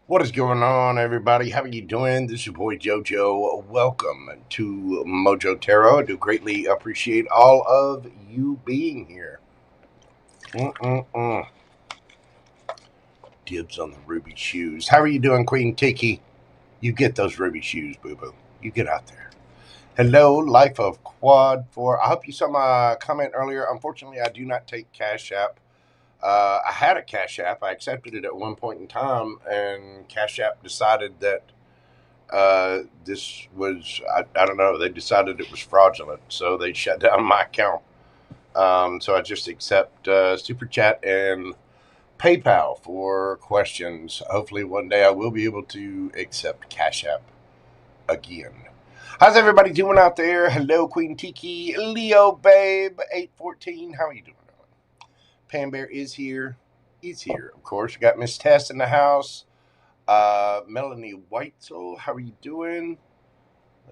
What is going on, everybody? How are you doing? This is your boy JoJo. Welcome to Mojo Tarot. I do greatly appreciate all of you being here. Dibs on the ruby shoes. How are you doing, Queen Tiki? You get those ruby shoes, boo-boo. You get out there. Hello, Life of Quad 4. I hope you saw my comment earlier. Unfortunately, I do not take Cash App. I had a Cash App. I accepted it at one point in time, and Cash App decided that this was, I don't know, they decided it was fraudulent, so they shut down my account. So I just accept Super Chat and PayPal for questions. Hopefully one day I will be able to accept Cash App again. How's everybody doing out there? Hello, Queen Tiki, Leo Babe, 814. How are you doing? PamBear is here. He's here, of course. We got Miss Tess in the house. Melanie Whitesell, how are you doing?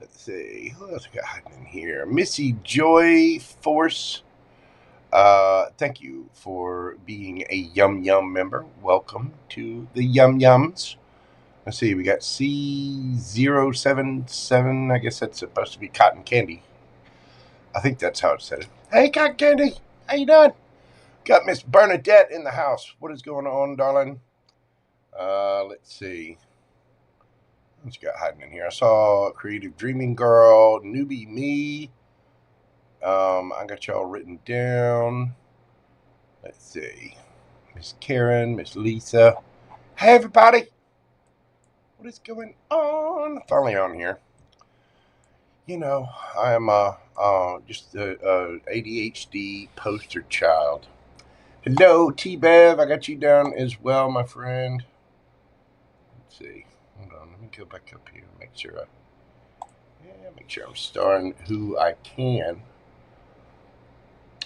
Let's see. Who else we got hiding in here? Missy Joy Force. Thank you for being a Yum Yum member. Welcome to the Yum Yums. Let's see. We got C077. I guess that's supposed to be Cotton Candy. I think that's how it said. Hey, Cotton Candy. How you doing? Got Miss Bernadette in the house. What is going on, darling? Let's see. What you got hiding in here? I saw creativedreaminggirl, Newbie me. I got y'all written down. Let's see. Miss Karen, Miss Lisa. Hey, everybody. What is going on? Finally on here. You know, I am just a ADHD poster child. Hello, T-Bev. I got you down as well, my friend. Let's see. Hold on. Let me go back up here and make sure I'm starring who I can.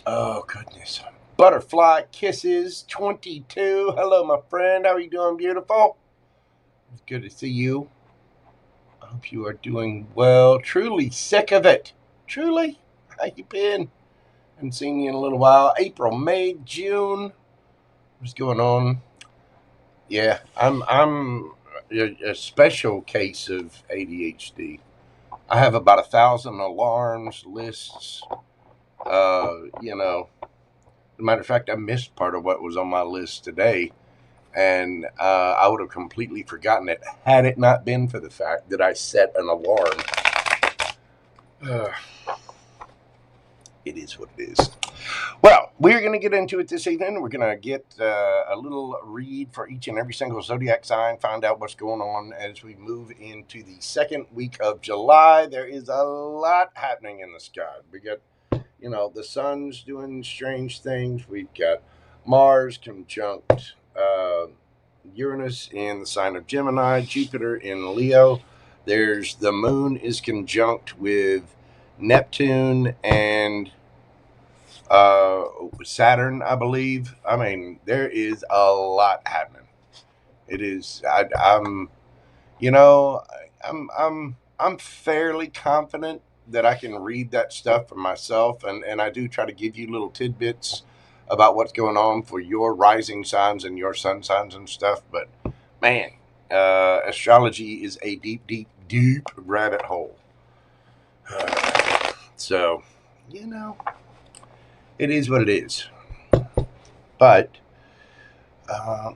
Oh, goodness. Butterfly Kisses 22. Hello, my friend. How are you doing, beautiful? It's good to see you. I hope you are doing well. Truly sick of it. Truly? How you been? Haven't seen you in a little while. April, May, June. What's going on? Yeah, I'm a special case of ADHD. I have about 1,000 alarms, lists. As a matter of fact, I missed part of what was on my list today, and I would have completely forgotten it had it not been for the fact that I set an alarm. It is what it is. Well, we're going to get into it this evening. We're going to get a little read for each and every single zodiac sign, find out what's going on as we move into the second week of July. There is a lot happening in the sky. We got, the sun's doing strange things. We've got Mars conjunct Uranus in the sign of Gemini, Jupiter in Leo. There's the moon is conjunct with Neptune and Saturn, I believe. I mean, there is a lot happening. It is. I'm fairly confident that I can read that stuff for myself, and I do try to give you little tidbits about what's going on for your rising signs and your sun signs and stuff. But man, astrology is a deep, deep, deep rabbit hole. So, it is what it is. But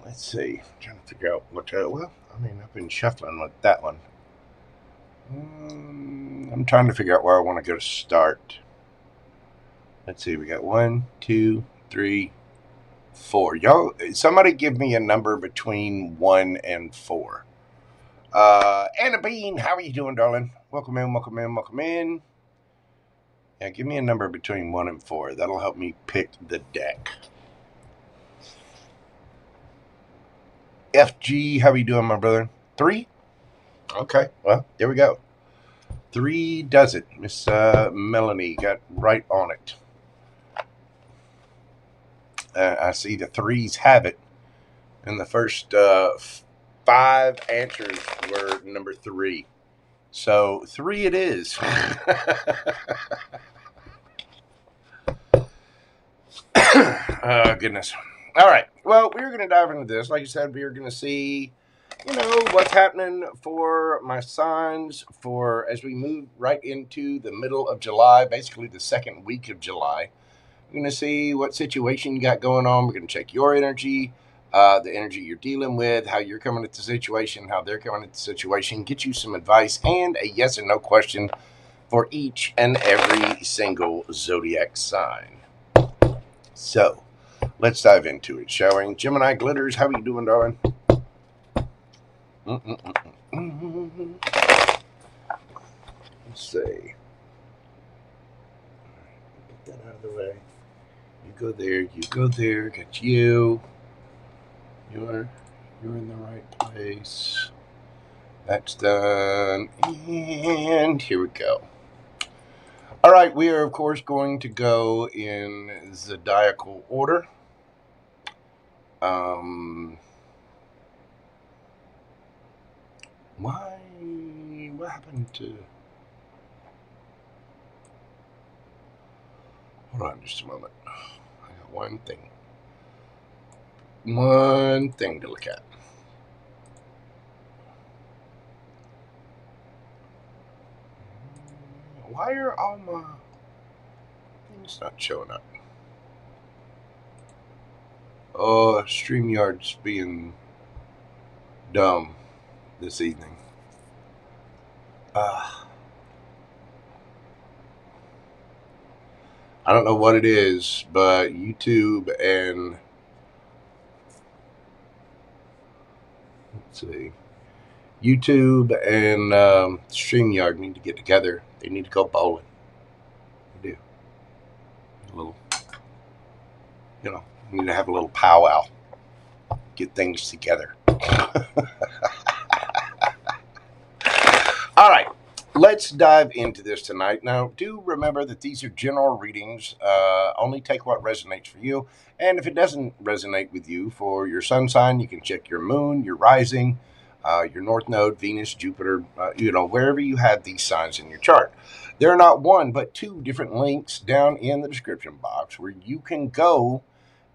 let's see. I'm trying to figure out what. I've been shuffling with that one. I'm trying to figure out where I want to go to start. Let's see. We got 1, 2, 3, 4. Y'all, somebody give me a number between 1 and 4. Anna Bean, how are you doing, darling? Welcome in, welcome in, welcome in. Yeah, give me a number between 1 and 4. That'll help me pick the deck. FG, how are you doing, my brother? 3? Okay, well, there we go. 3 does it. Miss Melanie got right on it. I see the 3s have it. And the first 5 answers were number 3. So 3 it is. Oh, goodness. All right. Well, we're going to dive into this. Like I said, we're going to see you know, what's happening for my signs for as we move right into the middle of July, basically the second week of July. We're going to see what situation you got going on. We're going to check your energy, the energy you're dealing with, how you're coming at the situation, how they're coming at the situation, get you some advice, and a yes and no question for each and every single zodiac sign. So, let's dive into it, shall we? Gemini Glitters, how are you doing, darling? Let's see. Get that out of the way. You go there, you go there, got you. You're in the right place. That's done. And here we go. All right, we are, of course, going to go in zodiacal order. What happened to... Hold on just a moment. I got one thing to look at. Why are all my things not showing up? Oh, StreamYard's being dumb this evening. I don't know what it is, but YouTube and StreamYard need to get together. They need to go bowling. They do. A little, need to have a little powwow. Get things together. All right. Let's dive into this tonight. Now, do remember that these are general readings. Only take what resonates for you. And if it doesn't resonate with you for your sun sign, you can check your moon, your rising, your north node, Venus, Jupiter, wherever you have these signs in your chart. There are not one, but two different links down in the description box where you can go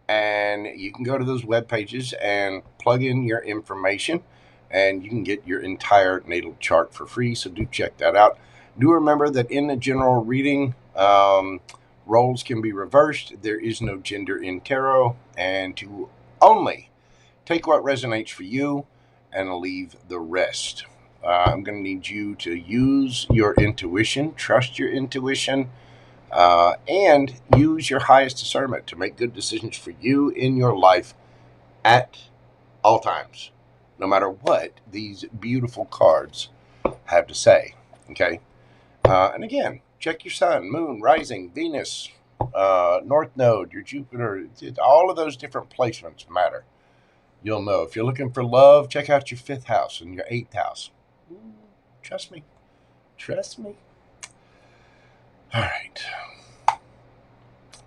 to those web pages and plug in your information. And you can get your entire natal chart for free, so do check that out. Do remember that in the general reading, roles can be reversed. There is no gender in tarot, and to only take what resonates for you and leave the rest. I'm going to need you to use your intuition, trust your intuition, and use your highest discernment to make good decisions for you in your life at all times, no matter what these beautiful cards have to say, okay? And again, check your sun, moon, rising, Venus, north node, your Jupiter. All of those different placements matter. You'll know. If you're looking for love, check out your 5th house and your 8th house. Trust me. Trust me. All right.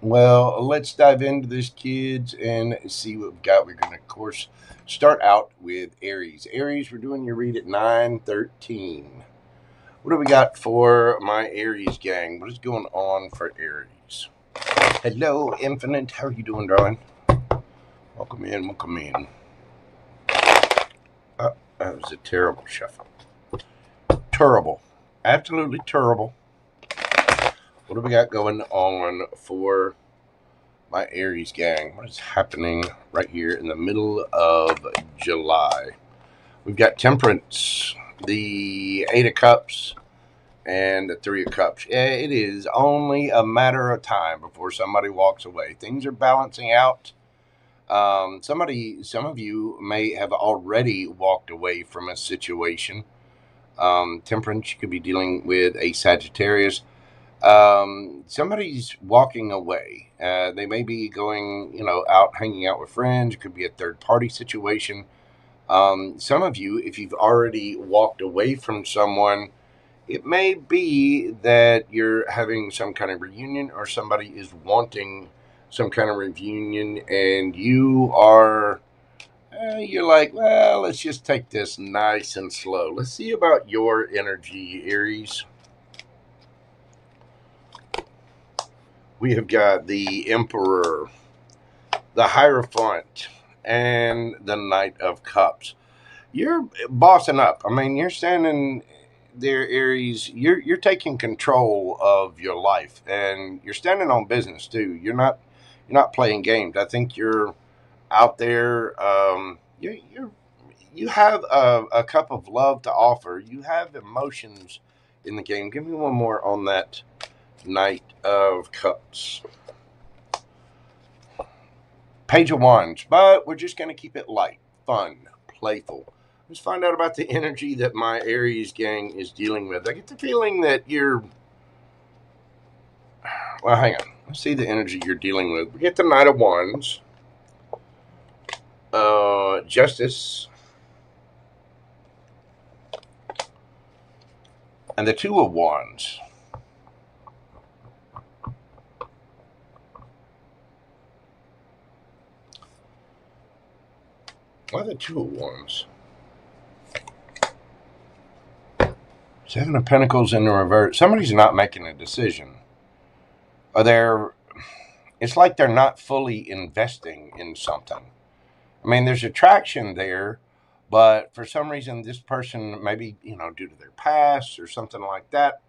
Well, let's dive into this, kids, and see what we've got. We're going to, of course, start out with Aries. Aries, we're doing your read at 9:13. What do we got for my Aries gang? What is going on for Aries? Hello, Infinite. How are you doing, darling? Welcome in, welcome in. That was a terrible shuffle. Terrible. Absolutely terrible. What do we got going on for my Aries gang? What is happening right here in the middle of July? We've got Temperance, the 8 of Cups, and the 3 of Cups. Yeah, it is only a matter of time before somebody walks away. Things are balancing out. Some of you may have already walked away from a situation. Temperance, you could be dealing with a Sagittarius. Somebody's walking away. They may be going, out hanging out with friends. It could be a third-party situation. Some of you, if you've already walked away from someone, it may be that you're having some kind of reunion, or somebody is wanting some kind of reunion, and you are, you're like, well, let's just take this nice and slow. Let's see about your energy, Aries. We have got the Emperor, the Hierophant, and the Knight of Cups. you're bossing up. I mean, you're standing there, Aries. You're taking control of your life, and you're standing on business too. You're not playing games. I think you're out there. You have a cup of love to offer. You have emotions in the game. Give me one more on that Knight of Cups. Page of Wands, but we're just going to keep it light, fun, playful. Let's find out about the energy that my Aries gang is dealing with. I get the feeling that you're... Well, hang on. Let's see the energy you're dealing with. We get the Knight of Wands, Justice, and the Two of Wands. Why the Two of Wands? Seven of Pentacles in the reverse. Somebody's not making a decision. Or it's like they're not fully investing in something. I mean, there's attraction there, but for some reason, this person, maybe, due to their past or something like that,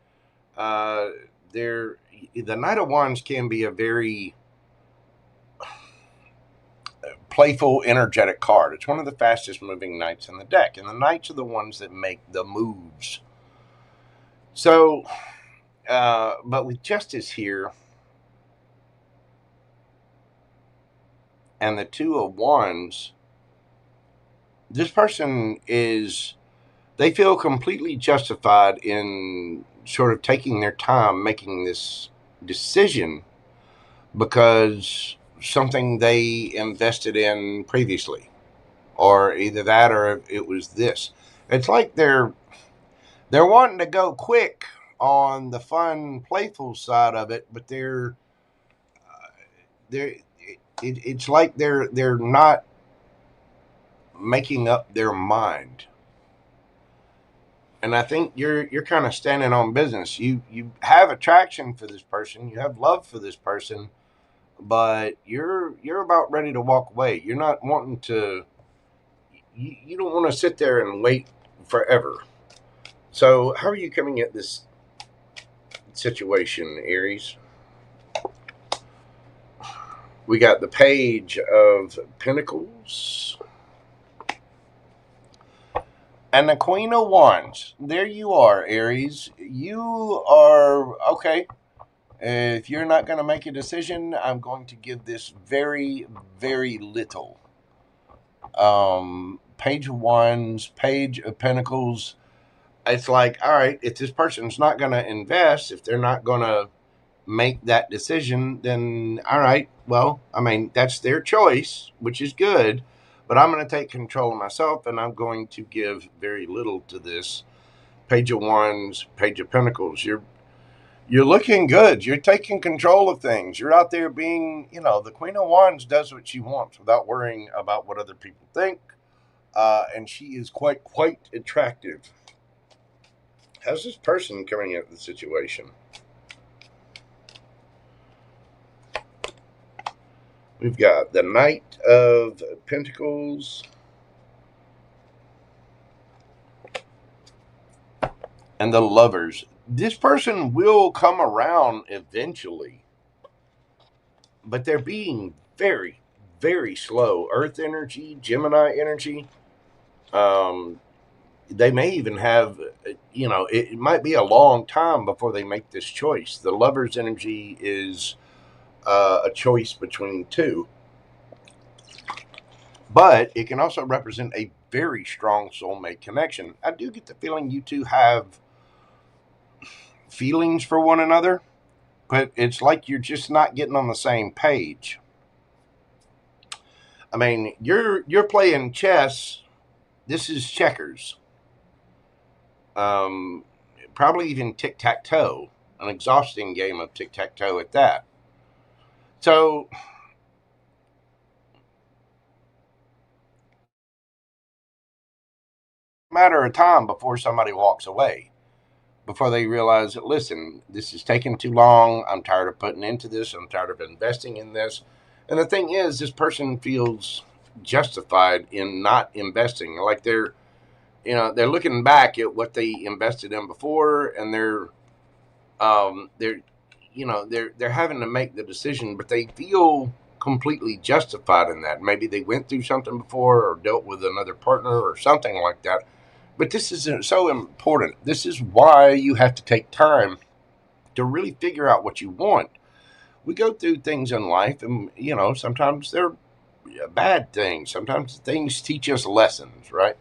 the Knight of Wands can be a very playful, energetic card. It's one of the fastest moving knights in the deck, and the knights are the ones that make the moves. So, but with Justice here and the Two of Wands, this person they feel completely justified in sort of taking their time making this decision because something they invested in previously, or either that or it was this. It's like they're wanting to go quick on the fun, playful side of it, but it's like they're not making up their mind. And I think you're kind of standing on business. You have attraction for this person, you have love for this person, but you're about ready to walk away. You're not wanting to. You don't want to sit there and wait forever. So how are you coming at this situation, Aries? We got the Page of Pentacles and the Queen of Wands. There you are, Aries. You are, okay, if you're not going to make a decision, I'm going to give this very, very little. Page of Wands, Page of Pentacles. It's like, all right, if this person's not going to invest, if they're not going to make that decision, then all right, well, I mean, that's their choice, which is good, but I'm going to take control of myself, and I'm going to give very little to this. Page of Wands, Page of Pentacles. You're looking good. You're taking control of things. You're out there being, the Queen of Wands does what she wants without worrying about what other people think, and she is quite attractive. How's this person coming at the situation? We've got the Knight of Pentacles and the Lovers. This person will come around eventually, but they're being very, very slow. Earth energy, Gemini energy. They may even have, it might be a long time before they make this choice. The Lover's energy is a choice between two, but it can also represent a very strong soulmate connection. I do get the feeling you two have feelings for one another, but it's like you're just not getting on the same page. I mean, you're playing chess. This is checkers. Probably even tic-tac-toe, an exhausting game of tic-tac-toe at that. So, matter of time before somebody walks away, before they realize that, listen, this is taking too long. I'm tired of putting into this. I'm tired of investing in this. And the thing is, this person feels justified in not investing. Like they're they're looking back at what they invested in before, and they're having to make the decision, but they feel completely justified in that. Maybe they went through something before or dealt with another partner or something like that. But this is so important. This is why you have to take time to really figure out what you want. We go through things in life, and sometimes they're bad things. Sometimes things teach us lessons, right?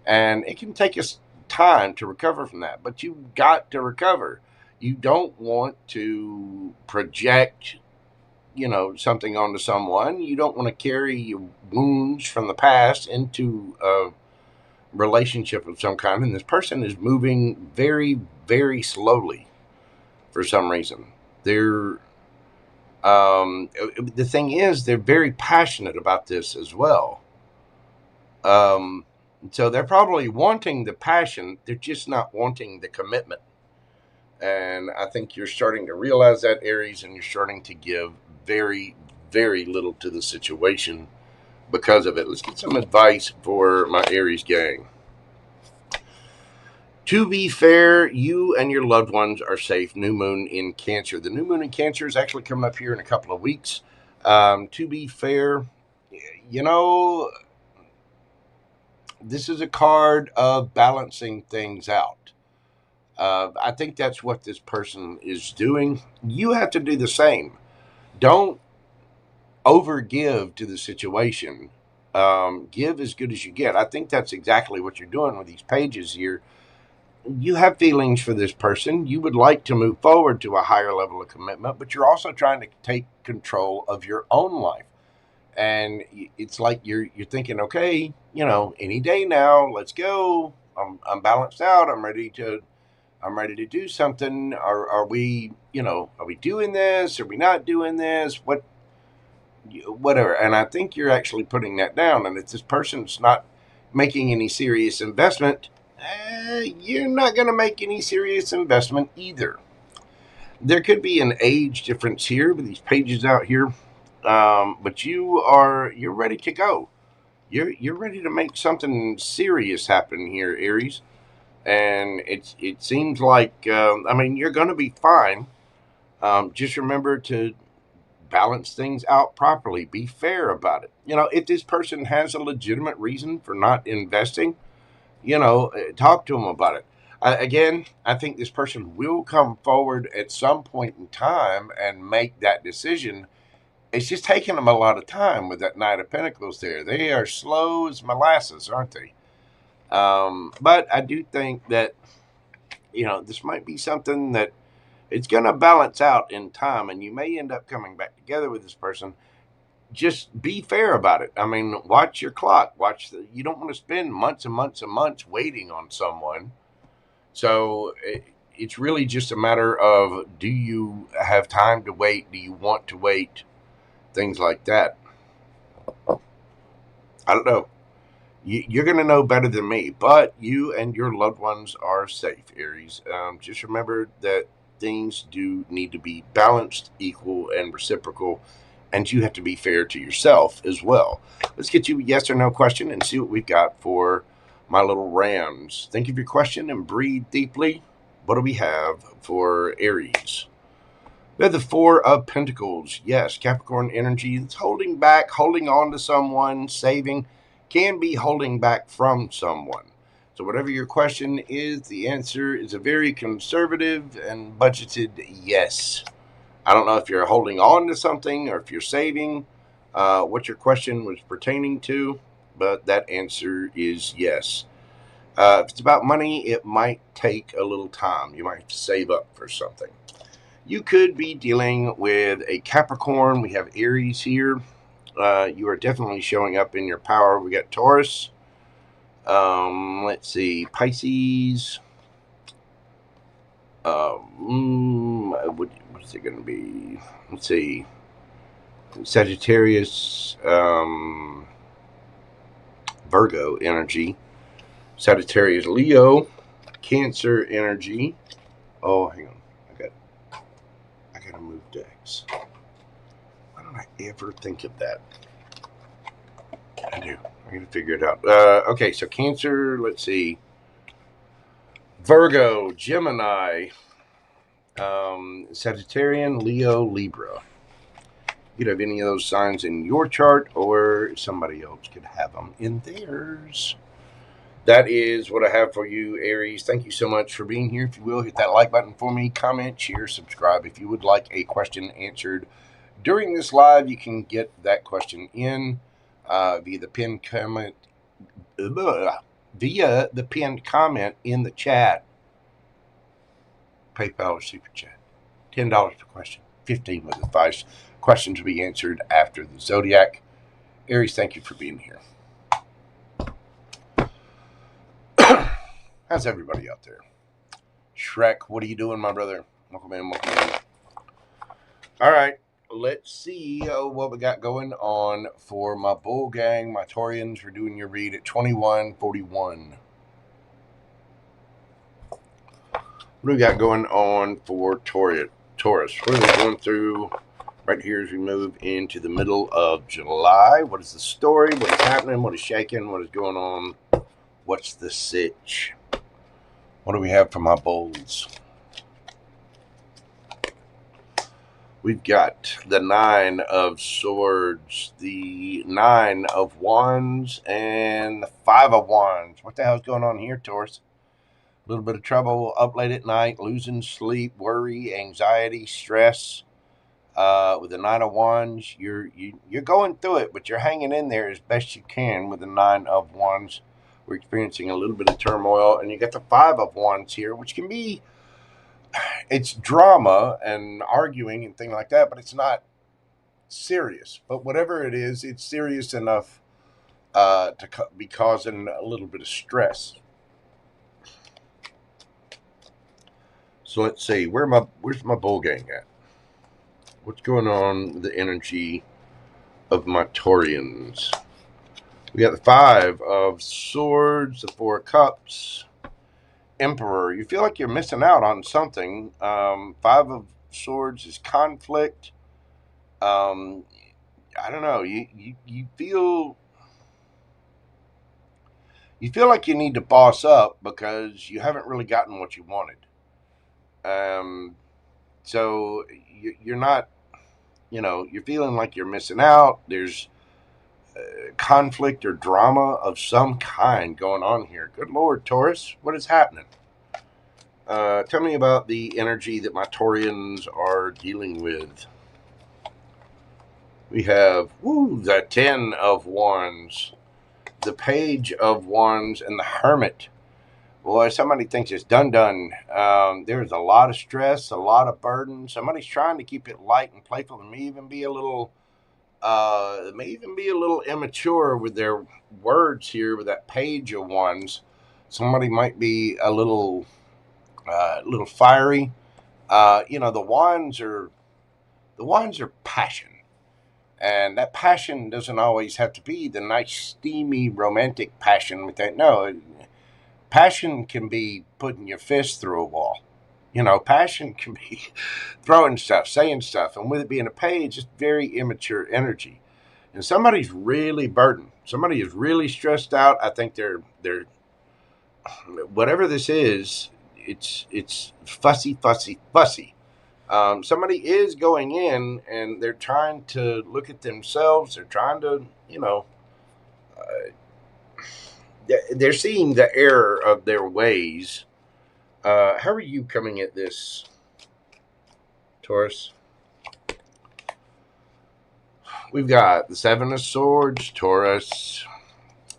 And it can take us time to recover from that, but you've got to recover. You don't want to project, something onto someone. You don't want to carry your wounds from the past into a relationship of some kind. And this person is moving very, very slowly for some reason. The thing is, they're very passionate about this as well. So they're probably wanting the passion. They're just not wanting the commitment. And I think you're starting to realize that, Aries, and you're starting to give very, very little to the situation because of it. Let's get some advice for my Aries gang. To be fair, you and your loved ones are safe. New moon in Cancer. The new moon in Cancer is actually coming up here in a couple of weeks. To be fair, this is a card of balancing things out. I think that's what this person is doing. You have to do the same. Don't overgive to the situation. Give as good as you get. I think that's exactly what you're doing with these pages here. You have feelings for this person. You would like to move forward to a higher level of commitment, but you're also trying to take control of your own life. And it's like you're thinking, okay, any day now, let's go. I'm balanced out. I'm ready to do something. Are we doing this? Are we not doing this? Whatever. And I think you're actually putting that down. And if this person's not making any serious investment, you're not going to make any serious investment either. There could be an age difference here with these pages out here. But you're ready to go. You're ready to make something serious happen here, Aries. And it seems like, you're going to be fine. Just remember to balance things out properly. Be fair about it. If this person has a legitimate reason for not investing, talk to them about it. Again, I think this person will come forward at some point in time and make that decision. It's just taking them a lot of time with that Knight of Pentacles there. They are slow as molasses, aren't they? But I do think that, this might be something that it's going to balance out in time, and you may end up coming back together with this person. Just be fair about it. Watch your clock. You don't want to spend months and months and months waiting on someone. So it's really just a matter of, do you have time to wait? Do you want to wait? Things like that. I don't know. You're going to know better than me, but you and your loved ones are safe, Aries. Just remember that things do need to be balanced, equal, and reciprocal, and you have to be fair to yourself as well. Let's get you a yes or no question and see what we've got for my little rams. Think of your question and breathe deeply. What do we have for Aries? We have the Four of Pentacles. Yes, Capricorn energy. It's holding back, holding on to someone, saving. Can be holding back from someone. So whatever your question is, the answer is a very conservative and budgeted yes. I don't know if you're holding on to something or if you're saving, what your question was pertaining to, but that answer is yes. If it's about money, it might take a little time. You might have to save up for something. You could be dealing with a Capricorn. We have Aries here. You are definitely showing up in your power. We got Taurus. Let's see. Pisces. What is it going to be? Let's see. Sagittarius. Virgo energy. Sagittarius Leo. Cancer energy. Oh, hang on. I gotta move decks. Why don't I ever think of that? I do. I gotta figure it out. Okay, so Cancer, let's see. Virgo, Gemini, Sagittarian, Leo, Libra. You could have any of those signs in your chart, or somebody else could have them in theirs. That is what I have for you, Aries. Thank you so much for being here. If you will, hit that like button for me, comment, share, subscribe. If you would like a question answered during this live, you can get that question in via the pinned comment in the chat. PayPal or Super Chat. $10 per question. $15 with advice. Questions to be answered after the Zodiac. Aries, thank you for being here. How's everybody out there? Shrek, what are you doing, my brother? Welcome in, welcome in. All right, let's see what we got going on for my bull gang, my Taurians. We're doing your read at 2141. What do we got going on for Taurus? What are we going through right here as we move into the middle of July? What is the story? What is happening? What is shaking? What is going on? What's the sitch? What do we have for my bulls? We've got the 9 of Swords, the 9 of Wands, and the 5 of Wands. What the hell's going on here, Taurus? A little bit of trouble up late at night, losing sleep, worry, anxiety, stress. With the 9 of Wands, you're going through it, but you're hanging in there as best you can with the 9 of Wands. We're experiencing a little bit of turmoil, and you got the 5 of Wands here, which can be, it's drama and arguing and things like that, but it's not serious. But whatever it is, it's serious enough to be causing a little bit of stress. So let's see, where's my bull gang at? What's going on with the energy of my Taurians? We got the 5 of Swords, the 4 of Cups, Emperor. You feel like you're missing out on something. 5 of Swords is conflict. I don't know. You feel like you need to boss up because you haven't really gotten what you wanted. So you're not, you're feeling like you're missing out. There's conflict or drama of some kind going on here. Good Lord, Taurus, what is happening? Tell me about the energy that my Taurians are dealing with. We have the 10 of Wands, the Page of Wands, and the Hermit. Boy, somebody thinks it's done. There's a lot of stress, a lot of burden. Somebody's trying to keep it light and playful. It may even be a little immature with their words here with that Page of Wands. Somebody might be a little fiery. The wands are passion, and that passion doesn't always have to be the nice, steamy, romantic passion with that. No, passion can be putting your fist through a wall. Passion can be throwing stuff, saying stuff, and with it being a page, it's very immature energy. And somebody's really burdened. Somebody is really stressed out. I think they're whatever this is, it's fussy. Somebody is going in and they're trying to look at themselves. They're trying to, they're seeing the error of their ways. How are you coming at this, Taurus? We've got the 7 of Swords, Taurus,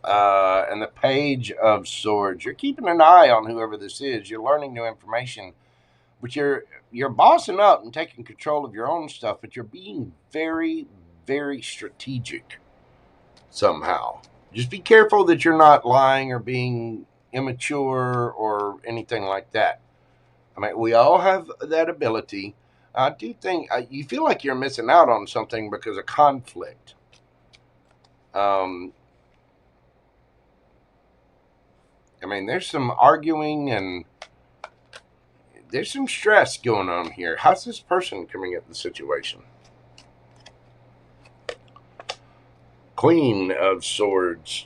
and the Page of Swords. You're keeping an eye on whoever this is. You're learning new information, but you're bossing up and taking control of your own stuff, but you're being very, very strategic somehow. Just be careful that you're not lying or being immature or anything like that. I mean, we all have that ability. I do think you feel like you're missing out on something because of conflict. There's some arguing and there's some stress going on here. How's this person coming at the situation? Queen of Swords.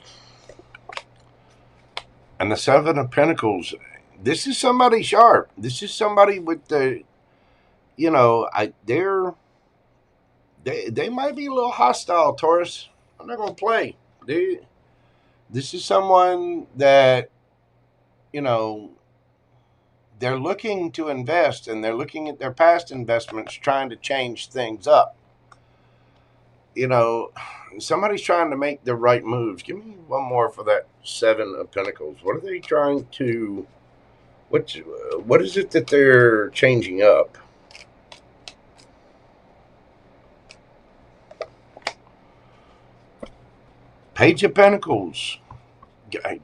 And the Seven of Pentacles. This is somebody sharp. This is somebody with the, you know, they might be a little hostile, Taurus. I'm not going to play. This is someone that, you know, they're looking to invest, and they're looking at their past investments, trying to change things up. You know, somebody's trying to make the right moves. Give me one more for that Seven of Pentacles. What are they trying to, what is it that they're changing up? Page of Pentacles. I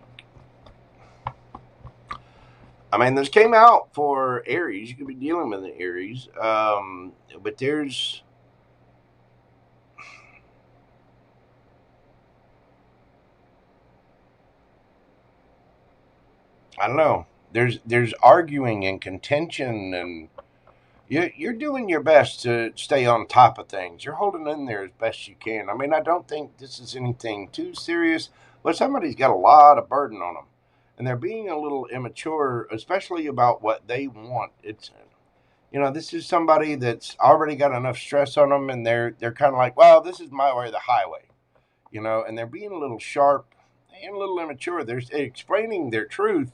mean, this came out for Aries. You could be dealing with an Aries. But there's, I don't know. There's arguing and contention, and you're doing your best to stay on top of things. You're holding in there as best you can. I mean, I don't think this is anything too serious, but somebody's got a lot of burden on them, and they're being a little immature, especially about what they want. It's, you know, this is somebody that's already got enough stress on them, and they're kind of like, well, this is my way or the highway, you know, and they're being a little sharp and a little immature. They're explaining their truth,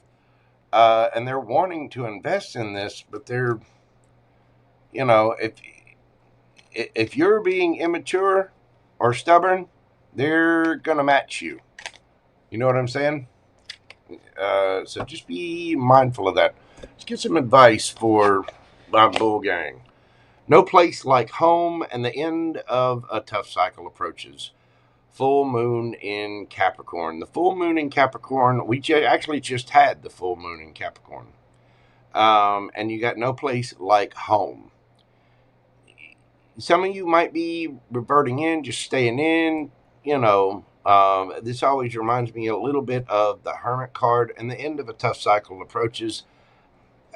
and they're wanting to invest in this, but they're, you know, if you're being immature or stubborn, they're gonna match you. You know what I'm saying? So just be mindful of that. Let's get some advice for my bull gang. No place like home, and the end of a tough cycle approaches. Full moon in Capricorn. The full moon in Capricorn, we actually just had the full moon in Capricorn. And you got no place like home. Some of you might be reverting in, just staying in, you know. This always reminds me a little bit of the Hermit card, and the end of a tough cycle approaches.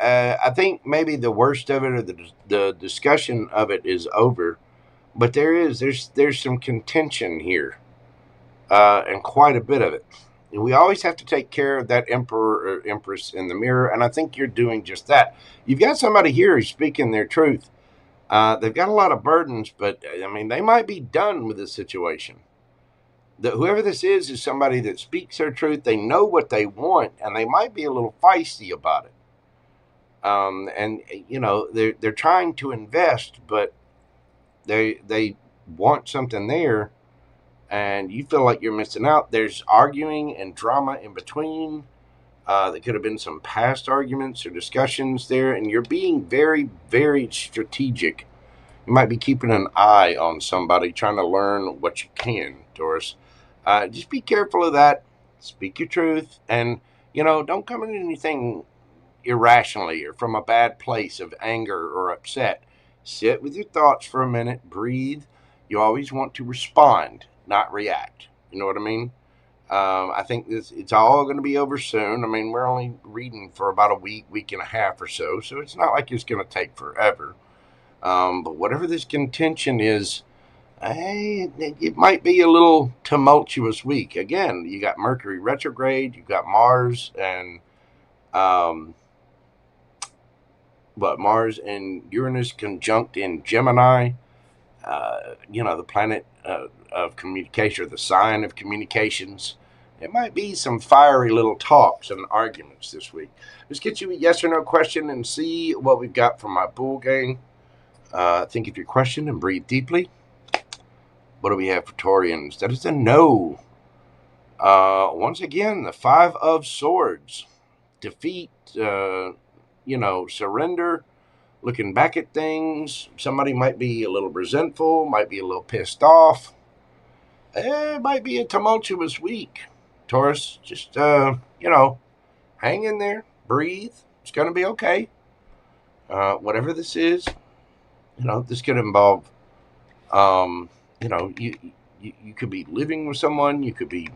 I think maybe the worst of it, or the discussion of it, is over, but there's some contention here, and quite a bit of it. And we always have to take care of that emperor or empress in the mirror, and I think you're doing just that. You've got somebody here who's speaking their truth. They've got a lot of burdens, but I mean, they might be done with this situation. Whoever this is somebody that speaks their truth. They know what they want, and they might be a little feisty about it. And you know, they're trying to invest, but they want something there, and you feel like you're missing out. There's arguing and drama in between. There could have been some past arguments or discussions there, and you're being very, very strategic. You might be keeping an eye on somebody, trying to learn what you can, Taurus. Just be careful of that. Speak your truth, and, you know, don't come into anything irrationally or from a bad place of anger or upset. Sit with your thoughts for a minute, breathe. You always want to respond, not react. You know what I mean? I think it's all going to be over soon. I mean, we're only reading for about a week and a half or so, so it's not like it's going to take forever. But whatever this contention is, it might be a little tumultuous week. Again, you got Mercury retrograde, you got Mars, and Mars and Uranus conjunct in Gemini. You know, the planet of communication, or the sign of communications. It might be some fiery little talks and arguments this week. Let's get you a yes or no question and see what we've got from my bull gang. Think of your question and breathe deeply. What do we have for Taurians? That is a no. Once again, the Five of Swords. Defeat, you know, surrender, looking back at things. Somebody might be a little resentful, might be a little pissed off. It might be a tumultuous week. Taurus, just, you know, hang in there, breathe. It's going to be okay. Whatever this is, you know, this could involve, you know, you could be living with someone. You could be,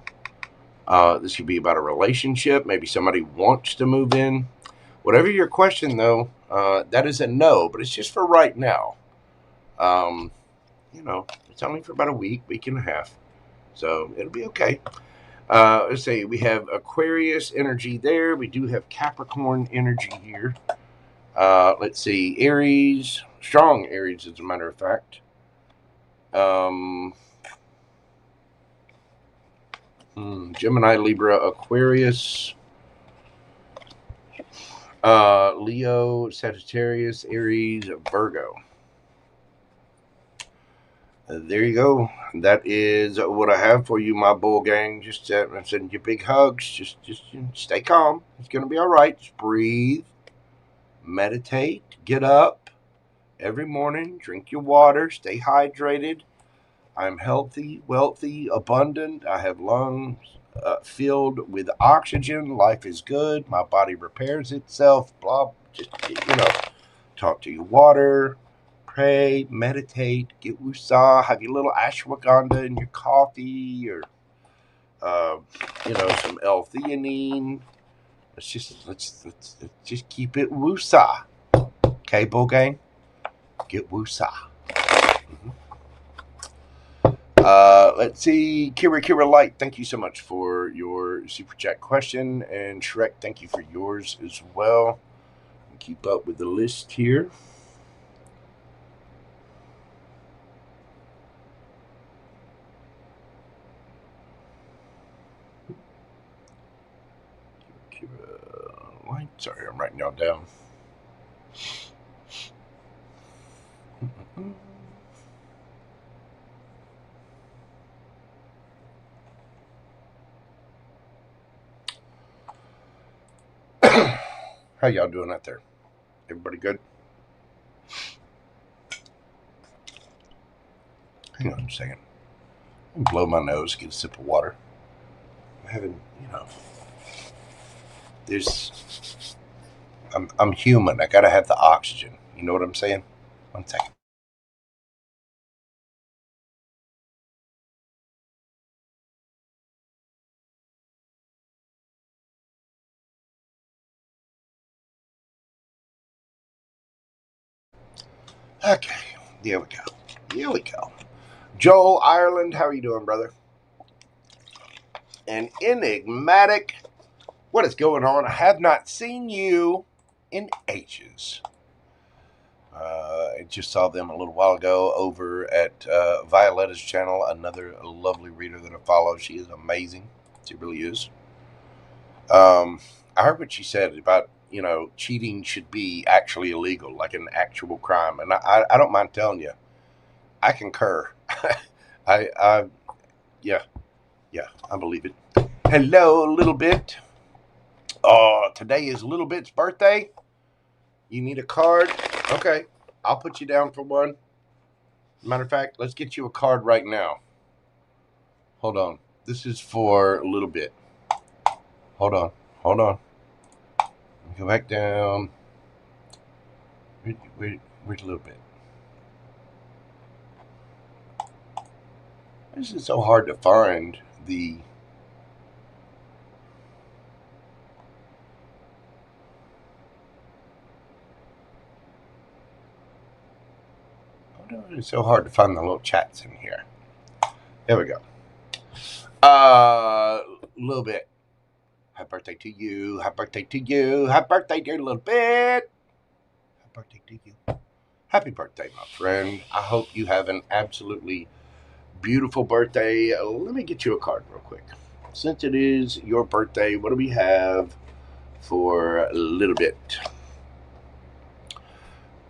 this could be about a relationship. Maybe somebody wants to move in. Whatever your question, though, that is a no, but it's just for right now. You know, it's only for about a week and a half. So it'll be okay. Let's see. We have Aquarius energy there. We do have Capricorn energy here. Let's see. Aries. Strong Aries, as a matter of fact. Gemini, Libra, Aquarius. Leo, Sagittarius, Aries, Virgo. There you go. That is what I have for you, my bull gang. Just I'm sending you big hugs. Just stay calm. It's gonna be all right. Just breathe, meditate, get up every morning, drink your water, stay hydrated. I'm healthy, wealthy, abundant. I have lungs filled with oxygen. Life is good. My body repairs itself. Blah. Just talk to your water. Pray, meditate, get woosah, have your little ashwagandha in your coffee, or some L-theanine. Let's just keep it woosah. Okay, bull gang, get woosah. Let's see, KiraKiraLight, thank you so much for your super chat question, and Shrek, thank you for yours as well. Keep up with the list here. Sorry, I'm writing y'all down. How y'all doing out there? Everybody good? Hang on a second. Blow my nose, get a sip of water. I'm having, I'm human. I gotta have the oxygen. You know what I'm saying? One second. Okay, there we go. Here we go. Joel, Ireland, how are you doing, brother? And enigmatic, what is going on? I have not seen you in ages. I just saw them a little while ago over at Violetta's channel, another lovely reader that I follow. She is amazing. She really is. I heard what she said about, cheating should be actually illegal, like an actual crime. And I don't mind telling you, I concur. Yeah, I believe it. Hello, Little Bit. Today is Little Bit's birthday. You need a card? Okay, I'll put you down for one. Matter of fact, let's get you a card right now. Hold on. This is for Little Bit. Hold on. Go back down. Wait a little bit. This is so hard to find the... It's so hard to find the little chats in here. There we go. Little Bit. Happy birthday to you. Happy birthday to you. Happy birthday, dear Little Bit. Happy birthday to you. Happy birthday, my friend. I hope you have an absolutely beautiful birthday. Let me get you a card real quick. Since it is your birthday, what do we have for Little Bit?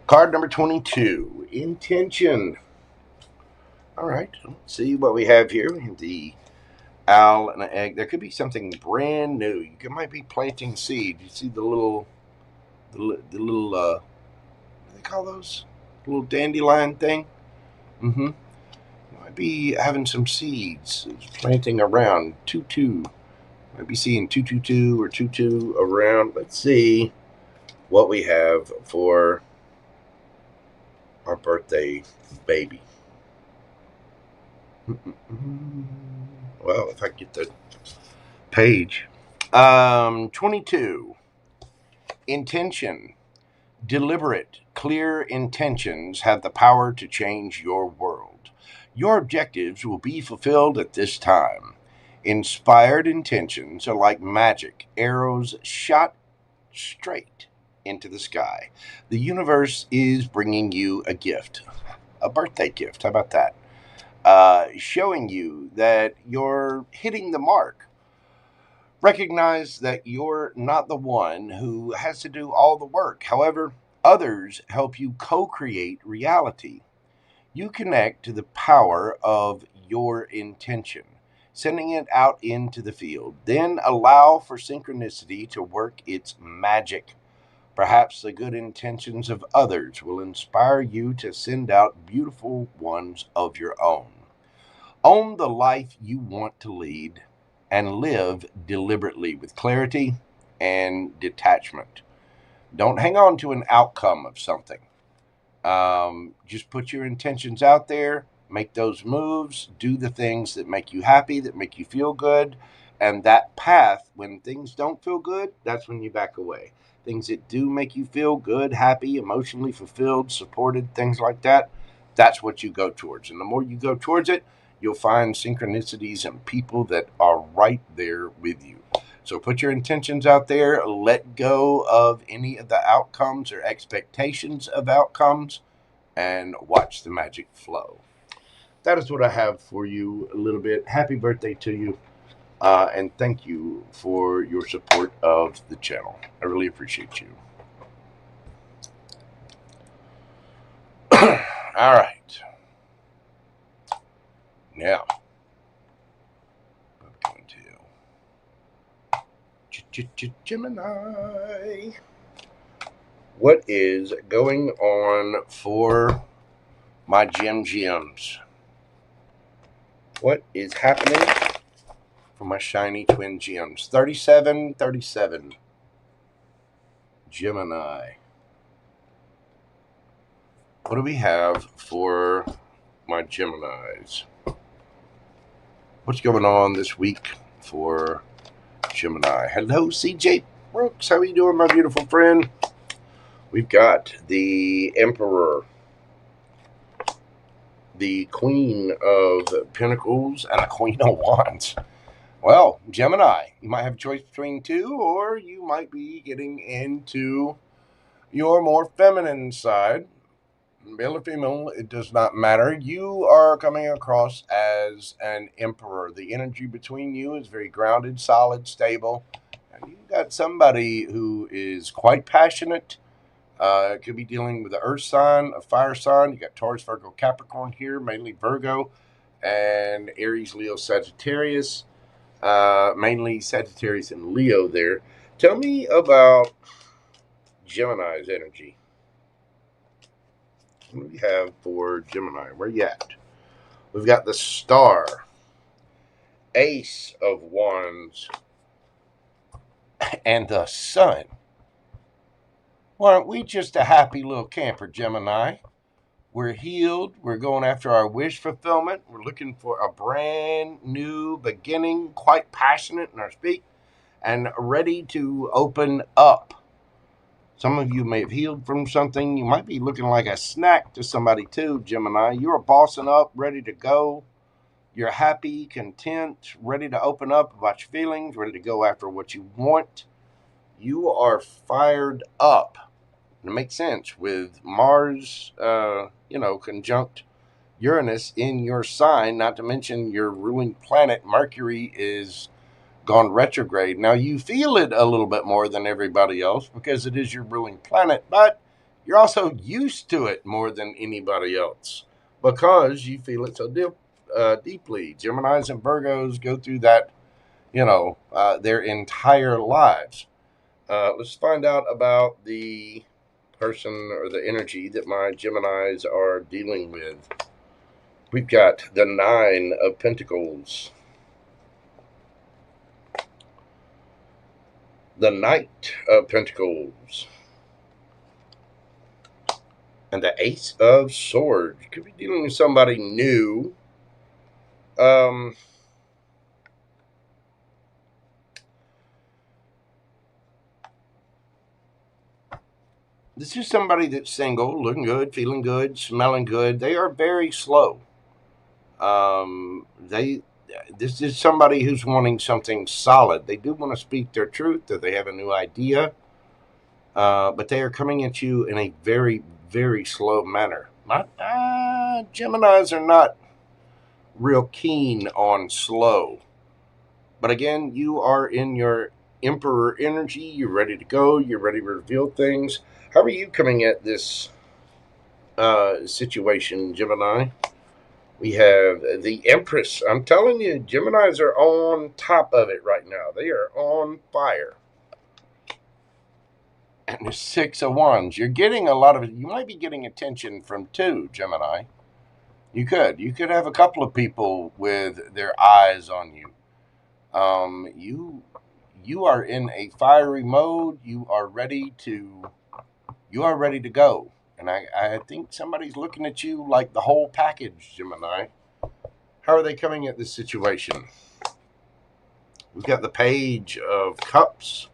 Card number 22, Intention. All right, let's see what we have here. We have the owl and an egg. There could be something brand new. You might be planting seed. You see the little, what do they call those? The little dandelion thing? You might be having some seeds planting around. 2-2. Might be seeing 222 or 22 around. Let's see what we have for our birthday baby. Well, if I get the page. 22. Intention. Deliberate, clear intentions have the power to change your world. Your objectives will be fulfilled at this time. Inspired intentions are like magic, arrows shot straight into the sky. The universe is bringing you a gift, a birthday gift. How about that? Showing you that you're hitting the mark. Recognize that you're not the one who has to do all the work. However, others help you co-create reality. You connect to the power of your intention, sending it out into the field. Then allow for synchronicity to work its magic. Perhaps the good intentions of others will inspire you to send out beautiful ones of your own. Own the life you want to lead and live deliberately with clarity and detachment. Don't hang on to an outcome of something. Just put your intentions out there, make those moves, do the things that make you happy, that make you feel good. And that path, when things don't feel good, that's when you back away. Things that do make you feel good, happy, emotionally fulfilled, supported, things like that, that's what you go towards. And the more you go towards it, you'll find synchronicities and people that are right there with you. So put your intentions out there, let go of any of the outcomes or expectations of outcomes, and watch the magic flow. That is what I have for you a little bit. Happy birthday to you, and thank you for your support of the channel. I really appreciate you. All right. Now, I'm going to Gemini. What is going on for my gems? What is happening for my shiny twin gems? 3737. Gemini. What do we have for my Geminis? What's going on this week for Gemini? Hello, CJ Brooks. How are you doing, my beautiful friend? We've got the Emperor, the Queen of Pentacles, and the Queen of Wands. Well, Gemini, you might have a choice between two, or you might be getting into your more feminine side. Male or female, it does not matter. You are coming across as an emperor. The energy between you is very grounded, solid, stable. And you've got somebody who is quite passionate. Could be dealing with the earth sign, a fire sign. You got Taurus, Virgo, Capricorn here, mainly Virgo, and Aries, Leo, Sagittarius. Mainly Sagittarius and Leo there. Tell me about Gemini's energy. What do we have for Gemini? Where you at? We've got the Star, Ace of Wands, and the Sun. Well, aren't we just a happy little camper, Gemini? We're healed. We're going after our wish fulfillment. We're looking for a brand new beginning, quite passionate in our speak, and ready to open up. Some of you may have healed from something. You might be looking like a snack to somebody too, Gemini. You're bossing up, ready to go. You're happy, content, ready to open up about your feelings, ready to go after what you want. You are fired up. And it makes sense with Mars, conjunct Uranus in your sign, not to mention your ruling planet, Mercury, is gone retrograde. Now, you feel it a little bit more than everybody else because it is your ruling planet, but you're also used to it more than anybody else because you feel it so deeply. Geminis and Virgos go through that, their entire lives. Let's find out about the person or the energy that my Geminis are dealing with. We've got the Nine of Pentacles, the Knight of Pentacles, and the Ace of Swords. You could be dealing with somebody new. This is somebody that's single, looking good, feeling good, smelling good. They are very slow. This is somebody who's wanting something solid. They do want to speak their truth, that they have a new idea, but they are coming at you in a very, very slow manner. Geminis are not real keen on slow. But again, you are in your Emperor energy. You're ready to go. You're ready to reveal things. How are you coming at this situation, Gemini? We have the Empress. I'm telling you, Geminis are on top of it right now. They are on fire. And the Six of Wands. You're getting a lot of it. You might be getting attention from two, Gemini. You could have a couple of people with their eyes on you. You are in a fiery mode. You are ready to go. And I think somebody's looking at you like the whole package, Gemini. How are they coming at this situation? We've got the Page of Cups.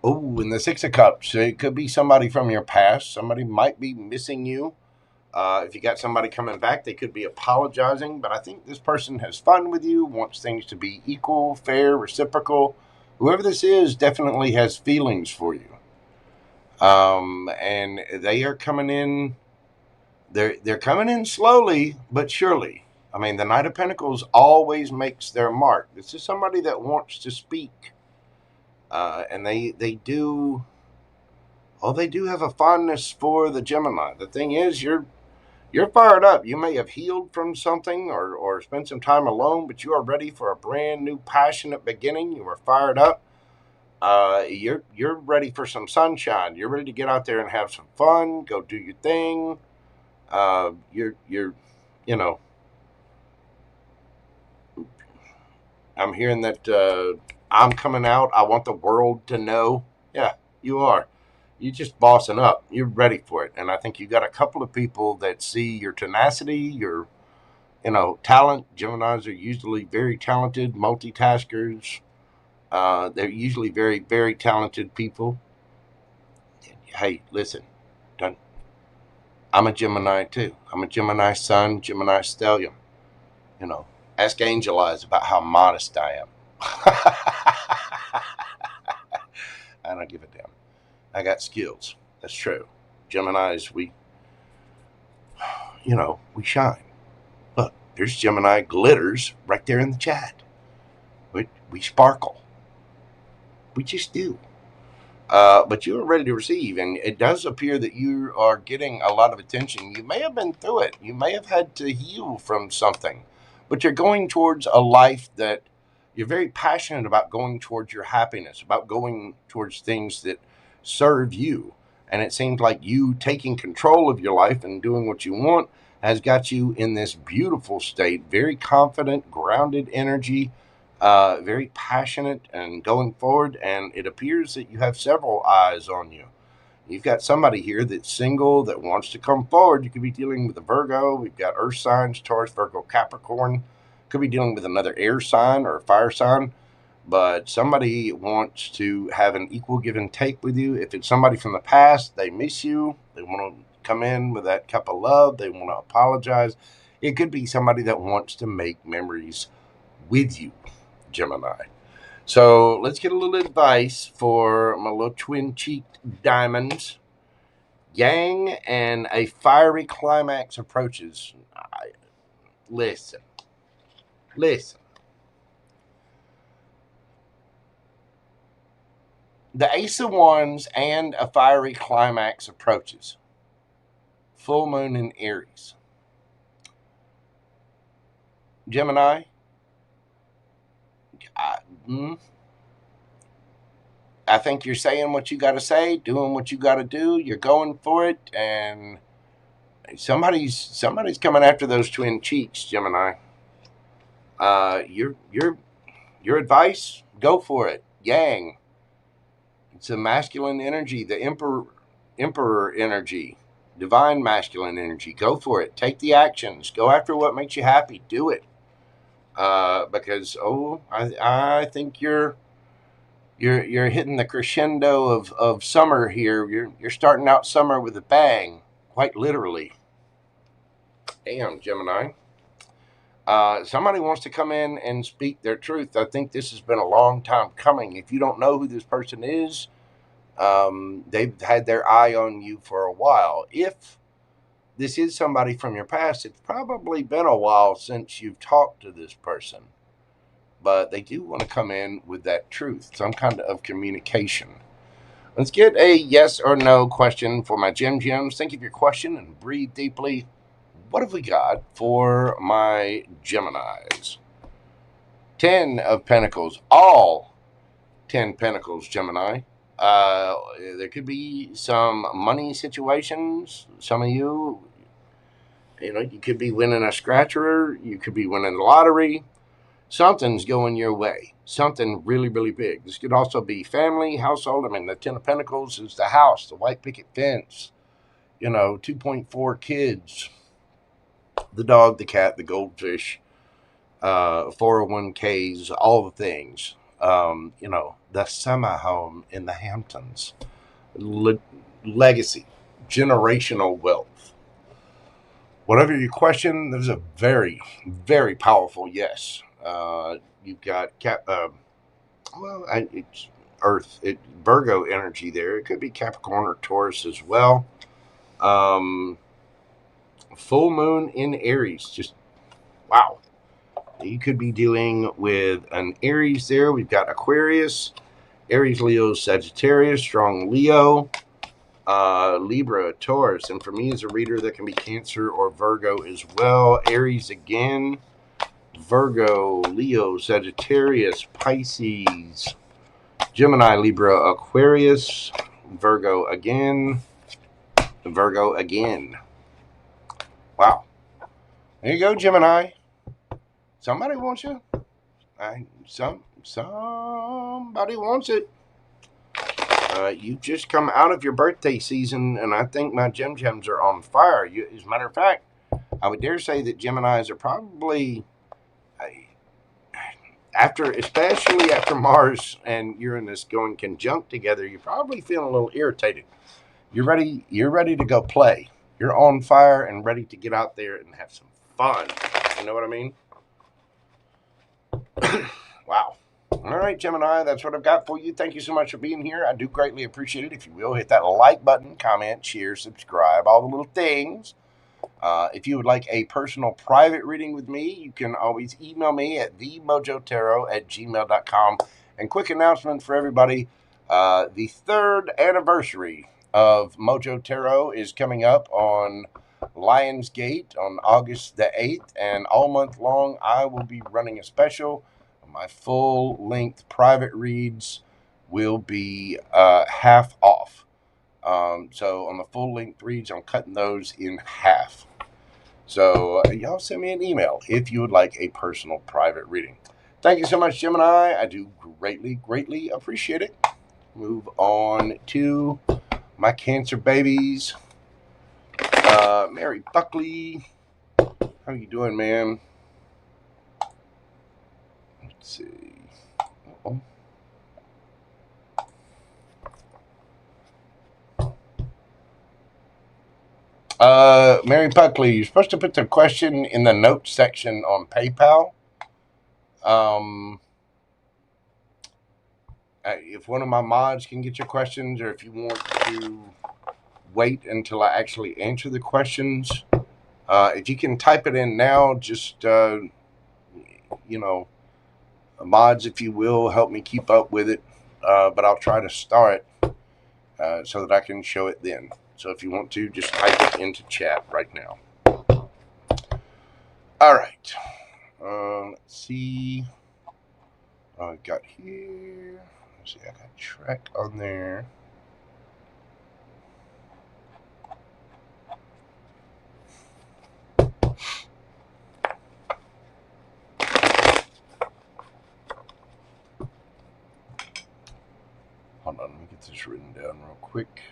Oh, and the Six of Cups. It could be somebody from your past. Somebody might be missing you. If you got somebody coming back, they could be apologizing. But I think this person has fun with you, wants things to be equal, fair, reciprocal. Whoever this is definitely has feelings for you. And they are coming in. They're coming in slowly but surely. I mean, the Knight of Pentacles always makes their mark. This is somebody that wants to speak. And they do have a fondness for the Gemini. The thing is, you're fired up. You may have healed from something or spent some time alone, but you are ready for a brand new, passionate beginning. You are fired up. You're ready for some sunshine. You're ready to get out there and have some fun. Go do your thing. I'm hearing that I'm coming out. I want the world to know. Yeah, you are. You're just bossing up. You're ready for it. And I think you got a couple of people that see your tenacity, your, talent. Geminis are usually very talented multitaskers. They're usually very, very talented people. Hey, listen, I'm a Gemini too. I'm a Gemini sun, Gemini stellium. Ask Angel Eyes about how modest I am. I don't give a damn. I got skills. That's true. Geminis, we shine. Look, there's Gemini glitters right there in the chat. We sparkle. We just do. But you're ready to receive, and it does appear that you are getting a lot of attention. You may have been through it. You may have had to heal from something, but you're going towards a life that you're very passionate about, going towards your happiness, about going towards things that serve you. And it seems like you taking control of your life and doing what you want has got you in this beautiful state, very confident, grounded energy, very passionate and going forward. And it appears that you have several eyes on you. You've got somebody here that's single, that wants to come forward. You could be dealing with a Virgo. We've got earth signs, Taurus, Virgo, Capricorn. Could be dealing with another air sign or a fire sign. But somebody wants to have an equal give and take with you. If it's somebody from the past, they miss you. They want to come in with that cup of love. They want to apologize. It could be somebody that wants to make memories with you, Gemini. So let's get a little advice for my little twin-cheeked diamonds. Yang and a fiery climax approaches. Listen. The Ace of Wands and a fiery climax approaches. Full moon in Aries. Gemini. I think you're saying what you got to say, doing what you got to do. You're going for it, and somebody's coming after those twin cheeks, Gemini. Your advice, go for it. Yang. It's a masculine energy, the emperor energy, divine masculine energy. Go for it. Take the actions. Go after what makes you happy. Do it. Because I think you're hitting the crescendo of summer here. You're starting out summer with a bang, quite literally. Damn, Gemini. Somebody wants to come in and speak their truth. I think this has been a long time coming. If you don't know who this person is, they've had their eye on you for a while. If this is somebody from your past, it's probably been a while since you've talked to this person. But they do want to come in with that truth, some kind of communication. Let's get a yes or no question for my gems. Think of your question and breathe deeply. What have we got for my Geminis? 10 of Pentacles. All 10 Pentacles, Gemini. There could be some money situations. Some of you, you could be winning a scratcher. You could be winning the lottery. Something's going your way. Something really, really big. This could also be family, household. I mean, the 10 of Pentacles is the house, the white picket fence, 2.4 kids, the dog, the cat, the goldfish, 401ks, all the things. The summer home in the Hamptons, legacy, generational wealth. Whatever your question, there's a very, very powerful yes. You've got it's Earth, Virgo energy there. It could be Capricorn or Taurus as well. Full moon in Aries. Just wow. You could be dealing with an Aries there. We've got Aquarius, Aries, Leo, Sagittarius, strong Leo, Libra, Taurus. And for me as a reader, that can be Cancer or Virgo as well. Aries again, Virgo, Leo, Sagittarius, Pisces, Gemini, Libra, Aquarius, Virgo again, Virgo again. Wow. There you go, Gemini. Somebody wants you. Somebody wants it. You've just come out of your birthday season, and I think my gems are on fire. As a matter of fact, I would dare say that Geminis are probably, especially after Mars and Uranus going conjunct together, you're probably feeling a little irritated. You're ready to go play. You're on fire and ready to get out there and have some fun. You know what I mean? Wow. All right, Gemini, that's what I've got for you. Thank you so much for being here. I do greatly appreciate it. If you will, hit that like button, comment, share, subscribe, all the little things. If you would like a personal private reading with me, you can always email me at themojotarot@gmail.com. And quick announcement for everybody, the 3rd anniversary of Mojo Tarot is coming up on Lionsgate on August the 8th. And all month long, I will be running a special. My full-length private reads will be half off. So on the full-length reads, I'm cutting those in half. So y'all send me an email if you would like a personal private reading. Thank you so much, Gemini. I do greatly, greatly appreciate it. Move on to my Cancer babies. Mary Buckley. How you doing, man? Let's see. Uh-oh. Mary Buckley, you're supposed to put the question in the notes section on PayPal. If one of my mods can get your questions, or if you want to wait until I actually answer the questions, if you can type it in now, just, mods, if you will, help me keep up with it. But I'll try to start so that I can show it then. So if you want to, just type it into chat right now. All right. Let's see. I got here. Let's see. I got Shrek on there. Hold on. Let me get this written down real quick.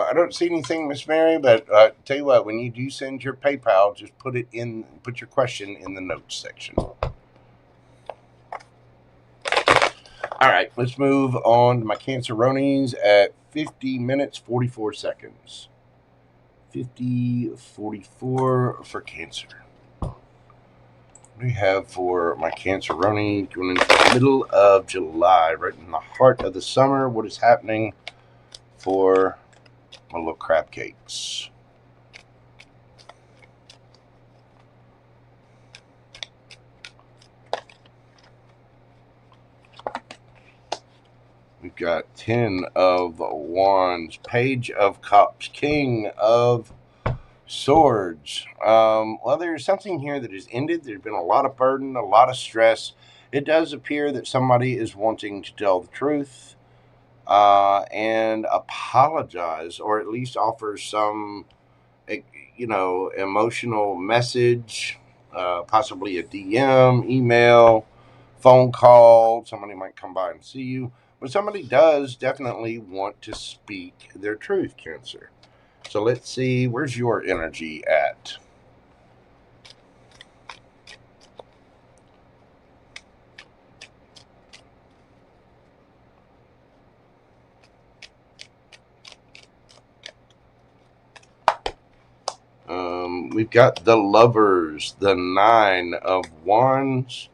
I don't see anything, Miss Mary, but tell you what, when you do send your PayPal, just put your question in the notes section. All right, let's move on to my Canceronis at 50 minutes, 44 seconds. 50:44 for Cancer. What do we have for my Canceroni going into the middle of July, right in the heart of the summer? What is happening for my little crab cakes? We've got 10 of Wands, Page of Cups, King of Swords. Well, there's something here that has ended. There's been a lot of burden, a lot of stress. It does appear that somebody is wanting to tell the truth and apologize, or at least offer some, emotional message, possibly a DM, email, phone call. Somebody might come by and see you. But somebody does definitely want to speak their truth, Cancer. So let's see, where's your energy at? We've got the Lovers, the 9 of Wands,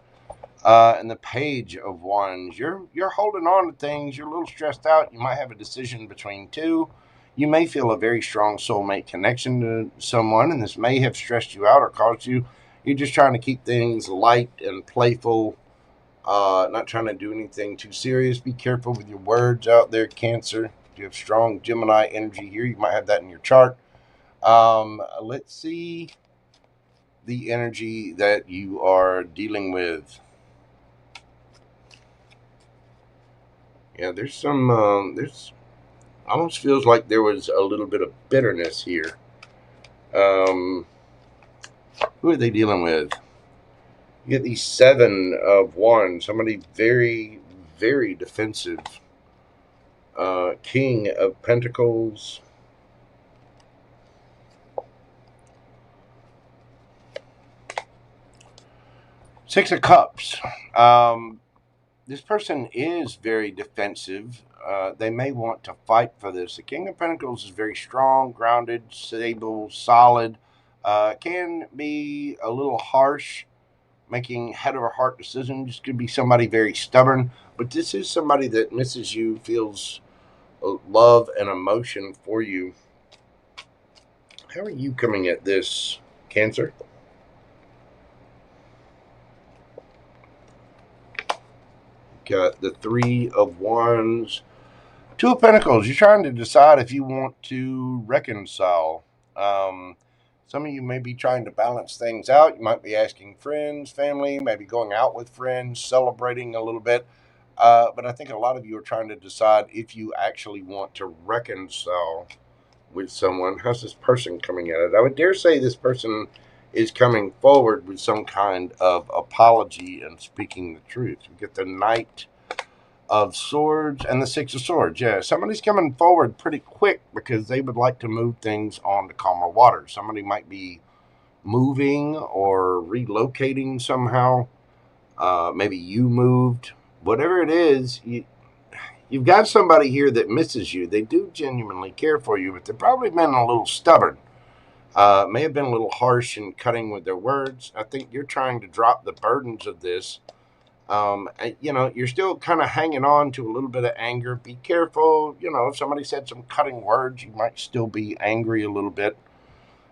and the Page of Wands. You're holding on to things. You're a little stressed out. You might have a decision between two. You may feel a very strong soulmate connection to someone, and this may have stressed you out or caused you. You're just trying to keep things light and playful, not trying to do anything too serious. Be careful with your words out there, Cancer. If you have strong Gemini energy here, you might have that in your chart. Let's see the energy that you are dealing with. Yeah, there's some, there's almost feels like there was a little bit of bitterness here. Who are they dealing with? You get these 7 of Wands, somebody very, very defensive. King of Pentacles. Six of Cups. This person is very defensive. They may want to fight for this. The King of Pentacles is very strong, grounded, stable, solid. Can be a little harsh, making head over heart decisions. Could be somebody very stubborn. But this is somebody that misses you, feels love and emotion for you. How are you coming at this, Cancer? Got the 3 of Wands, 2 of Pentacles. You're trying to decide if you want to reconcile. Some of you may be trying to balance things out. You might be asking friends, family, maybe going out with friends, celebrating a little bit. But I think a lot of you are trying to decide if you actually want to reconcile with someone. How's this person coming at it? I would dare say this person is coming forward with some kind of apology and speaking the truth. We get the Knight of Swords and the 6 of Swords. Yeah, somebody's coming forward pretty quick because they would like to move things on to calmer waters. Somebody might be moving or relocating somehow. Maybe you moved. Whatever it is, you've got somebody here that misses you. They do genuinely care for you, but they've probably been a little stubborn. May have been a little harsh in cutting with their words. I think you're trying to drop the burdens of this. You're still kind of hanging on to a little bit of anger. Be careful. If somebody said some cutting words, you might still be angry a little bit.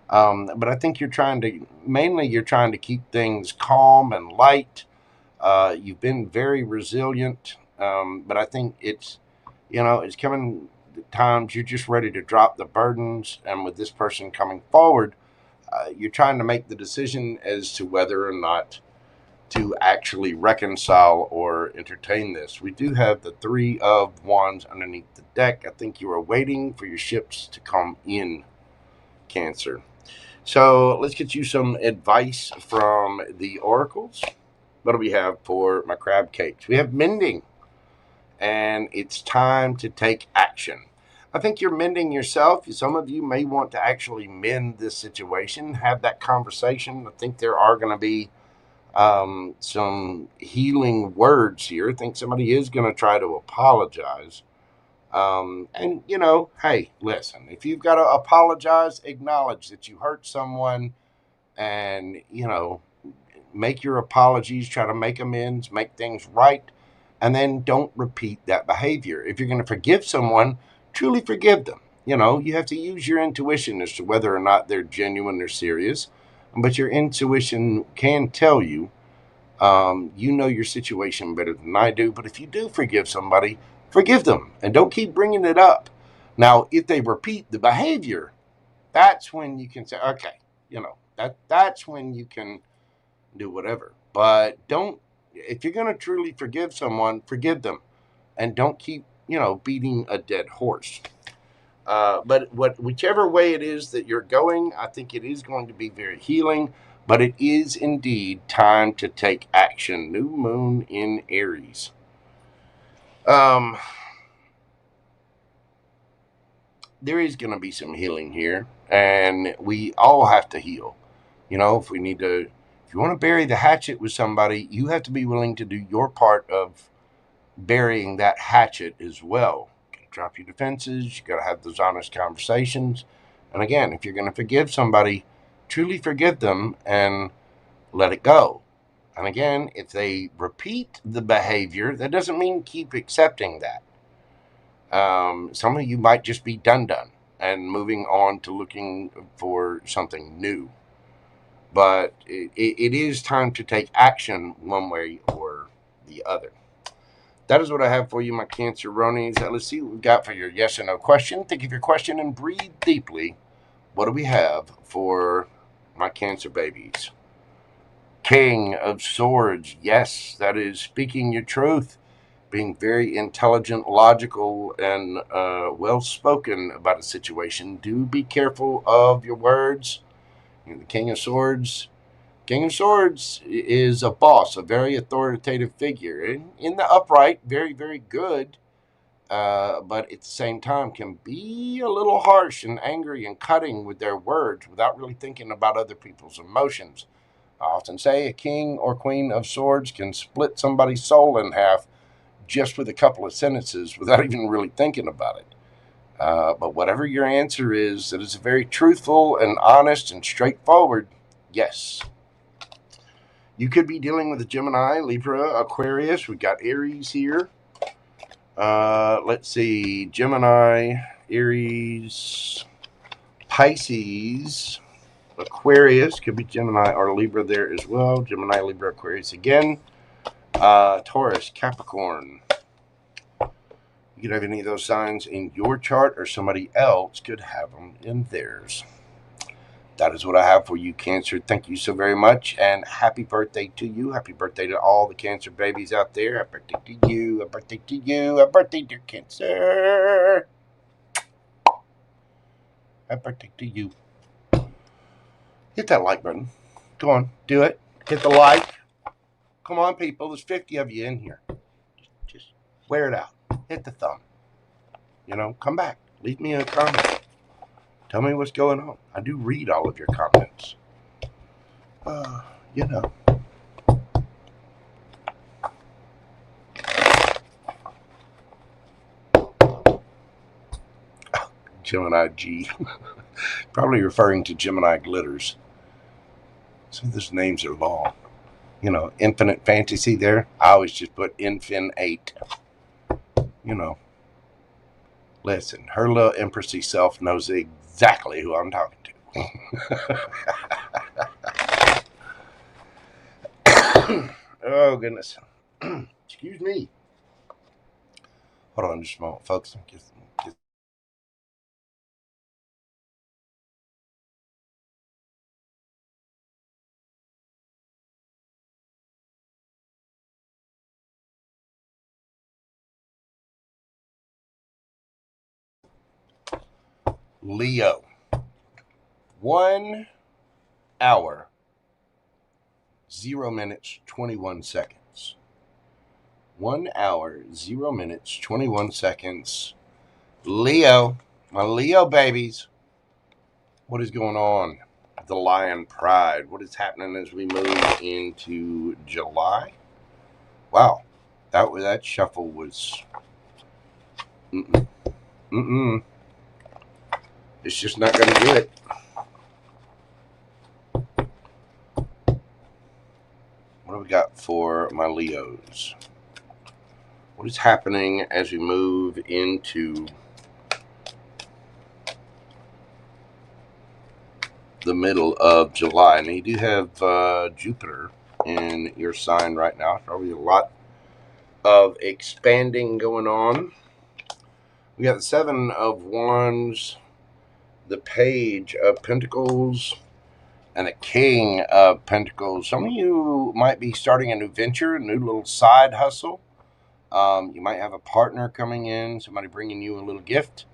But I think you're trying to keep things calm and light. You've been very resilient. But I think it's coming times you're just ready to drop the burdens, and with this person coming forward, you're trying to make the decision as to whether or not to actually reconcile or entertain this. We do have the 3 of Wands underneath the deck. I think you are waiting for your ships to come in, Cancer. So let's get you some advice from the oracles. What do we have for my crab cakes? We have mending. And it's time to take action. I think you're mending yourself. Some of you may want to actually mend this situation, have that conversation. I think there are going to be some healing words here. I think somebody is going to try to apologize. And, you know, hey, listen, if you've got to apologize, acknowledge that you hurt someone and, you know, make your apologies, try to make amends, make things right, and then don't repeat that behavior. If you're going to forgive someone, truly forgive them. You know, you have to use your intuition as to whether or not they're genuine or serious, but your intuition can tell you. You know your situation better than I do, but if you do forgive somebody, forgive them and don't keep bringing it up. Now, if they repeat the behavior, that's when you can say, okay, you know, that's when you can do whatever. But don't, if you're going to truly forgive someone, forgive them and don't keep, you know, beating a dead horse. But whichever way it is that you're going, I think it is going to be very healing. But it is indeed time to take action. New moon in Aries. There is going to be some healing here, and we all have to heal. You know, if you want to bury the hatchet with somebody, you have to be willing to do your part of burying that hatchet as well. You gotta drop your defenses. You got to have those honest conversations. And again, if you're going to forgive somebody, truly forgive them and let it go. And again, if they repeat the behavior, that doesn't mean keep accepting that. Some of you might just be done and moving on to looking for something new. But it is time to take action one way or the other. That is what I have for you, my Cancer-ronies. Let's see what we've got for your yes or no question. Think of your question and breathe deeply. What do we have for my Cancer babies? King of Swords. Yes, that is speaking your truth. Being very intelligent, logical, and well-spoken about a situation. Do be careful of your words. You know, the King of Swords. King of Swords is a boss, a very authoritative figure. In the upright, very, very good, but at the same time can be a little harsh and angry and cutting with their words without really thinking about other people's emotions. I often say a king or queen of swords can split somebody's soul in half just with a couple of sentences without even really thinking about it. But whatever your answer is, it is very truthful and honest and straightforward. Yes. You could be dealing with a Gemini, Libra, Aquarius. We've got Aries here. Let's see. Gemini, Aries, Pisces, Aquarius. Could be Gemini or Libra there as well. Gemini, Libra, Aquarius again. Taurus, Capricorn. You could have any of those signs in your chart, or somebody else could have them in theirs. That is what I have for you, Cancer. Thank you so very much, and happy birthday to you. Happy birthday to all the Cancer babies out there. Happy birthday to you. Happy birthday to you. Happy birthday, dear Cancer. Happy birthday to you. Hit that like button. Go on, do it. Hit the like. Come on, people. There's 50 of you in here. Just wear it out. Hit the thumb. You know, come back. Leave me a comment. Tell me what's going on. I do read all of your comments. You know. Gemini G. Probably referring to Gemini glitters. Some of those names are long. You know, Infinite Fantasy there. I always just put Infin8. You know. Listen, her little empressy self knows exactly who I'm talking to. Oh, goodness. Excuse me. Hold on just a moment, folks. Leo. 1 hour, 0 minutes, 21 seconds. 1 hour, 0 minutes, 21 seconds. Leo, my Leo babies. What is going on? The Lion Pride. What is happening as we move into July? Wow, that shuffle was. It's just not going to do it. What do we got for my Leos? What is happening as we move into the middle of July? And you do have Jupiter in your sign right now. Probably a lot of expanding going on. We got the Seven of Wands, the Page of Pentacles, and a King of Pentacles. Some of you might be starting a new venture, a new little side hustle. You might have a partner coming in, somebody bringing you a little gift.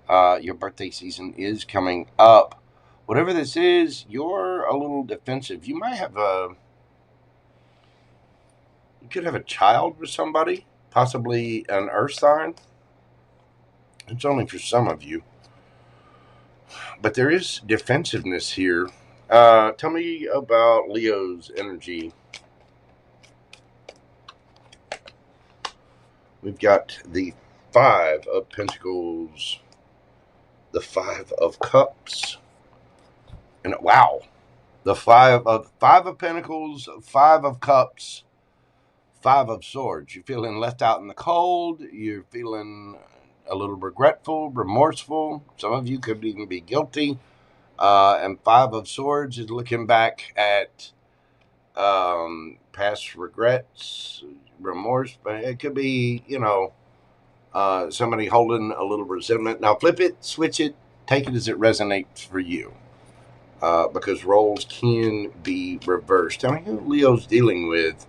Your birthday season is coming up. Whatever this is, you're a little defensive. You might have you could have a child with somebody, possibly an earth sign. It's only for some of you. But there is defensiveness here. Tell me about Leo's energy. We've got the Five of Pentacles, the Five of Cups, and wow, the Five of Pentacles, Five of Cups, Five of Swords. You're feeling left out in the cold. You're feeling a little regretful, remorseful. Some of you could even be guilty. And Five of Swords is looking back at past regrets, remorse. But it could be, somebody holding a little resentment. Now flip it, switch it, take it as it resonates for you. Because roles can be reversed. Tell me who Leo's dealing with.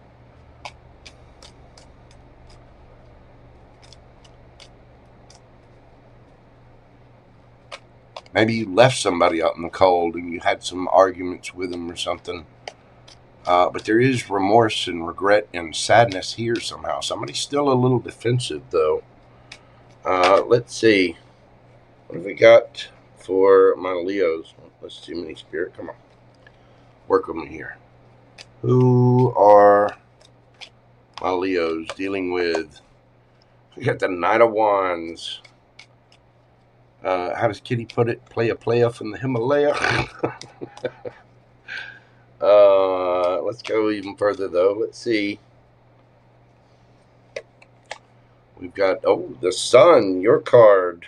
Maybe you left somebody out in the cold and you had some arguments with them or something. But there is remorse and regret and sadness here somehow. Somebody's still a little defensive, though. Let's see. What have we got for my Leos? Let's see, Mini Spirit. Come on. Work with me here. Who are my Leos dealing with? We got the Knight of Wands. How does Kitty put it? Play a player from the Himalaya. Let's go even further, though. Let's see. We've got, the Sun, your card.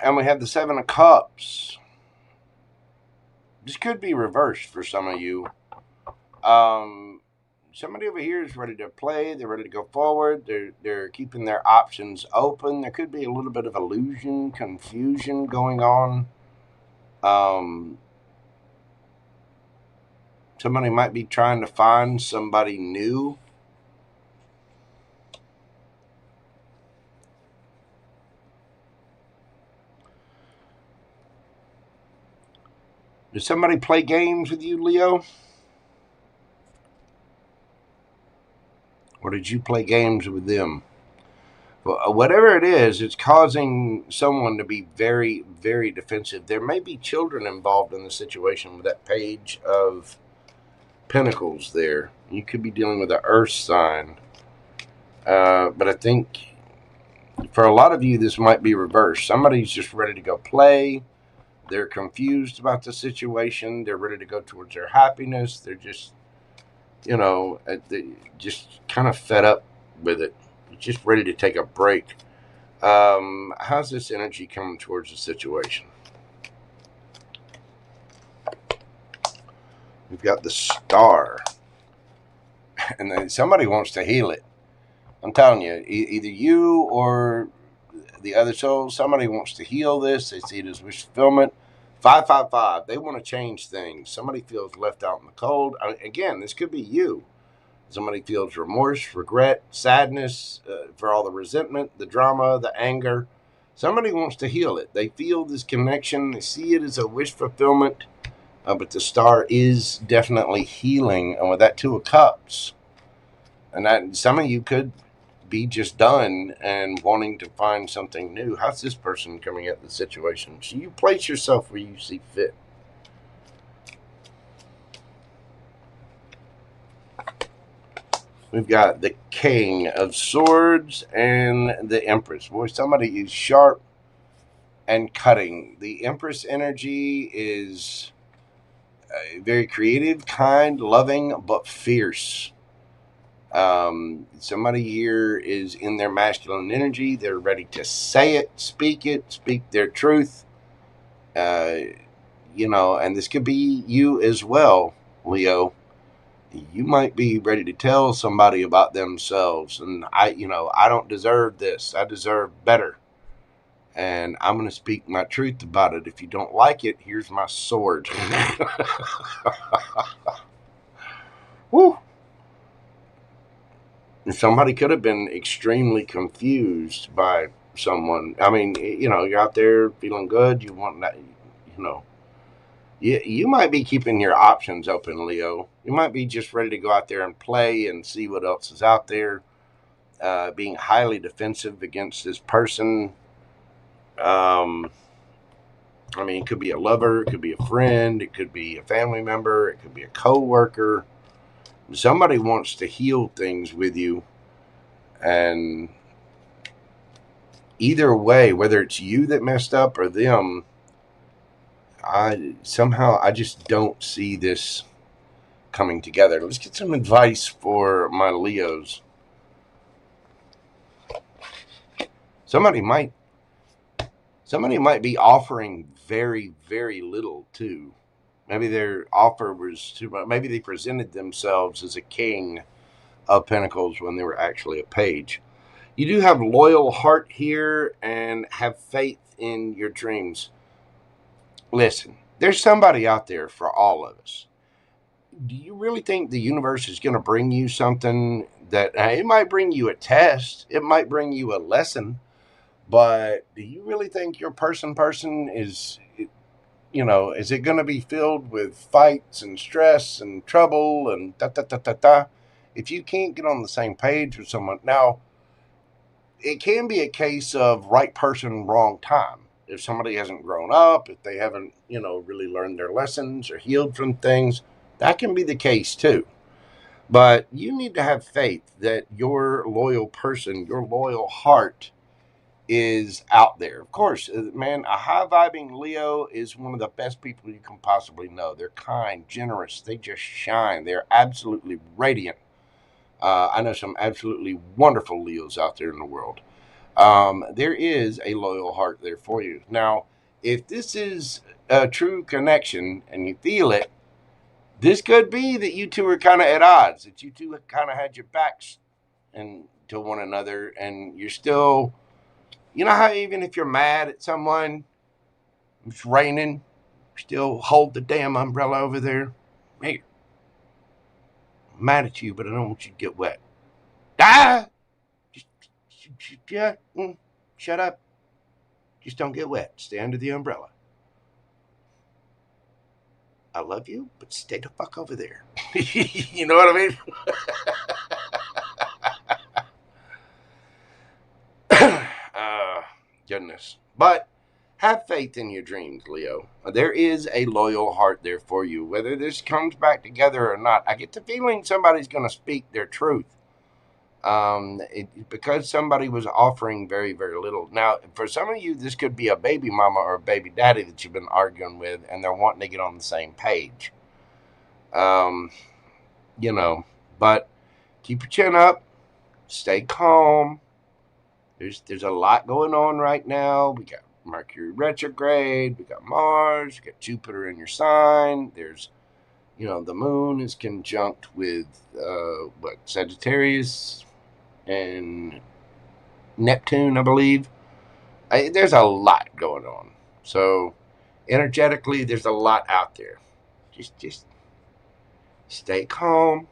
And we have the Seven of Cups. This could be reversed for some of you. Somebody over here is ready to play. They're ready to go forward. They're keeping their options open. There could be a little bit of illusion, confusion going on. Somebody might be trying to find somebody new. Did somebody play games with you, Leo? Or did you play games with them? Well, whatever it is, it's causing someone to be very, very defensive. There may be children involved in the situation with that Page of Pentacles there. You could be dealing with an earth sign. But I think for a lot of you, this might be reversed. Somebody's just ready to go play. They're confused about the situation. They're ready to go towards their happiness. They're just, just kind of fed up with it. Just ready to take a break. How's this energy coming towards the situation? We've got the Star. And then somebody wants to heal it. I'm telling you, either you or the other soul, somebody wants to heal this. They see it as wish fulfillment. 555. They want to change things. Somebody feels left out in the cold. Again, this could be you. Somebody feels remorse, regret, sadness for all the resentment, the drama, the anger. Somebody wants to heal it. They feel this connection. They see it as a wish fulfillment. But the Star is definitely healing. And with that Two of Cups, And some of you could be just done and wanting to find something new. How's this person coming at the situation? So you place yourself where you see fit. We've got the King of Swords and the Empress. Boy, somebody is sharp and cutting. The Empress energy is very creative, kind, loving, but fierce. Somebody here is in their masculine energy. They're ready to say it, speak their truth. You know, and this could be you as well, Leo. You might be ready to tell somebody about themselves. And I don't deserve this. I deserve better. And I'm going to speak my truth about it. If you don't like it, here's my sword. Woo. Somebody could have been extremely confused by someone. I mean, you know, you're out there feeling good. You want that, you know. You might be keeping your options open, Leo. You might be just ready to go out there and play and see what else is out there. Being highly defensive against this person. I mean, it could be a lover, it could be a friend, it could be a family member, it could be a co-worker. Somebody wants to heal things with you. And either way, whether it's you that messed up or them, I just don't see this coming together. Let's get some advice for my Leos. Somebody might be offering very, very little too. Maybe their offer was too much. Maybe they presented themselves as a king of pentacles when they were actually a page. You do have loyal heart here and have faith in your dreams. Listen, there's somebody out there for all of us. Do you really think the universe is going to bring you something that it might bring you a test, it might bring you a lesson, but do you really think your person is, you know, is it going to be filled with fights and stress and trouble and da? If you can't get on the same page with someone, now it can be a case of right person, wrong time. If somebody hasn't grown up, if they haven't, you know, really learned their lessons or healed from things, that can be the case too. But you need to have faith that your loyal person, your loyal heart is out there. Of course, man, a high-vibing Leo is one of the best people you can possibly know. They're kind, generous. They just shine. They're absolutely radiant. I know some absolutely wonderful Leos out there in the world. There is a loyal heart there for you. Now, if this is a true connection and you feel it, this could be that you two are kind of at odds, that you two kind of had your backs to one another, and you're still, you know how even if you're mad at someone, it's raining, still hold the damn umbrella over there. Hey, I'm mad at you, but I don't want you to get wet. Ah! Shut up. Just don't get wet. Stay under the umbrella. I love you, but stay the fuck over there. You know what I mean? Goodness. But have faith in your dreams, Leo. There is a loyal heart there for you. Whether this comes back together or not, I get the feeling somebody's going to speak their truth. Because somebody was offering very, very little. Now, for some of you, this could be a baby mama or a baby daddy that you've been arguing with, and they're wanting to get on the same page. You know, but keep your chin up, stay calm. There's a lot going on right now. We got Mercury retrograde, we got Mars, we got Jupiter in your sign. There's, you know, the moon is conjunct with Sagittarius and Neptune, I believe. There's a lot going on. So energetically, there's a lot out there. Just stay calm.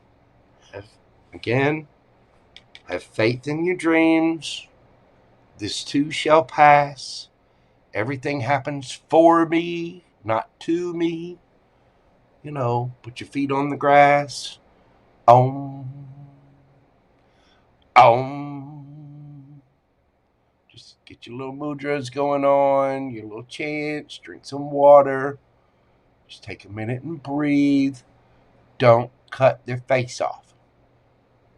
Have faith in your dreams. This too shall pass. Everything happens for me, not to me. You know, put your feet on the grass. Om. Just get your little mudras going on, your little chants, drink some water. Just take a minute and breathe. Don't cut their face off.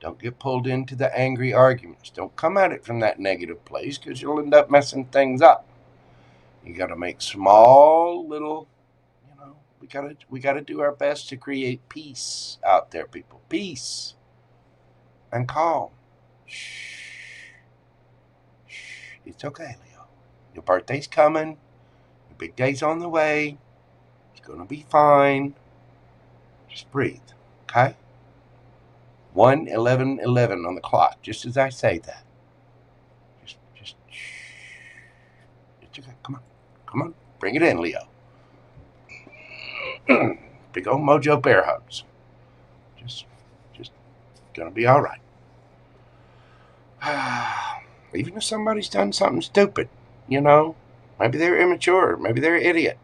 Don't get pulled into the angry arguments. Don't come at it from that negative place, because you'll end up messing things up. You got to make small little, we got to do our best to create peace out there, people. Peace and calm. Shh. It's okay, Leo. Your birthday's coming. Your big day's on the way. It's going to be fine. Just breathe, okay? 1:11:11 on the clock, just as I say that. Just shh. It's okay. Come on. Bring it in, Leo. Big old Mojo bear hugs. Just gonna be all right. Even if somebody's done something stupid, maybe they're immature, maybe they're an idiot,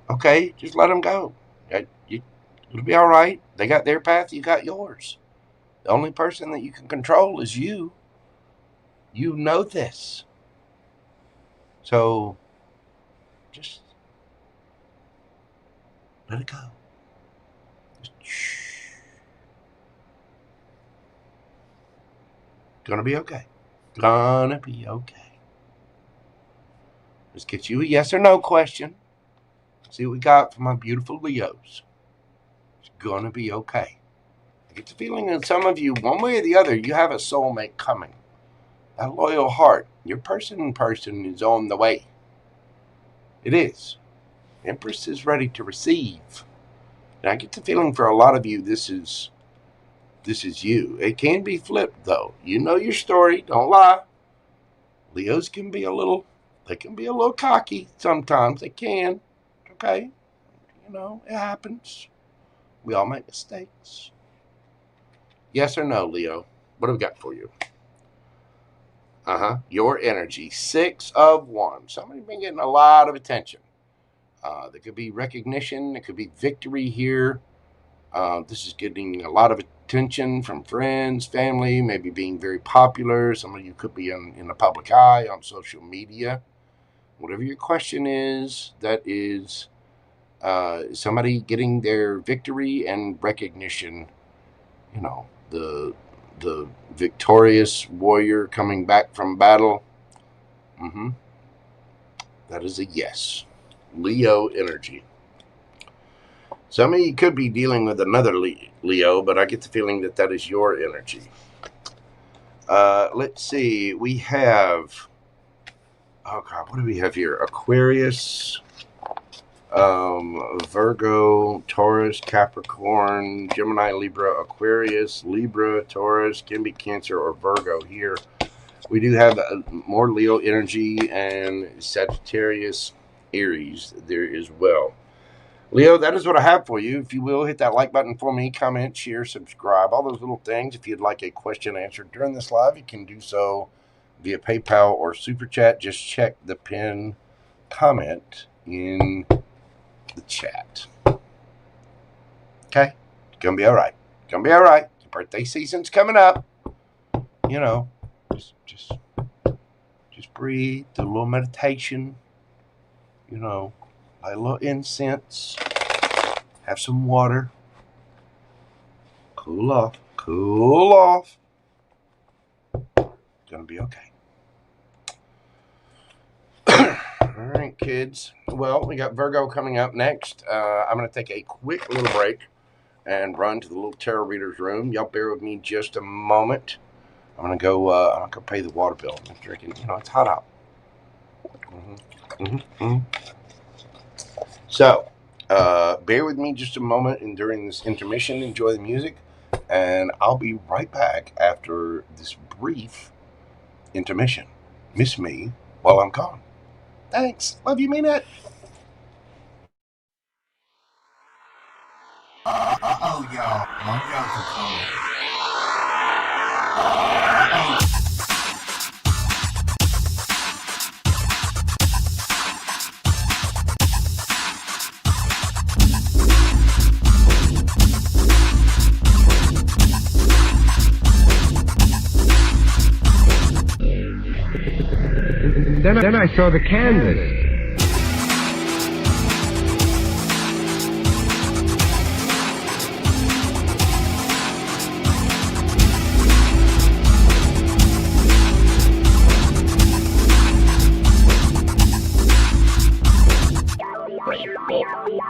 okay, just let them go. It'll be all right. They got their path, you got yours. The only person that you can control is you. You know this. So just let it go. Just shh. Gonna be okay. Gonna be okay. Let's get you a yes or no question. See what we got from my beautiful Leos. It's gonna be okay. I get the feeling that some of you, one way or the other, you have a soulmate coming. That loyal heart. Your person is on the way. It is. Empress is ready to receive. And I get the feeling for a lot of you, this is you. It can be flipped, though. You know your story. Don't lie. Leos can be a little cocky sometimes. They can. Okay. It happens. We all make mistakes. Yes or no, Leo? What do we got for you? Your energy. 6 of Wands. Somebody's been getting a lot of attention. There could be recognition. There could be victory here. This is getting a lot of attention from friends, family, maybe being very popular. Some of you could be in the public eye on social media. Whatever your question is, that is somebody getting their victory and recognition. The victorious warrior coming back from battle. That is a yes. Leo energy. Some of you could be dealing with another Leo, but I get the feeling that is your energy. Let's see. We have, what do we have here? Aquarius, Virgo, Taurus, Capricorn, Gemini, Libra, Aquarius, Libra, Taurus, can be Cancer or Virgo here. We do have more Leo energy and Sagittarius, Aries there as well. Leo, that is what I have for you. If you will, hit that like button for me, comment, share, subscribe, all those little things. If you'd like a question answered during this live, you can do so via PayPal or Super Chat. Just check the pinned comment in the chat. Okay? It's gonna be all right. It's gonna be all right. Your birthday season's coming up. Just breathe, do a little meditation. Light a little incense. Have some water. Cool off. Cool off. It's gonna be okay. All right, kids. Well, we got Virgo coming up next. I'm going to take a quick little break and run to the little tarot reader's room. Y'all bear with me just a moment. I'm going to go pay the water bill. I'm drinking. It's hot out. So, bear with me just a moment, and during this intermission, enjoy the music, and I'll be right back after this brief intermission. Miss me while I'm gone. Thanks. Love you, mean it. Uh-oh, y'all. Mojo's coming. Then I saw the canvas.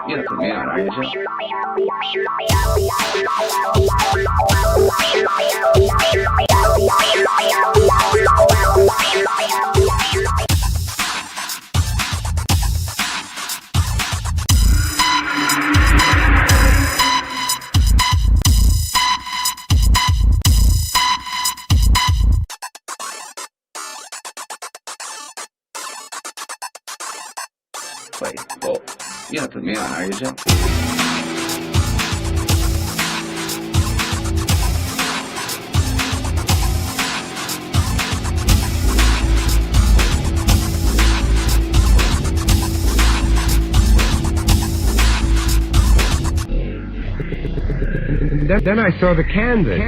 You're the man, are you? Wait, well, you're not the man, are you? Then I saw the canvas.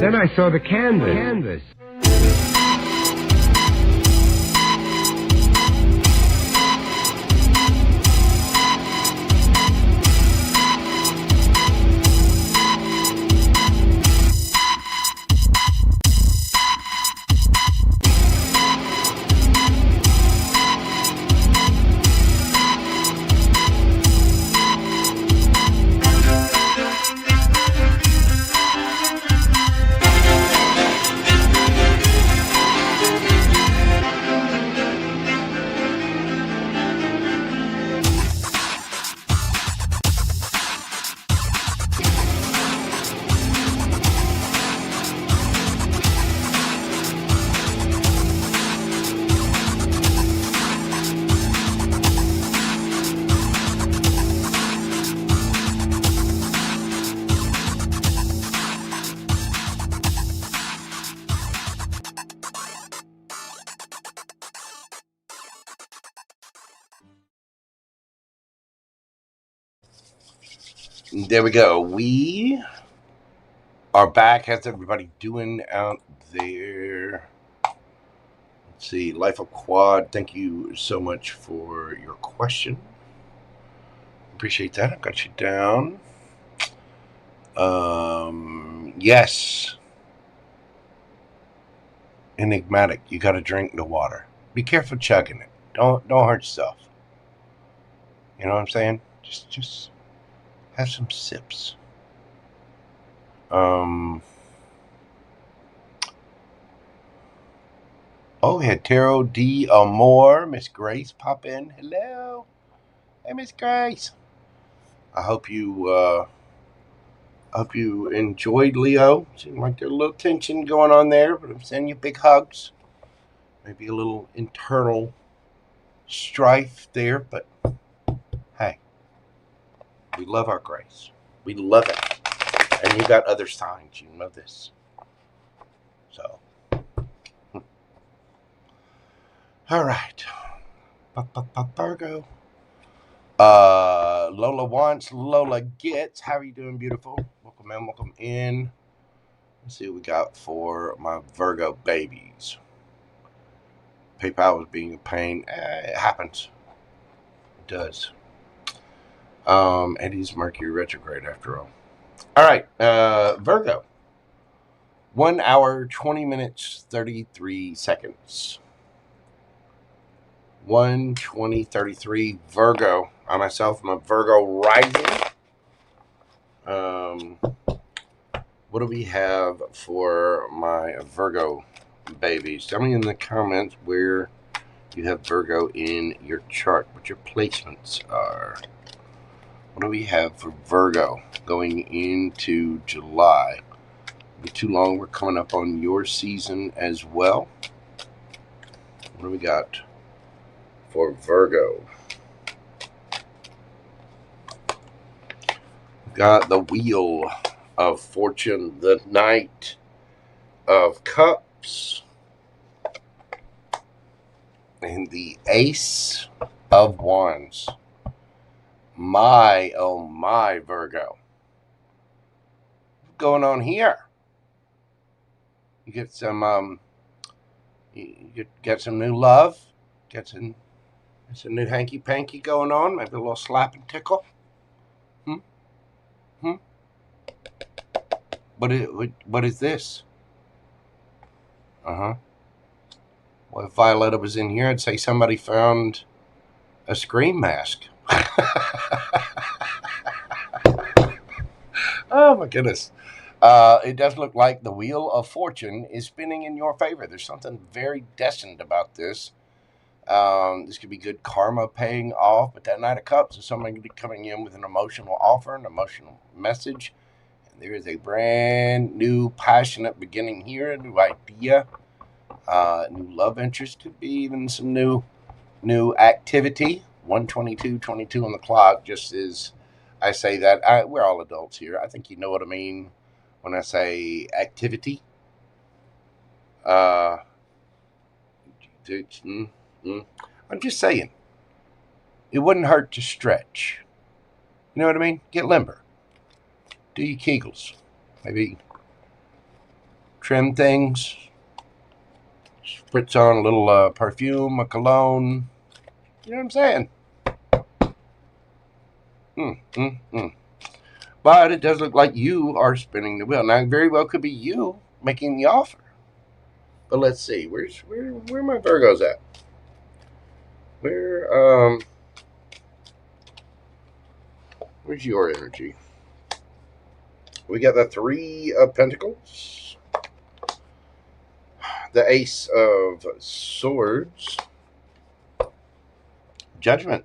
Then I saw the canvas. There we go. We are back. How's everybody doing out there? Let's see. Life of Quad, thank you so much for your question. Appreciate that. I got you down. Yes. Enigmatic. You got to drink the water. Be careful chugging it. Don't hurt yourself. You know what I'm saying? Just have some sips. Oh, we had Tarot D. Amore. Miss Grace pop in. Hello. Hey, Miss Grace. I hope you enjoyed Leo. Seemed like there's a little tension going on there, but I'm sending you big hugs. Maybe a little internal strife there, but hey, we love our Grace. We love it. And you got other signs, you know this. So, all right. Virgo. Lola wants, Lola gets. How are you doing, beautiful? Welcome in, welcome in. Let's see what we got for my Virgo babies. PayPal was being a pain. It happens. It does. It is Mercury retrograde after all. All right, Virgo. 1 hour, 20 minutes, 33 seconds. 1:20:33. Virgo. I myself am a Virgo rising. What do we have for my Virgo babies? Tell me in the comments where you have Virgo in your chart, what your placements are. What do we have for Virgo going into July? Be too long. We're coming up on your season as well. What do we got for Virgo? We've got the Wheel of Fortune, the Knight of Cups, and the Ace of Wands. My, oh my, Virgo. What's going on here? You get some, you get some new love, get some new hanky-panky going on, maybe a little slap and tickle. What is this? Well, if Violetta was in here, I'd say somebody found a Scream mask. Oh my goodness. It does look like the Wheel of Fortune is spinning in your favor. There's something very destined about this. This could be good karma paying off, but that Knight of Cups is somebody coming in with an emotional offer, an emotional message. And there is a brand new passionate beginning here, a new idea, new love interest, could be even some new activity. 1:22:22 on the clock, just as I say that. We're all adults here. I think you know what I mean when I say activity. I'm just saying, it wouldn't hurt to stretch. You know what I mean? Get limber. Do your Kegels. Maybe trim things. Spritz on a little perfume, a cologne. You know what I'm saying? But it does look like you are spinning the wheel. Now, it very well could be you making the offer. But let's see. Where my Virgos at? Where's your energy? We got the Three of Pentacles, the Ace of Swords, Judgment.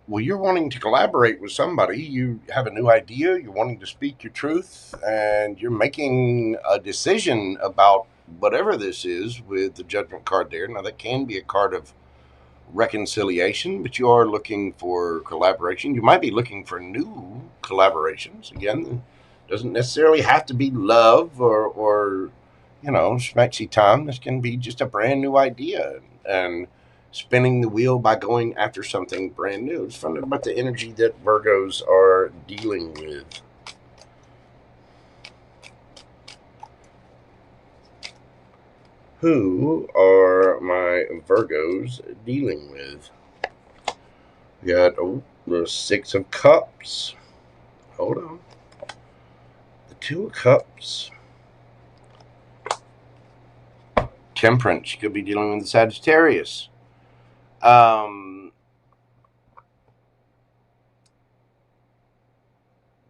Well, you're wanting to collaborate with somebody. You have a new idea. You're wanting to speak your truth, and you're making a decision about whatever this is with the Judgment card there. Now, that can be a card of reconciliation, but you are looking for collaboration. You might be looking for new collaborations. Again, it doesn't necessarily have to be love or schmexy time. This can be just a brand new idea and spinning the wheel by going after something brand new. It's fun about the energy that Virgos are dealing with. Who are my Virgos dealing with? We got the Six of Cups. Hold on. The Two of Cups. Temperance. You could be dealing with the Sagittarius.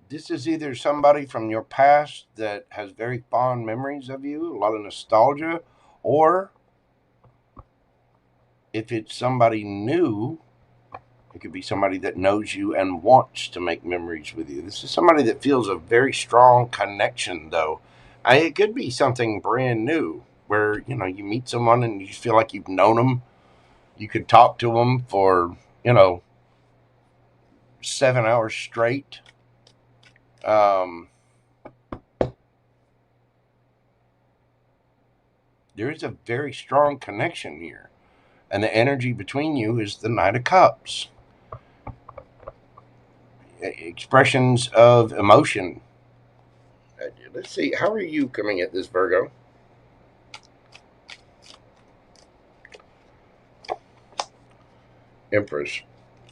This is either somebody from your past that has very fond memories of you, a lot of nostalgia, or if it's somebody new, it could be somebody that knows you and wants to make memories with you. This is somebody that feels a very strong connection, though. It could be something brand new where, you meet someone and you feel like you've known them. You could talk to them for, 7 hours straight. There is a very strong connection here. And the energy between you is the Knight of Cups. Expressions of emotion. Let's see. How are you coming at this, Virgo? Empress.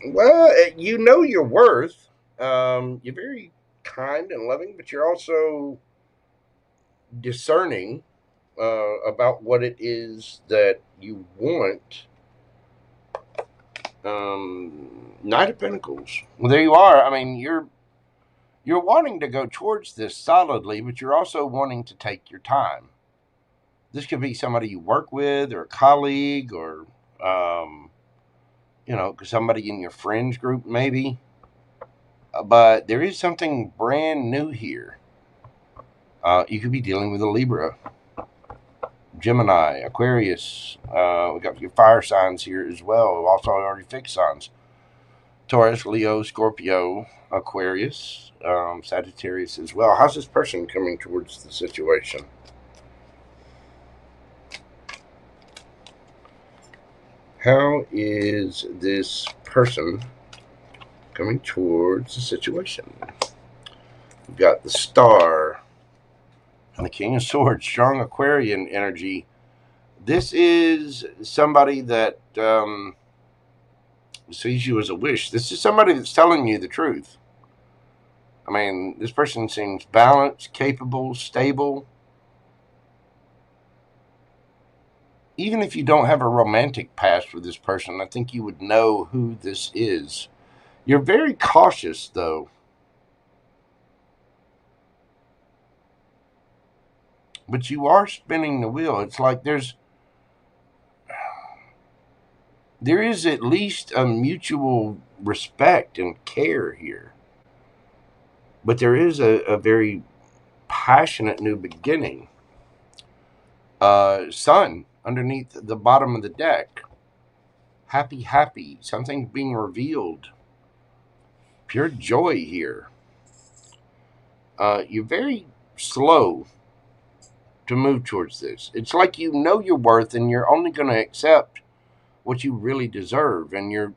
Well, you know your worth. You're very kind and loving, but you're also discerning about what it is that you want. Knight of Pentacles. Well, there you are. I mean, you're wanting to go towards this solidly, but you're also wanting to take your time. This could be somebody you work with, or a colleague, or somebody in your friends group maybe. But there is something brand new here. You could be dealing with a Libra, Gemini, Aquarius. We got your fire signs here as well. Also already fixed signs. Taurus, Leo, Scorpio, Aquarius, Sagittarius as well. How's this person coming towards the situation? How is this person coming towards the situation? We've got the Star and the King of Swords, strong Aquarian energy. This is somebody that sees you as a wish. This is somebody that's telling you the truth. I mean, this person seems balanced, capable, stable. Even if you don't have a romantic past with this person, I think you would know who this is. You're very cautious, though. But you are spinning the wheel. It's like there is at least a mutual respect and care here. But there is a very passionate new beginning. Sun underneath the bottom of the deck. Happy, happy. Something being revealed. Pure joy here. You're very slow to move towards this. It's like you know your worth and you're only going to accept what you really deserve. And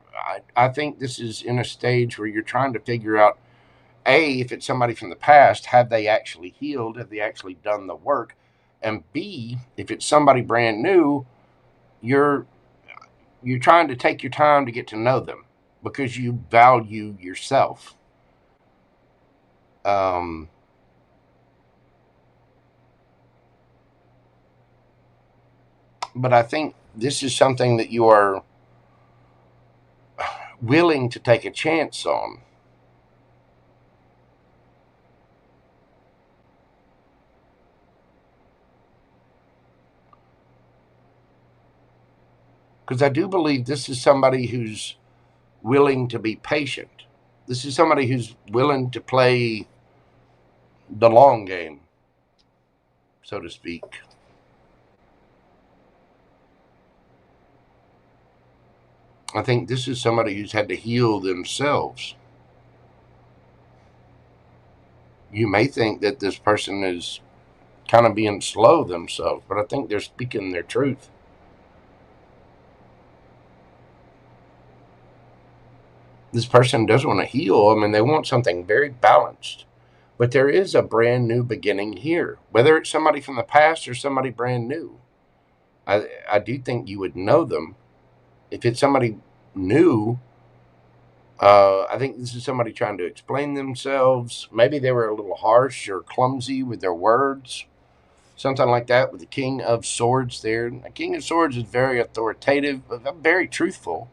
I think this is in a stage where you're trying to figure out, A, if it's somebody from the past, have they actually healed? Have they actually done the work? And B, if it's somebody brand new, you're trying to take your time to get to know them because you value yourself. But I think this is something that you are willing to take a chance on. Because I do believe this is somebody who's willing to be patient. This is somebody who's willing to play the long game, so to speak. I think this is somebody who's had to heal themselves. You may think that this person is kind of being slow themselves, but I think they're speaking their truth. This person does want to heal. I mean, they want something very balanced. But there is a brand new beginning here. Whether it's somebody from the past or somebody brand new. I do think you would know them. If it's somebody new, I think this is somebody trying to explain themselves. Maybe they were a little harsh or clumsy with their words. Something like that with the King of Swords there. The King of Swords is very authoritative, very truthful.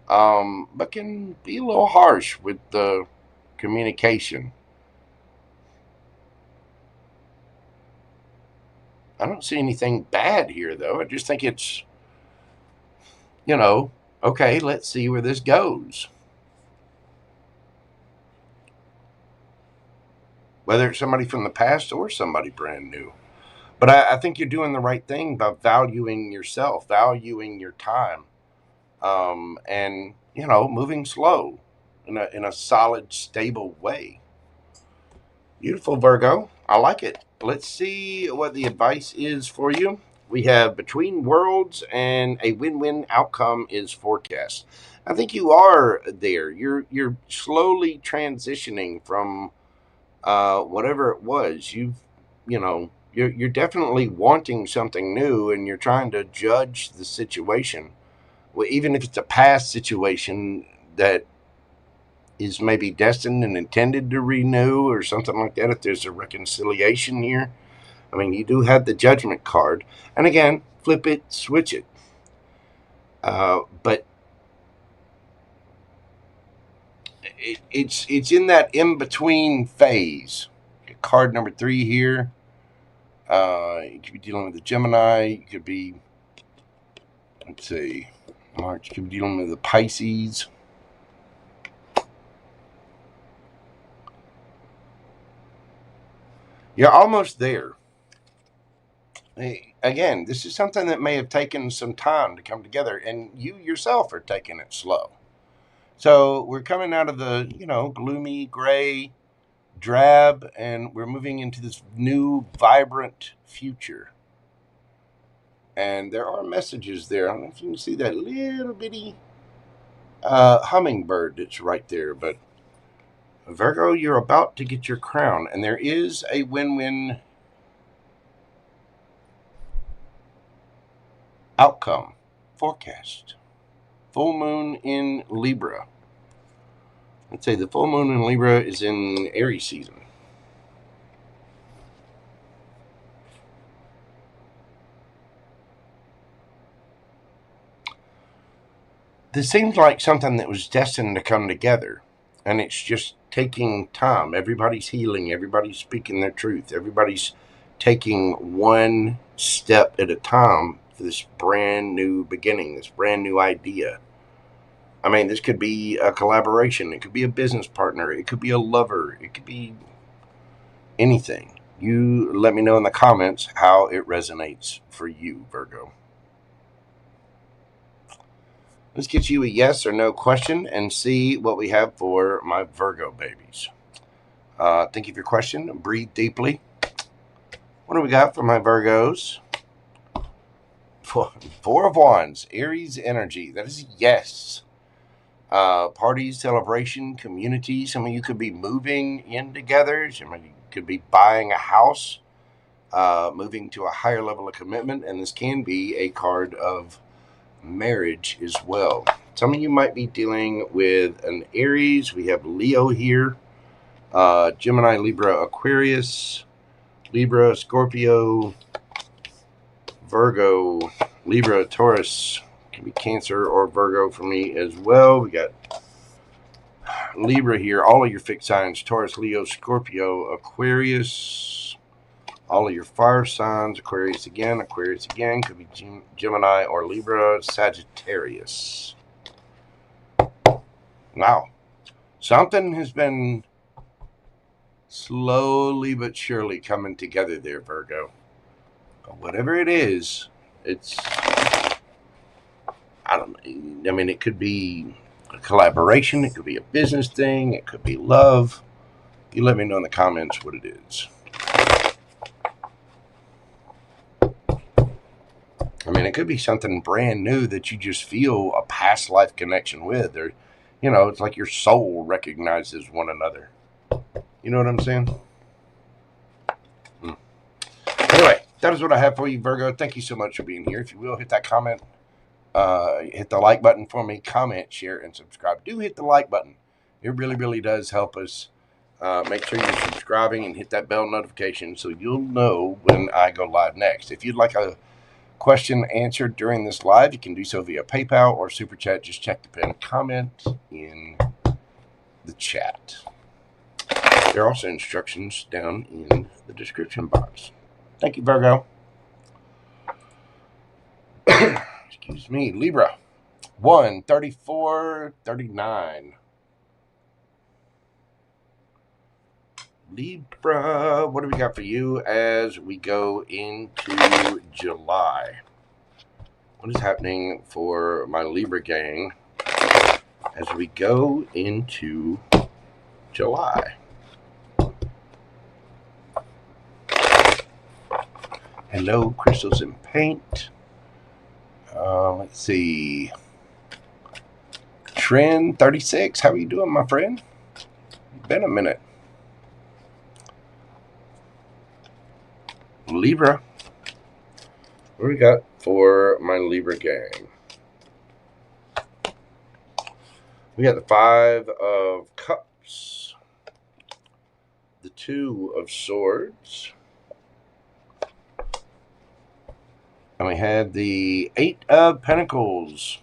But can be a little harsh with the communication. I don't see anything bad here, though. I just think it's, okay, let's see where this goes. Whether it's somebody from the past or somebody brand new. But I think you're doing the right thing by valuing yourself, valuing your time. And, moving slow in a solid, stable way. Beautiful, Virgo. I like it. Let's see what the advice is for you. We have Between Worlds and a win-win outcome is forecast. I think you are there. You're slowly transitioning from whatever it was. You're definitely wanting something new, and you're trying to judge the situation. Well, even if it's a past situation that is maybe destined and intended to renew or something like that, if there's a reconciliation here. I mean, you do have the Judgment card. And again, flip it, switch it. But it's in that in-between phase. Card number 3 here. You could be dealing with the Gemini. You could be, let's see, March. You could be dealing with the Pisces. You're almost there. Again, this is something that may have taken some time to come together, and you yourself are taking it slow. So we're coming out of the, gloomy, gray, drab, and we're moving into this new, vibrant future. And there are messages there. I don't know if you can see that little bitty hummingbird that's right there, but Virgo, you're about to get your crown, and there is a win-win outcome forecast. Full moon in Libra. Let's say the full moon in Libra is in Aries season. This seems like something that was destined to come together, and it's just taking time. Everybody's healing. Everybody's speaking their truth. Everybody's taking one step at a time for this brand new beginning, this brand new idea. I mean, this could be a collaboration. It could be a business partner. It could be a lover. It could be anything. You let me know in the comments how it resonates for you, Virgo. Let's get you a yes or no question and see what we have for my Virgo babies. Thank you for your question. Breathe deeply. What do we got for my Virgos? Four of Wands, Aries energy. That is yes. Parties, celebration, community. Some of you could be moving in together. Some of you could be buying a house, moving to a higher level of commitment. And this can be a card of marriage as well. Some of you might be dealing with an Aries. We have Leo here, Gemini, Libra, Aquarius, Libra, Scorpio, Virgo, Libra, Taurus. Can be Cancer or Virgo for me as well. We got Libra here. All of your fixed signs: Taurus, Leo, Scorpio, Aquarius. All of your fire signs: Aquarius again, could be Gemini or Libra, Sagittarius. Wow. Something has been slowly but surely coming together there, Virgo. But whatever it is, it's, it could be a collaboration, it could be a business thing, it could be love. You let me know in the comments what it is. It could be something brand new that you just feel a past life connection with, or, it's like your soul recognizes one another. You know what I'm saying? Anyway, that is what I have for you, Virgo. Thank you so much for being here. If you will, hit that comment, hit the like button for me, comment, share, and subscribe. Do hit the like button. It really, really does help us. Make sure you're subscribing and hit that bell notification so you'll know when I go live next. If you'd like a question answered during this live, you can do so via PayPal or Super Chat. Just check the pinned comment in the chat. There are also instructions down in the description box. Thank you, Virgo. Excuse me. Libra. 1:34:39. Libra, what do we got for you as we go into July? What is happening for my Libra gang as we go into July? Hello, Crystals and Paint. Let's see. Trend 36. How are you doing, my friend? Been a minute. Libra. What do we got for my Libra gang? We got the Five of Cups, the Two of Swords, and we had the Eight of Pentacles.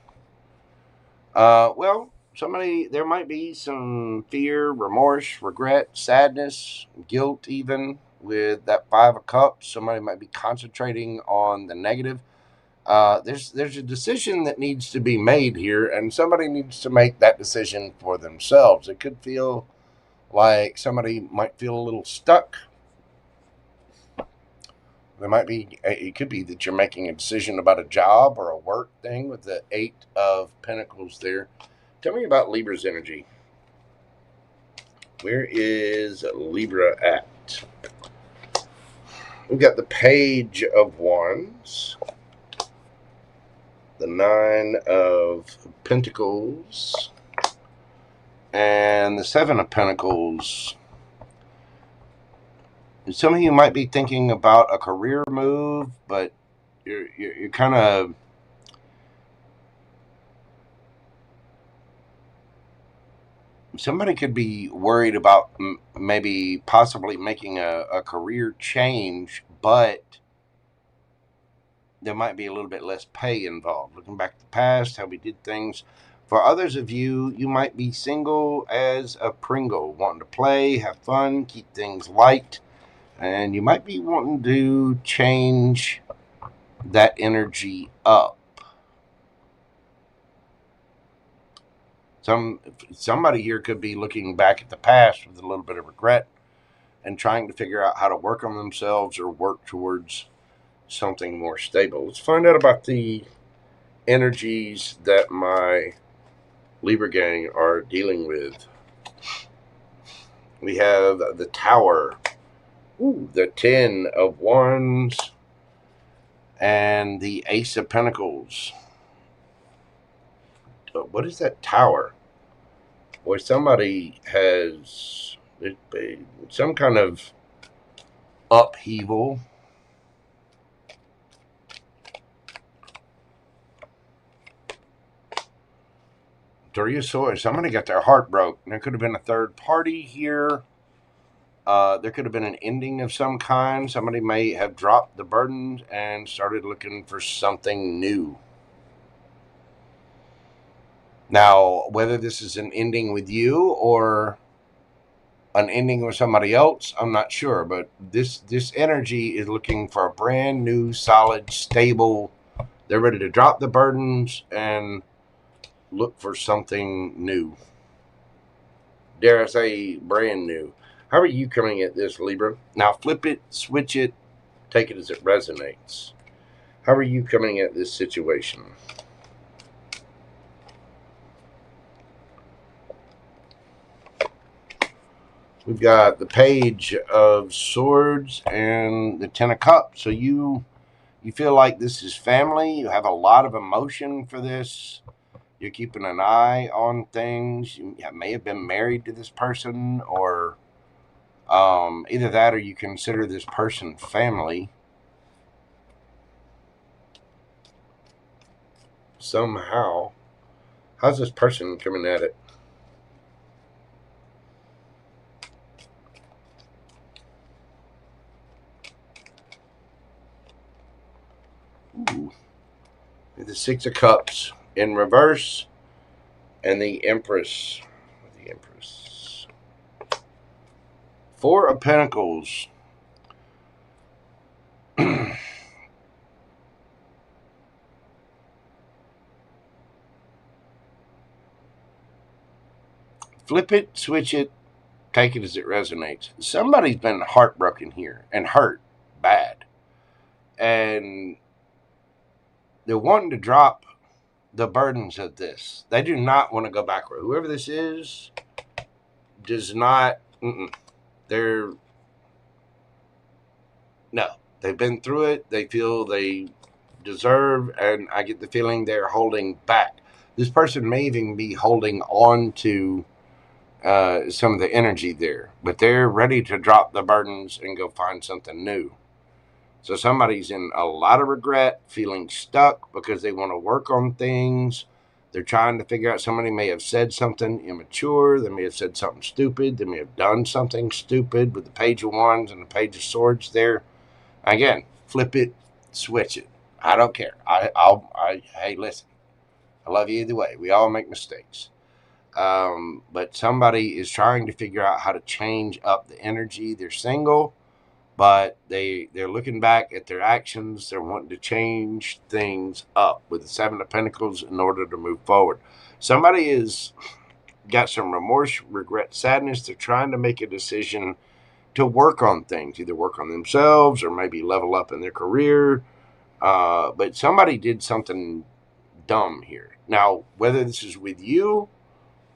Well, there might be some fear, remorse, regret, sadness, guilt even with that Five of Cups. Somebody might be concentrating on the negative. There's a decision that needs to be made here, and somebody needs to make that decision for themselves. It could feel like somebody might feel a little stuck. It could be that you're making a decision about a job or a work thing with the Eight of Pentacles there. Tell me about Libra's energy. Where is Libra at? We've got the Page of Wands, the Nine of Pentacles, and the Seven of Pentacles. Some of you might be thinking about a career move, but you're kind of... Somebody could be worried about maybe possibly making a career change, but there might be a little bit less pay involved. Looking back to the past, how we did things. For others of you, you might be single as a Pringle, wanting to play, have fun, keep things light, and you might be wanting to change that energy up. Somebody here could be looking back at the past with a little bit of regret and trying to figure out how to work on themselves or work towards something more stable. Let's find out about the energies that my Libra gang are dealing with. We have the Tower, the Ten of Wands, and the Ace of Pentacles. What is that Tower? Boy, somebody has some kind of upheaval. Three of Swords. Somebody got their heart broke. There could have been a third party here. There could have been an ending of some kind. Somebody may have dropped the burden and started looking for something new. Now, whether this is an ending with you or an ending with somebody else, I'm not sure. But this energy is looking for a brand new, solid, stable. They're ready to drop the burdens and look for something new. Dare I say brand new. How are you coming at this, Libra? Now flip it, switch it, take it as it resonates. How are you coming at this situation? We've got the Page of Swords and the Ten of Cups. So you feel like this is family. You have a lot of emotion for this. You're keeping an eye on things. You may have been married to this person, or either that or you consider this person family. Somehow. How's this person coming at it? Ooh. The Six of Cups in reverse, and the Empress. Four of Pentacles. Flip it, switch it, take it as it resonates. Somebody's been heartbroken here and hurt bad. And they're wanting to drop the burdens of this. They do not want to go backward. Whoever this is does not. They've been through it. They feel they deserve, and I get the feeling they're holding back. This person may even be holding on to some of the energy there, but they're ready to drop the burdens and go find something new. So somebody's in a lot of regret, feeling stuck because they want to work on things, They're trying to figure out, somebody may have said something immature. They may have said something stupid. They may have done something stupid with the Page of Wands and the Page of Swords there. Again, flip it, switch it. I don't care. Hey, listen, I love you either way. We all make mistakes. But somebody is trying to figure out how to change up the energy. They're single, but they're looking back at their actions. They're wanting to change things up with the Seven of Pentacles in order to move forward. Somebody has got some remorse, regret, sadness. They're trying to make a decision to work on things, either work on themselves or maybe level up in their career. But somebody did something dumb here. Now, whether this is with you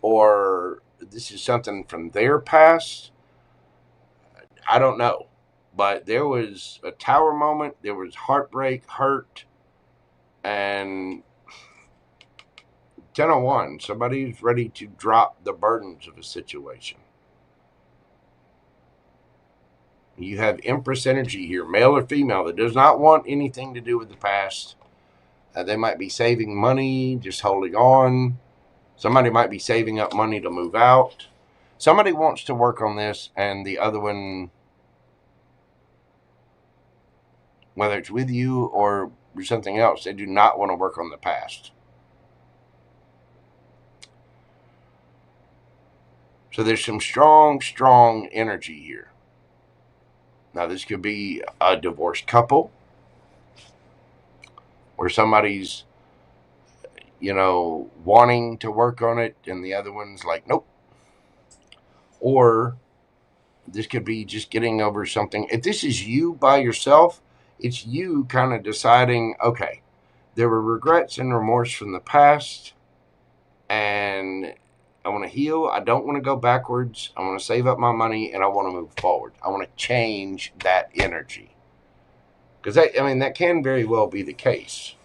or this is something from their past, I don't know. But there was a Tower moment, there was heartbreak, hurt, and 10 of Wands. Somebody's ready to drop the burdens of a situation. You have Empress energy here, male or female, that does not want anything to do with the past. They might be saving money, just holding on. Somebody might be saving up money to move out. Somebody wants to work on this, and the other one, whether it's with you or something else, they do not want to work on the past. So there's some strong energy here. Now, this could be a divorced couple where somebody's, wanting to work on it and the other one's like, nope. Or this could be just getting over something. If this is you by yourself, it's you kind of deciding, okay, there were regrets and remorse from the past, and I want to heal. I don't want to go backwards. I want to save up my money, and I want to move forward. I want to change that energy. Because, that can very well be the case.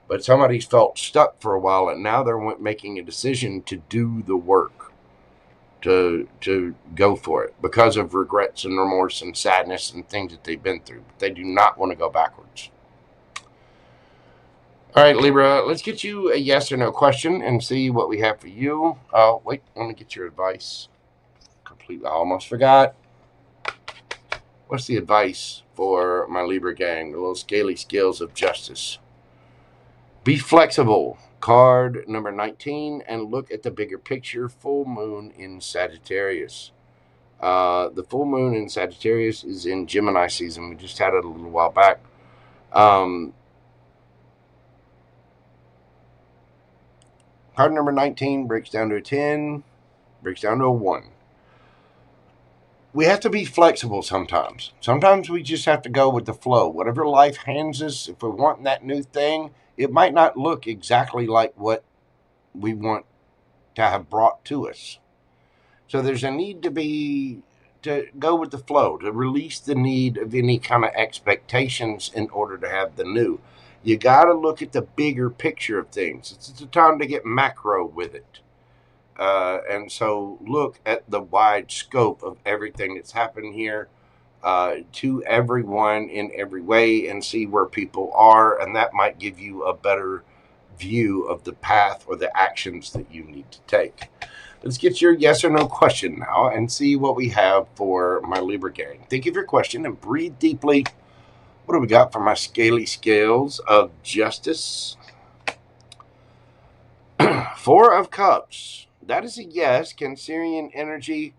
But somebody's felt stuck for a while, and now they're making a decision to do the work, to go for it, because of regrets and remorse and sadness and things that they've been through. But they do not want to go backwards. All right, Libra, let's get you a yes or no question and see what we have for you. Oh, wait, let me get your advice. Completely, I almost forgot. What's the advice for my Libra gang? The little scaly scales of justice. Be flexible. Card number 19, and look at the bigger picture. Full moon in Sagittarius. The full moon in Sagittarius is in Gemini season. We just had it a little while back. Card number 19 breaks down to a 10, breaks down to a 1. We have to be flexible sometimes. Sometimes we just have to go with the flow. Whatever life hands us, if we're wanting that new thing, it might not look exactly like what we want to have brought to us. So there's a need to go with the flow, to release the need of any kind of expectations in order to have the new. You got to look at the bigger picture of things. It's a time to get macro with it. And so look at the wide scope of everything that's happened here, to everyone in every way, and see where people are. And that might give you a better view of the path or the actions that you need to take. Let's get your yes or no question now and see what we have for my Libra gang. Think of your question and breathe deeply. What do we got for my scaly scales of justice? 4 of Cups. That is a yes. Cancerian energy.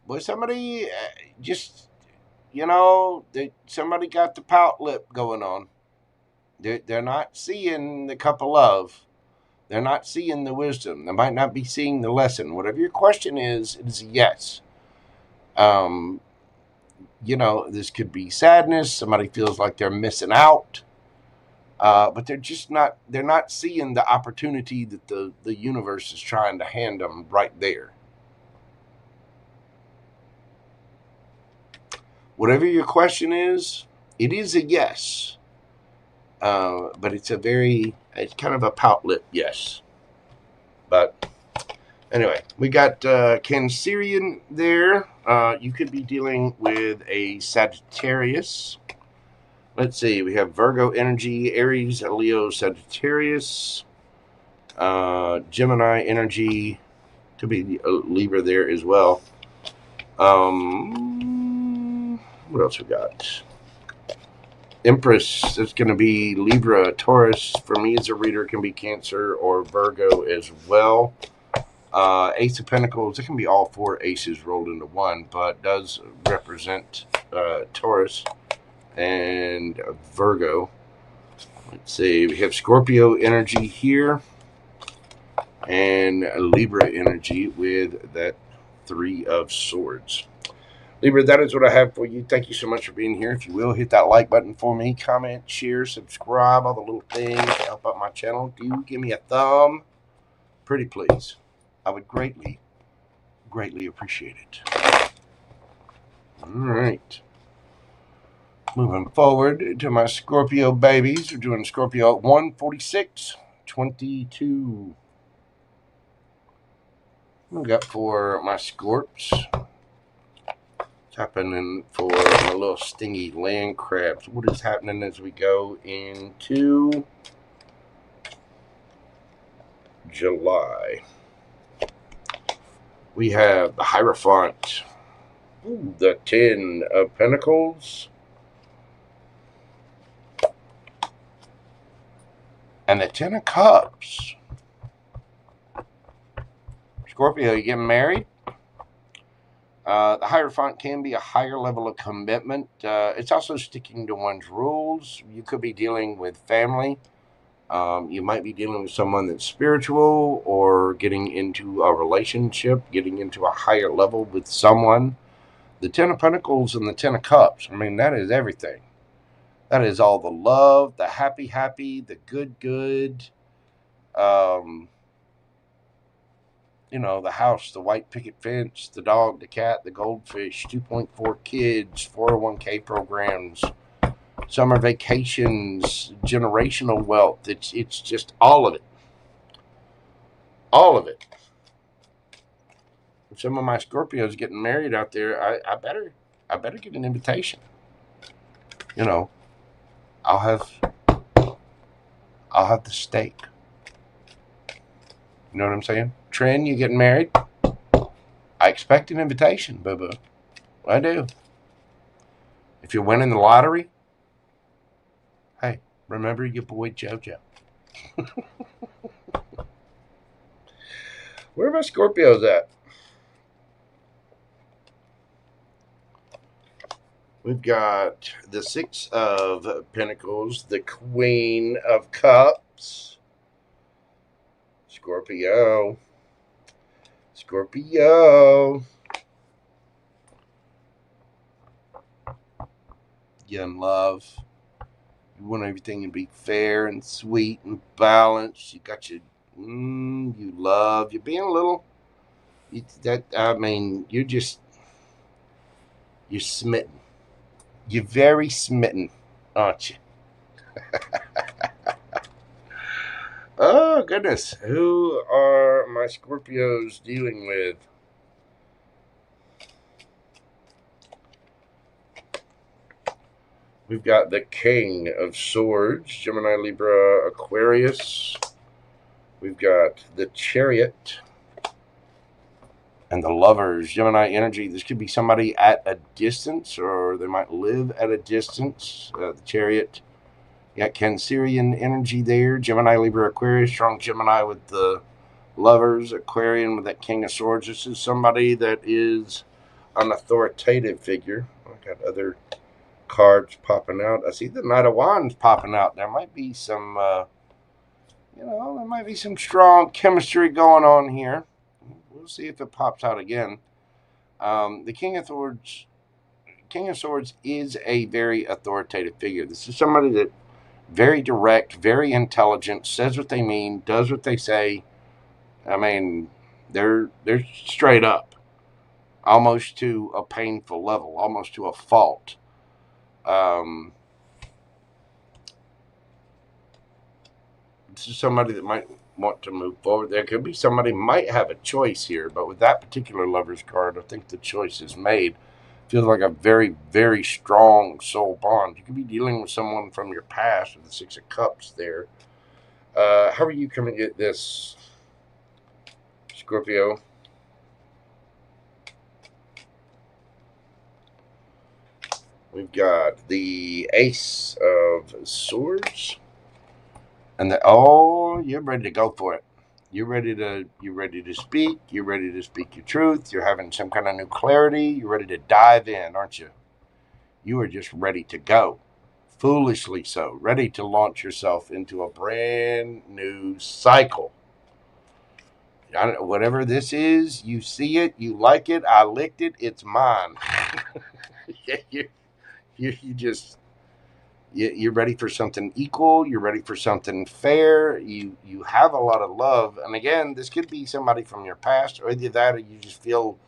Was somebody somebody got the pout lip going on. They're not seeing the cup of love. They're not seeing the wisdom. They might not be seeing the lesson. Whatever your question is, it is a yes. This could be sadness. Somebody feels like they're missing out. But they're not seeing the opportunity that the universe is trying to hand them right there. Whatever your question is, it is a yes. But it's kind of a pout lip yes. But anyway, we got Cancerian there. You could be dealing with a Sagittarius. Let's see, we have Virgo energy, Aries, Leo, Sagittarius. Gemini energy. Could be Libra there as well. What else we got? Empress is going to be Libra. Taurus, for me as a reader, can be Cancer or Virgo as well. Ace of Pentacles, it can be all 4 aces rolled into one, but does represent Taurus and Virgo. Let's see, we have Scorpio energy here and Libra energy with that 3 of Swords. Libra, that is what I have for you. Thank you so much for being here. If you will, hit that like button for me. Comment, share, subscribe, all the little things to help out my channel. Do give me a thumb. Pretty please. I would greatly, greatly appreciate it. All right. Moving forward to my Scorpio babies. We're doing Scorpio 14622. We got for my Scorps. Happening for my little stingy land crabs. What is happening as we go into July? We have the Hierophant, the 10 of Pentacles, and the 10 of Cups. Scorpio, you getting married? The Hierophant can be a higher level of commitment. It's also sticking to one's rules. You could be dealing with family. You might be dealing with someone that's spiritual or getting into a relationship, getting into a higher level with someone. The 10 of Pentacles and the 10 of Cups, I mean, that is everything. That is all the love, the happy, the good. You know, the house, the white picket fence, the dog, the cat, the goldfish, 2.4 kids, 401k programs, summer vacations, generational wealth. It's just all of it. All of it. If some of my Scorpios getting married out there, I better get an invitation. You know, I'll have the steak. You know what I'm saying? Trin, you getting married? I expect an invitation, boo-boo. I do. If you're winning the lottery, hey, remember your boy JoJo. Where are my Scorpios at? We've got the 6 of Pentacles, the Queen of Cups, Scorpio. You in love. You want everything to be fair and sweet and balanced. You got your, you love. You're being a little, you're smitten. You're very smitten, aren't you? Oh, goodness. Who are my Scorpios dealing with? We've got the King of Swords, Gemini, Libra, Aquarius. We've got the Chariot and the Lovers, Gemini energy. This could be somebody at a distance, or they might live at a distance. The Chariot. You got Cancerian energy there. Gemini, Libra, Aquarius. Strong Gemini with the Lovers. Aquarian with that King of Swords. This is somebody that is an authoritative figure. I've got other cards popping out. I see the Knight of Wands popping out. There might be some, there might be some strong chemistry going on here. We'll see if it pops out again. The King of Swords is a very authoritative figure. This is somebody that very direct, very intelligent, says what they mean, does what they say. I mean, they're straight up, almost to a painful level, almost to a fault. This is somebody that might want to move forward. There could be somebody might have a choice here, but with that particular Lover's card, I think the choice is made. Feels like a very, very strong soul bond. You could be dealing with someone from your past with the 6 of Cups there. How are you coming at this, Scorpio? We've got the Ace of Swords, and you're ready to go for it. You're ready to speak. You're ready to speak your truth. You're having some kind of new clarity. You're ready to dive in, aren't you? You are just ready to go, foolishly so, ready to launch yourself into a brand new cycle. Whatever this is, you see it, you like it, I licked it, it's mine. You're ready for something equal. You're ready for something fair. You have a lot of love, and again, this could be somebody from your past, or either that, or you just feel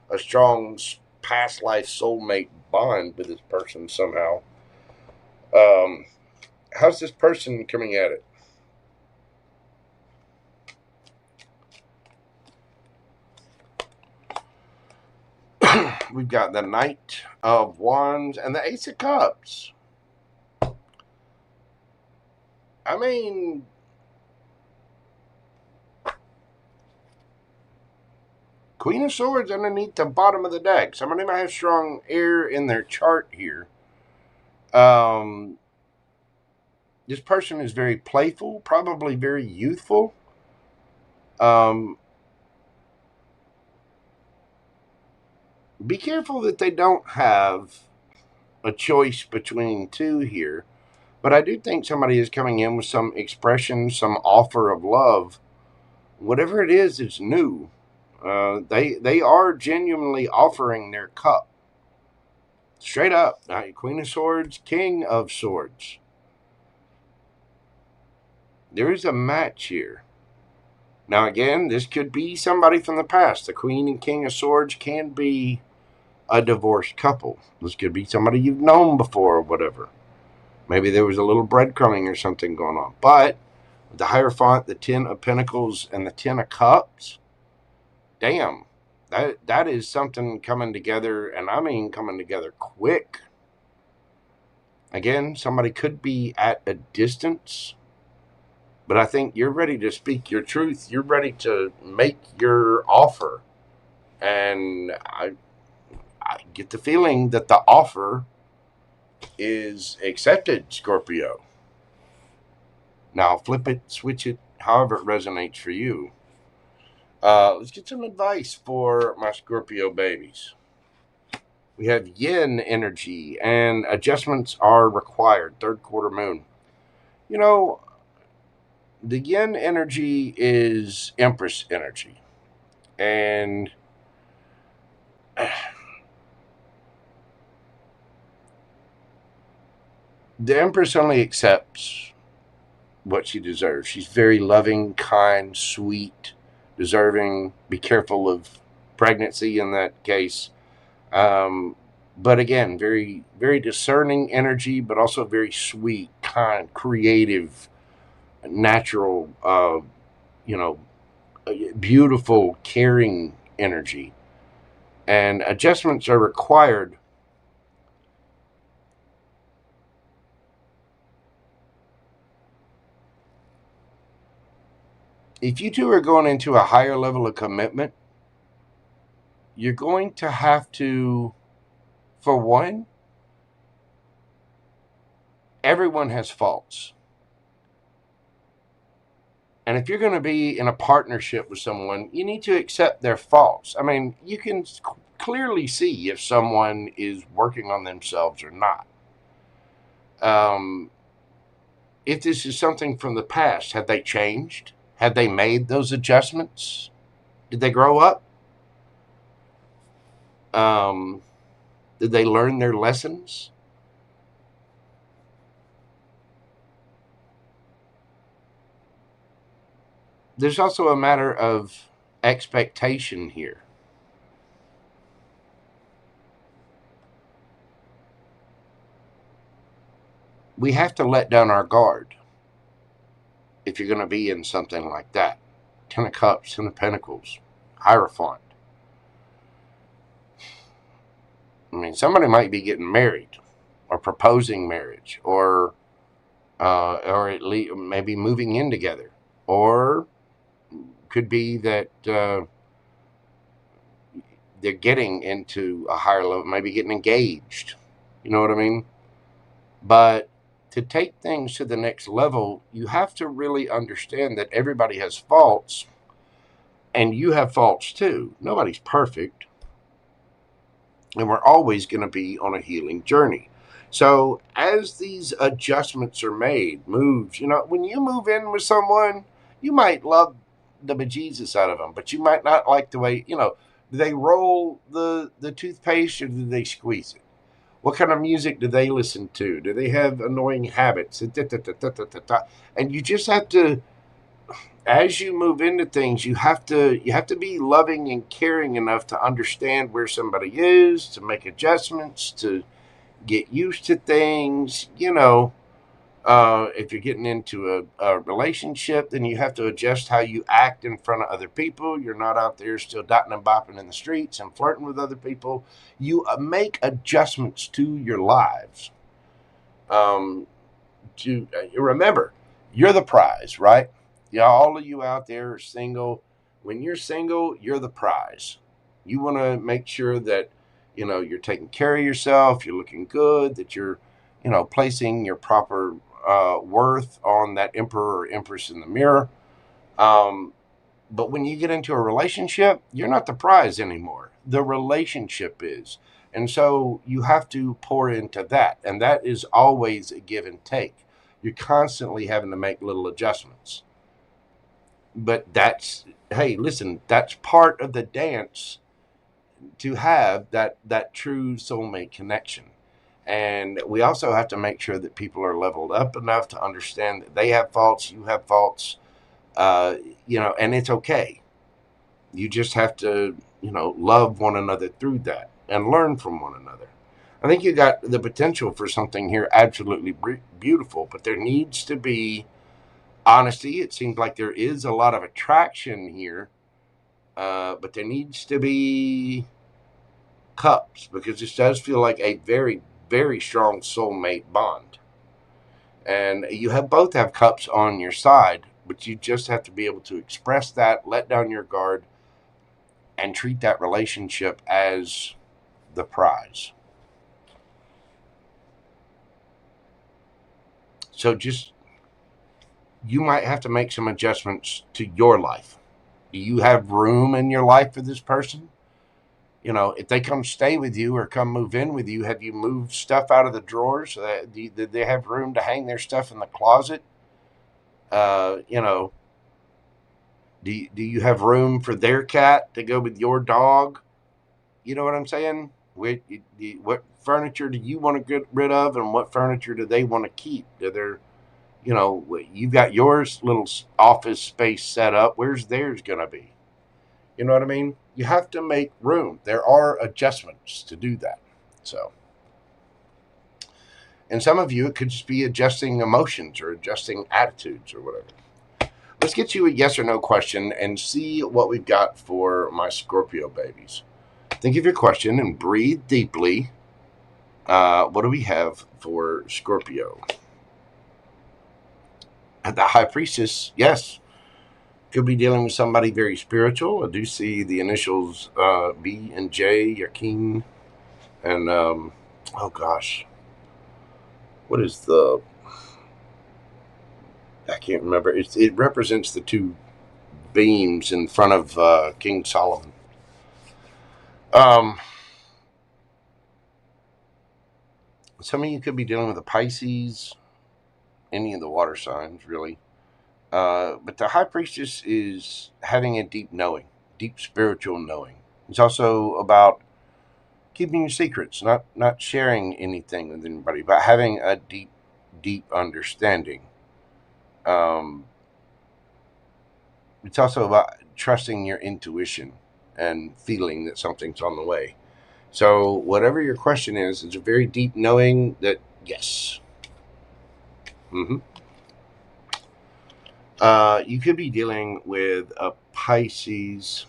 a strong past life soulmate bond with this person somehow. How's this person coming at it? We've got the Knight of Wands and the Ace of Cups. I mean, Queen of Swords underneath the bottom of the deck. Somebody might have strong air in their chart here. This person is very playful, probably very youthful. Be careful that they don't have a choice between two here. But I do think somebody is coming in with some expression, some offer of love. Whatever it is, it's new. They are genuinely offering their cup. Straight up. Queen of Swords, King of Swords. There is a match here. Now, again, this could be somebody from the past. The Queen and King of Swords can be a divorced couple. This could be somebody you've known before or whatever. Maybe there was a little breadcrumbing or something going on. But the Hierophant, the Ten of Pentacles, and the Ten of Cups, damn, that is something coming together, and I mean coming together quick. Again, somebody could be at a distance, but I think you're ready to speak your truth. You're ready to make your offer. And I get the feeling that the offer is accepted, Scorpio. Now, flip it, switch it, however it resonates for you. Let's get some advice for my Scorpio babies. We have yin energy, and adjustments are required. Third quarter moon. You know, the yin energy is Empress energy. And the Empress only accepts what she deserves. She's very loving, kind, sweet, deserving. Be careful of pregnancy in that case. But again, very, very discerning energy, but also very sweet, kind, creative, natural, beautiful, caring energy. And adjustments are required. If you two are going into a higher level of commitment, you're going to have to, for one, everyone has faults. And if you're going to be in a partnership with someone, you need to accept their faults. I mean, you can clearly see if someone is working on themselves or not. If this is something from the past, have they changed? Have they made those adjustments? Did they grow up? Did they learn their lessons? There's also a matter of expectation here. We have to let down our guard if you're going to be in something like that. Ten of Cups, Ten of Pentacles, Hierophant. I mean, somebody might be getting married or proposing marriage or or at least maybe moving in together, or could be that they're getting into a higher level, maybe getting engaged. You know what I mean? But to take things to the next level, you have to really understand that everybody has faults, and you have faults too. Nobody's perfect, and we're always going to be on a healing journey. So as these adjustments are made, moves, when you move in with someone, you might love the bejesus out of them, but you might not like the way, do they roll the toothpaste or do they squeeze it? What kind of music do they listen to? Do they have annoying habits? And you just have to, as you move into things, you have to be loving and caring enough to understand where somebody is, to make adjustments, to get used to things. If you're getting into a relationship, then you have to adjust how you act in front of other people. You're not out there still dotting and bopping in the streets and flirting with other people. You make adjustments to your lives. To remember, you're the prize, right? Yeah, all of you out there are single. When you're single, you're the prize. You want to make sure that you're taking care of yourself, you're looking good, that you're placing your proper worth on that emperor or empress in the mirror. But when you get into a relationship, you're not the prize anymore. The relationship is. And so you have to pour into that. And that is always a give and take. You're constantly having to make little adjustments. But hey, listen, that's part of the dance, to have that true soulmate connection. And we also have to make sure that people are leveled up enough to understand that they have faults, you have faults, and it's okay. You just have to, love one another through that and learn from one another. I think you got the potential for something here absolutely beautiful, but there needs to be honesty. It seems like there is a lot of attraction here, but there needs to be cups, because this does feel like a very, very strong soulmate bond. And you both have cups on your side, but you just have to be able to express that, let down your guard, and treat that relationship as the prize. So you might have to make some adjustments to your life. Do you have room in your life for this person? If they come stay with you or come move in with you, have you moved stuff out of the drawers? Did they have room to hang their stuff in the closet? Do you have room for their cat to go with your dog? You know what I'm saying? What furniture do you want to get rid of, and what furniture do they want to keep? You've got yours little office space set up. Where's theirs going to be? You know what I mean? You have to make room. There are adjustments to do that. So, and some of you, it could just be adjusting emotions or adjusting attitudes or whatever. Let's get you a yes or no question and see what we've got for my Scorpio babies. Think of your question and breathe deeply. What do we have for Scorpio? The High Priestess, yes. Could be dealing with somebody very spiritual. I do see the initials B and J, Yakin. And, oh gosh. What is the... I can't remember. It represents the two beams in front of King Solomon. Some of you could be dealing with a Pisces, any of the water signs, really. But the High Priestess is having a deep knowing, deep spiritual knowing. It's also about keeping your secrets, not sharing anything with anybody, but having a deep, deep understanding. It's also about trusting your intuition and feeling that something's on the way. So whatever your question is, it's a very deep knowing that, yes. You could be dealing with a Pisces.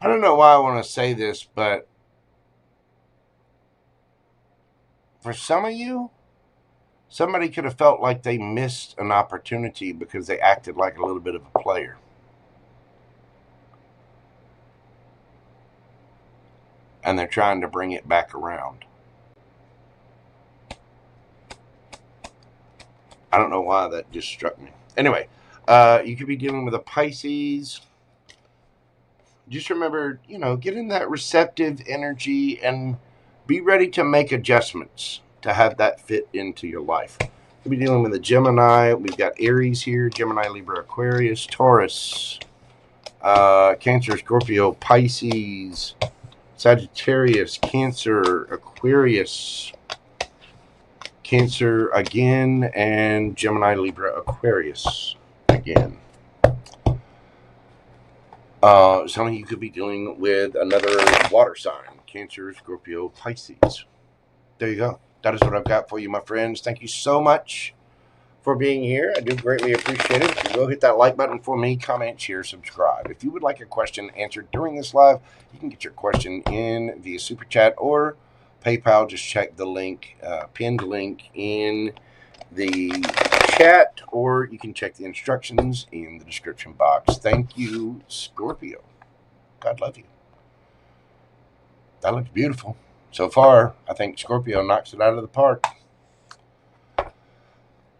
I don't know why I want to say this, but for some of you, somebody could have felt like they missed an opportunity because they acted like a little bit of a player. And they're trying to bring it back around. I don't know why that just struck me. Anyway, you could be dealing with a Pisces. Just remember, get in that receptive energy and be ready to make adjustments to have that fit into your life. We'll be dealing with a Gemini. We've got Aries here, Gemini, Libra, Aquarius, Taurus, Cancer, Scorpio, Pisces, Sagittarius, Cancer, Aquarius, Cancer again, and Gemini, Libra, Aquarius again. Some of you could be dealing with another water sign, Cancer, Scorpio, Pisces. There you go. That is what I've got for you, my friends. Thank you so much for being here. I do greatly appreciate it. If you go hit that like button for me, comment, share, subscribe. If you would like a question answered during this live, you can get your question in via Super Chat or PayPal. Just check the link, pinned link in the chat, or you can check the instructions in the description box. Thank you, Scorpio. God love you. That looks beautiful. So far, I think Scorpio knocks it out of the park.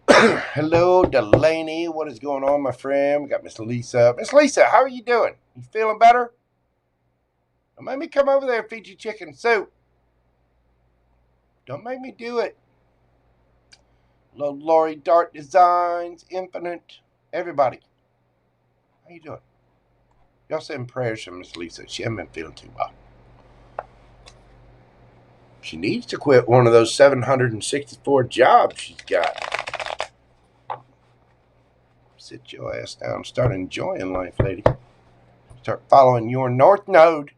Hello, Delaney. What is going on, my friend? We got Miss Lisa. Miss Lisa, how are you doing? You feeling better? Don't make me come over there and feed you chicken soup. Don't make me do it. Hello, Lori, Dart Designs, Infinite, everybody. How you doing? Y'all send prayers to Miss Lisa. She hasn't been feeling too well. She needs to quit one of those 764 jobs she's got. Sit your ass down and start enjoying life, lady. Start following your North Node.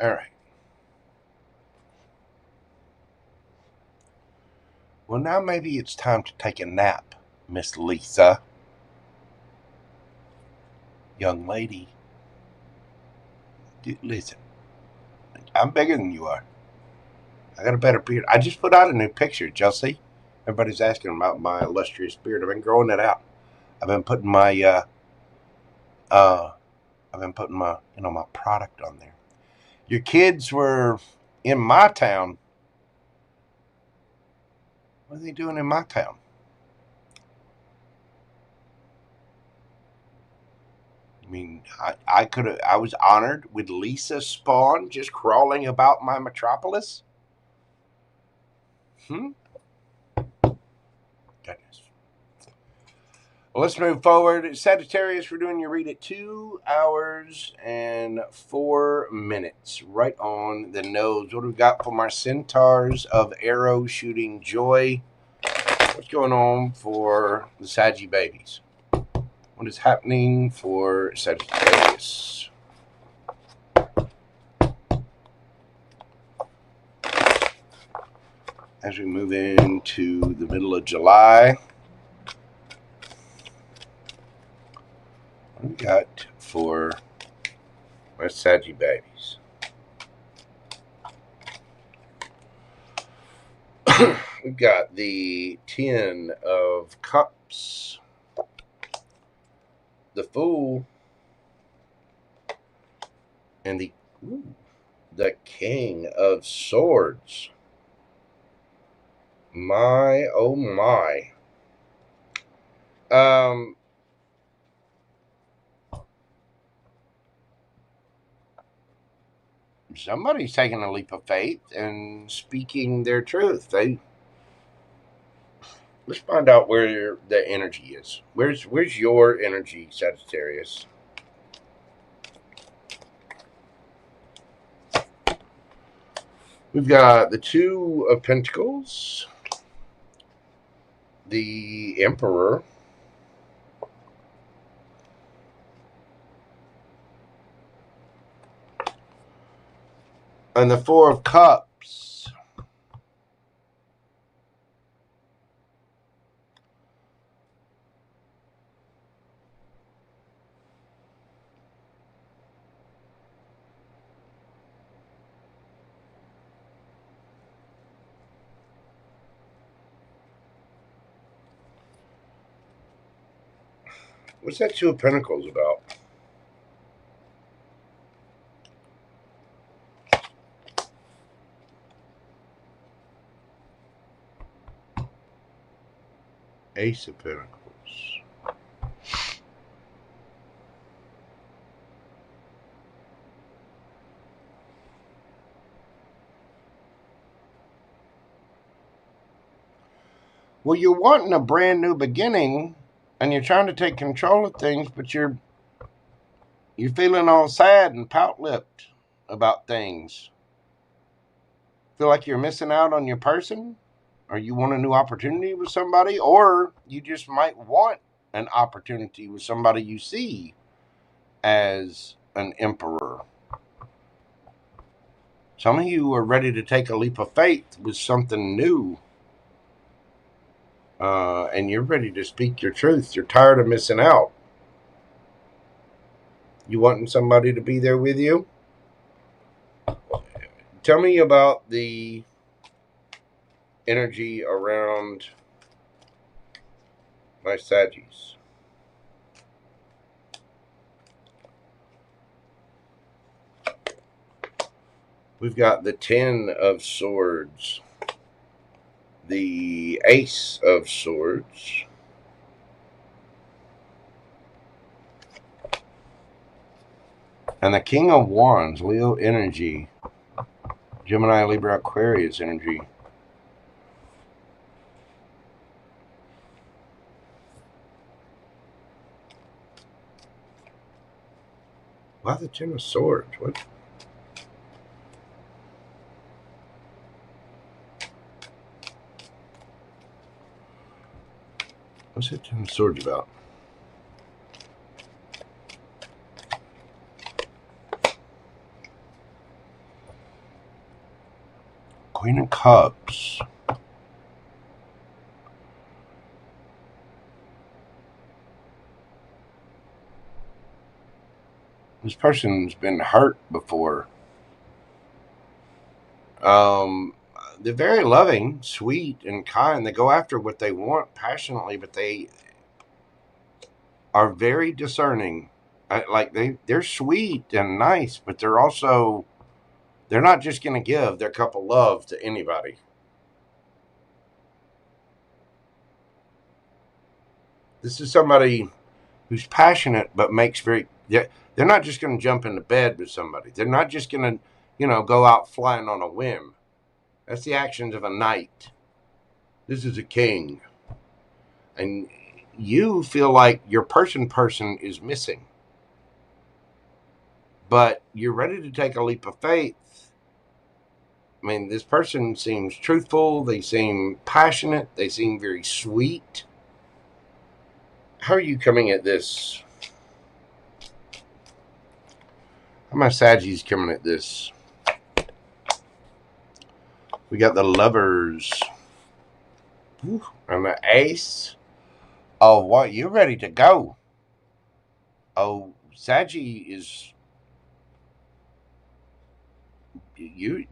All right. Well, now maybe it's time to take a nap, Miss Lisa. Young lady. Listen, I'm bigger than you are. I got a better beard. I just put out a new picture, did y'all see? Everybody's asking about my illustrious beard. I've been growing it out. I've been putting my my product on there. Your kids were in my town. What are they doing in my town? I mean, I was honored with Lisa Spawn just crawling about my metropolis. Goodness. Well, let's move forward. Sagittarius, we're doing your read at 2 hours and 4 minutes. Right on the nose. What do we got from our centaurs of arrow shooting joy? What's going on for the Saggy babies? What is happening for Sagittarius? As we move into the middle of July, what do we got for our Saggy babies? We've got the 10 of Cups, the Fool, and the King of Swords. My, oh my. Somebody's taking a leap of faith and speaking their truth. Let's find out where the energy is. Where's your energy, Sagittarius? We've got the 2 of Pentacles, the Emperor, And the Four of Cups. What's that Two of Pentacles about? Ace of Pentacles. Well, you're wanting a brand new beginning, and you're trying to take control of things, but you're feeling all sad and pout-lipped about things. Feel like you're missing out on your person, or you want a new opportunity with somebody, or you just might want an opportunity with somebody you see as an emperor. Some of you are ready to take a leap of faith with something new. And you're ready to speak your truth. You're tired of missing out. You wanting somebody to be there with you? Tell me about the energy around my Saggies. We've got the Ten of Swords, the Ace of Swords, and the King of Wands, Leo energy, Gemini, Libra, Aquarius energy. Why the Ten of Swords? What? What's that Ten of Swords about? Queen of Cups. This person's been hurt before. They're very loving, sweet, and kind. They go after what they want passionately, but they are very discerning. Like they're sweet and nice, but they're not just going to give their cup of love to anybody. This is somebody who's passionate, but makes they're not just going to jump into bed with somebody. They're not just going to, go out flying on a whim. That's the actions of a knight. This is a king. And you feel like your person is missing. But you're ready to take a leap of faith. I mean, this person seems truthful. They seem passionate. They seem very sweet. How are you coming at this? How are my Saggies coming at this? We got the Lovers. And the Ace. Oh, what? You're ready to go. Oh, Saggy is... You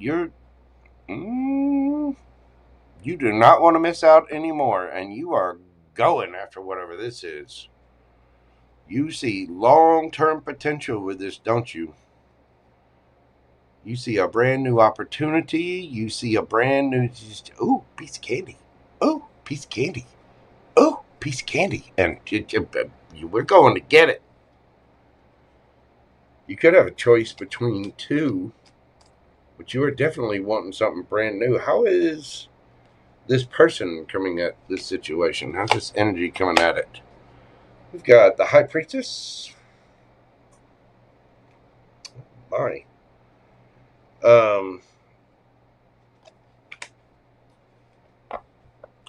do not want to miss out anymore. And you are going after whatever this is. You see long-term potential with this, don't you? You see a brand new opportunity. You see a brand new... Ooh, piece of candy. Ooh, piece of candy. Ooh, piece of candy. And we're going to get it. You could have a choice between two, but you are definitely wanting something brand new. How is this person coming at this situation? How's this energy coming at it? We've got the High Priestess. My.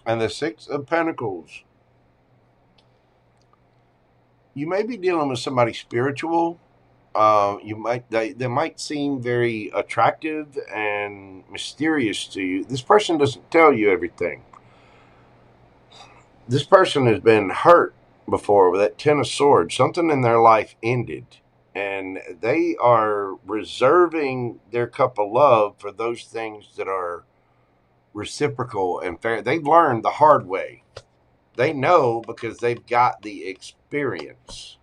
And the Six of Pentacles. You may be dealing with somebody spiritual, They might seem very attractive and mysterious to you. This person doesn't tell you everything. This person has been hurt before with that Ten of Swords. Something in their life ended, and they are reserving their cup of love for those things that are reciprocal and fair. They've learned the hard way. They know because they've got the experience.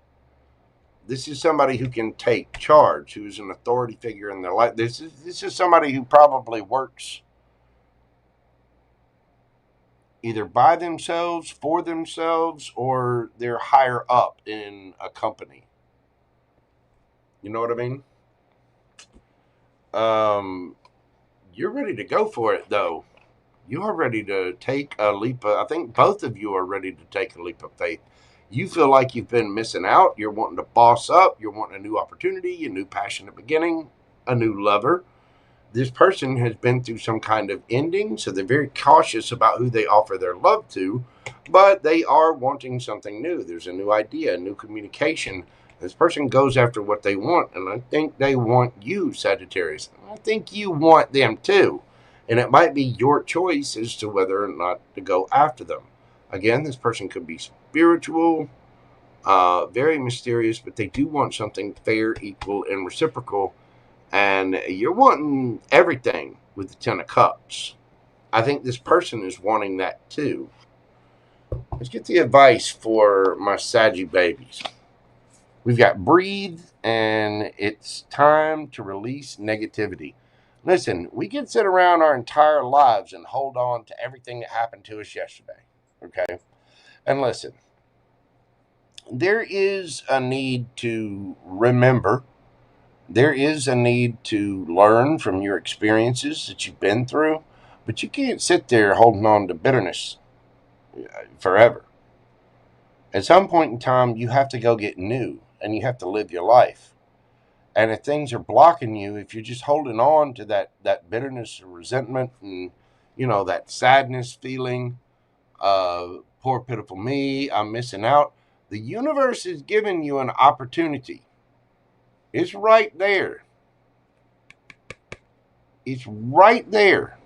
This is somebody who can take charge, who's an authority figure in their life. This is somebody who probably works either by themselves, for themselves, or they're higher up in a company. You know what I mean? You're ready to go for it, though. You are ready to take a leap of, I think both of you are ready to take a leap of faith. You feel like you've been missing out. You're wanting to boss up. You're wanting a new opportunity, a new passionate beginning, a new lover. This person has been through some kind of ending, so they're very cautious about who they offer their love to, but they are wanting something new. There's a new idea, a new communication. This person goes after what they want, and I think they want you, Sagittarius. I think you want them too, and it might be your choice as to whether or not to go after them. Again, this person could be spiritual, very mysterious, but they do want something fair, equal, and reciprocal. And you're wanting everything with the Ten of Cups. I think this person is wanting that too. Let's get the advice for my Saggy babies. We've got breathe, and it's time to release negativity. Listen, we can sit around our entire lives and hold on to everything that happened to us yesterday. Okay? And listen, there is a need to remember. There is a need to learn from your experiences that you've been through, but you can't sit there holding on to bitterness forever. At some point in time, you have to go get new, and you have to live your life. And if things are blocking you, if you're just holding on to that bitterness or resentment and, that sadness feeling, poor pitiful me, I'm missing out, the universe is giving you an opportunity. It's right there. It's right there.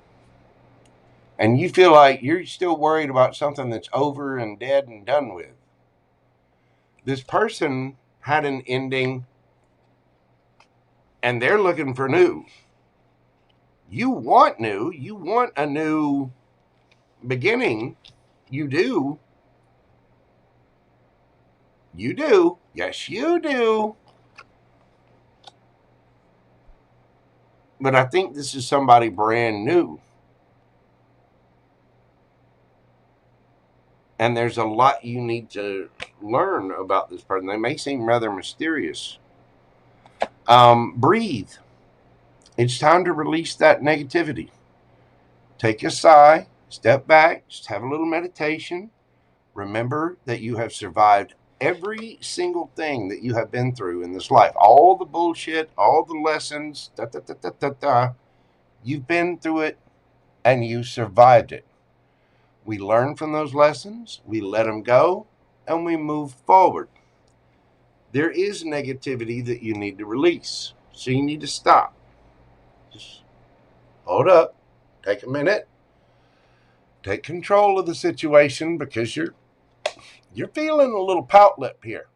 And you feel like you're still worried about something that's over and dead and done with. This person had an ending, and they're looking for new. You want new. You want a new beginning. You do. You do. Yes, you do. But I think this is somebody brand new. And there's a lot you need to learn about this person. They may seem rather mysterious. Breathe. It's time to release that negativity. Take a sigh, step back, just have a little meditation. Remember that you have survived every single thing that you have been through in this life. All the bullshit, all the lessons, You've been through it, and you survived it. We learn from those lessons, we let them go, and we move forward. There is negativity that you need to release, so you need to stop. Just hold up, take a minute, take control of the situation, because you're feeling a little pout lip here.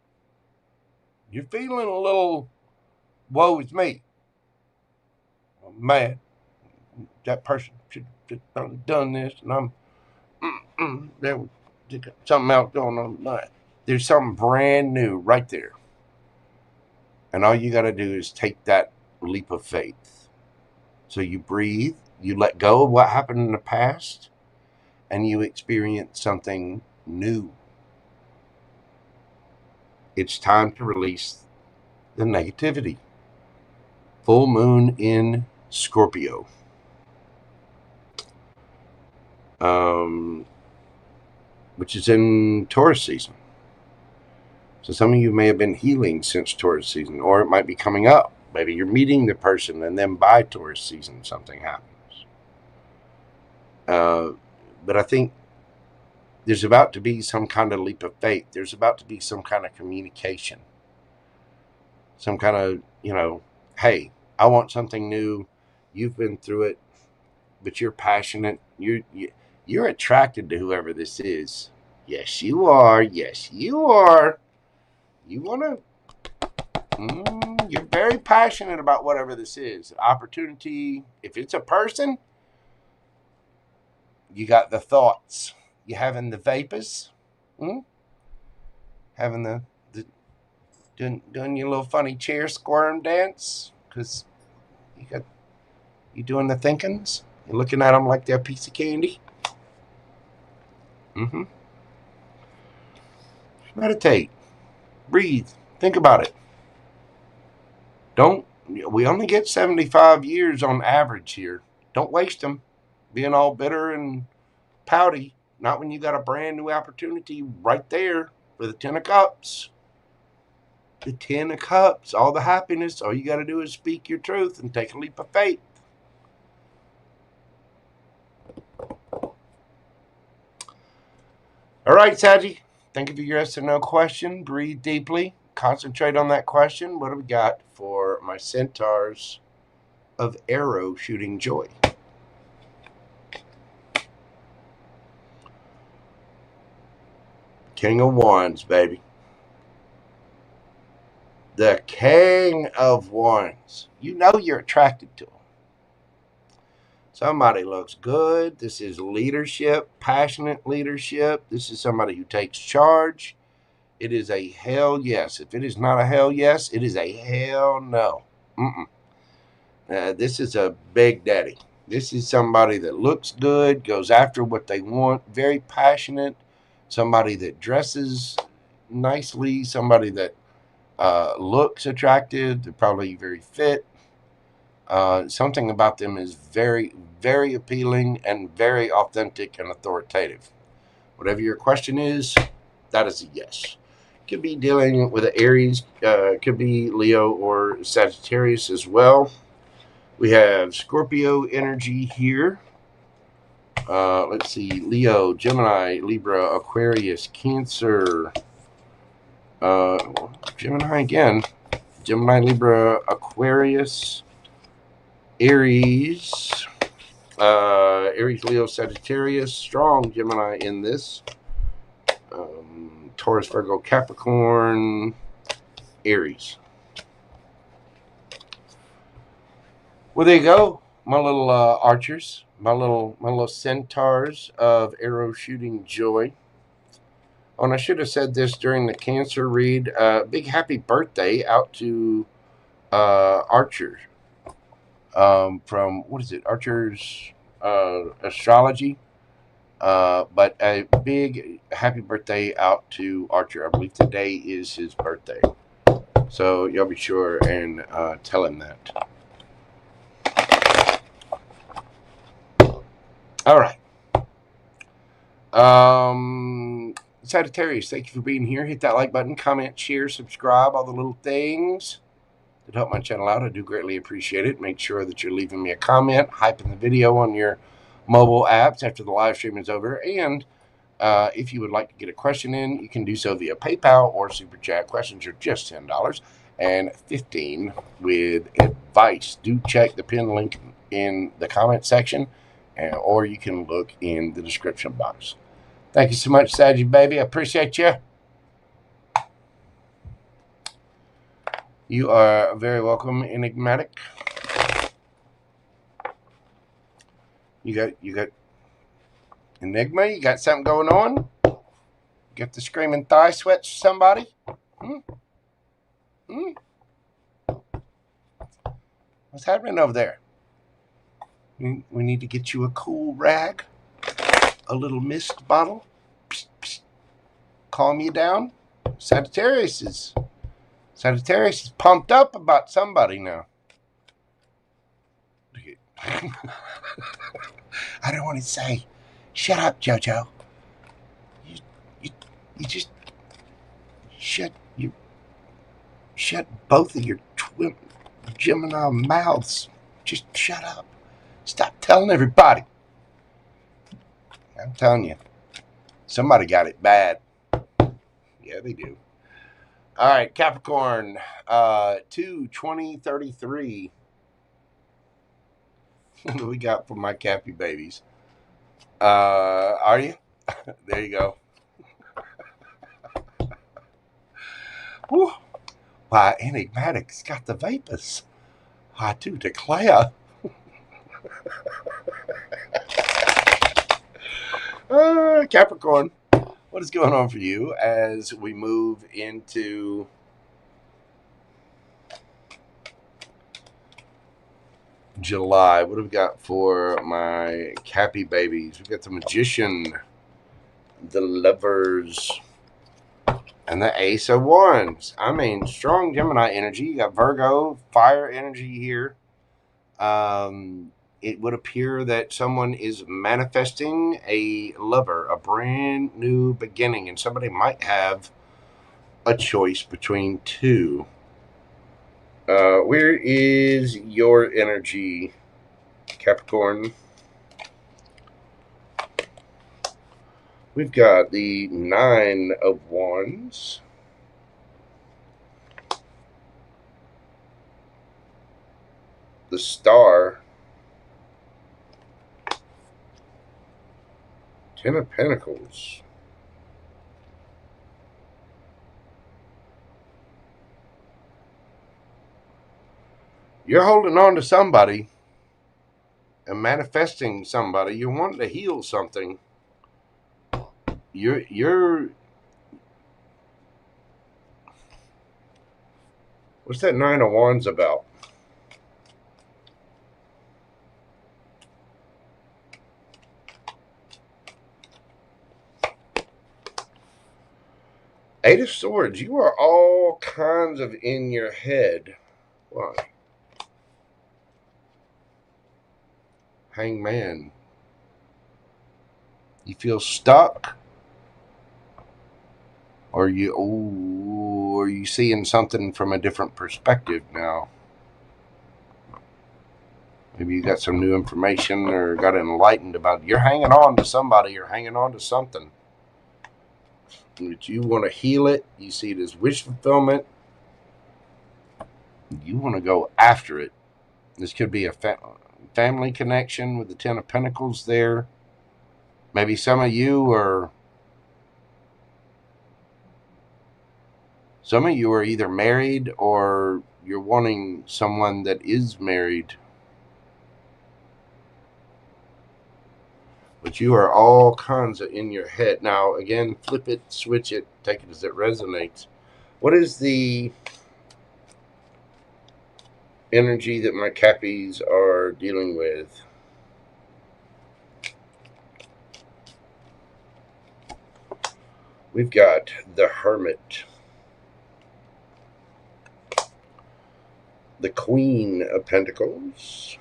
You're feeling a little, woe is me. I'm mad. That person should have done this, and I'm there was something else going on. There's something brand new right there. And all you got to do is take that leap of faith. So you breathe, you let go of what happened in the past, and you experience something new. It's time to release the negativity. Full moon in Scorpio. Which is in Taurus season. So some of you may have been healing since Taurus season, or it might be coming up. Maybe you're meeting the person, and then by Taurus season, something happens. But I think there's about to be some kind of leap of faith. There's about to be some kind of communication. some kind of, you know, hey, I want something new. You've been through it, but you're passionate. You're attracted to whoever this is. Yes, you are. Yes, you are. You want to. You're very passionate about whatever this is. Opportunity. If it's a person, you got the thoughts. You having the vapors. Having the doing your little funny chair squirm dance, because you doing the thinkings. You're looking at them like they're a piece of candy. Meditate, breathe, think about it. We only get 75 years on average here. Don't waste them being all bitter and pouty. Not when you got a brand new opportunity right there with the 10 of cups. The 10 of cups, all the happiness. All you got to do is speak your truth and take a leap of faith. All right, Saggy. Think of your yes or no question. Breathe deeply. Concentrate on that question. What have we got for my centaurs of arrow shooting joy? King of Wands, baby. The King of Wands. You know you're attracted to him. Somebody looks good. This is leadership, passionate leadership. This is somebody who takes charge. It is a hell yes. If it is not a hell yes, it is a hell no. This is a big daddy. This is somebody that looks good, goes after what they want, very passionate, somebody that dresses nicely, somebody that looks attractive. They're probably very fit. Something about them is very, very appealing and very authentic and authoritative. Whatever your question is, that is a yes. Could be dealing with an Aries, could be Leo or Sagittarius as well. We have Scorpio energy here. Let's see, Leo, Gemini, Libra, Aquarius, Cancer, Gemini again, Gemini, Libra, Aquarius, Aries, Aries, Leo, Sagittarius, strong Gemini in this. Taurus, Virgo, Capricorn, Aries. Well, there you go, my little archers, my little centaurs of arrow shooting joy. Oh, and I should have said this during the Cancer read. Big happy birthday out to Archer from, what is it, Archer's Astrology. But a big happy birthday out to Archer. I believe today is his birthday. So y'all be sure and tell him that. All right. Sagittarius, thank you for being here. Hit that like button, comment, share, subscribe, all the little things that help my channel out. I do greatly appreciate it. Make sure that you're leaving me a comment, hyping the video on your mobile apps after the live stream is over. And if you would like to get a question in, you can do so via PayPal or Super Chat. Questions are just $10 and $15 with advice. Do check the pinned link in the comment section, or you can look in the description box. Thank you so much, Saggy baby. I appreciate you. You are very welcome, Enigmatic. You got Enigma? You got something going on? Get the screaming thigh sweats for somebody? What's happening over there? We need to get you a cool rag, a little mist bottle. Psst, psst. Calm you down. Sagittarius is pumped up about somebody now. I don't want to say, shut up, JoJo. You just shut both of your twin Gemini mouths. Just shut up. Stop telling everybody. I'm telling you, somebody got it bad. Yeah, they do. All right, Capricorn, 2/20/33. What do we got for my Cappy babies? Are you? There you go. Woo. Why, Enigmatic's got the vapors. I do declare. Capricorn, what is going on for you as we move into July? What have we got for my Cappy babies? We've got the Magician, the Lovers, and the Ace of Wands. I mean, strong Gemini energy. You got Virgo, fire energy here. It would appear that someone is manifesting a lover, a brand new beginning, and somebody might have a choice between two. Where is your energy, Capricorn? We've got the Nine of Wands, the Star, Ten of Pentacles, you're holding on to somebody and manifesting somebody. You're wanting to heal something. You're what's that Nine of Wands about? Eight of Swords, you are all kinds of in your head. Why? Hangman. You feel stuck? Or are you seeing something from a different perspective now? Maybe you got some new information or got enlightened about it. You're hanging on to somebody, you're hanging on to something. But you want to heal it. You see it as wish fulfillment. You want to go after it. This could be a family connection with the Ten of Pentacles there. Maybe some of you are either married or you're wanting someone that is married. But you are all kinds of in your head. Now, again, flip it, switch it, take it as it resonates. What is the energy that my Cappies are dealing with? We've got the Hermit, the Queen of Pentacles,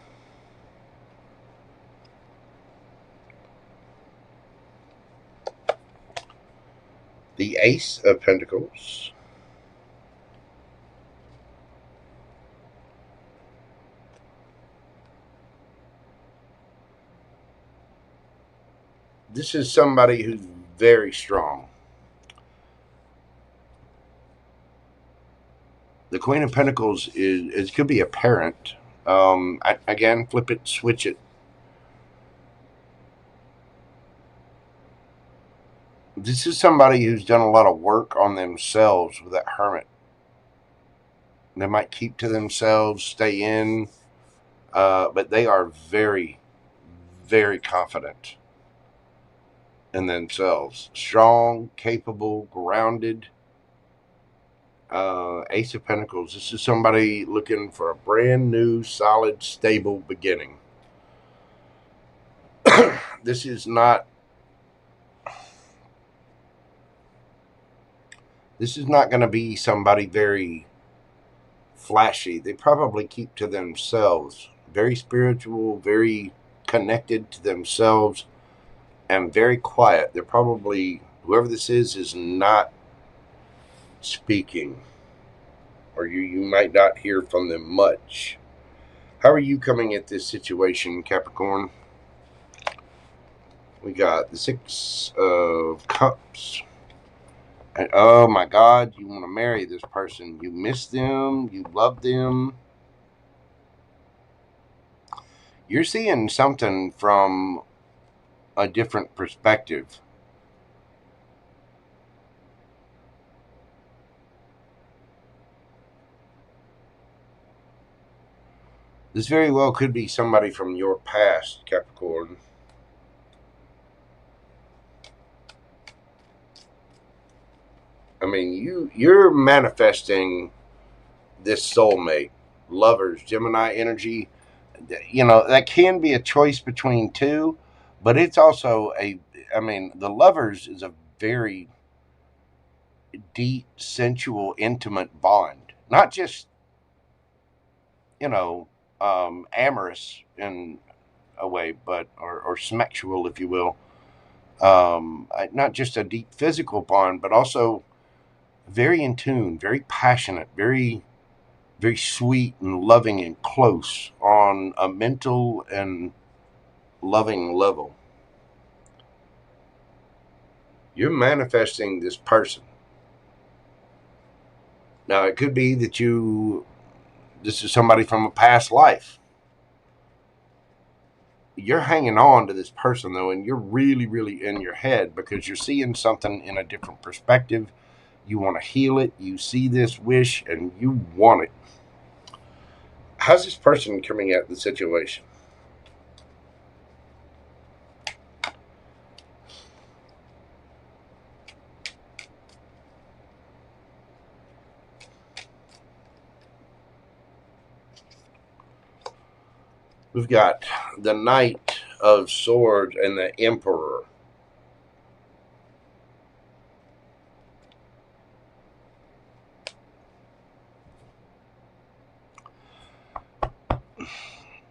the Ace of Pentacles, this is somebody who's very strong. The Queen of Pentacles it could be a parent. Again, flip it, switch it. This is somebody who's done a lot of work on themselves with that Hermit. They might keep to themselves, stay in, but they are very, very confident in themselves. Strong, capable, grounded. Ace of Pentacles. This is somebody looking for a brand new, solid, stable beginning. This is not going to be somebody very flashy. They probably keep to themselves. Very spiritual, very connected to themselves, and very quiet. They're probably, whoever this is not speaking, or you might not hear from them much. How are you coming at this situation, Capricorn? We got the Six of Cups And, oh my God, you want to marry this person. You miss them. You love them. You're seeing something from a different perspective. This very well could be somebody from your past, Capricorn. I mean, you're manifesting this soulmate, lovers, Gemini energy. You know, that can be a choice between two, but it's also the lovers is a very deep, sensual, intimate bond. Not just, you know, amorous in a way, but, or sexual, if you will. Not just a deep physical bond, but also very in tune, very passionate, very, very sweet and loving and close on a mental and loving level. You're manifesting this person. Now, it could be that this is somebody from a past life. You're hanging on to this person, though, and you're really, really in your head because you're seeing something in a different perspective. You want to heal it. You see this wish, and you want it. How's this person coming at the situation? We've got the Knight of Swords and the Emperor.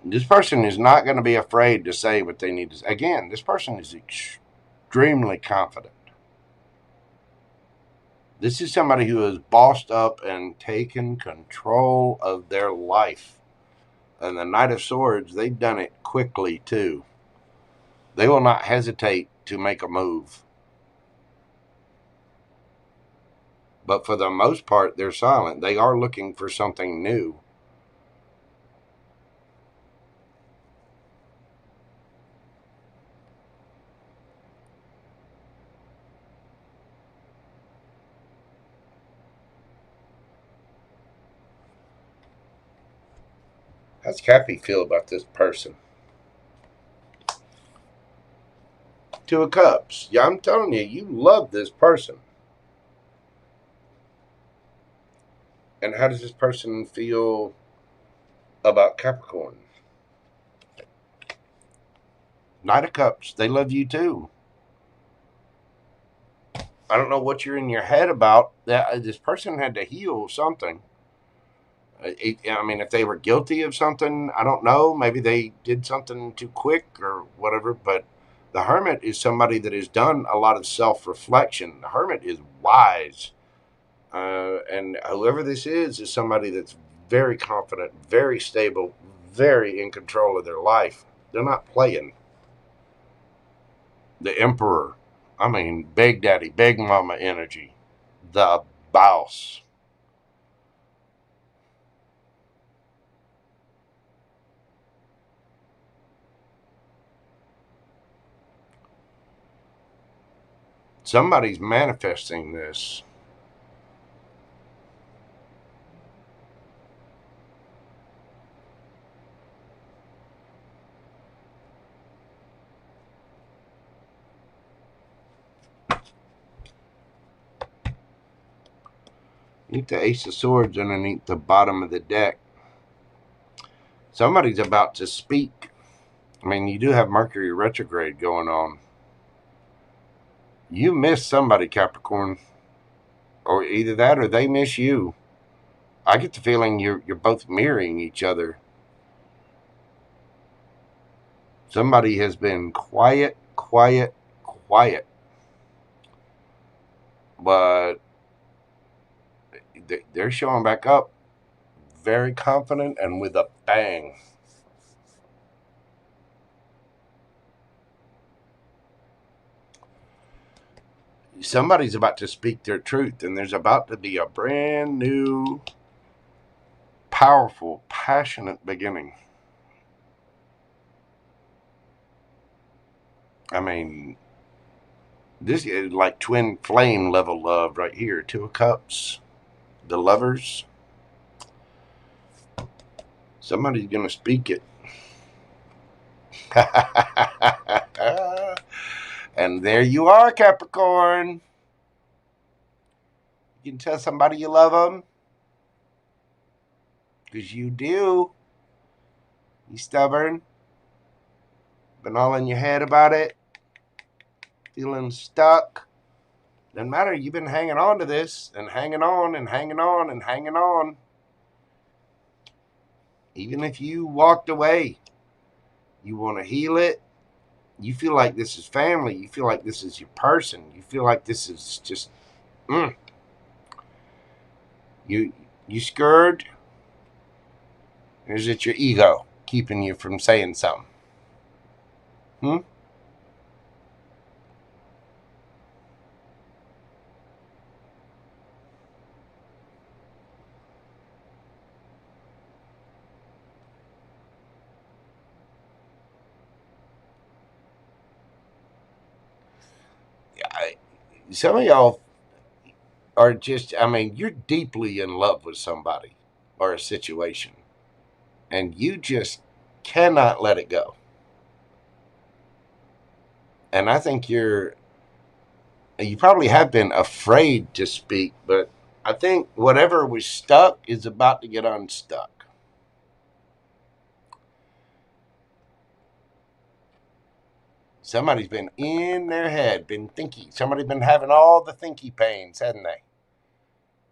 This person is not going to be afraid to say what they need to say. Again, this person is extremely confident. This is somebody who has bossed up and taken control of their life. And the Knight of Swords, they've done it quickly too. They will not hesitate to make a move. But for the most part, they're silent. They are looking for something new. How's Cappy feel about this person? Two of Cups. Yeah, I'm telling you, you love this person. And how does this person feel about Capricorn? Knight of Cups. They love you too. I don't know what you're in your head about. This person had to heal something. If they were guilty of something, I don't know. Maybe they did something too quick or whatever. But the Hermit is somebody that has done a lot of self-reflection. The Hermit is wise. And whoever this is somebody that's very confident, very stable, very in control of their life. They're not playing. The Emperor. Big daddy, big mama energy. The boss. Somebody's manifesting this. Need the Ace of Swords underneath the bottom of the deck. Somebody's about to speak. You do have Mercury retrograde going on. You miss somebody, Capricorn. Or either that or they miss you. I get the feeling you're both mirroring each other. Somebody has been quiet. But they're showing back up very confident and with a bang. somebody's about to speak their truth, and there's about to be a brand new, powerful, passionate beginning. I mean, this is like twin flame level love right here. 2 of Cups, the lovers. Somebody's going to speak it. And there you are, Capricorn. You can tell somebody you love them. Because you do. You stubborn. Been all in your head about it. Feeling stuck. Doesn't matter. You've been hanging on to this. And hanging on and hanging on and hanging on. Even if you walked away. You want to heal it. You feel like this is family. You feel like this is your person. You feel like this is just... You scared? Or is it your ego keeping you from saying something? Some of y'all are just, I mean, you're deeply in love with somebody or a situation, and you just cannot let it go. And I think you probably have been afraid to speak, but I think whatever was stuck is about to get unstuck. Somebody's been in their head, been thinking. Somebody's been having all the thinky pains, hasn't they?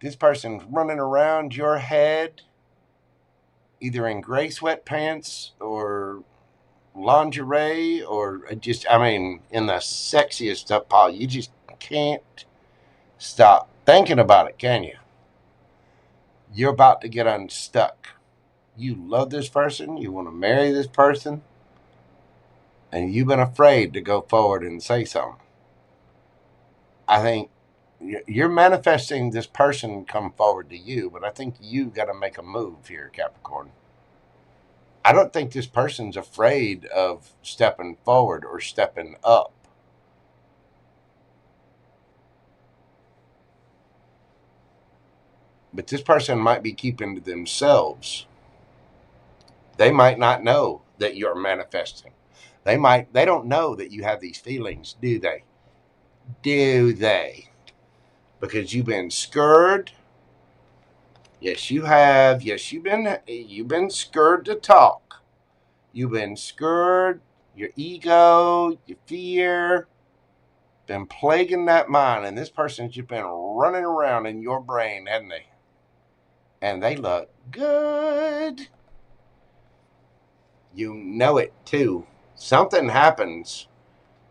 This person's running around your head, either in gray sweatpants or lingerie, or just, I mean, in the sexiest stuff, Paul. You just can't stop thinking about it, can you? You're about to get unstuck. You love this person. You want to marry this person. And you've been afraid to go forward and say something. I think you're manifesting this person come forward to you, but I think you got to make a move here, Capricorn. I don't think this person's afraid of stepping forward or stepping up. But this person might be keeping to themselves. They might not know that you're manifesting. They don't know that you have these feelings, do they? Do they? Because you've been scared. Yes, you have. Yes, you've been scared to talk. You've been scared. Your ego, your fear, been plaguing that mind, and this person's just been running around in your brain, hasn't they? And they look good. You know it too. Something happens.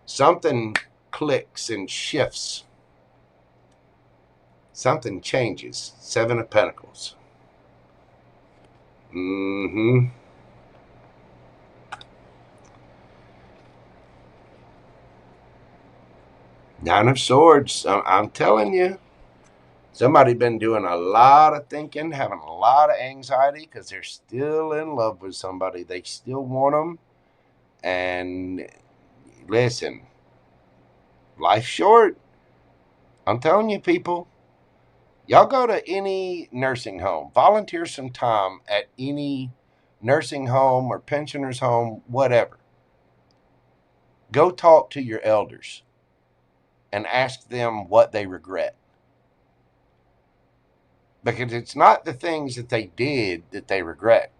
Something clicks and shifts. Something changes. 7 of Pentacles. 9 of Swords. I'm telling you. Somebody been doing a lot of thinking, having a lot of anxiety because they're still in love with somebody. They still want them. And listen, life's short. I'm telling you, people. Y'all go to any nursing home. Volunteer some time at any nursing home or pensioner's home, whatever. Go talk to your elders and ask them what they regret. Because it's not the things that they did that they regret.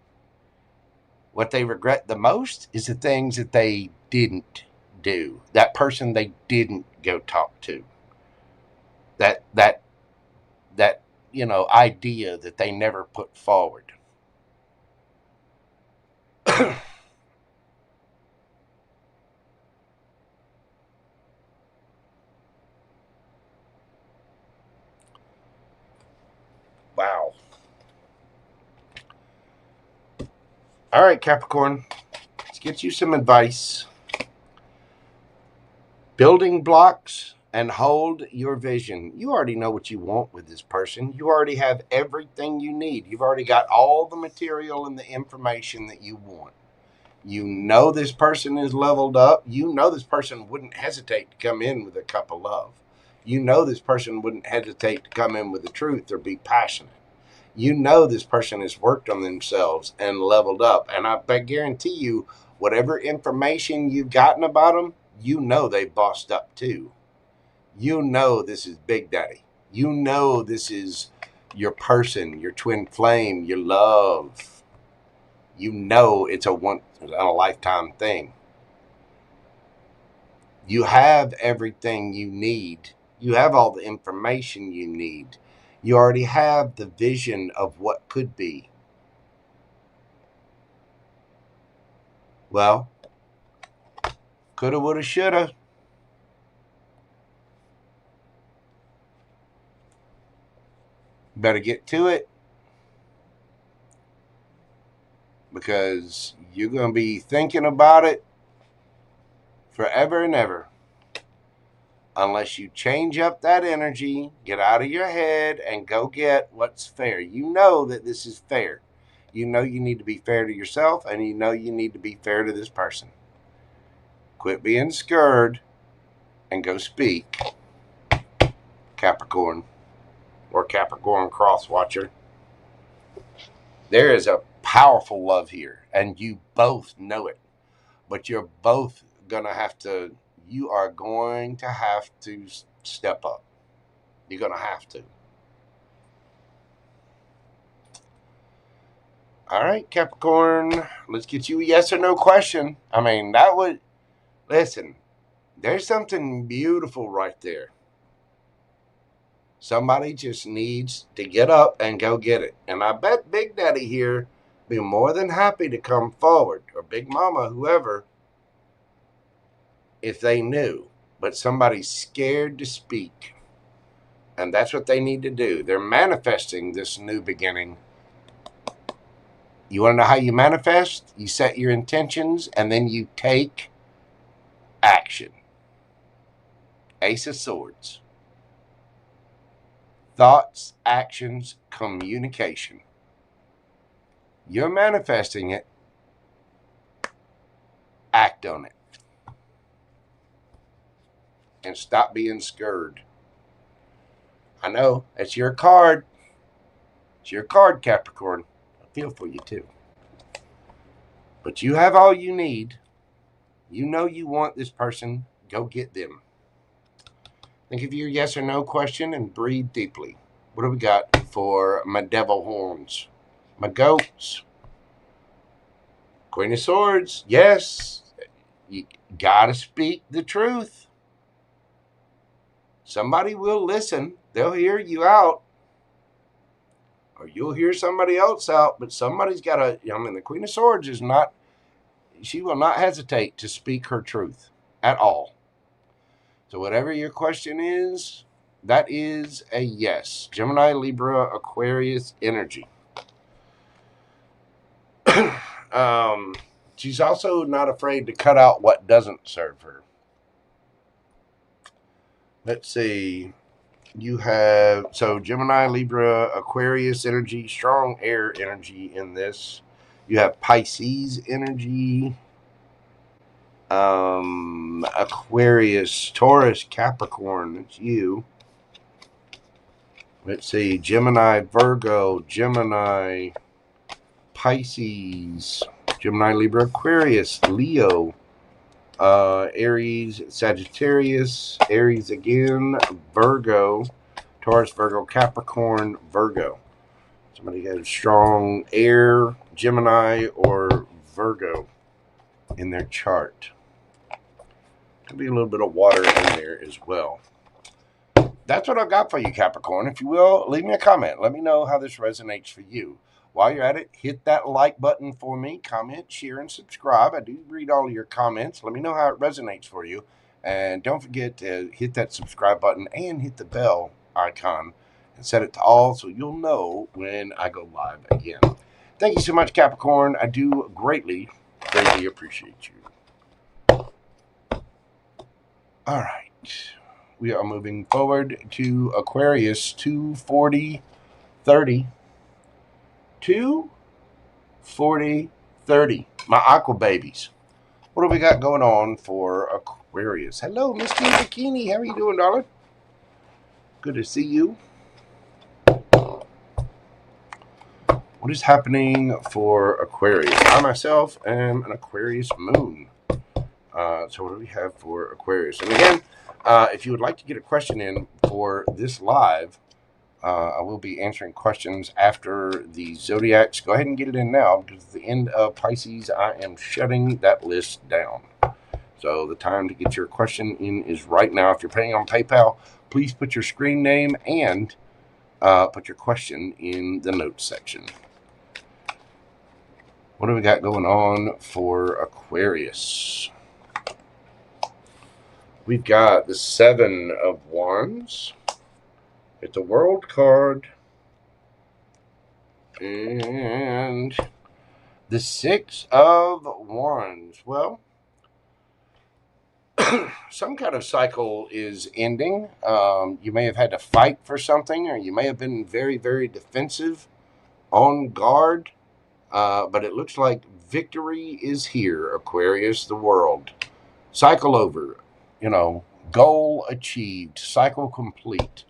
What they regret the most is the things that they didn't do. That person they didn't go talk to. That idea that they never put forward. Wow. All right, Capricorn. Let's get you some advice. Building blocks and hold your vision. You already know what you want with this person. You already have everything you need. You've already got all the material and the information that you want. You know this person is leveled up. You know this person wouldn't hesitate to come in with a cup of love. You know this person wouldn't hesitate to come in with the truth or be passionate. You know this person has worked on themselves and leveled up. And I guarantee you, whatever information you've gotten about them, you know they've bossed up too. You know this is Big Daddy. You know this is your person, your twin flame, your love. You know it's a once-in-a-lifetime thing. You have everything you need. You have all the information you need. You already have the vision of what could be. Well, coulda, woulda, shoulda. Better get to it, because you're going to be thinking about it forever and ever. Unless you change up that energy, get out of your head, and go get what's fair. You know that this is fair. You know you need to be fair to yourself, and you know you need to be fair to this person. Quit being scared and go speak, Capricorn or Capricorn cross watcher. There is a powerful love here, and you both know it. But you're both going to have to, you are going to have to step up. You're going to have to. All right, Capricorn, let's get you a yes or no question. I mean, that would, listen, there's something beautiful right there. Somebody just needs to get up and go get it. And I bet Big Daddy here be more than happy to come forward, or Big Mama, whoever, if they knew. But somebody's scared to speak. And that's what they need to do. They're manifesting this new beginning. You want to know how you manifest? You set your intentions, and then you take action. Ace of Swords. Thoughts, actions, communication. You're manifesting it. Act on it. And stop being scared. I know, it's your card. It's your card, Capricorn. I feel for you too. But you have all you need. You know you want this person. Go get them. Think of your yes or no question and breathe deeply. What do we got for my devil horns? My goats. Queen of Swords. Yes. You gotta speak the truth. Somebody will listen. They'll hear you out. Or you'll hear somebody else out. But somebody's got to, I mean, the Queen of Swords is not, she will not hesitate to speak her truth at all. So whatever your question is, that is a yes. Gemini, Libra, Aquarius energy. She's also not afraid to cut out what doesn't serve her. Let's see. You have, so Gemini, Libra, Aquarius energy, strong air energy in this. You have Pisces energy, Aquarius, Taurus, Capricorn. That's you. Let's see. Gemini, Virgo, Gemini, Pisces, Gemini, Libra, Aquarius, Leo, Aries, Sagittarius, Aries again, Virgo, Taurus, Virgo, Capricorn, Virgo. Somebody has strong air, Gemini, or Virgo in their chart. Could be a little bit of water in there as well. That's what I've got for you, Capricorn. If you will, leave me a comment. Let me know how this resonates for you. While you're at it, hit that like button for me. Comment, share, and subscribe. I do read all of your comments. Let me know how it resonates for you. And don't forget to hit that subscribe button and hit the bell icon and set it to all so you'll know when I go live again. Thank you so much, Capricorn. I do greatly appreciate you. All right. We are moving forward to Aquarius 24030. 24030. My aqua babies. What do we got going on for Aquarius? Hello, Miss Teen Bikini. How are you doing, darling? Good to see you. What is happening for Aquarius? I myself am an Aquarius moon. So what do we have for Aquarius? And again, if you would like to get a question in for this live, I will be answering questions after the zodiacs. Go ahead and get it in now, because at the end of Pisces, I am shutting that list down. So the time to get your question in is right now. If you're paying on PayPal, please put your screen name and put your question in the notes section. What do we got going on for Aquarius? We've got the 7 of Wands. It's a World card. And the 6 of Wands. Well, some kind of cycle is ending. You may have had to fight for something, or you may have been very, very defensive, on guard. But it looks like victory is here, Aquarius, the world. Cycle over, goal achieved, cycle complete.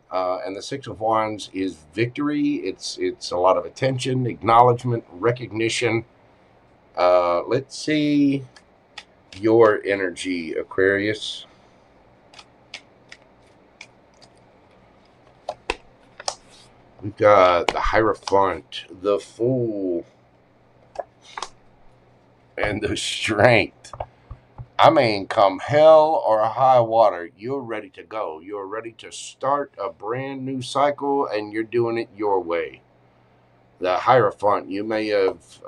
And the 6 of Wands is victory. It's a lot of attention, acknowledgement, recognition. Let's see your energy, Aquarius. We've got the Hierophant, the Fool, and the Strength. I mean, come hell or high water, you're ready to go. You're ready to start a brand new cycle, and you're doing it your way. The Hierophant, you may have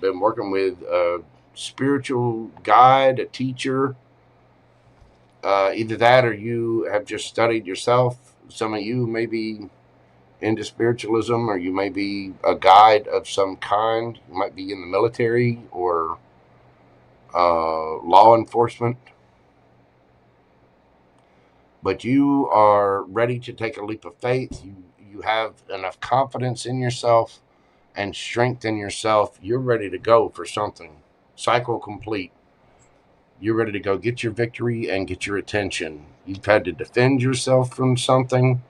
been working with a spiritual guide, a teacher. Either that, or you have just studied yourself. Some of you may be into spiritualism, or you may be a guide of some kind. You might be in the military or law enforcement, but you are ready to take a leap of faith. You have enough confidence in yourself and strength in yourself. You're ready to go for something. Cycle complete. You're ready to go get your victory and get your attention. You've had to defend yourself from something.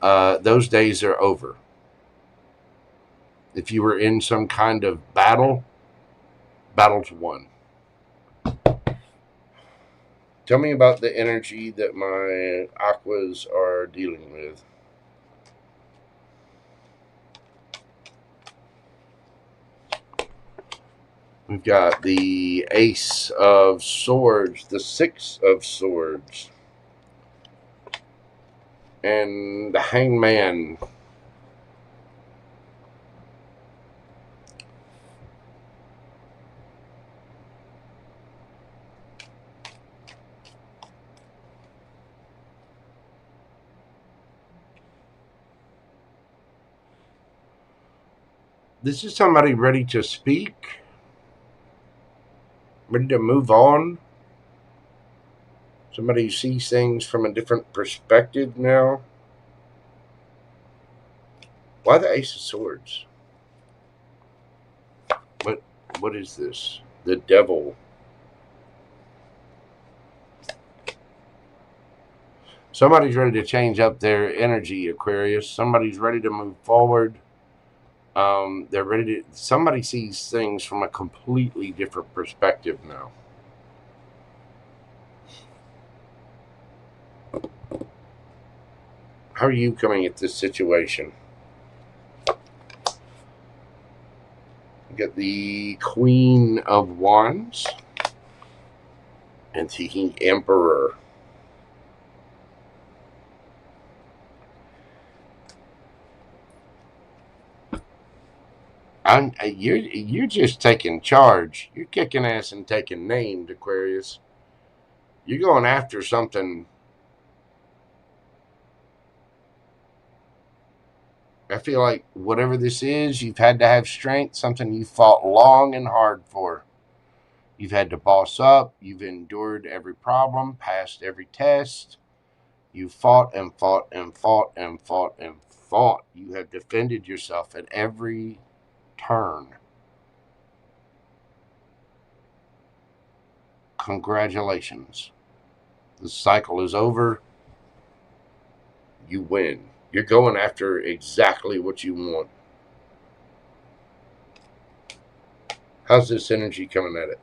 Those days are over. If you were in some kind of battle, battle's won. Tell me about the energy that my aquas are dealing with. We've got the Ace of Swords, the 6 of Swords, and the Hangman. This is somebody ready to speak, ready to move on. Somebody who sees things from a different perspective now. Why the Ace of Swords? What is this? The Devil. Somebody's ready to change up their energy, Aquarius. Somebody's ready to move forward. They're ready to. Somebody sees things from a completely different perspective now. How are you coming at this situation? We got the Queen of Wands and the Emperor. You're just taking charge. You're kicking ass and taking names, Aquarius. You're going after something. I feel like whatever this is, you've had to have strength, something you fought long and hard for. You've had to boss up. You've endured every problem, passed every test. You fought and fought and fought and fought and fought. You have defended yourself at every turn. Congratulations. The cycle is over. You win. You're going after exactly what you want. How's this energy coming at it?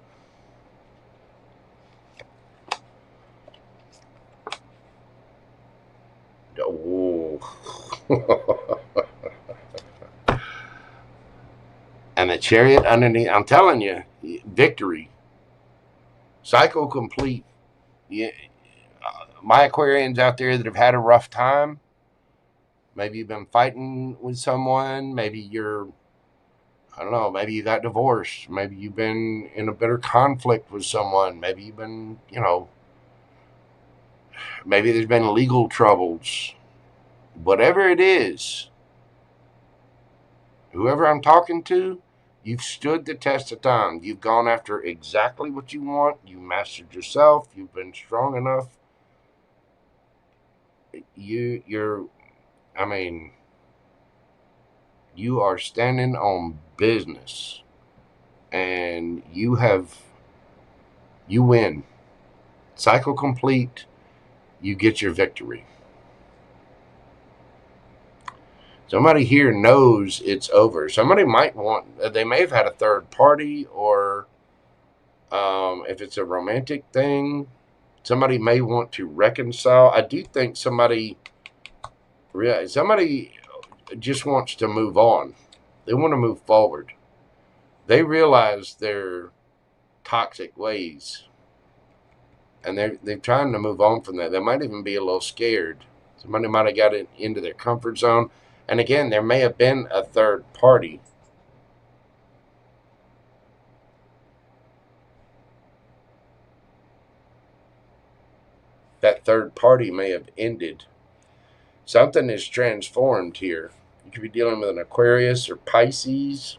Oh. And the Chariot underneath. I'm telling you, victory. Cycle complete. Yeah. My Aquarians out there that have had a rough time, maybe you've been fighting with someone, maybe you're, I don't know, maybe you got divorced, maybe you've been in a bitter conflict with someone, maybe you've been, maybe there's been legal troubles. Whatever it is, whoever I'm talking to, you've stood the test of time. You've gone after exactly what you want. You mastered yourself. You've been strong enough. You are standing on business, and you win. Cycle complete. You get your victory. Somebody here knows it's over. Somebody they may have had a third party, or if it's a romantic thing, somebody may want to reconcile. I do think somebody just wants to move on. They want to move forward. They realize their toxic ways, and they're trying to move on from that. They might even be a little scared. Somebody might have got into their comfort zone. And again, there may have been a third party. That third party may have ended. Something is transformed here. You could be dealing with an Aquarius or Pisces.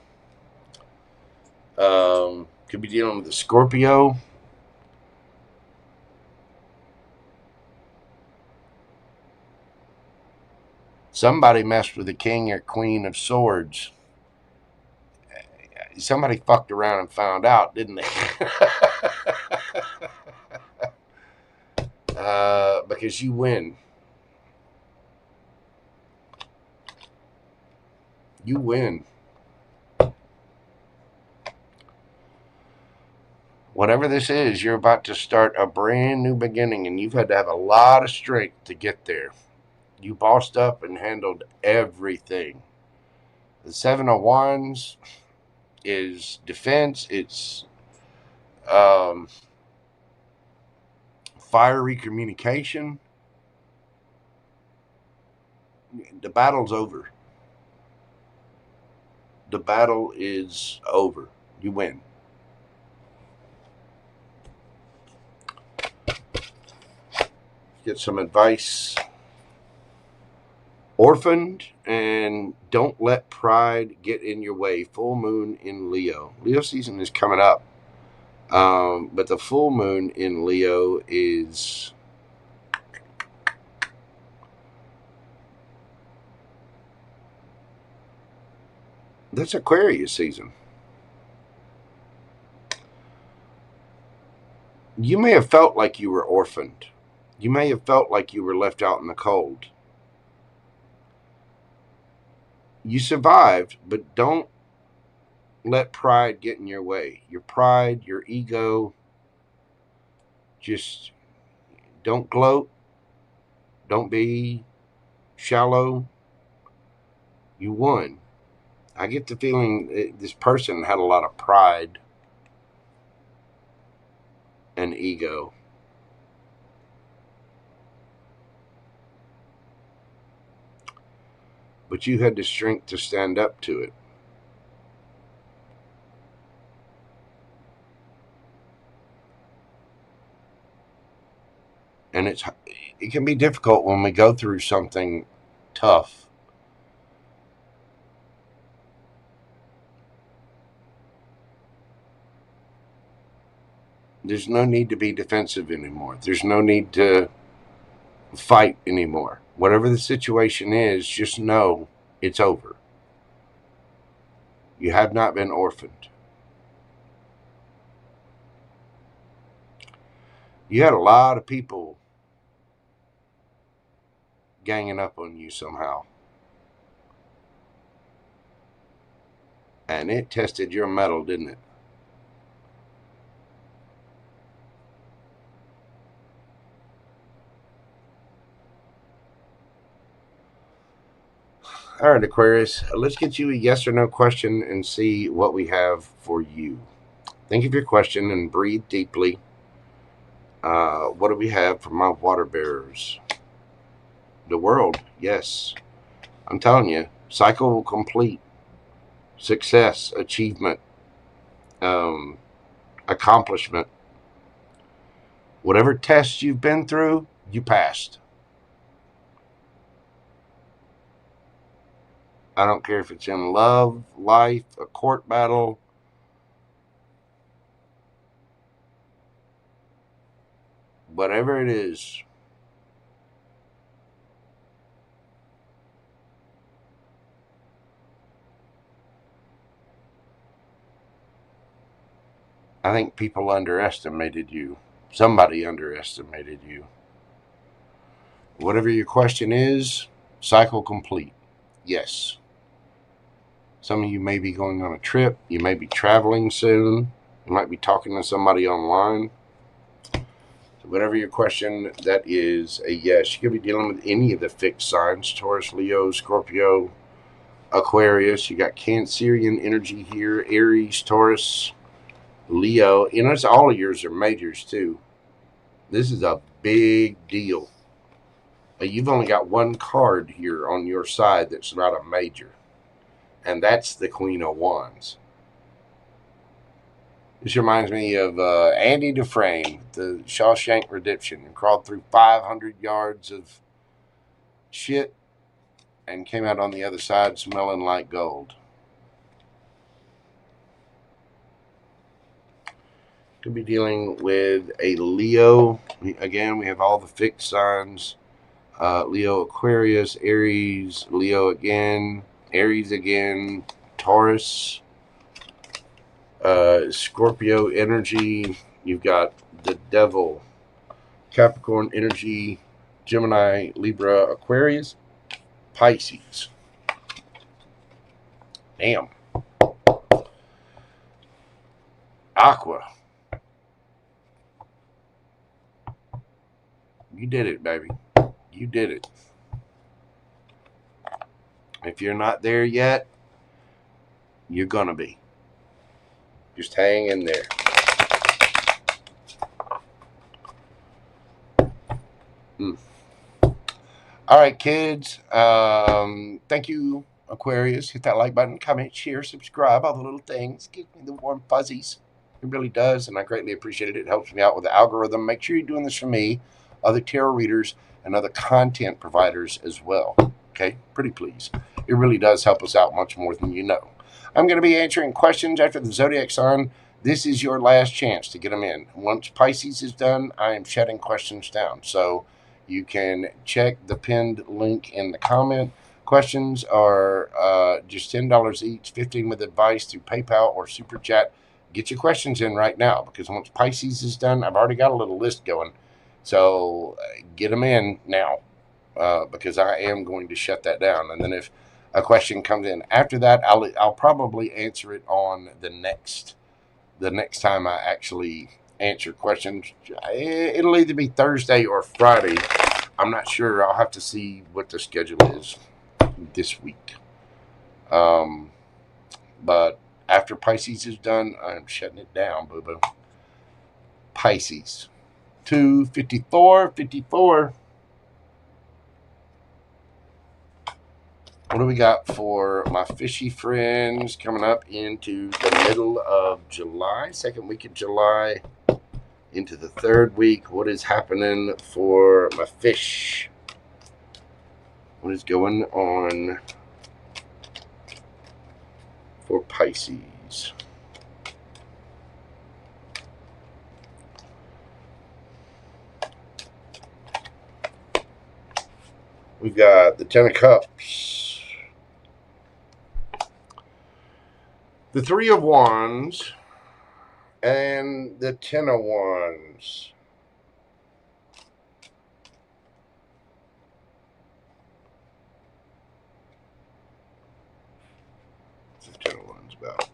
Could be dealing with a Scorpio. Somebody messed with the King or Queen of Swords. Somebody fucked around and found out, didn't they? Because you win. You win. Whatever this is, you're about to start a brand new beginning, and you've had to have a lot of strength to get there. You bossed up and handled everything. The Seven of Wands is defense. It's fiery communication. The battle's over. The battle is over. You win. Get some advice. Orphaned, and don't let pride get in your way. Full moon in Leo. Leo season is coming up. But the full moon in Leo is that's Aquarius season. You may have felt like you were orphaned. You may have felt like you were left out in the cold. You survived, but don't let pride get in your way. Your pride, your ego, just don't gloat. Don't be shallow. You won. I get the feeling this person had a lot of pride and ego. But you had the strength to stand up to it. And it can be difficult when we go through something tough. There's no need to be defensive anymore. There's no need to fight anymore. Whatever the situation is, just know it's over. You have not been orphaned. You had a lot of people ganging up on you somehow. And it tested your mettle, didn't it? All right, Aquarius, let's get you a yes or no question and see what we have for you. Think of your question and breathe deeply. What do we have for my water bearers? The world, yes. I'm telling you, cycle complete. Success, achievement, accomplishment. Whatever test you've been through, you passed. I don't care if it's in love, life, a court battle. Whatever it is. I think people underestimated you. Somebody underestimated you. Whatever your question is, cycle complete. Yes. Some of you may be going on a trip. You may be traveling soon. You might be talking to somebody online. So whatever your question, that is a yes. You could be dealing with any of the fixed signs. Taurus, Leo, Scorpio, Aquarius. You got Cancerian energy here. Aries, Taurus, Leo. You know, it's all of yours are majors too. This is a big deal. You've only got one card here on your side that's not a major. And that's the Queen of Wands. This reminds me of Andy Dufresne, the Shawshank Redemption, and crawled through 500 yards of shit and came out on the other side smelling like gold. Could be dealing with a Leo. Again, we have all the fixed signs. Leo, Aquarius, Aries, Leo again, Aries again, Taurus, Scorpio energy. You've got the Devil, Capricorn energy, Gemini, Libra, Aquarius, Pisces. Damn. Aqua. You did it, baby. You did it. If you're not there yet, you're gonna be. Just hang in there. All right, kids. Thank you, Aquarius. Hit that like button, comment, share, subscribe, all the little things. Give me the warm fuzzies. It really does, and I greatly appreciate it. It helps me out with the algorithm. Make sure you're doing this for me, other tarot readers, and other content providers as well. Okay? Pretty please. It really does help us out much more than you know. I'm going to be answering questions after the zodiac sign. This is your last chance to get them in. Once Pisces is done, I am shutting questions down. So you can check the pinned link in the comment. Questions are just $10 each, 15 with advice through PayPal or Super Chat. Get your questions in right now, because once Pisces is done, I've already got a little list going. So get them in now, because I am going to shut that down. And then if a question comes in after that, I'll probably answer it on the next time I actually answer questions. It'll either be Thursday or Friday. I'm not sure. I'll have to see what the schedule is this week. But after Pisces is done, I'm shutting it down, boo-boo. Pisces. 254. What do we got for my fishy friends coming up into the middle of July, second week of July, into the third week? What is happening for my fish? What is going on for Pisces? We've got the Ten of Cups, the Three of Wands, and the Ten of Wands. What's the Ten of Wands about?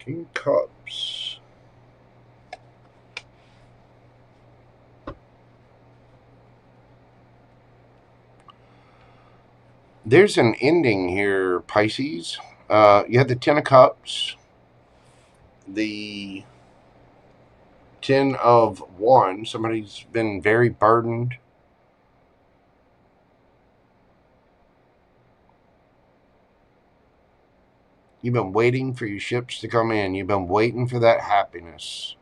King of Cups. There's an ending here, Pisces. You had the Ten of Cups, the Ten of Wands. Somebody's been very burdened. You've been waiting for your ships to come in. You've been waiting for that happiness.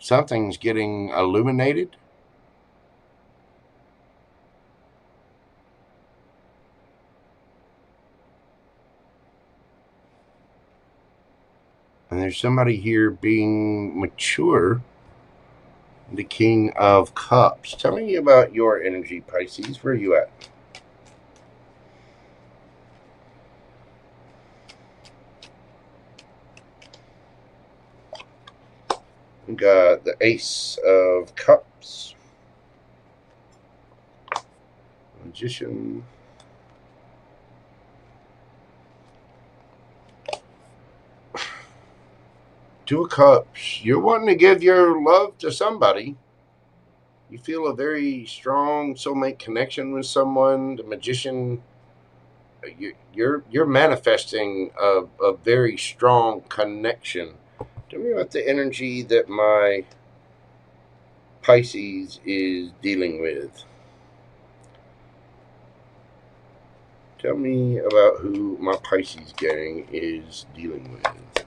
Something's getting illuminated. And there's somebody here being mature. The King of Cups. Tell me about your energy, Pisces. Where are you at? We got the Ace of Cups. Magician. Two of Cups. You're wanting to give your love to somebody. You feel a very strong soulmate connection with someone. The Magician. You're manifesting a very strong connection. Tell me about the energy that my Pisces is dealing with. Tell me about who my Pisces gang is dealing with.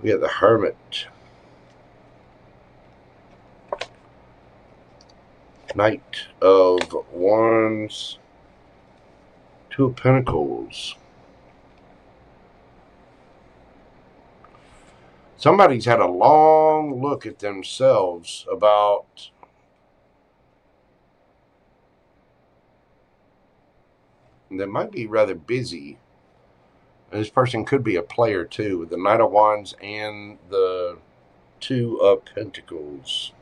We have the Hermit. Knight of Wands. Two of Pentacles. Somebody's had a long look at themselves about they might be rather busy. And this person could be a player too, with the Knight of Wands and the Two of Pentacles.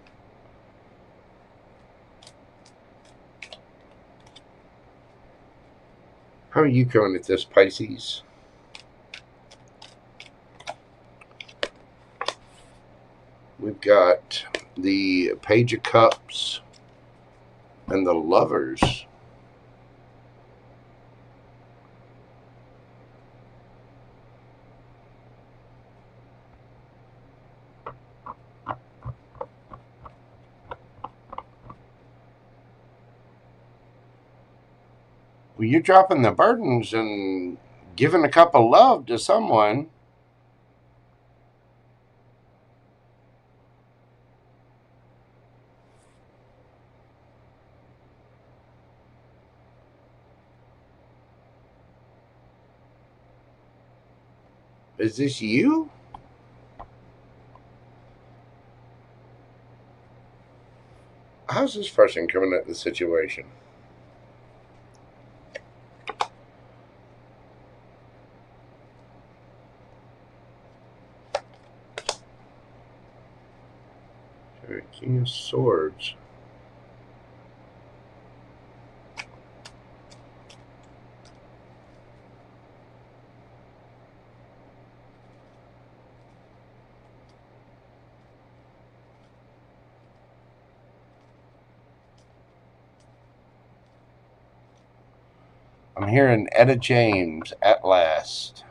How are you coming at this, Pisces? We've got the Page of Cups and the Lovers. Well, you're dropping the burdens and giving a cup of love to someone. Is this you? How's this person coming at the situation? King of Swords. I'm hearing Etta James at last.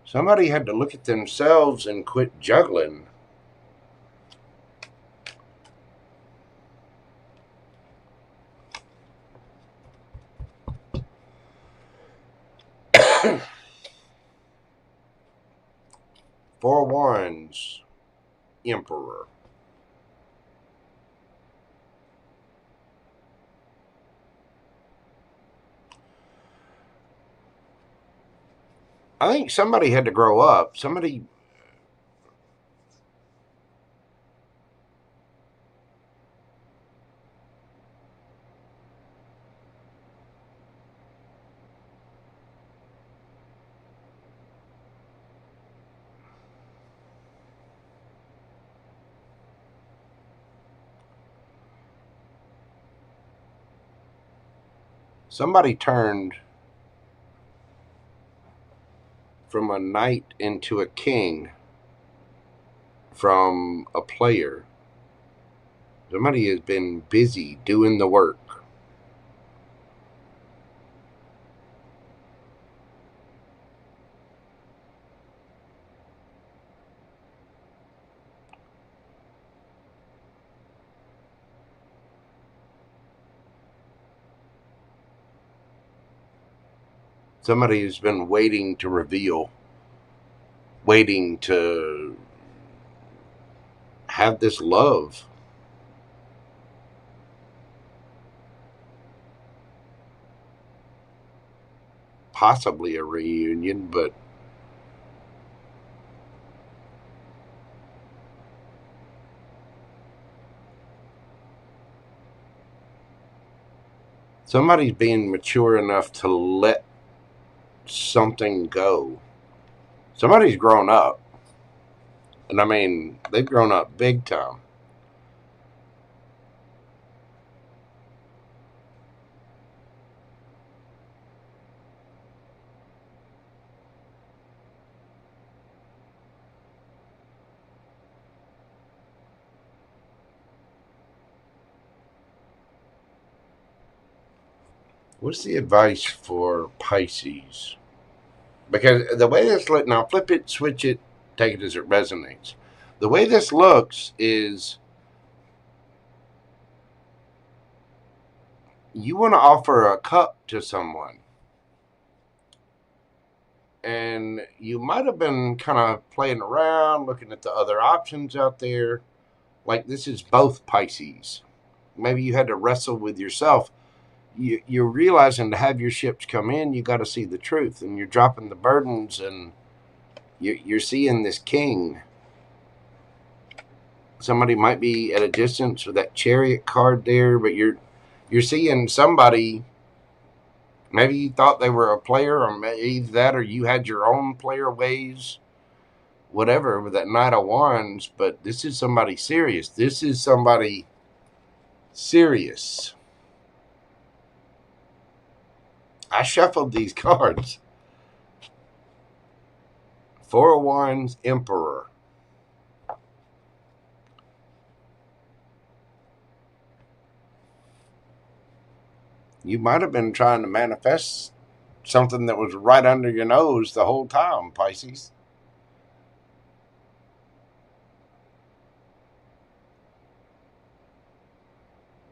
Somebody had to look at themselves and quit juggling. Four of Wands, Emperor. I think somebody had to grow up. Somebody turned from a knight into a king from a player. Somebody has been busy doing the work. Somebody has been waiting to reveal, waiting to have this love. Possibly a reunion, but somebody's being mature enough to let something go. Somebody's grown up. And I mean, they've grown up big time. What's the advice for Pisces? Because the way this looks, now flip it, switch it, take it as it resonates. The way this looks is you want to offer a cup to someone. And you might have been kind of playing around, looking at the other options out there. Like this is both Pisces. Maybe you had to wrestle with yourself. You're realizing to have your ships come in, you got to see the truth. And you're dropping the burdens and you're seeing this king. Somebody might be at a distance with that Chariot card there, but you're seeing somebody. Maybe you thought they were a player, or maybe that, or you had your own player ways, whatever, with that Knight of Wands. But this is somebody serious. This is somebody serious. I shuffled these cards. Four of Wands, Emperor. You might have been trying to manifest something that was right under your nose the whole time, Pisces.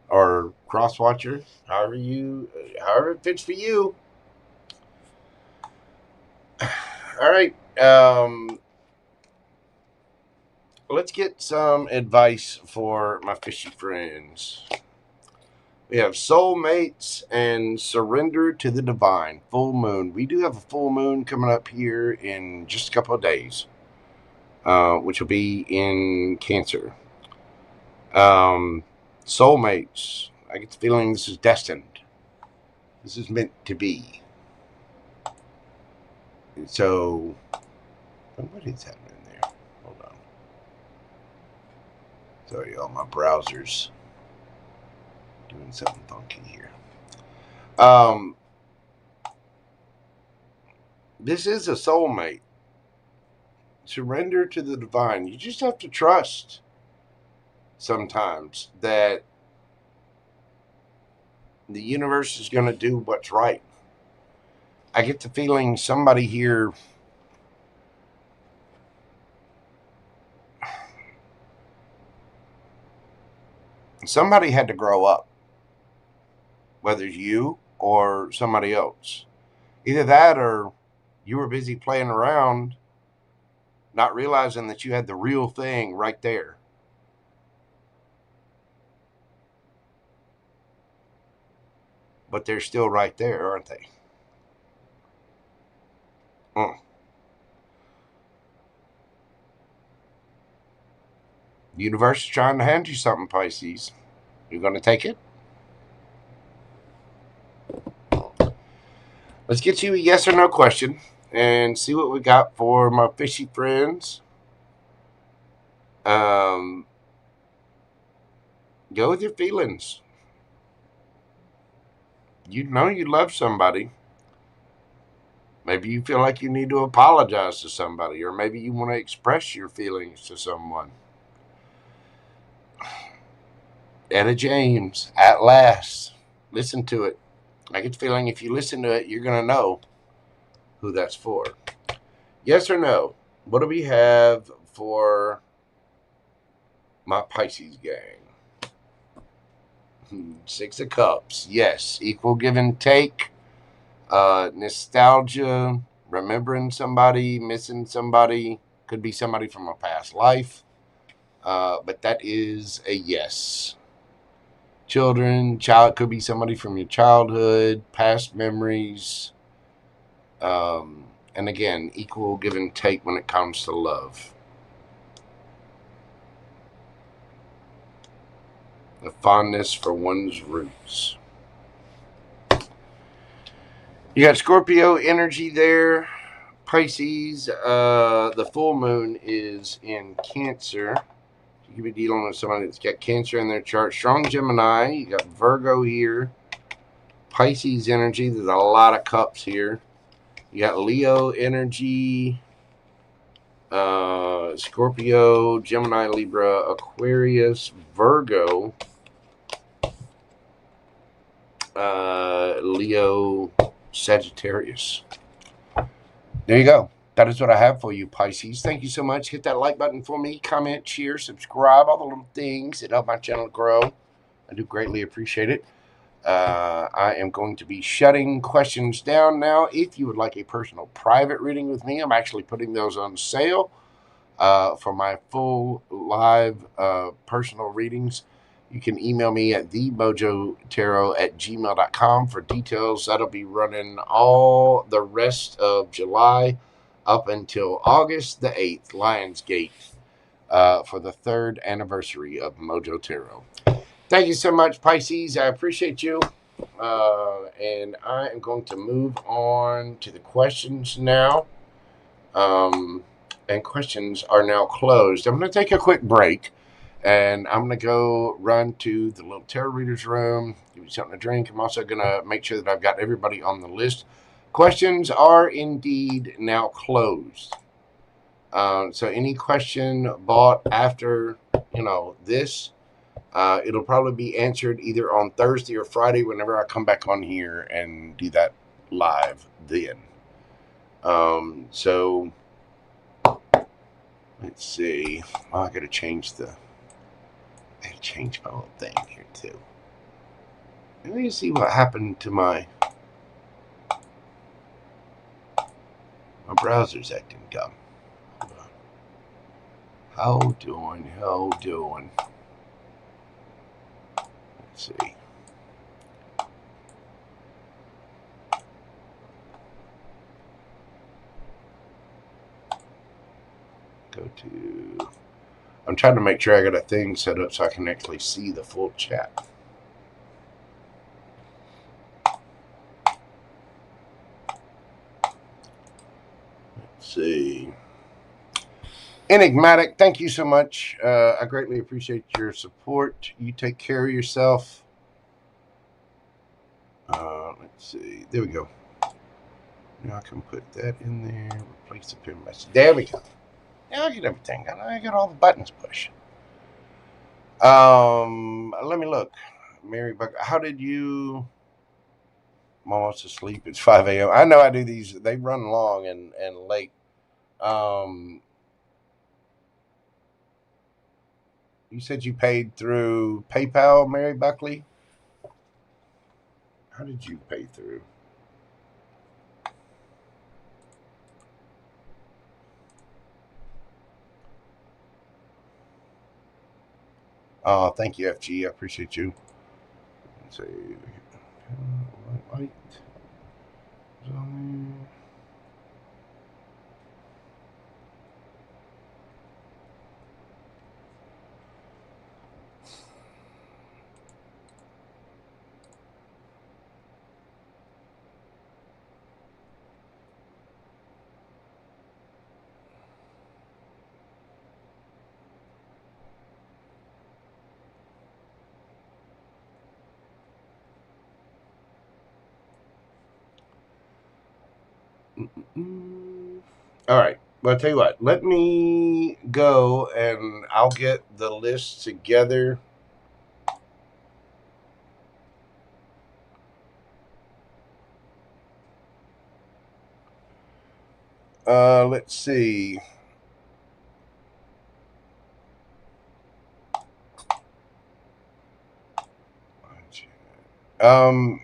Or cross watcher, however it fits for you. All right. Let's get some advice for my fishy friends. We have soulmates and surrender to the divine. Full moon. We do have a full moon coming up here in just a couple of days, which will be in Cancer. Soulmates. I get the feeling this is destined. This is meant to be. So, what is happening there? Hold on. Sorry, y'all. My browser's doing something funky here. This is a soulmate. Surrender to the divine. You just have to trust sometimes that the universe is going to do what's right. I get the feeling somebody here had to grow up, whether it's you or somebody else. Either that or you were busy playing around, not realizing that you had the real thing right there. But they're still right there, aren't they? The universe is trying to hand you something, Pisces. You're going to take it? Let's get you a yes or no question and see what we got for my fishy friends. Go with your feelings. You know you love somebody. Maybe you feel like you need to apologize to somebody, or maybe you want to express your feelings to someone. Etta James, At Last. Listen to it. I get the feeling if you listen to it, you're going to know who that's for. Yes or no? What do we have for my Pisces gang? Six of Cups. Yes. Equal give and take. Nostalgia. Remembering somebody. Missing somebody. Could be somebody from a past life. But that is a yes. Children. Child could be somebody from your childhood. Past memories. And again, equal give and take when it comes to love. The fondness for one's roots. You got Scorpio energy there. Pisces, the full moon is in Cancer. You could be dealing with somebody that's got Cancer in their chart. Strong Gemini. You got Virgo here. Pisces energy. There's a lot of cups here. You got Leo energy. Scorpio, Gemini, Libra, Aquarius, Virgo, Leo, Sagittarius. There you go. That is what I have for you, Pisces. Thank you so much. Hit that like button for me. Comment, share, subscribe, all the little things that help my channel grow. I do greatly appreciate it. I am going to be shutting questions down now. If you would like a personal private reading with me, I'm actually putting those on sale for my full live personal readings. You can email me at themojotarot@gmail.com for details. That'll be running all the rest of July up until August the 8th, Lionsgate, for the 3rd anniversary of Mojo Tarot. Thank you so much, Pisces. I appreciate you. And I am going to move on to the questions now. And questions are now closed. I'm going to take a quick break. And I'm going to go run to the little tarot reader's room, give you something to drink. I'm also going to make sure that I've got everybody on the list. Questions are indeed now closed. So any question bought after, this, it'll probably be answered either on Thursday or Friday whenever I come back on here and do that live then. So let's see. Oh, I got to change I changed my little thing here too. Let me see what happened to my browser's acting dumb. Hold on. How doing? Let's see. Go to. I'm trying to make sure I got a thing set up so I can actually see the full chat. Let's see. Enigmatic, thank you so much. I greatly appreciate your support. You take care of yourself. Let's see. There we go. Now I can put that in there. Replace the pin message. There we go. Now I get everything. I got all the buttons pushed. Let me look. Mary Buck, how did you? I'm almost asleep. It's 5 a.m. I know I do these. They run long and late. You said you paid through PayPal, Mary Buckley? How did you pay through? Oh, thank you, FG. I appreciate you. Let's see. Light. All right. Well, I'll tell you what. Let me go and I'll get the list together. Let's see.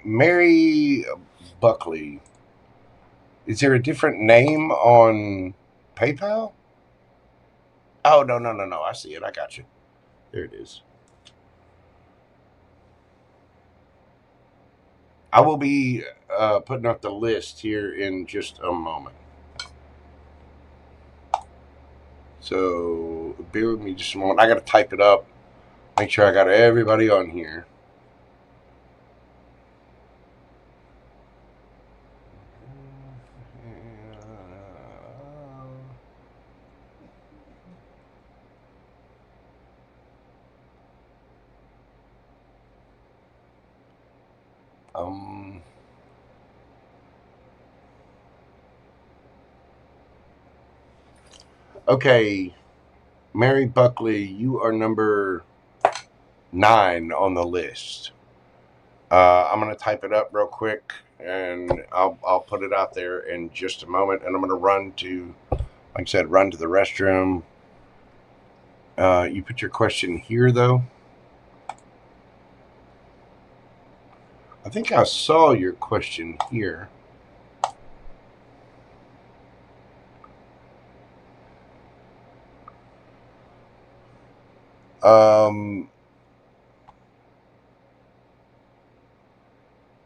Mary Buckley. Is there a different name on PayPal? Oh, no. I see it. I got you. There it is. I will be putting up the list here in just a moment. So bear with me just a moment. I got to type it up. Make sure I got everybody on here. Okay, Mary Buckley, you are number 9 on the list. I'm going to type it up real quick, and I'll put it out there in just a moment. And I'm going to run to, like I said, run to the restroom. You put your question here, though. I think I saw your question here.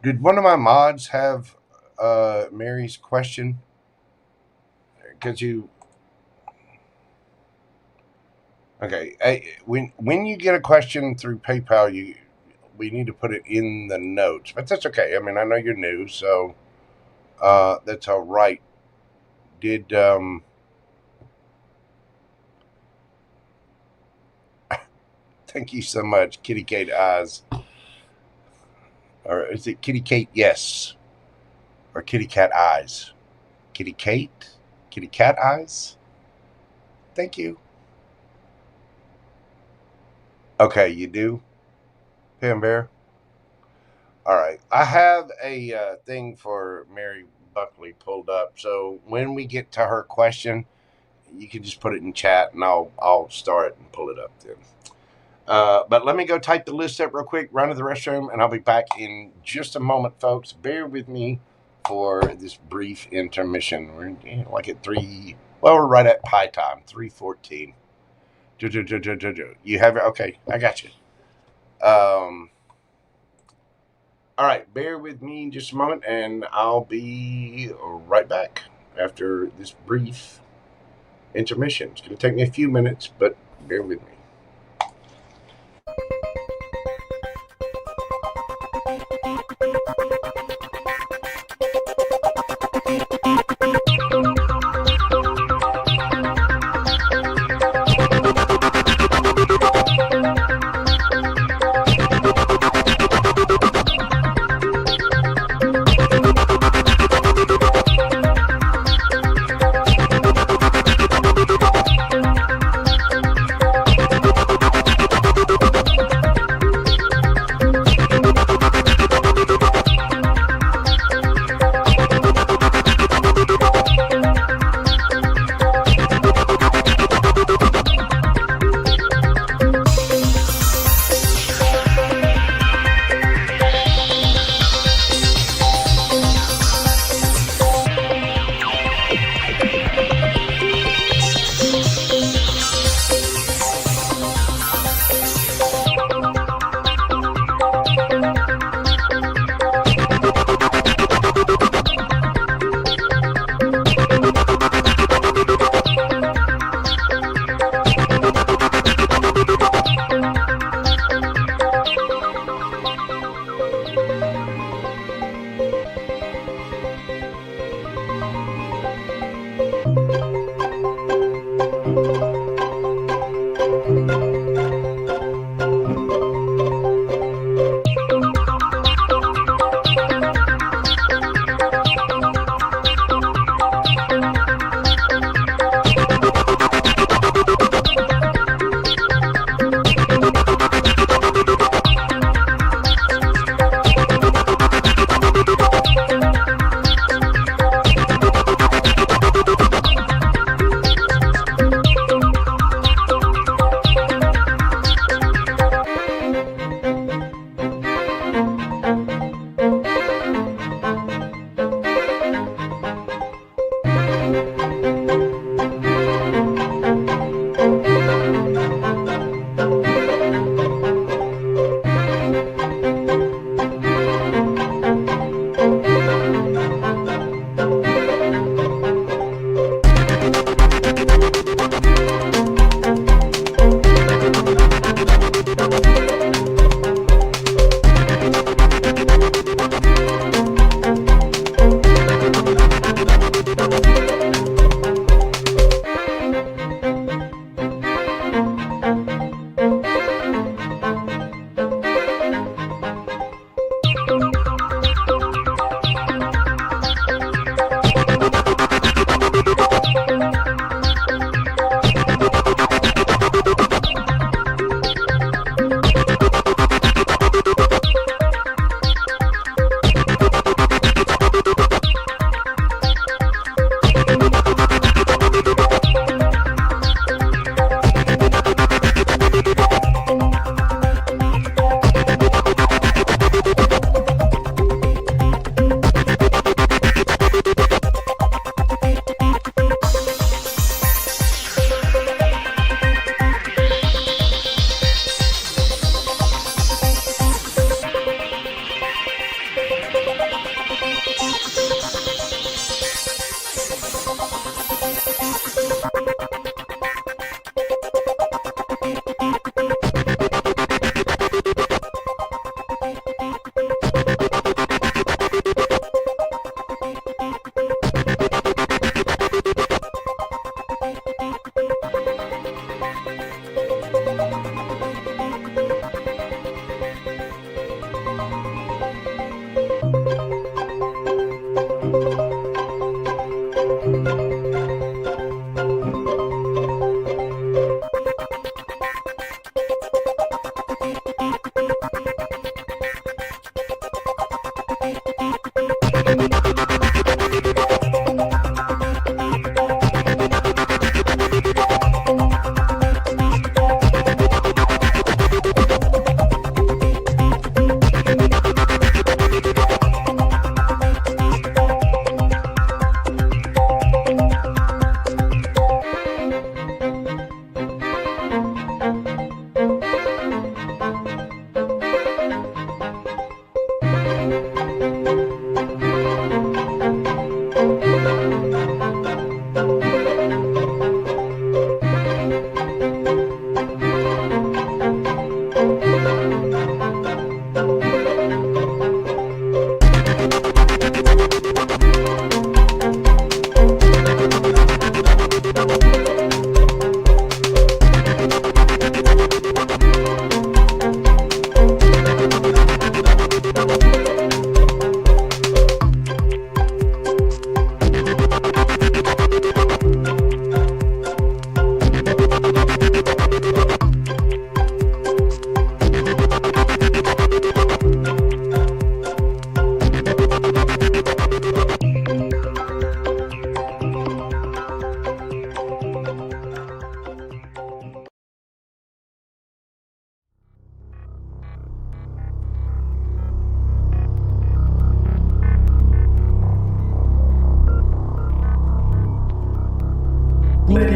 Did one of my mods have Mary's question? Because you... Okay, when you get a question through PayPal, we need to put it in the notes. But that's okay. I mean, I know you're new, so that's all right. Did... Thank you so much, Kitty Kate Eyes. Or is it Kitty Kate Yes? Or Kitty Cat Eyes? Kitty Kate? Kitty Cat Eyes? Thank you. Okay, you do? PamBear? Alright. I have a thing for Mary Buckley pulled up. So when we get to her question, you can just put it in chat and I'll start and pull it up then. But let me go type the list up real quick, run to the restroom, and I'll be back in just a moment, folks. Bear with me for this brief intermission. We're like at 3, well, we're right at pie time, 3:14. You have it? Okay, I got you. All right, bear with me just a moment, and I'll be right back after this brief intermission. It's going to take me a few minutes, but bear with me.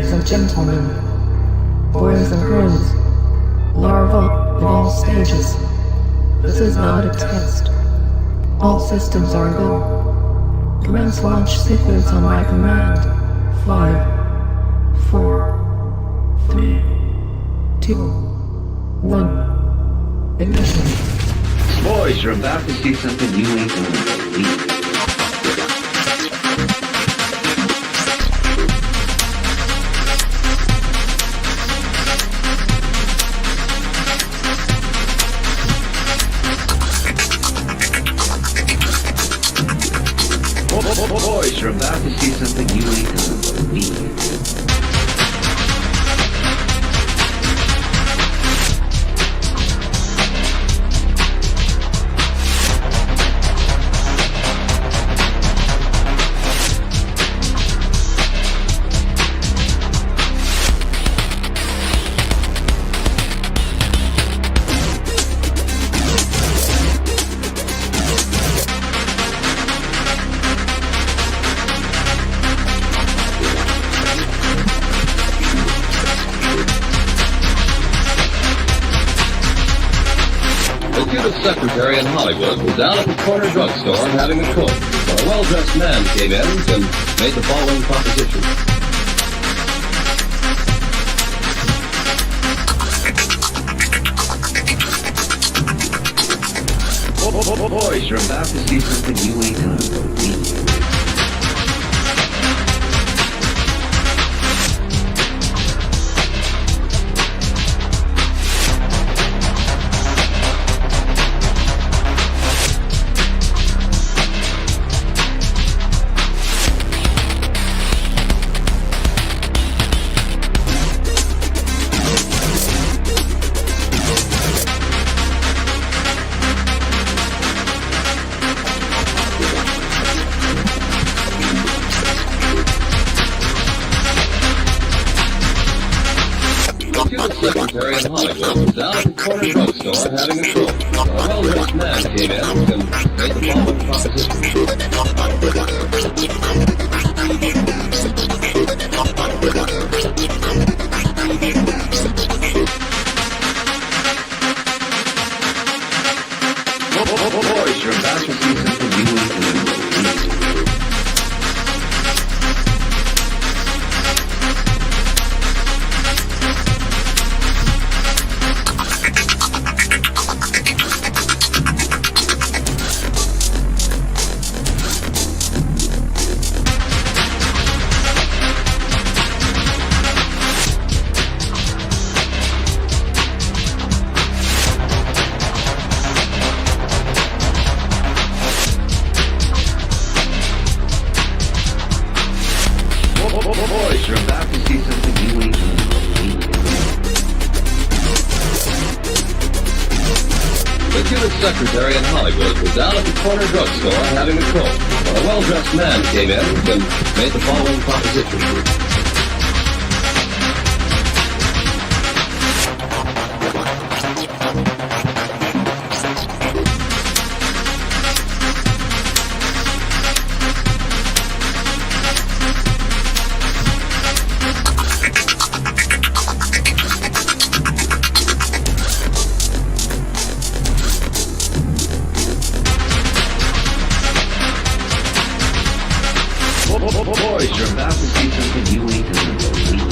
ladies and gentlemen, boys and girls, larvae of all stages. This is not a test. All systems are go. Commence launch sequence on my command. 5, 4, 3, 2, 1. Ignition. Boys, you're about to see something you ain't gonna believe. Boys, you're about to see something you ain't gonna believe. Secretary in Hollywood was down at the corner drugstore having a coke when a well-dressed man came in and made the following proposition. Boys, you're about to see something you ain't gonna believe. Secretary in Hollywood was down at the corner drugstore having a coke. A well-dressed man came in and made the following proposition. Boys, you're about to see something you ain't gonna believe. Boys, you're about to see something you ain't gonna believe. The Cuban secretary in Hollywood was down at the corner drugstore having a coke when a well-dressed man came in and made the following proposition. Boys, you're about to see something you ain't gonna believe.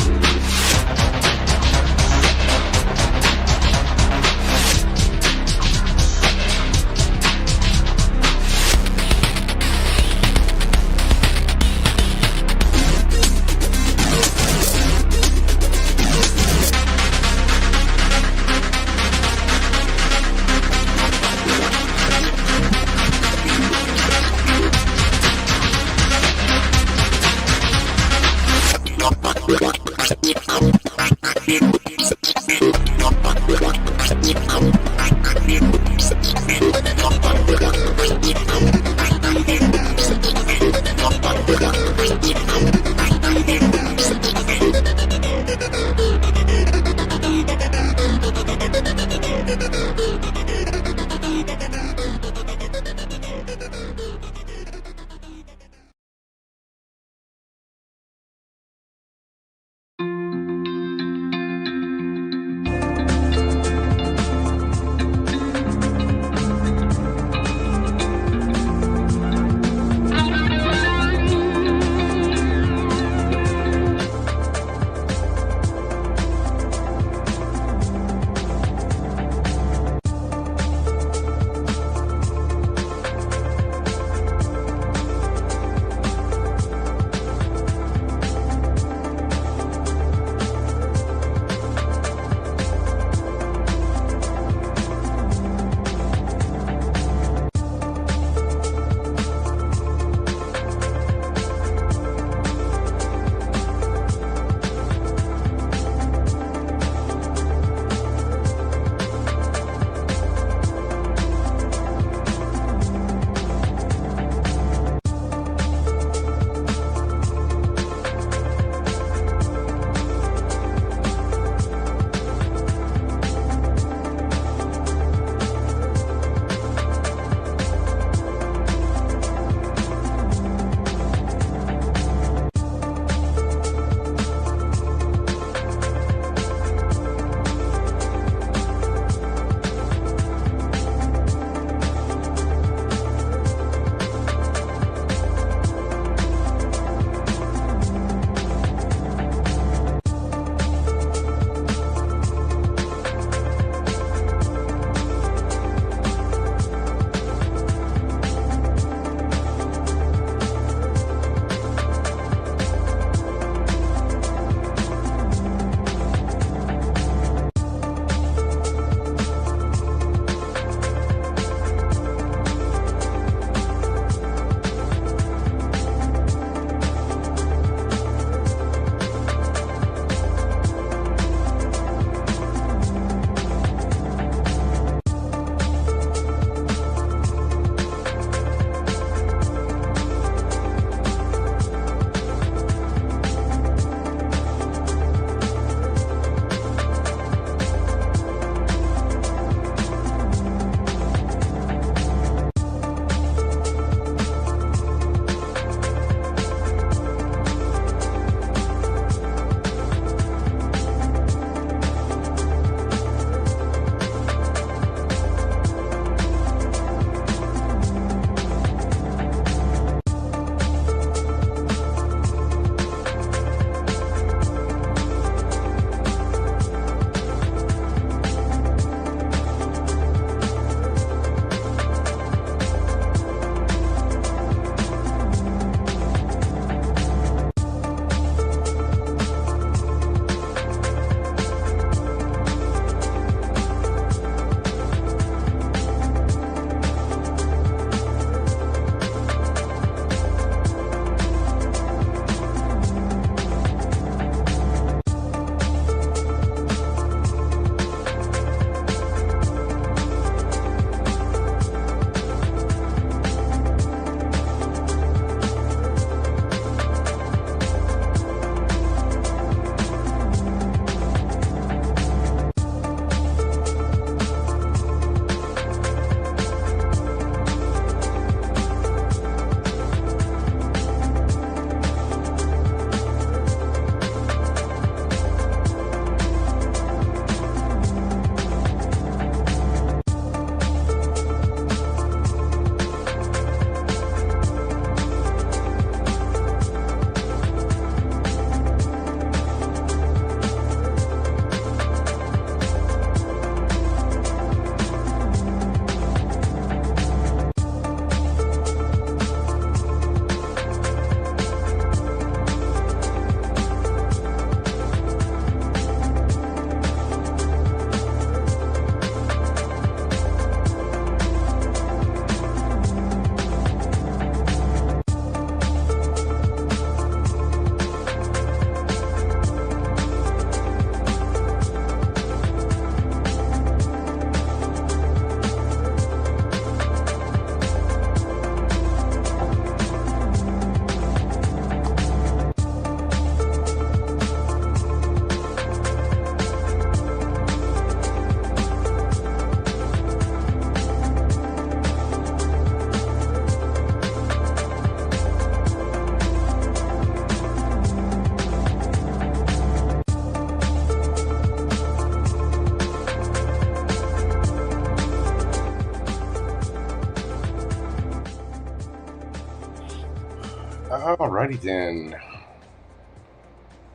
Alrighty then.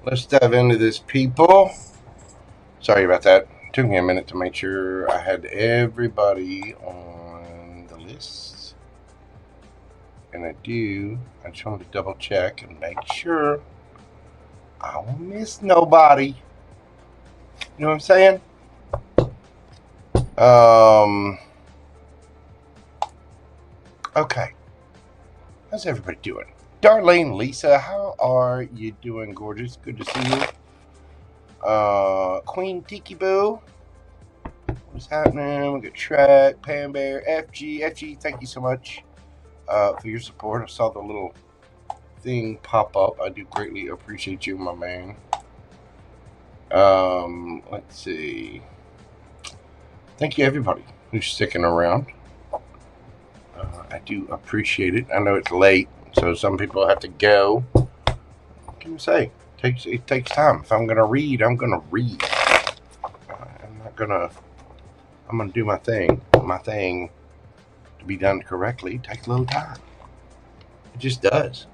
Let's dive into this, people. Sorry about that. It took me a minute to make sure I had everybody on the list. And I do. I just wanted to double check and make sure I won't miss nobody. You know what I'm saying? Okay. How's everybody doing? Darlene, Lisa, how are you doing, gorgeous? Good to see you. Queen Tiki Boo. What's happening? We got Shrek, PamBear, FG, thank you so much for your support. I saw the little thing pop up. I do greatly appreciate you, my man. Let's see. Thank you, everybody who's sticking around. I do appreciate it. I know it's late, so some people have to go. What can you say? It takes time. If I'm gonna read, I'm gonna read. I'm gonna do my thing. My thing to be done correctly takes a little time. It just does.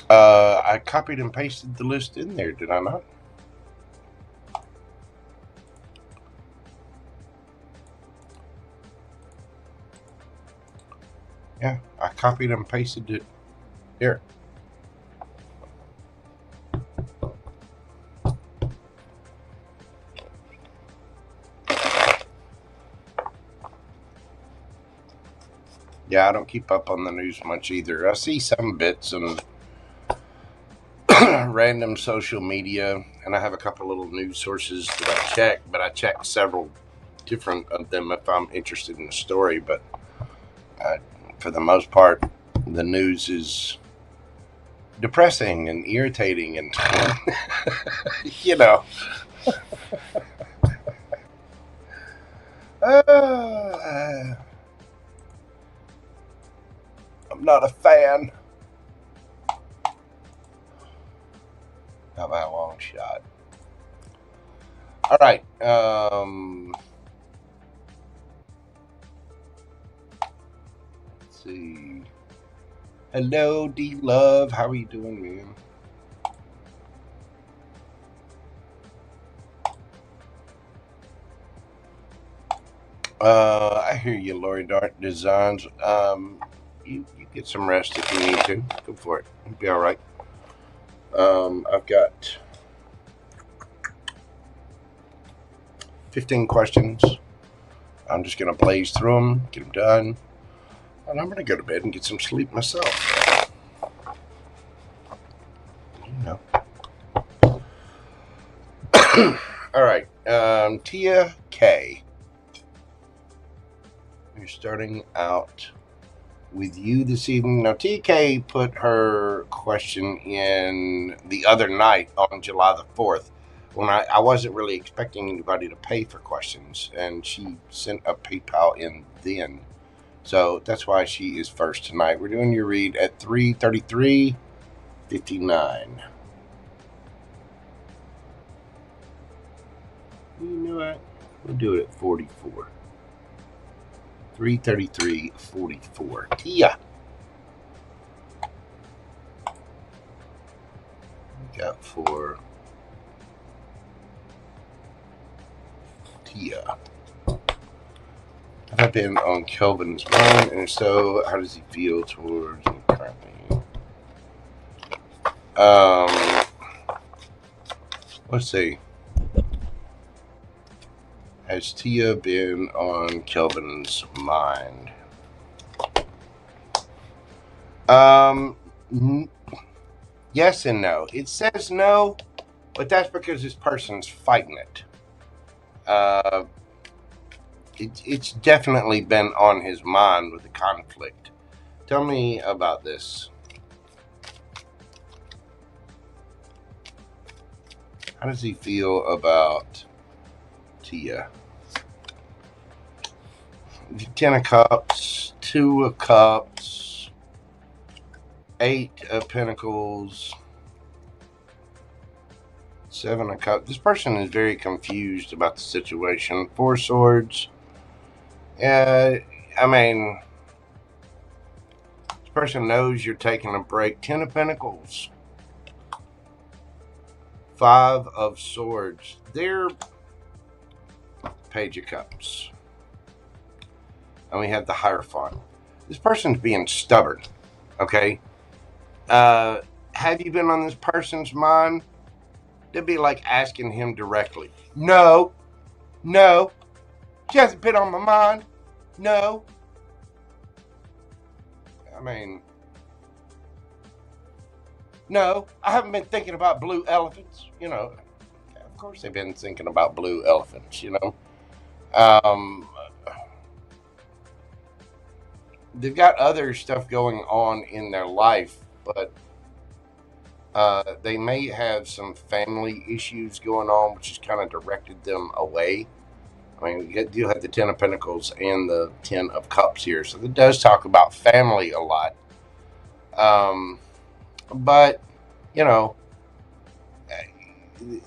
I copied and pasted the list in there, did I not? Yeah, I copied and pasted it here. Yeah, I don't keep up on the news much either. I see some bits and random social media, and I have a couple little news sources that I check, but I check several different of them if I'm interested in the story. But for the most part, the news is depressing and irritating and, you know. I'm not a fan of my long shot. All right. Let's see. Hello, D Love. How are you doing, man? I hear you, Lori Dart Designs. You get some rest if you need to. Go for it. You'll be all right. I've got 15 questions. I'm just going to blaze through them, get them done, and I'm going to go to bed and get some sleep myself. You know. All right. Tia K. We're starting out with you this evening. Now, TK put her question in the other night on July the 4th when I wasn't really expecting anybody to pay for questions, and she sent a PayPal in then. So that's why she is first tonight. We're doing your read at 3:33:59. You know what? We'll do it at 44. 3:33:44. Tia. We got for Tia. Have I been on Kelvin's mind? And so, how does he feel towards me currently? Let's see. Has Tia been on Kelvin's mind? Yes and no. It says no, but that's because this person's fighting it. It's definitely been on his mind with the conflict. Tell me about this. How does he feel about Tia? 10 of Cups, 2 of Cups, 8 of Pentacles, 7 of Cups. This person is very confused about the situation. 4 Swords. I mean, this person knows you're taking a break. 10 of Pentacles. 5 of Swords. They're Page of Cups. And we have the Hierophant. This person's being stubborn. Okay? Have you been on this person's mind? It'd be like asking him directly. No. No. She hasn't been on my mind. No. I mean, no, I haven't been thinking about blue elephants. You know, of course they've been thinking about blue elephants, you know. They've got other stuff going on in their life, but they may have some family issues going on, which has kind of directed them away. I mean, you do have the 10 of Pentacles and the 10 of Cups here, so it does talk about family a lot. But, you know,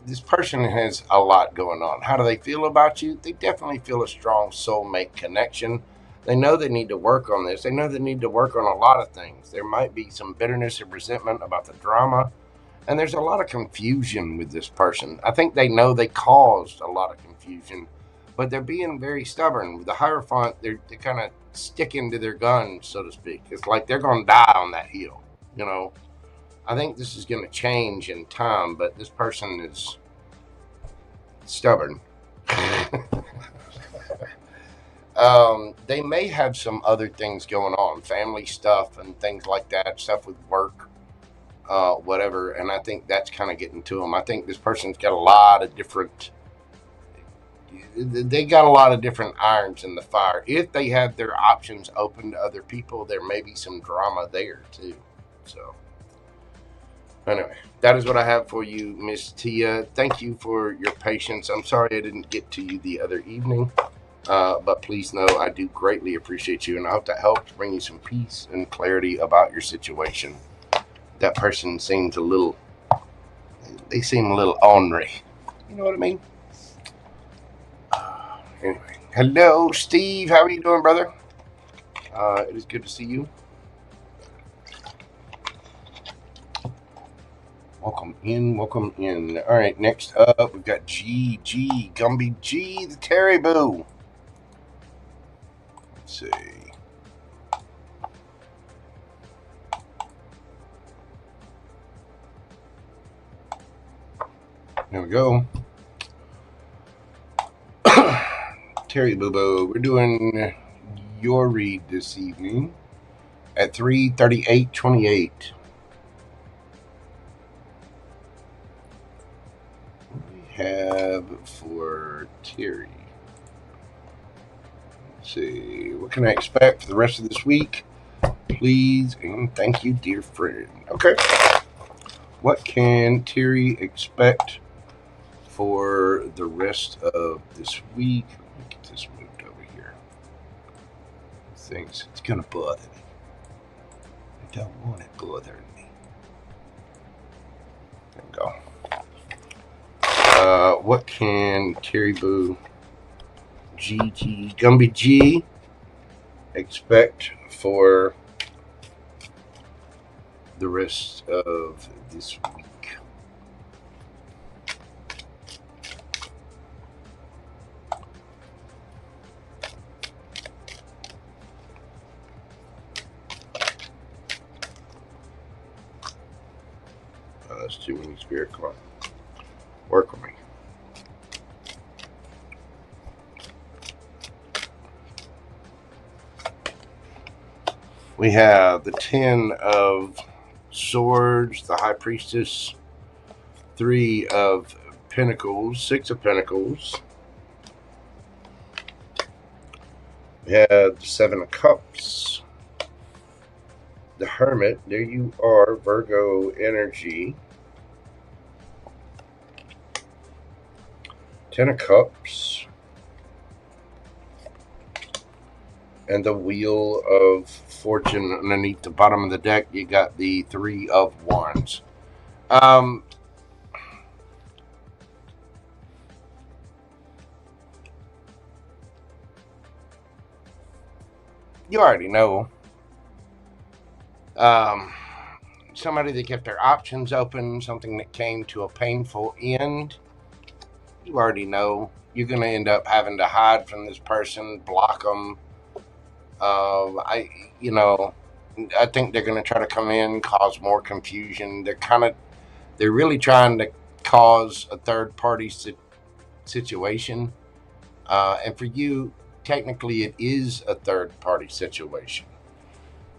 this person has a lot going on. How do they feel about you? They definitely feel a strong soulmate connection. They know they need to work on this. They know they need to work on a lot of things. There might be some bitterness or resentment about the drama. And there's a lot of confusion with this person. I think they know they caused a lot of confusion, but they're being very stubborn. With the Hierophant, they're kind of sticking to their guns, so to speak. It's like they're going to die on that hill, you know. I think this is going to change in time, but this person is stubborn. They may have some other things going on, family stuff and things like that, stuff with work, whatever. And I think that's kind of getting to them. I think this person's got a lot of different, they got a lot of different irons in the fire. If they have their options open to other people, there may be some drama there too. So anyway, that is what I have for you, Miss Tia. Thank you for your patience. I'm sorry I didn't get to you the other evening. But please know I do greatly appreciate you, and I hope that helps bring you some peace and clarity about your situation. That person seems a little, they seem a little ornery. You know what I mean? Anyway, hello, Steve. How are you doing, brother? It is good to see you. Welcome in, welcome in. All right, next up, we've got GGGumbyG, the Terry Boo. Let's see. There we go. Terry Boo Boo, we're doing your read this evening at 3:38:28. We have for Terry. Let's see, what can I expect for the rest of this week? Please and thank you, dear friend. Okay. What can Terry expect for the rest of this week? Let me get this moved over here. Thinks it's going to bother me. I don't want it bothering me. There we go. What can Terry Boo GGGumbyG expect for the rest of this week? That's too many spirit cards. Work with me. We have the 10 of Swords, the High Priestess, 3 of Pentacles, 6 of Pentacles. We have the 7 of Cups, the Hermit. There you are, Virgo energy. 10 of Cups. And the Wheel of Fortune. Underneath the bottom of the deck, you got the 3 of Wands. You already know. Somebody that kept their options open, something that came to a painful end. You already know you're going to end up having to hide from this person, block them. I think they're going to try to come in, cause more confusion. They're really trying to cause a third party situation. And for you, technically it is a third party situation.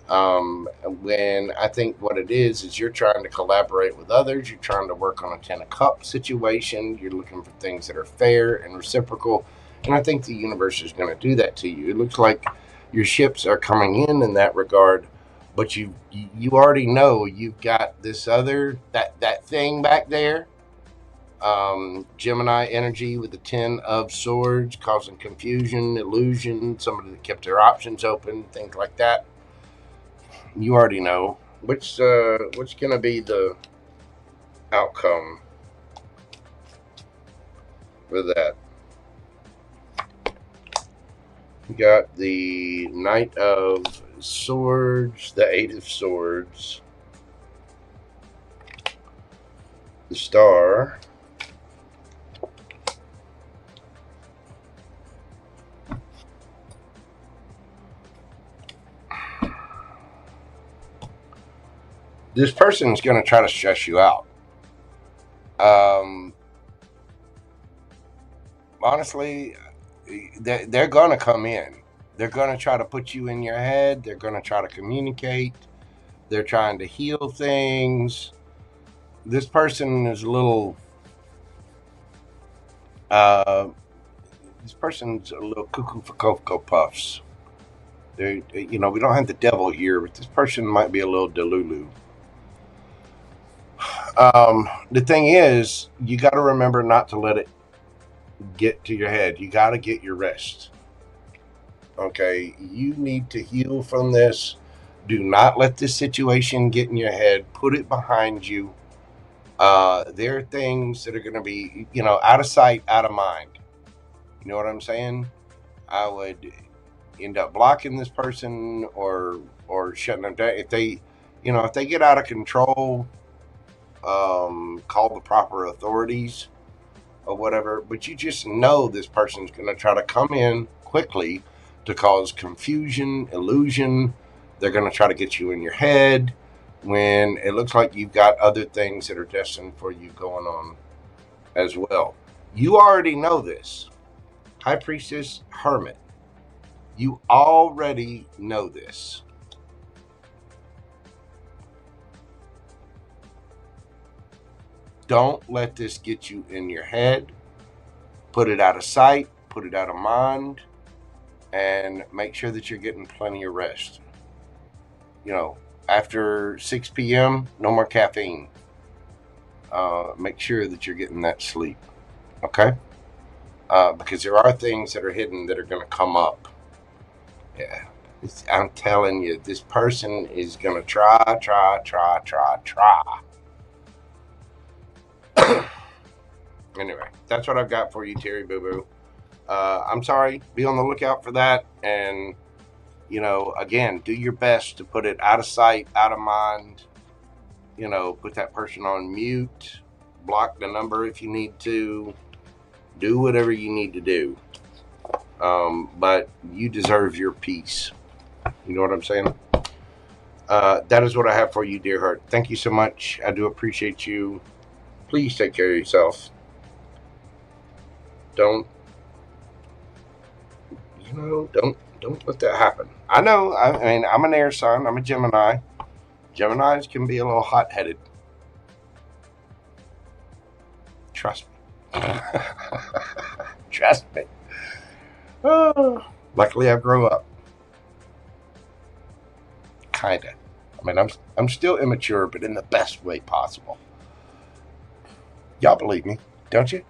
When I think what it is you're trying to collaborate with others, you're trying to work on a 10 of Cups situation, you're looking for things that are fair and reciprocal, and I think the universe is going to do that to you. It looks like your ships are coming in that regard, but you already know you've got this other, that thing back there, Gemini energy with the 10 of Swords, causing confusion, illusion, somebody that kept their options open, things like that. You already know what's going to be the outcome for that. You got the Knight of Swords, the 8 of Swords, the Star, this person is going to try to stress you out. Honestly, they're going to come in. They're going to try to put you in your head. They're going to try to communicate. They're trying to heal things. This person is a little... this person's a little cuckoo for Cocoa Puffs. We don't have the devil here, but this person might be a little delulu. The thing is, you got to remember not to let it get to your head. You got to get your rest. Okay, you need to heal from this. Do not let this situation get in your head. Put it behind you. There are things that are going to be, out of sight, out of mind. You know what I'm saying? I would end up blocking this person or shutting them down. If they get out of control, call the proper authorities or whatever. But you just know this person's going to try to come in quickly to cause confusion, illusion. They're going to try to get you in your head when it looks like you've got other things that are destined for you going on as well. You already know this. High Priestess, Hermit. You already know this. Don't let this get you in your head. Put it out of sight. Put it out of mind. And make sure that you're getting plenty of rest. After 6 p.m., no more caffeine. Make sure that you're getting that sleep. Okay? Because there are things that are hidden that are going to come up. Yeah. I'm telling you, this person is going to try. Anyway, that's what I've got for you, Terry Boo Boo. I'm sorry. Be on the lookout for that. And, again, do your best to put it out of sight, out of mind. Put that person on mute. Block the number if you need to. Do whatever you need to do. But you deserve your peace. You know what I'm saying? That is what I have for you, dear heart. Thank you so much. I do appreciate you. Please take care of yourself. Don't let that happen. I know, I'm an air sign. I'm a Gemini. Geminis can be a little hot-headed. Trust me. Trust me. Oh, luckily I grew up. Kinda. I'm still immature, but in the best way possible. Y'all believe me, don't you?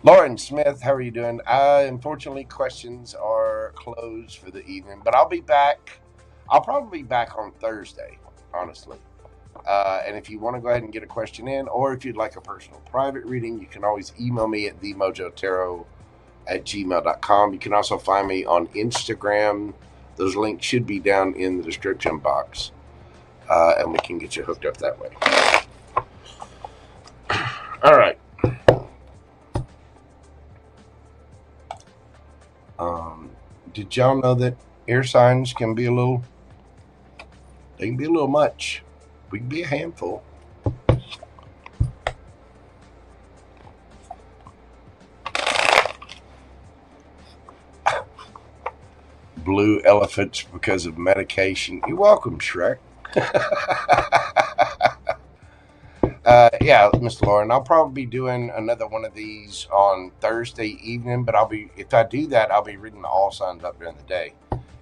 Lauren Smith, how are you doing? Unfortunately, questions are closed for the evening, but I'll be back. I'll probably be back on Thursday, honestly. And if you want to go ahead and get a question in, or if you'd like a personal private reading, you can always email me at themojotarot@gmail.com. You can also find me on Instagram Those links should be down in the description box, and we can get you hooked up that way. All right. Did y'all know that air signs can be a little, they can be a little much. We can be a handful. Blue elephants because of medication. You're welcome, Shrek. Yeah, Miss Lauren, I'll probably be doing another one of these on Thursday evening, but if I do that, I'll be reading all signs up during the day.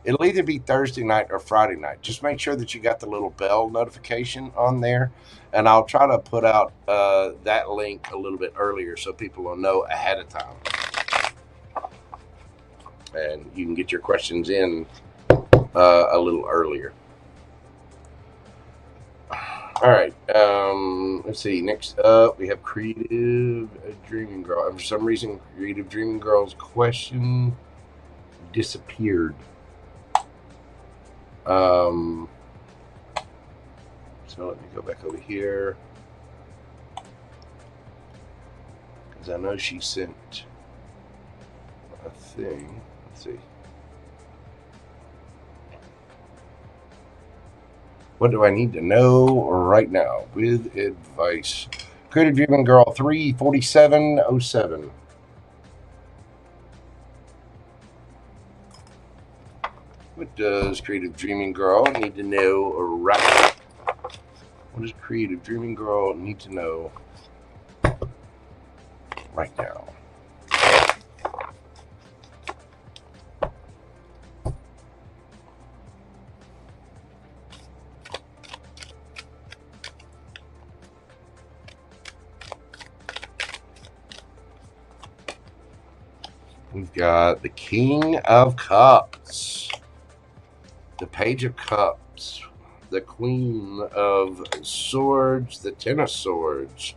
It'll either be Thursday night or Friday night. Just make sure that you got the little bell notification on there, and I'll try to put out that link a little bit earlier so people will know ahead of time. And you can get your questions in a little earlier. All right. Let's see. Next up, we have Creative Dreaming Girl. And for some reason, Creative Dreaming Girl's question disappeared. So let me go back over here, because I know she sent a thing. Let's see. What do I need to know right now with advice? Creative Dreaming Girl 34707. What does Creative Dreaming Girl need to know right now? What does Creative Dreaming Girl need to know right now? We've got the King of Cups, the Page of Cups, the Queen of Swords, the Ten of Swords,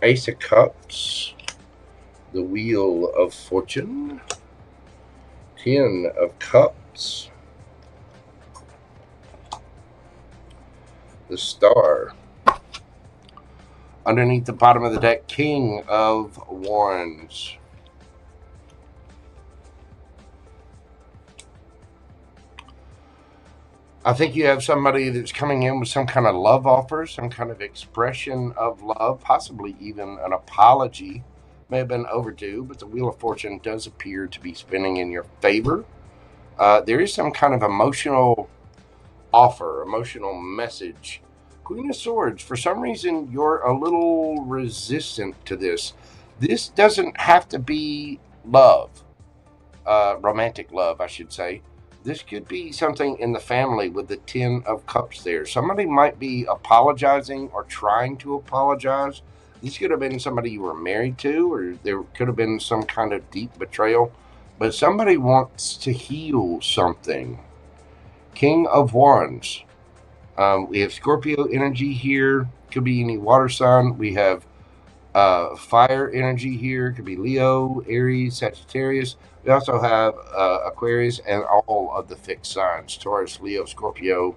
Ace of Cups, the Wheel of Fortune, Ten of Cups, the Star. Underneath the bottom of the deck, King of Wands. I think you have somebody that's coming in with some kind of love offer, some kind of expression of love, possibly even an apology. May have been overdue, but the Wheel of Fortune does appear to be spinning in your favor. There is some kind of emotional offer, emotional message. Queen of Swords, for some reason, you're a little resistant to this. This doesn't have to be love, romantic love, I should say. This could be something in the family with the Ten of Cups there. Somebody might be apologizing or trying to apologize. This could have been somebody you were married to, or there could have been some kind of deep betrayal. But somebody wants to heal something. King of Wands. We have Scorpio energy here. Could be any water sign. We have fire energy here. Could be Leo, Aries, Sagittarius. We also have Aquarius and all of the fixed signs. Taurus, Leo, Scorpio,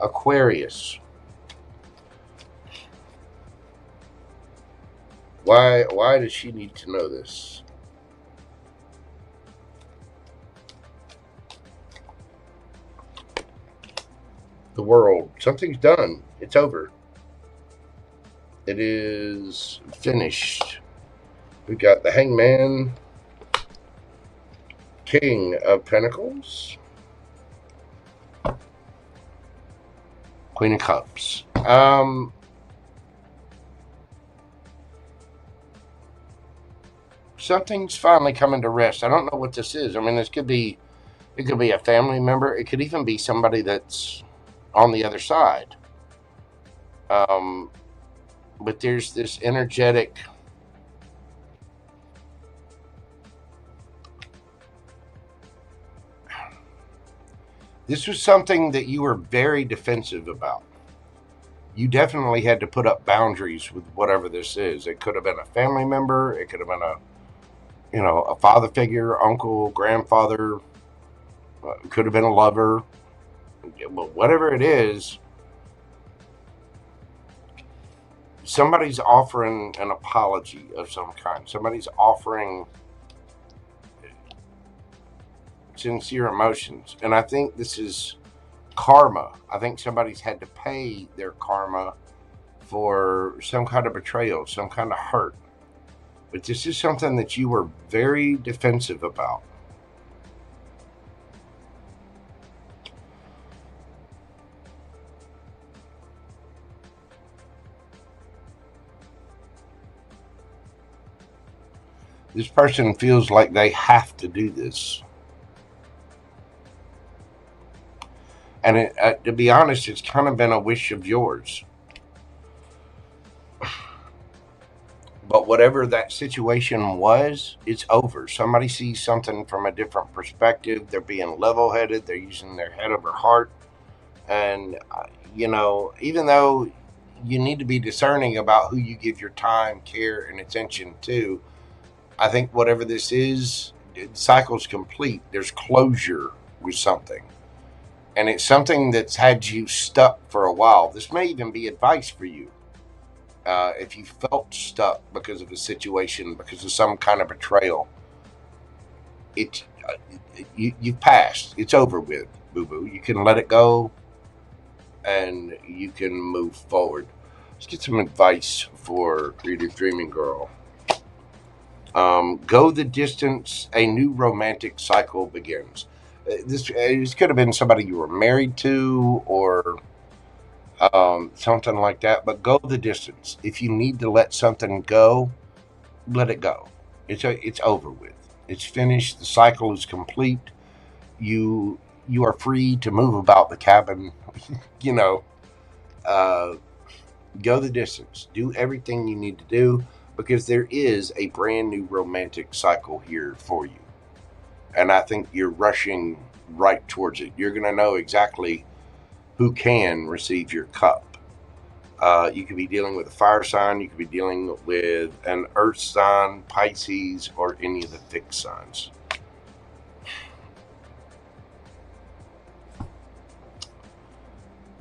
Aquarius. Why does she need to know this? The World. Something's done. It's over. It is finished. We've got the Hangman, King of Pentacles, Queen of Cups. Something's finally coming to rest. I don't know what this is. I mean, it could be a family member. It could even be somebody that's on the other side. But there's this energetic this was something that you were very defensive about. You definitely had to put up boundaries with whatever this is. It could have been a family member. It could have been a father figure, uncle, grandfather. Could have been a lover. Whatever it is, somebody's offering an apology of some kind. Somebody's offering sincere emotions. And I think this is karma. I think somebody's had to pay their karma for some kind of betrayal, some kind of hurt. But this is something that you were very defensive about. This person feels like they have to do this. And to be honest, it's kind of been a wish of yours. But whatever that situation was, it's over. Somebody sees something from a different perspective. They're being level-headed. They're using their head over heart. And, you know, even though you need to be discerning about who you give your time, care, and attention to, I think whatever this is, the cycle's complete. There's closure with something. And it's something that's had you stuck for a while. This may even be advice for you. If you felt stuck because of a situation, because of some kind of betrayal, you've passed. It's over with, boo-boo. You can let it go, and you can move forward. Let's get some advice for Creative Dreaming Girl. Go the distance. A new romantic cycle begins. This could have been somebody you were married to, or something like that, but go the distance. If you need to let something go, let it go. It's over with. It's finished. The cycle is complete. You are free to move about the cabin. You know, go the distance. Do everything you need to do, because there is a brand new romantic cycle here for you. And I think you're rushing right towards it. You're going to know exactly who can receive your cup. You could be dealing with a fire sign. You could be dealing with an earth sign, Pisces, or any of the fixed signs.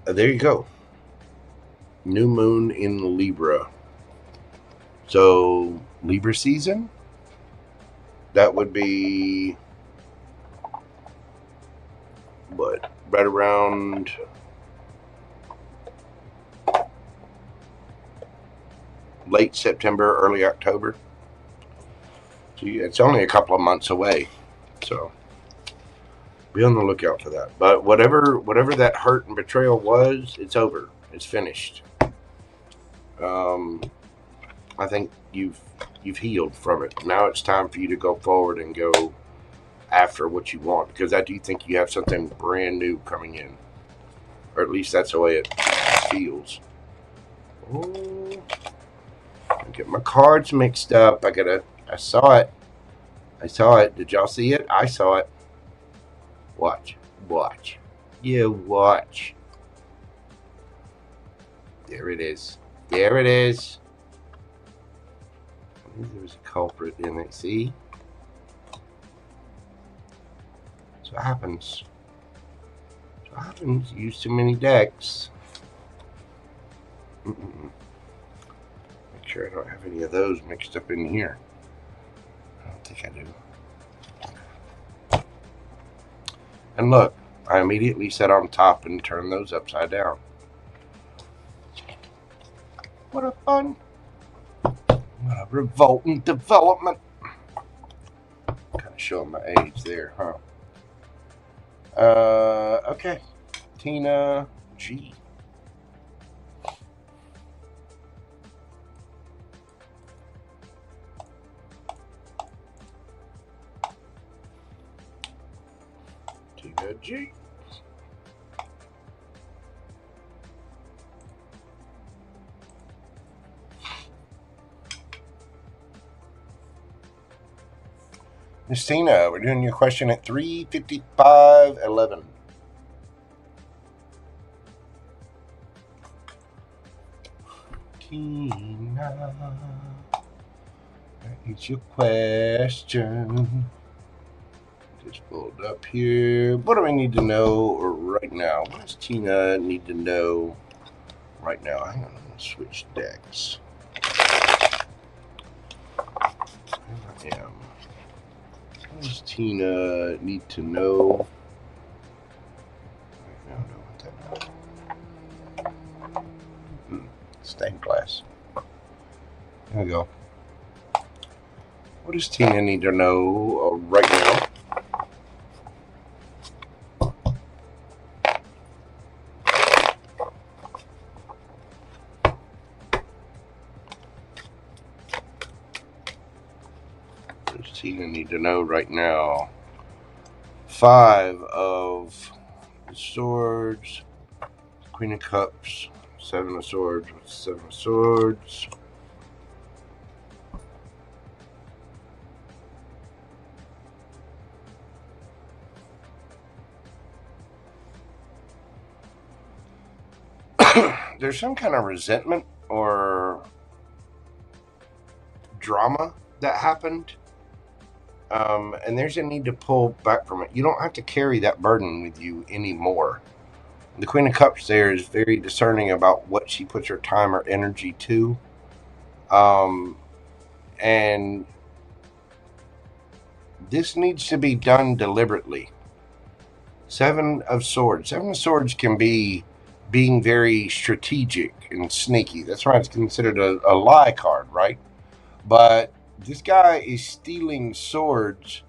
There you go. New moon in Libra. So, Libra season? That would be, what, right around late September, early October. So it's only a couple of months away. So be on the lookout for that. But whatever that hurt and betrayal was, it's over. It's finished. I think you've healed from it. Now it's time for you to go forward and go after what you want, because I do think you have something brand new coming in, or at least that's the way it feels. Oh, I get my cards mixed up. I saw it. Did y'all see it? I saw it. Watch. You watch. There it is. There is a culprit in it. See? That's what happens. You use too many decks. Make sure I don't have any of those mixed up in here. I don't think I do. And look, I immediately set on top and turned those upside down. What a fun, what a revolting development. Kind of showing my age there, huh? Okay. Teena G. Teena G. Miss Teena, we're doing your question at 3:55:11. Teena, where is your question? this pulled up here. What do we need to know right now? What does Teena need to know right now? Hang on, I'm going to switch decks. What does Teena need to know right now? Stained glass. There we go. What does Teena need to know right now? What does Teena need to know right now? 5 of Swords, Queen of Cups, 7 of Swords with 7 of Swords. There's some kind of resentment or drama that happened, and there's a need to pull back from it. You don't have to carry that burden with you anymore. The Queen of Cups there is very discerning about what she puts her time or energy to, and this needs to be done deliberately. 7 of Swords. 7 of Swords can be being very strategic and sneaky. That's why it's considered a lie card, right? But this guy is stealing swords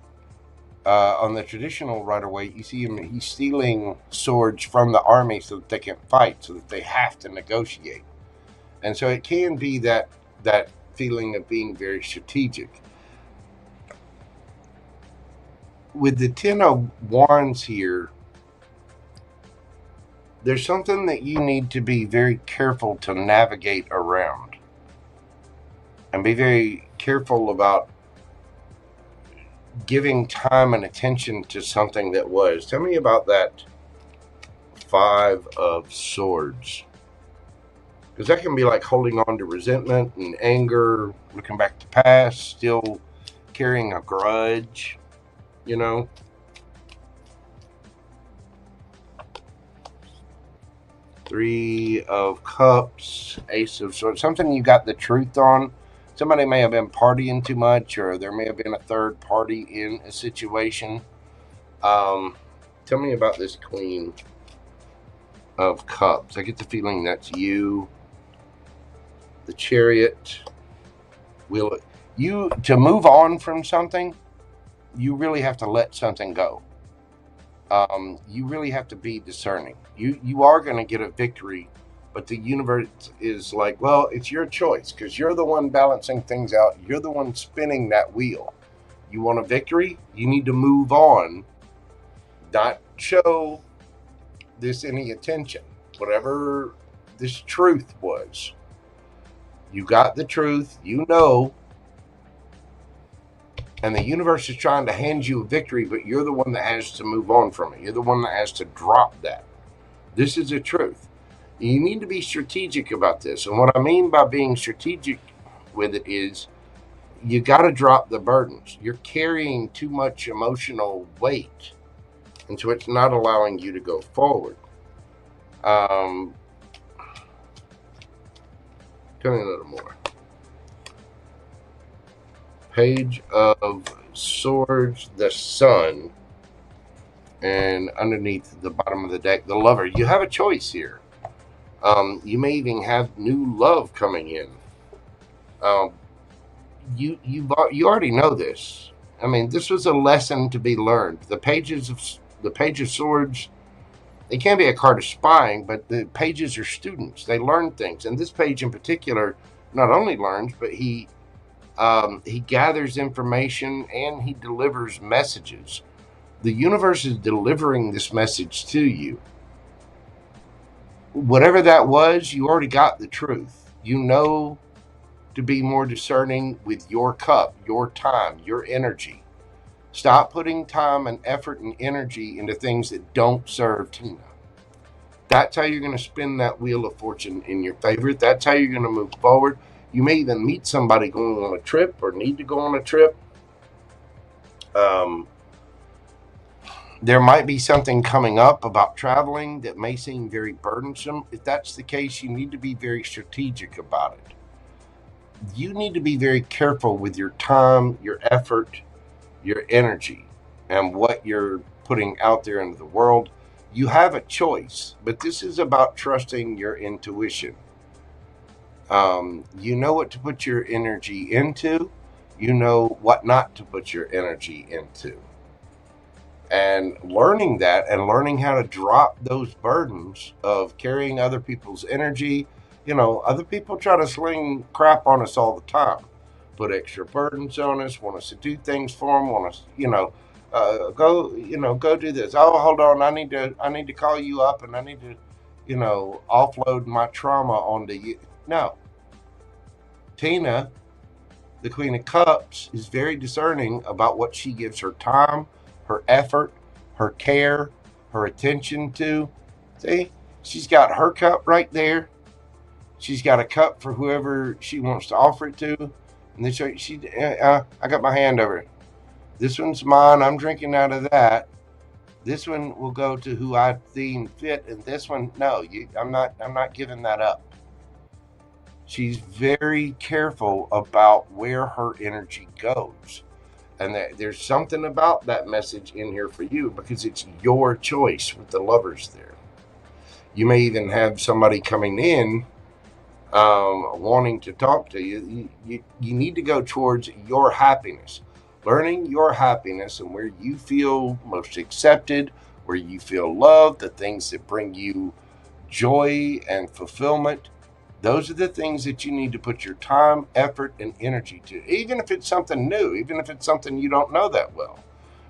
on the traditional right away. You see him, he's stealing swords from the army so that they can fight, so that they have to negotiate. And so it can be that feeling of being very strategic. With the 10 of Wands here, there's something that you need to be very careful to navigate around. And be very careful about giving time and attention to something that was. Tell me about that 5 of Swords. Because that can be like holding on to resentment and anger, looking back to past, still carrying a grudge, you know. Three of Cups, Ace of Swords, something you got the truth on. Somebody may have been partying too much, or there may have been a third party in a situation. Tell me about this Queen of Cups. I get the feeling that's you. The Chariot. To move on from something, you really have to let something go. You really have to be discerning. You are going to get a victory, but the universe is like, well, it's your choice, because you're the one balancing things out. You're the one spinning that wheel. You want a victory? You need to move on, not show this any attention. Whatever this truth was, you got the truth, you know, and the universe is trying to hand you a victory, but you're the one that has to move on from it. You're the one that has to drop that. This is the truth. You need to be strategic about this. And what I mean by being strategic with it is you got to drop the burdens. You're carrying too much emotional weight, and so it's not allowing you to go forward. Tell me a little more. Page of Swords, the Sun, and underneath the bottom of the deck, the Lover. You have a choice here. You may even have new love coming in. You already know this. I mean, this was a lesson to be learned. The Page of Swords, it can be a card of spying, but the pages are students. They learn things, and this page in particular not only learns, but he gathers information and he delivers messages. The universe is delivering this message to you. Whatever that was, you already got the truth. You know to be more discerning with your cup, your time, your energy. Stop putting time and effort and energy into things that don't serve Teena. That's how you're going to spin that wheel of fortune in your favor. That's how you're going to move forward. You may even meet somebody going on a trip or need to go on a trip. There might be something coming up about traveling that may seem very burdensome. If that's the case, you need to be very strategic about it. You need to be very careful with your time, your effort, your energy, and what you're putting out there into the world. You have a choice, but this is about trusting your intuition. You know what to put your energy into. You know what not to put your energy into. And learning that and learning how to drop those burdens of carrying other people's energy. You know, other people try to sling crap on us all the time, put extra burdens on us, want us to do things for them, want us, go do this. Oh, hold on, I need to call you up, and I need to, offload my trauma onto you. No. Teena, the Queen of Cups, is very discerning about what she gives her time, her effort, her care, her attention to. See, she's got her cup right there. She's got a cup for whoever she wants to offer it to. And then I got my hand over it. This one's mine. I'm drinking out of that. This one will go to who I deem fit, and this one, no, I'm not giving that up. She's very careful about where her energy goes. And there's something about that message in here for you, because it's your choice with the Lovers there. You may even have somebody coming in wanting to talk to you. You need to go towards your happiness. Learning your happiness and where you feel most accepted, where you feel loved, the things that bring you joy and fulfillment. Those are the things that you need to put your time, effort, and energy to, even if it's something new, even if it's something you don't know that well.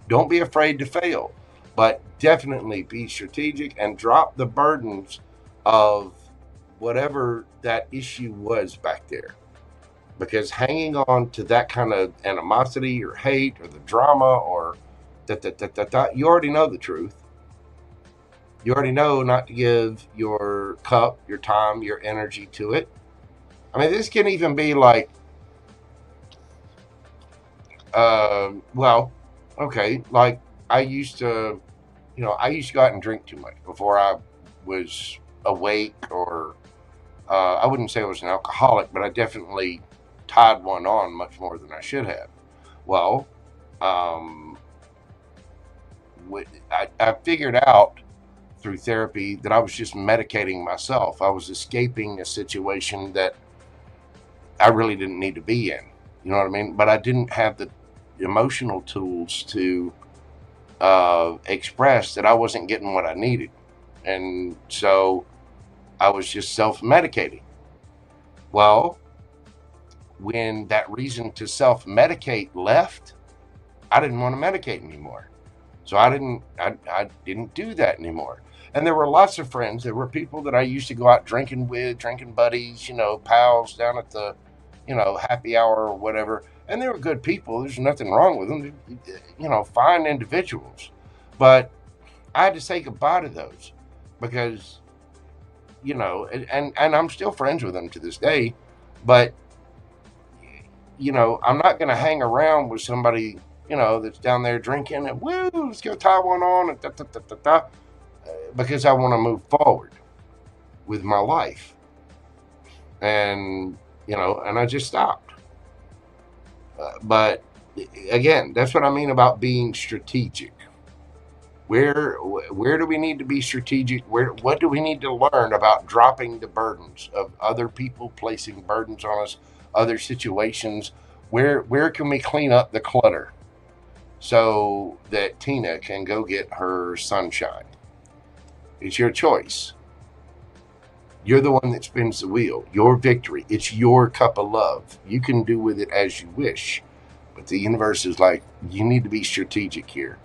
Don't be afraid to fail, but definitely be strategic and drop the burdens of whatever that issue was back there. Because hanging on to that kind of animosity or hate or the drama or you already know the truth. You already know not to give your cup, your time, your energy to it. I mean, this can even be like, like I used to go out and drink too much before I was awake, or I wouldn't say I was an alcoholic, but I definitely tied one on much more than I should have. Well, I figured out through therapy that I was just medicating myself. I was escaping a situation that I really didn't need to be in. You know what I mean? But I didn't have the emotional tools to express that I wasn't getting what I needed. And so I was just self-medicating. Well, when that reason to self-medicate left, I didn't want to medicate anymore. So I didn't do that anymore. And there were lots of friends. There were people that I used to go out drinking with, drinking buddies, pals down at the, happy hour or whatever. And they were good people. There's nothing wrong with them. Fine individuals. But I had to say goodbye to those because, and I'm still friends with them to this day. But, I'm not going to hang around with somebody, that's down there drinking and woo, let's go tie one on and because I want to move forward with my life. And, and I just stopped. But again, that's what I mean about being strategic. Where do we need to be strategic? What do we need to learn about dropping the burdens of other people placing burdens on us, other situations? Where can we clean up the clutter so that Teena can go get her sunshine? It's your choice. You're the one that spins the wheel. Your victory. It's your cup of love. You can do with it as you wish. But the universe is like, you need to be strategic here.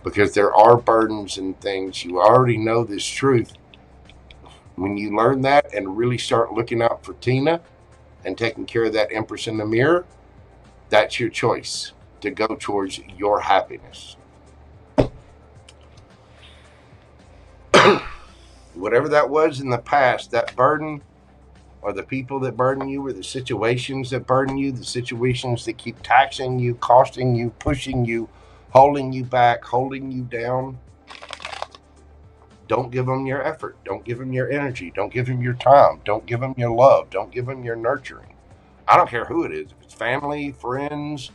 Because there are burdens and things. You already know this truth. When you learn that and really start looking out for Teena and taking care of that Empress in the mirror, that's your choice to go towards your happiness. Whatever that was in the past, that burden, or the people that burden you, or the situations that burden you, the situations that keep taxing you, costing you, pushing you, holding you back, holding you down, Don't give them your effort. Don't give them your energy. Don't give them your time. Don't give them your love. Don't give them your nurturing. I don't care who it is. If it's family, friends,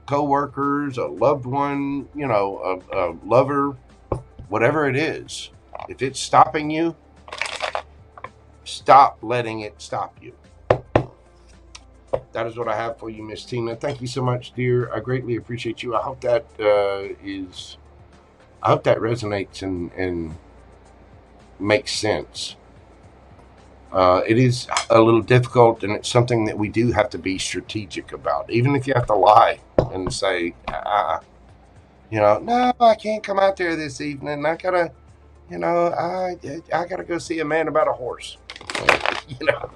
co-workers, a loved one, you know, a lover, whatever it is. If it's stopping you, stop letting it stop you. That is what I have for you, Miss Teena. Thank you so much, dear. I greatly appreciate you. I hope that resonates and makes sense. It is a little difficult, and it's something that we do have to be strategic about. Even if you have to lie and say, you know, no, I can't come out there this evening. I gotta, you know, I gotta go see a man about a horse. You know.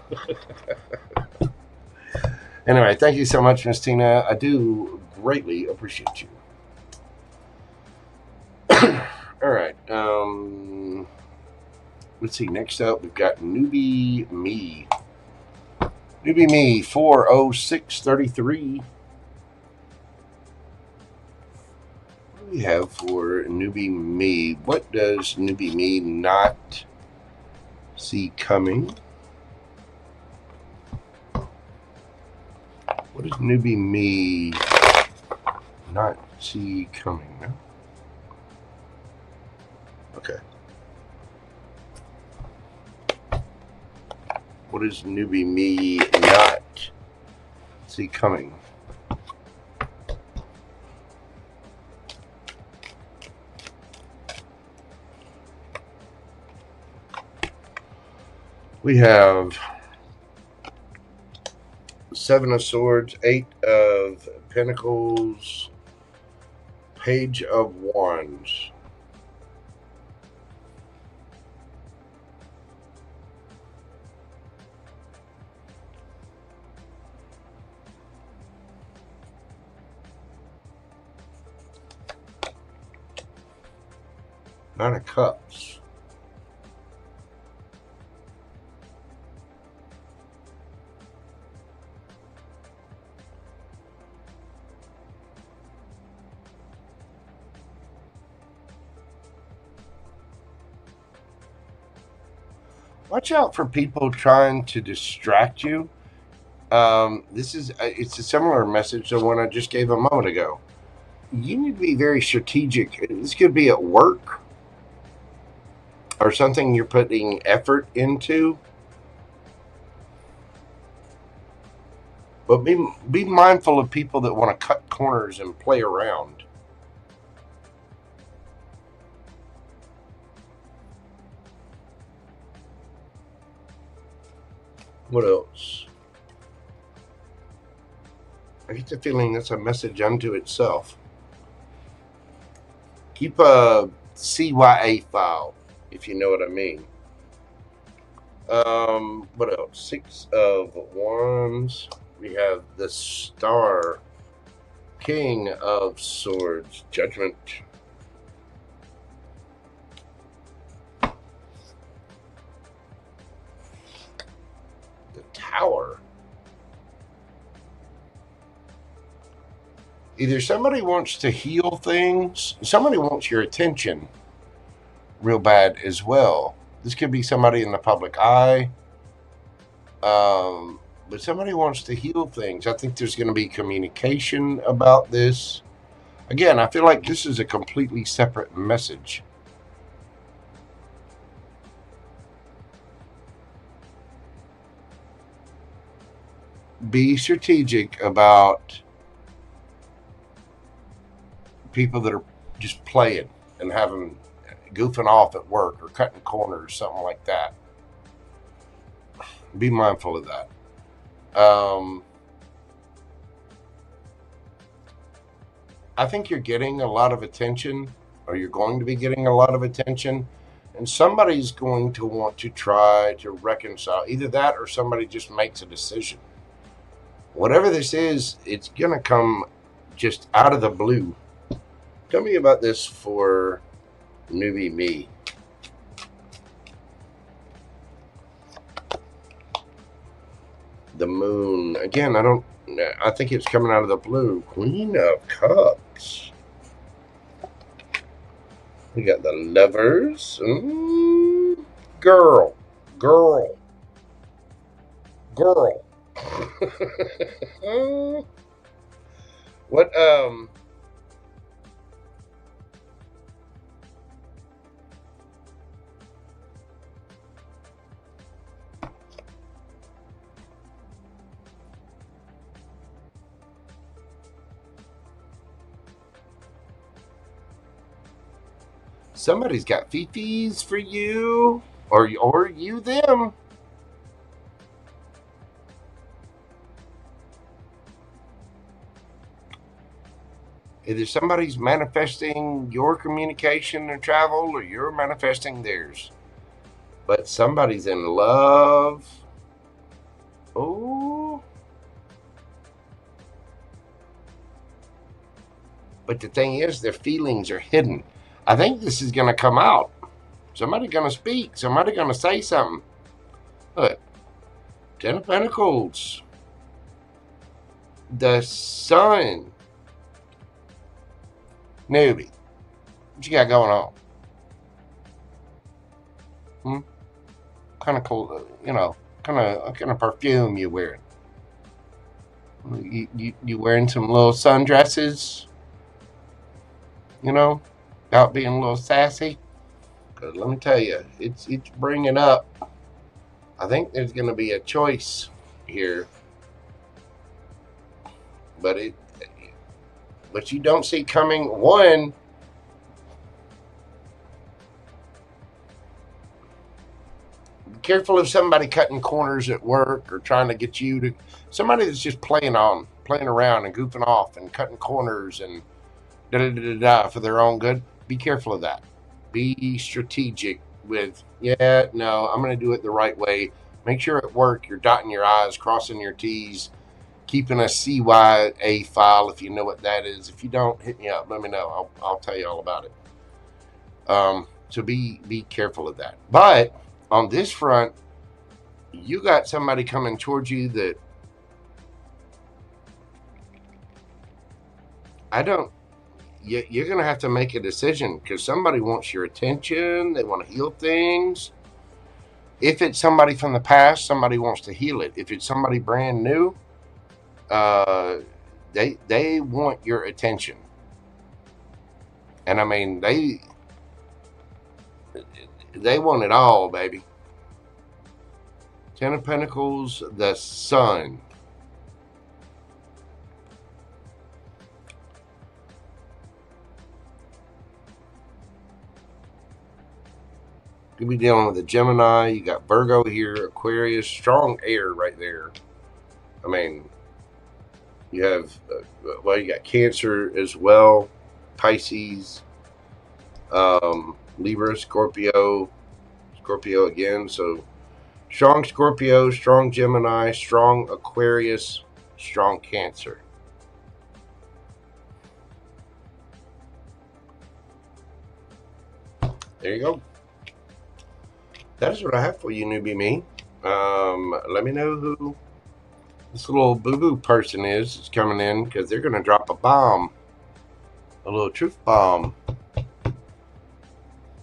Anyway, thank you so much, Miss Teena. I do greatly appreciate you. All right. Let's see. Next up, we've got Newbie Me. Newbie Me 40633. What do we have for Newbie Me? What does Newbie Me not see coming? What does Newbie Me not see coming? No? Okay. What does Newbie Me not see coming? We have Seven of Swords, Eight of Pentacles, Page of Wands. Nine of Cups. Watch out for people trying to distract you. It's a similar message to one I just gave a moment ago. You need to be very strategic. This could be at work or something you're putting effort into. But be mindful of people that want to cut corners and play around. What else? I get the feeling that's a message unto itself. Keep a CYA file, if you know what I mean. What else? Six of Wands. We have the Star, King of Swords, Judgment. Tower. Either somebody wants to heal things, somebody wants your attention real bad as well. This could be somebody in the public eye, but somebody wants to heal things. I think there's going to be communication about this. Again, I feel like this is a completely separate message. Be strategic about people that are just playing and having goofing off at work or cutting corners, something like that. Be mindful of that. I think you're getting a lot of attention, or you're going to be getting a lot of attention, and somebody's going to want to try to reconcile. Either that or somebody just makes a decision. Whatever this is, it's going to come just out of the blue. Tell me about this for Newbie Me. The Moon. Again, I think it's coming out of the blue. Queen of Cups. We got the Lovers. girl. What, somebody's got fifis for you, or you them. Either somebody's manifesting your communication and travel, or you're manifesting theirs. But somebody's in love. Oh. But the thing is, their feelings are hidden. I think this is going to come out. Somebody's going to speak. Somebody's going to say something. Look. 10 of Pentacles. The Sun. Newbie. What you got going on? Kind of cool, kind of perfume you wearing? You wearing some little sundresses? Out being a little sassy? Because let me tell you, it's bringing up. I think there's going to be a choice here, but you don't see coming. One, be careful of somebody cutting corners at work or trying to get you to, somebody that's just playing around and goofing off and cutting corners and for their own good. Be careful of that. Be strategic with, I'm going to do it the right way. Make sure at work you're dotting your I's, crossing your T's, keeping a CYA file if you know what that is. If you don't, hit me up. Let me know. I'll tell you all about it. So be careful of that. But on this front, you got somebody coming towards you that you're going to have to make a decision, because somebody wants your attention. They want to heal things. If it's somebody from the past, somebody wants to heal it. If it's somebody brand new, they want your attention. And I mean, they want it all, baby. 10 of Pentacles, the Sun. You'll be dealing with a Gemini. You got Virgo here, Aquarius, strong air right there. I mean, you have, you got Cancer as well, Pisces, Libra, Scorpio again. So strong Scorpio, strong Gemini, strong Aquarius, strong Cancer. There you go. That is what I have for you, newbie me. Let me know who this little boo-boo person is coming in, because they're going to drop a bomb, a little truth bomb.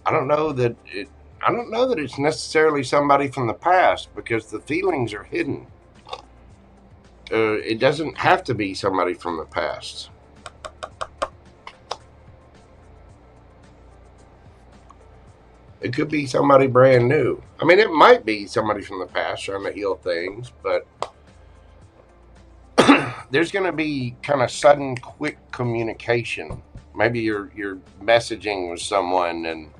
I don't know that it's necessarily somebody from the past, because the feelings are hidden. It doesn't have to be somebody from the past. It could be somebody brand new. I mean, it might be somebody from the past trying to heal things, but there's going to be kind of sudden, quick communication. Maybe you're messaging with someone and,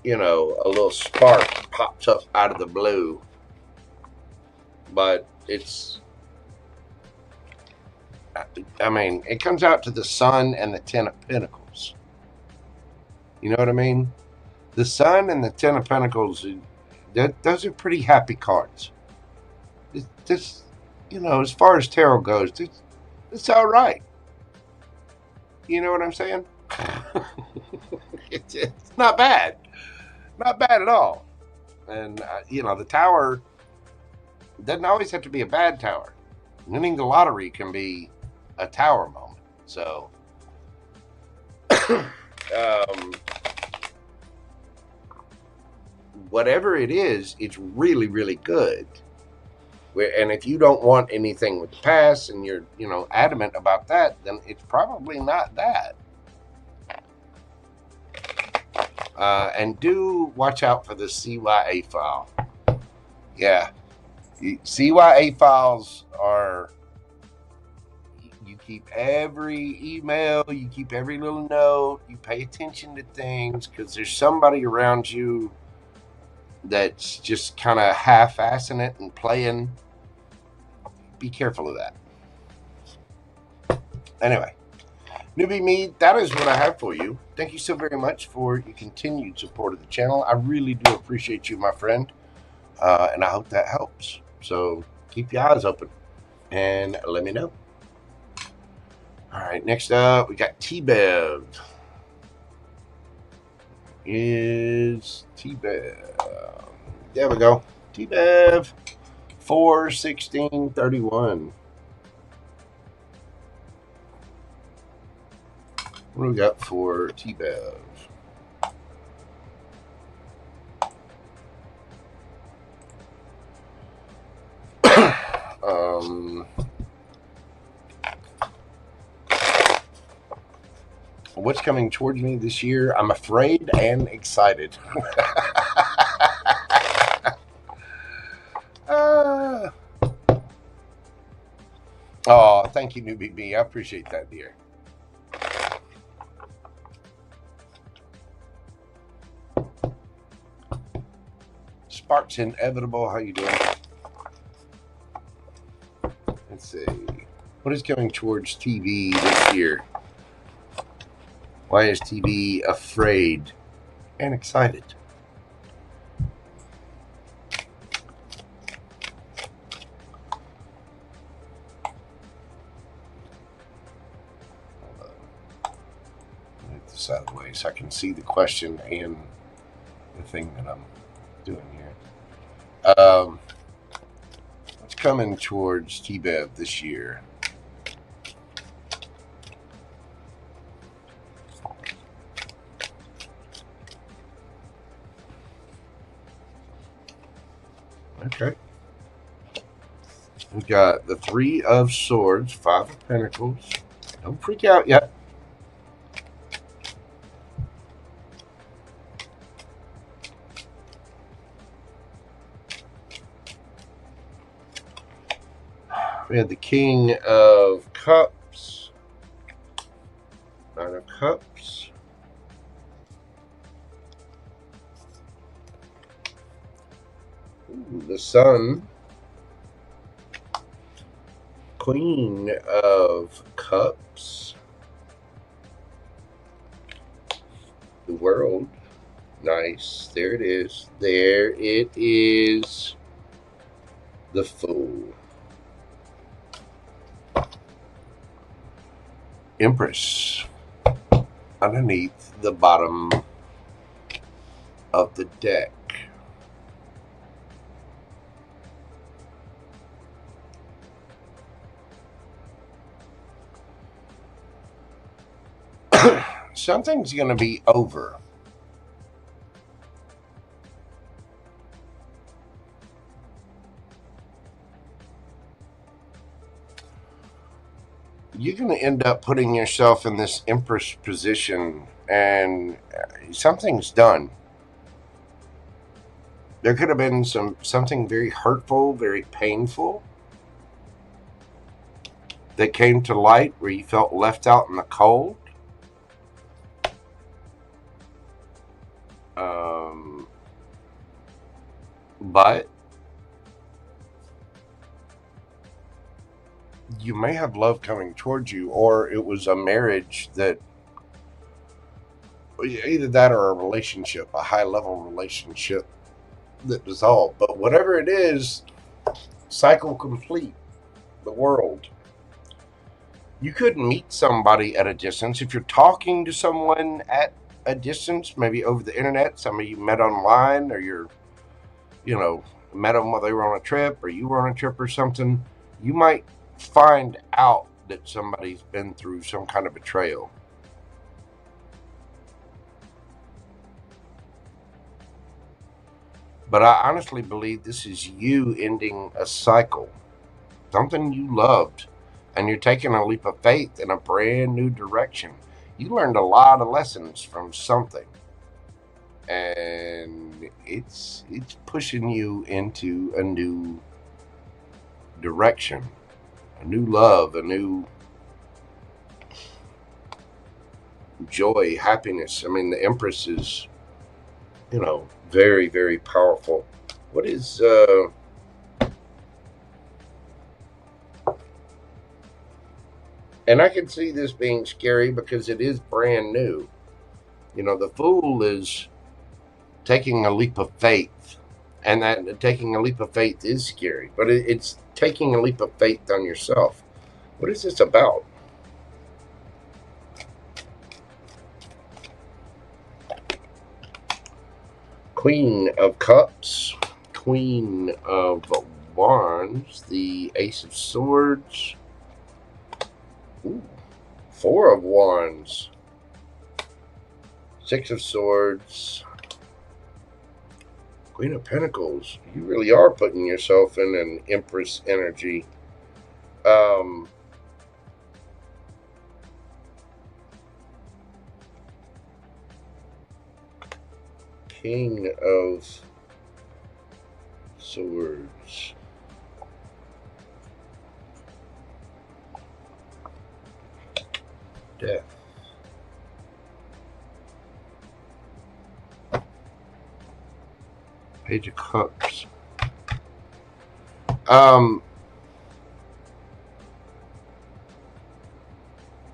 a little spark pops up out of the blue. But it comes out to the Sun and the 10 of Pentacles. You know what I mean? The Sun and the 10 of Pentacles, those are pretty happy cards. This, as far as tarot goes, it's all right. You know what I'm saying? It's not bad. Not bad at all. And, the Tower doesn't always have to be a bad tower. Winning the lottery can be a Tower moment. So, whatever it is, it's really, really good. And if you don't want anything with the past and you're, adamant about that, then it's probably not that. And do watch out for the CYA file. Yeah. CYA files are, you keep every email, you keep every little note, you pay attention to things, because there's somebody around you that's just kind of half-assing it and playing. Be careful of that. Anyway, Newbie me, that is what I have for you. Thank you so very much for your continued support of the channel. I really do appreciate you, my friend, and I hope that helps. So keep your eyes open and let me know. All right, next up, we got T-Bev. Is T-Bev. There we go. T-Bev 4/16/31. What do we got for T-Bev? What's coming towards me this year? I'm afraid and excited. Oh, thank you, Newbie B. I appreciate that, dear. Sparks Inevitable, how you doing? Let's see. What is coming towards TV this year? Why is TV afraid and excited? Get this out of the way so I can see the question and the thing that I'm doing here. What's coming towards T-Bev this year? Okay. We got the 3 of Swords, 5 of Pentacles. Don't freak out yet. We had the King of Cups, 9 of Cups. Ooh, the Sun, Queen of Cups, the World. Nice. There it is. There it is. The Fool. Empress underneath the bottom of the deck. Something's going to be over. You're going to end up putting yourself in this Empress position, and something's done. There could have been something very hurtful, very painful that came to light where you felt left out in the cold. But you may have love coming towards you, or it was a marriage that, either that or a relationship, a high-level relationship that dissolved. But whatever it is, cycle complete, the World. You could meet somebody at a distance. If you're talking to someone at a distance, maybe over the internet, somebody you met online, or you're, met them while they were on a trip, or you were on a trip or something, you might find out that somebody's been through some kind of betrayal. But I honestly believe this is you ending a cycle, something you loved, and you're taking a leap of faith in a brand new direction. You learned a lot of lessons from something, and it's pushing you into a new direction, a new love, a new joy, happiness. I mean, the Empress is, you know, very, very powerful. What is and I can see this being scary because it is brand new. You know, the Fool is taking a leap of faith, and that taking a leap of faith is scary, but it's taking a leap of faith on yourself. What is this about? Queen of Cups, Queen of Wands, the Ace of Swords, ooh, Four of Wands, Six of Swords, Queen of Pentacles. You really are putting yourself in an Empress energy. King of Swords. Death. Page of Cups.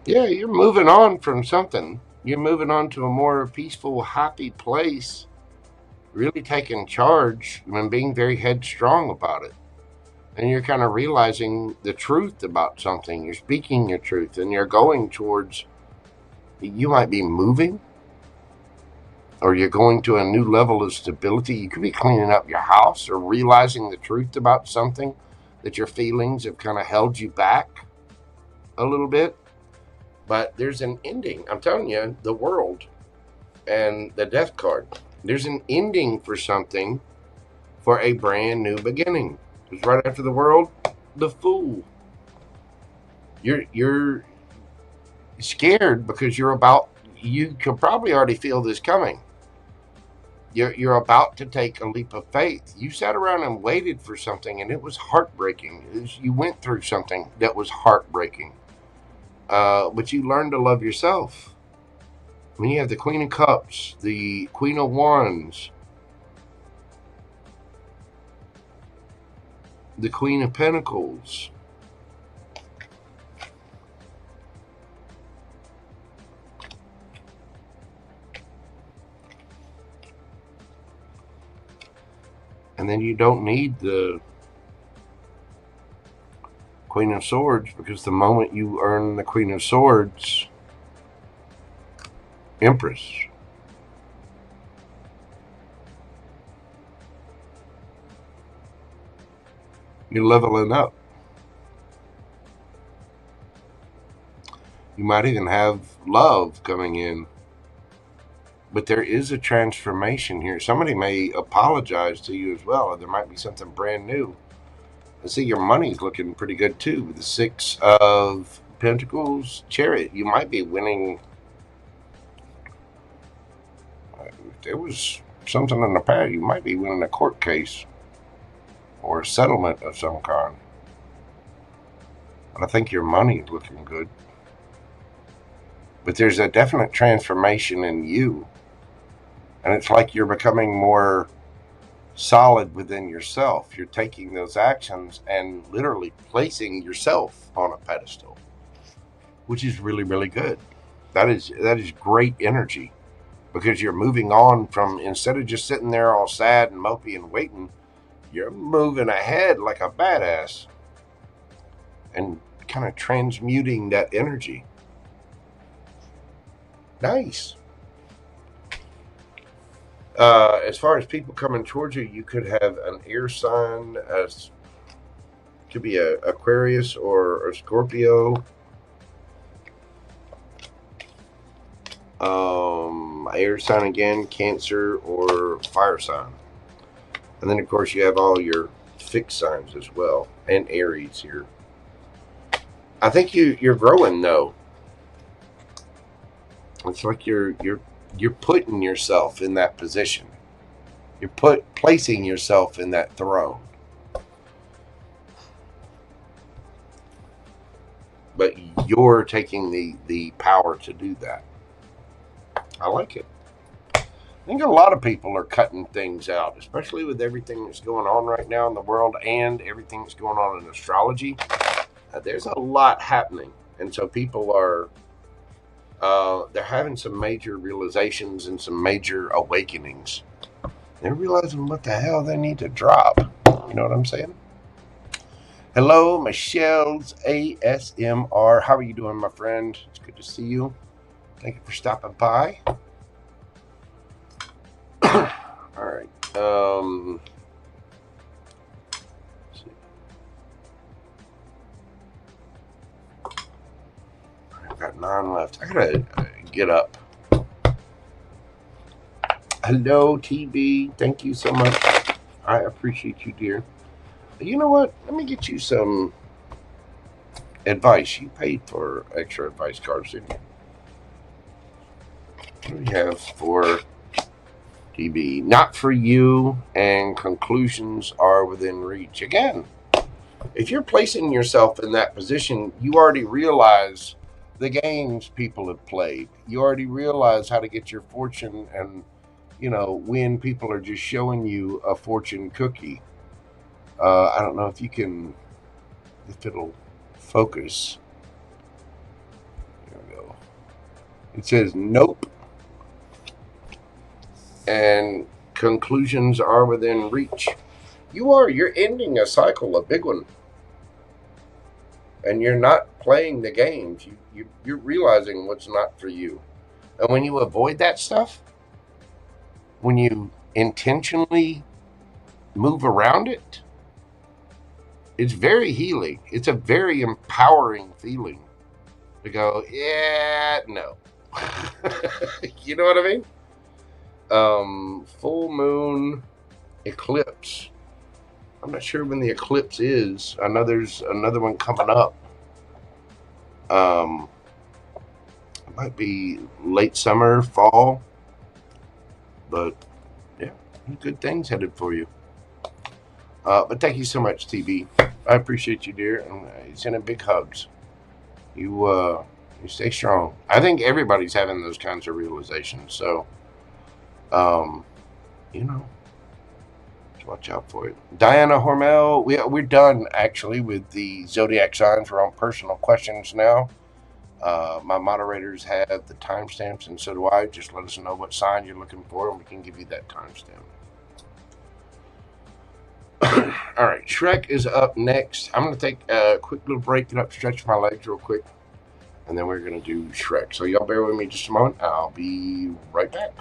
Yeah, you're moving on from something. You're moving on to a more peaceful, happy place. Really taking charge and being very headstrong about it. And you're kind of realizing the truth about something. You're speaking your truth, and you're going towards, you might be moving, or you're going to a new level of stability. You could be cleaning up your house or realizing the truth about something that your feelings have kind of held you back a little bit. But there's an ending. I'm telling you, the World and the Death card. There's an ending for something, for a brand new beginning. It's right after the World, the Fool. You're scared because you could probably already feel this coming. You're about to take a leap of faith. You sat around and waited for something, and it was heartbreaking. You went through something that was heartbreaking. But you learned to love yourself. I mean, you have the Queen of Cups, the Queen of Wands, the Queen of Pentacles, and then you don't need the Queen of Swords, because the moment you earn the Queen of Swords, Empress, you're leveling up. You might even have love coming in, but there is a transformation here. Somebody may apologize to you as well, or there might be something brand new. I see your money's looking pretty good too, with the Six of Pentacles, Chariot. You might be winning. If there was something in the past, you might be winning a court case or a settlement of some kind. But I think your money is looking good. But there's a definite transformation in you. And it's like you're becoming more solid within yourself. You're taking those actions and literally placing yourself on a pedestal, which is really, really good. That is great energy, because you're moving on from, instead of just sitting there all sad and mopey and waiting, you're moving ahead like a badass and kind of transmuting that energy. Nice. As far as people coming towards you, you could have an air sign, could be a Aquarius or a Scorpio, air sign again, Cancer, or fire sign. And then, of course, you have all your fixed signs as well, and Aries here. I think you're growing, though. It's like you're putting yourself in that position. You're placing yourself in that throne. But you're taking the power to do that. I like it. I think a lot of people are cutting things out, especially with everything that's going on right now in the world and everything that's going on in astrology. There's a lot happening. And so people are, they're having some major realizations and some major awakenings. They're realizing what the hell they need to drop. You know what I'm saying? Hello, Michelle's ASMR. How are you doing, my friend? It's good to see you. Thank you for stopping by. All right. Let's see. I've got 9 left. I gotta get up. Hello, TB. Thank you so much. I appreciate you, dear. You know what? Let me get you some advice. You paid for extra advice cards, didn't you? What do we have for TB? Not for you, and conclusions are within reach. Again, if you're placing yourself in that position, you already realize the games people have played. You already realize how to get your fortune, and you know, when people are just showing you a fortune cookie. I don't know if you can, if it'll focus. There we go. It says nope. And conclusions are within reach. You're ending a cycle, a big one. And you're not playing the games. You're realizing what's not for you. And when you avoid that stuff, when you intentionally move around it, it's very healing. It's a very empowering feeling to go, yeah, no. You know what I mean? Full moon eclipse. I'm not sure when the eclipse is. I know there's another one coming up. It might be late summer, fall. But yeah, good things headed for you. But thank you so much, TB. I appreciate you, dear. And sending big hugs. You stay strong. I think everybody's having those kinds of realizations. So, you know, just watch out for it. Diana Hormel, we're done actually with the zodiac signs. We're on personal questions now. My moderators have the timestamps, and so do I. Just let us know what sign you're looking for, and we can give you that timestamp. All right, Shrek is up next. I'm going to take a quick little break, get up, stretch my legs real quick, and then we're going to do Shrek. So y'all bear with me just a moment. I'll be right back.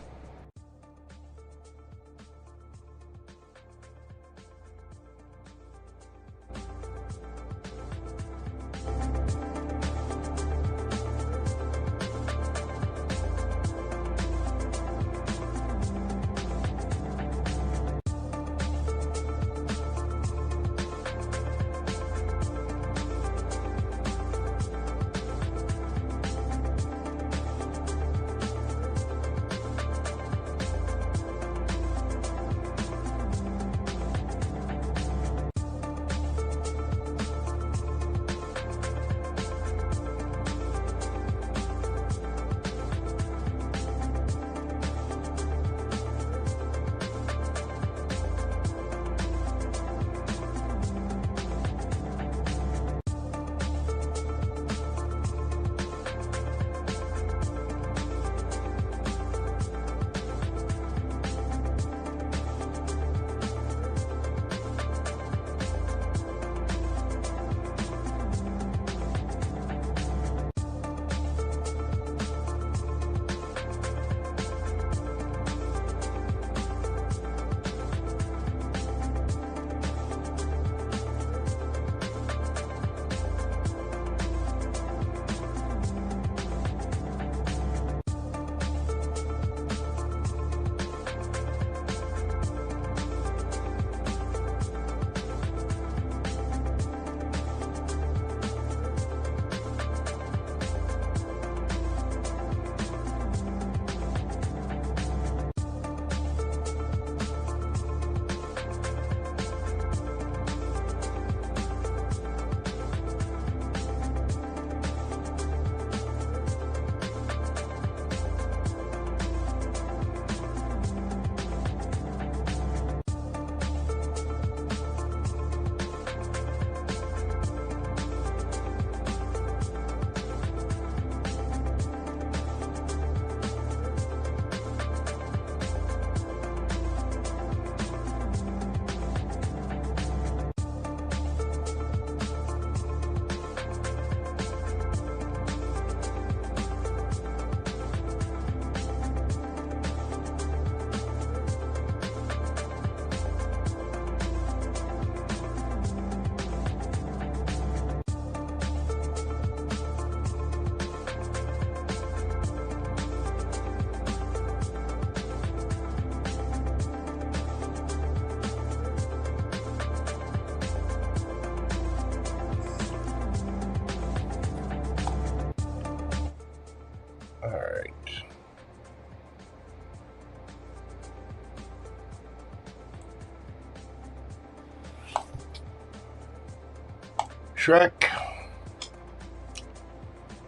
Shrek.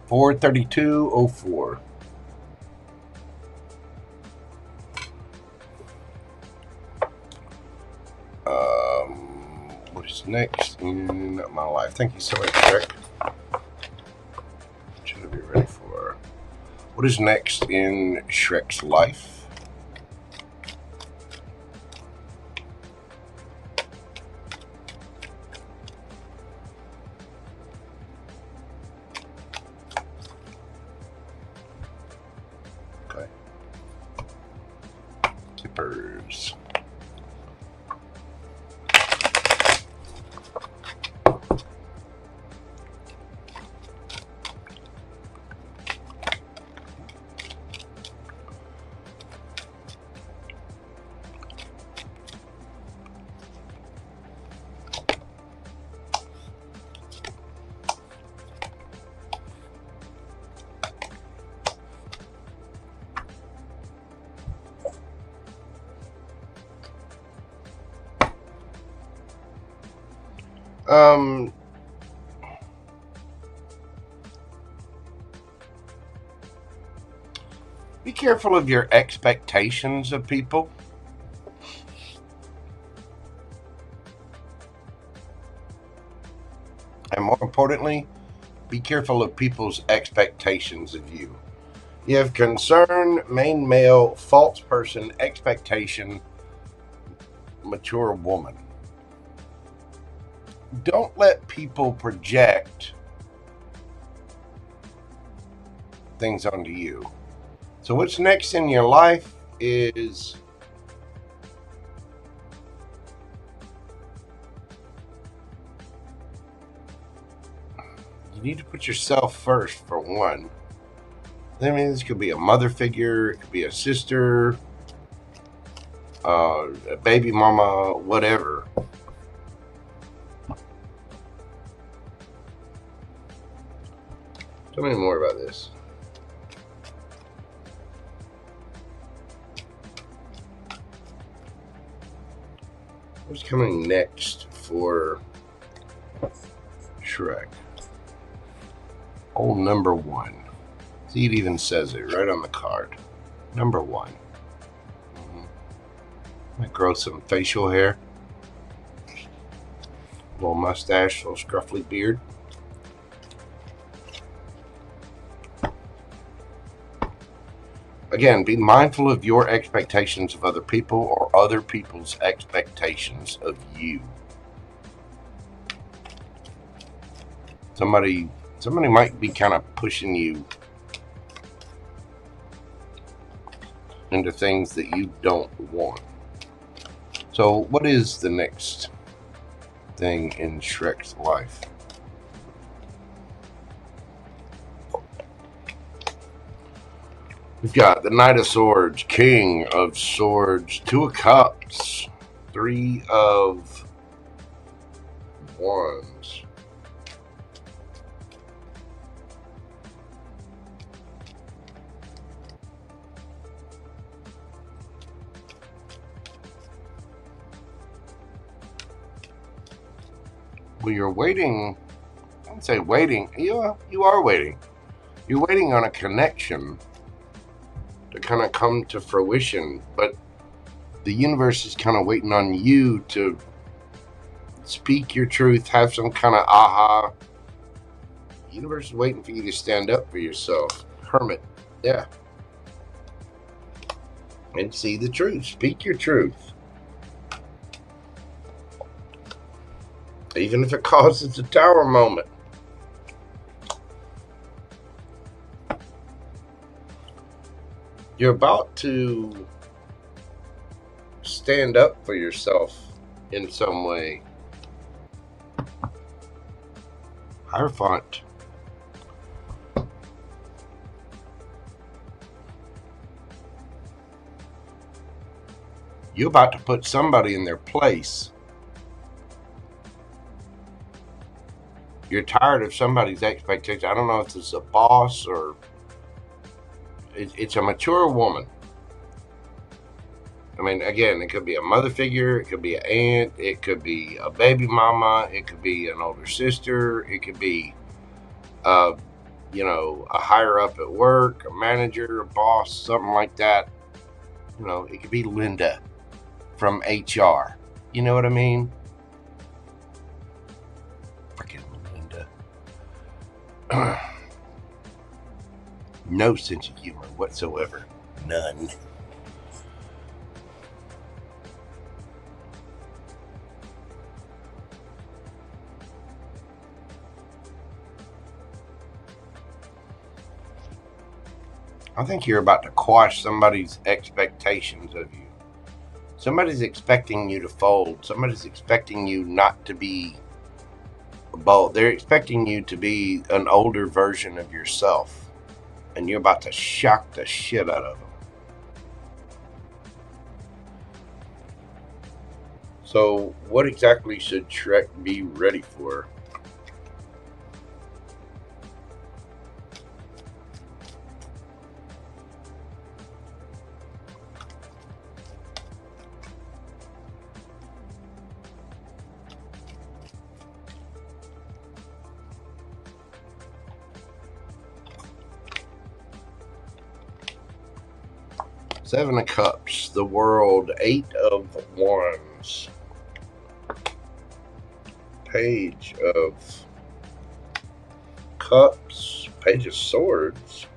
43204. What is next in my life? Thank you so much, Shrek. Should I be ready for what is next in Shrek's life? Okay. Tippers. Be careful of your expectations of people. And more importantly, be careful of people's expectations of you. You have concern, main male, false person, expectation, mature woman. Don't let people project things onto you. So what's next in your life is you need to put yourself first, for one. I mean, this could be a mother figure, it could be a sister, a baby mama, whatever. Tell me more about this. What's coming next for Shrek? Oh, number one. See, it even says it right on the card. Number one. Might grow some facial hair. Little mustache, little scruffy beard. Again, be mindful of your expectations of other people or other people's expectations of you. Somebody might be kind of pushing you into things that you don't want. So what is the next thing in Shrek's life? We've got the Knight of Swords, King of Swords, Two of Cups, Three of Wands. Well, you're waiting. I wouldn't say waiting. You are waiting. You're waiting on a connection to kind of come to fruition, but the universe is kind of waiting on you to speak your truth, have some kind of aha. The universe is waiting for you to stand up for yourself. Hermit, yeah. And see the truth. Speak your truth. Even if it causes a tower moment. You're about to stand up for yourself in some way. Hierophant. You're about to put somebody in their place. You're tired of somebody's expectations. I don't know if it's a boss or it's a mature woman. A mean, again, it could be a mother figure, it could be an aunt, it could be a baby mama, it could be an older sister, it could be, you know, a higher up at work, a manager, a boss, something like that. You know, it could be Linda from HR. You know what I mean? Freaking Linda. No sense of humor whatsoever. None. I think you're about to quash somebody's expectations of you. Somebody's expecting you to fold. Somebody's expecting you not to be bold. They're expecting you to be an older version of yourself. And you're about to shock the shit out of them. So what exactly should Shrek be ready for? Seven of Cups, the World, Eight of Wands, Page of Cups, Page of Swords,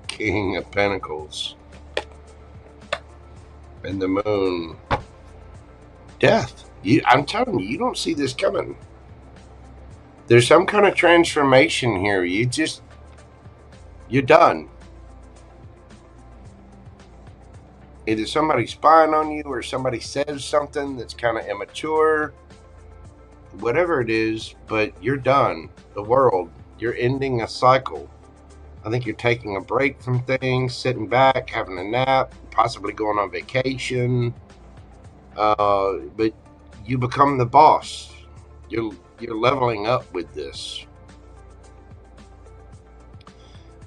King of Pentacles, and the Moon. Death. I'm telling you, you don't see this coming. There's some kind of transformation here. You're done. Either somebody's spying on you or somebody says something that's kind of immature. Whatever it is, but you're done. The world. You're ending a cycle. I think you're taking a break from things, sitting back, having a nap, possibly going on vacation. But you become the boss. You're leveling up with this.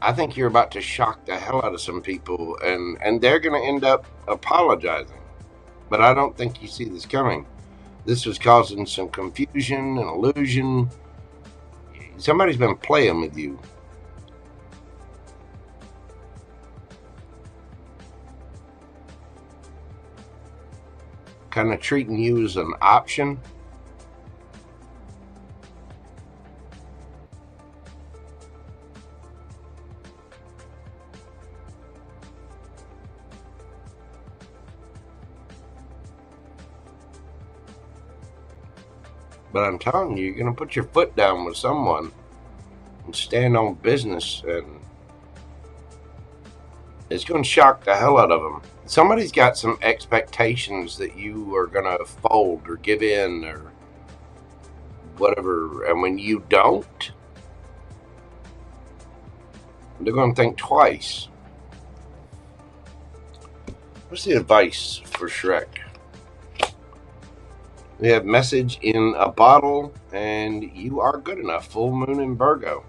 I think you're about to shock the hell out of some people, and they're going to end up apologizing. But I don't think you see this coming. This is causing some confusion and illusion. Somebody's been playing with you. Kind of treating you as an option. But I'm telling you, you're going to put your foot down with someone and stand on business, and it's going to shock the hell out of them. Somebody's got some expectations that you are going to fold or give in or whatever. And when you don't, they're going to think twice. What's the advice for Shrek? We have message in a bottle, and you are good enough. Full moon in Virgo.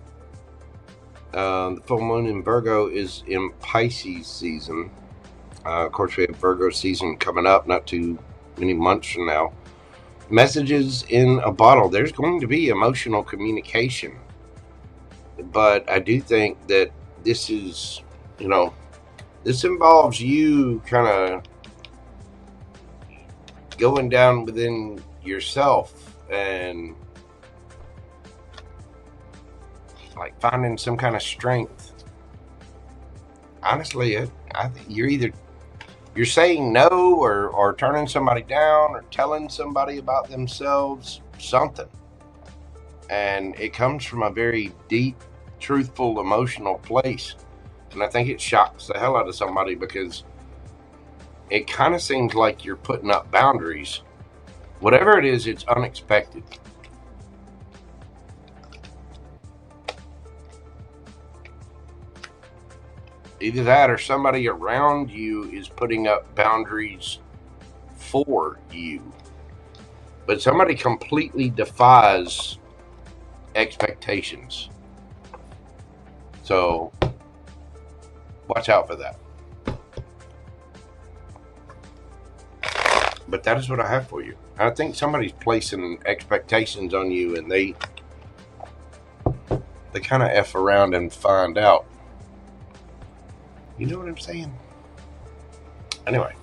The full moon in Virgo is in Pisces season. Of course, we have Virgo season coming up, not too many months from now. Messages in a bottle. There's going to be emotional communication. But I do think that this is, you know, this involves you kind of going down within yourself and like finding some kind of strength. Honestly, I think you're saying no or turning somebody down or telling somebody about themselves, something. And it comes from a very deep, truthful, emotional place. And I think it shocks the hell out of somebody because it kind of seems like you're putting up boundaries. Whatever it is, it's unexpected. Either that or somebody around you is putting up boundaries for you. but somebody completely defies expectations. So watch out for that. But that is what I have for you. I think somebody's placing expectations on you, and they kind of F around and find out. You know what I'm saying? Anyway,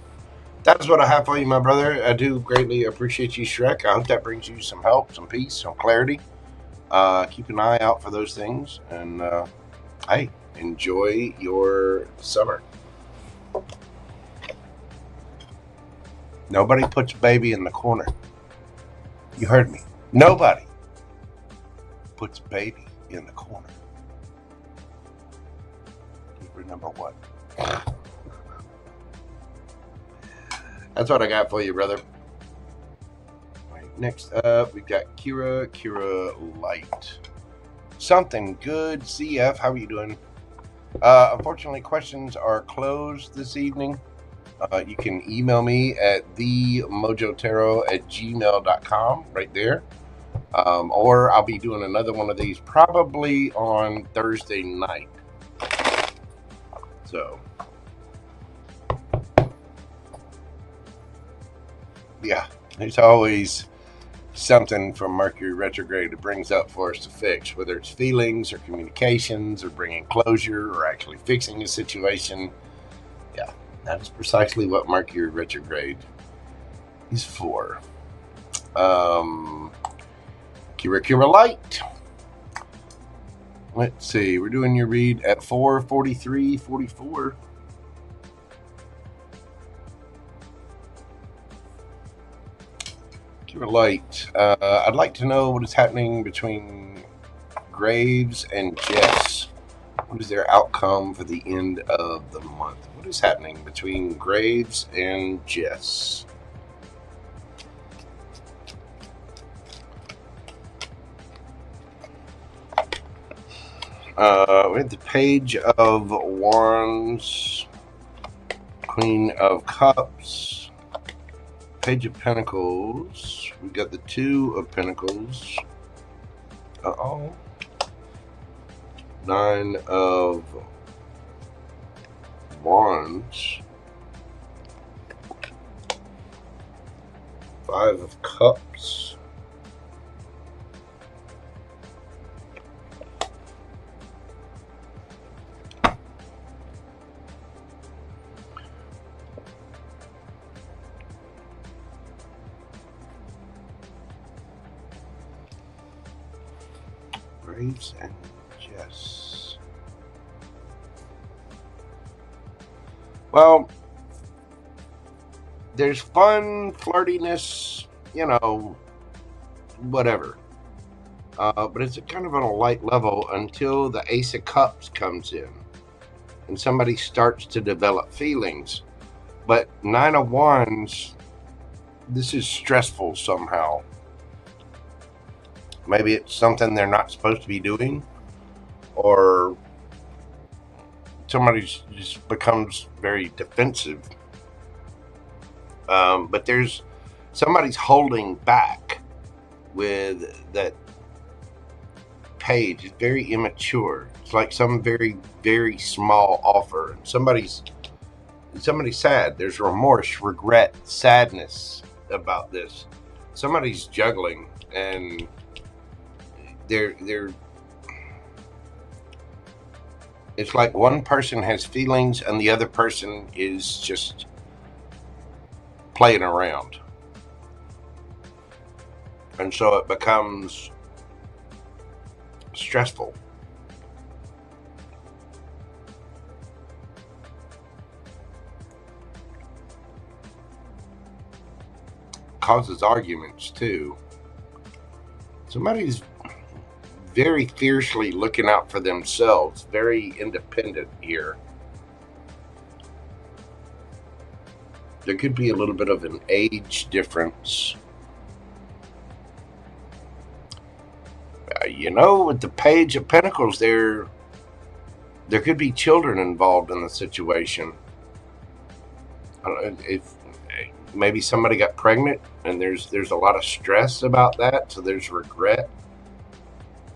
that is what I have for you, my brother. I do greatly appreciate you, Shrek. I hope that brings you some help, some peace, some clarity. Keep an eye out for those things. And, hey, enjoy your summer. Nobody puts baby in the corner. You heard me. Nobody puts baby in the corner. Number one. That's what I got for you, brother. All right, next up, we've got KiraKiraLight. Something good. CF, how are you doing? Unfortunately, questions are closed this evening. You can email me at themojotaro@gmail.com right there. Or I'll be doing another one of these probably on Thursday night. So, yeah, there's always something from Mercury retrograde that brings up for us to fix, whether it's feelings or communications or bringing closure or actually fixing a situation. Yeah, that is precisely what Mercury retrograde is for. KiraKiraLight. Let's see, we're doing your read at 4:43:44. KiraLight, I'd like to know what is happening between Graves and Jess. What is their outcome for the end of the month? What is happening between Graves and Jess? We have the Page of Wands, Queen of Cups, Page of Pentacles. We got the Two of Pentacles. Nine of Wands, Five of Cups. Graves and Jess. Well, there's fun, flirtiness, you know, whatever. But it's kind of on a light level until the Ace of Cups comes in and somebody starts to develop feelings. But Nine of Wands, this is stressful somehow. Maybe it's something they're not supposed to be doing, or somebody just becomes very defensive. But there's somebody's holding back with that page. It's very immature. It's like some very, very small offer. And somebody's sad. There's remorse, regret, sadness about this. Somebody's juggling, and they're it's like one person has feelings and the other person is just playing around, and so it becomes stressful. Causes arguments too. Somebody's very fiercely looking out for themselves, very independent here. There could be a little bit of an age difference. You know, with the Page of Pentacles, there could be children involved in the situation. maybe somebody got pregnant, and there's a lot of stress about that, so there's regret.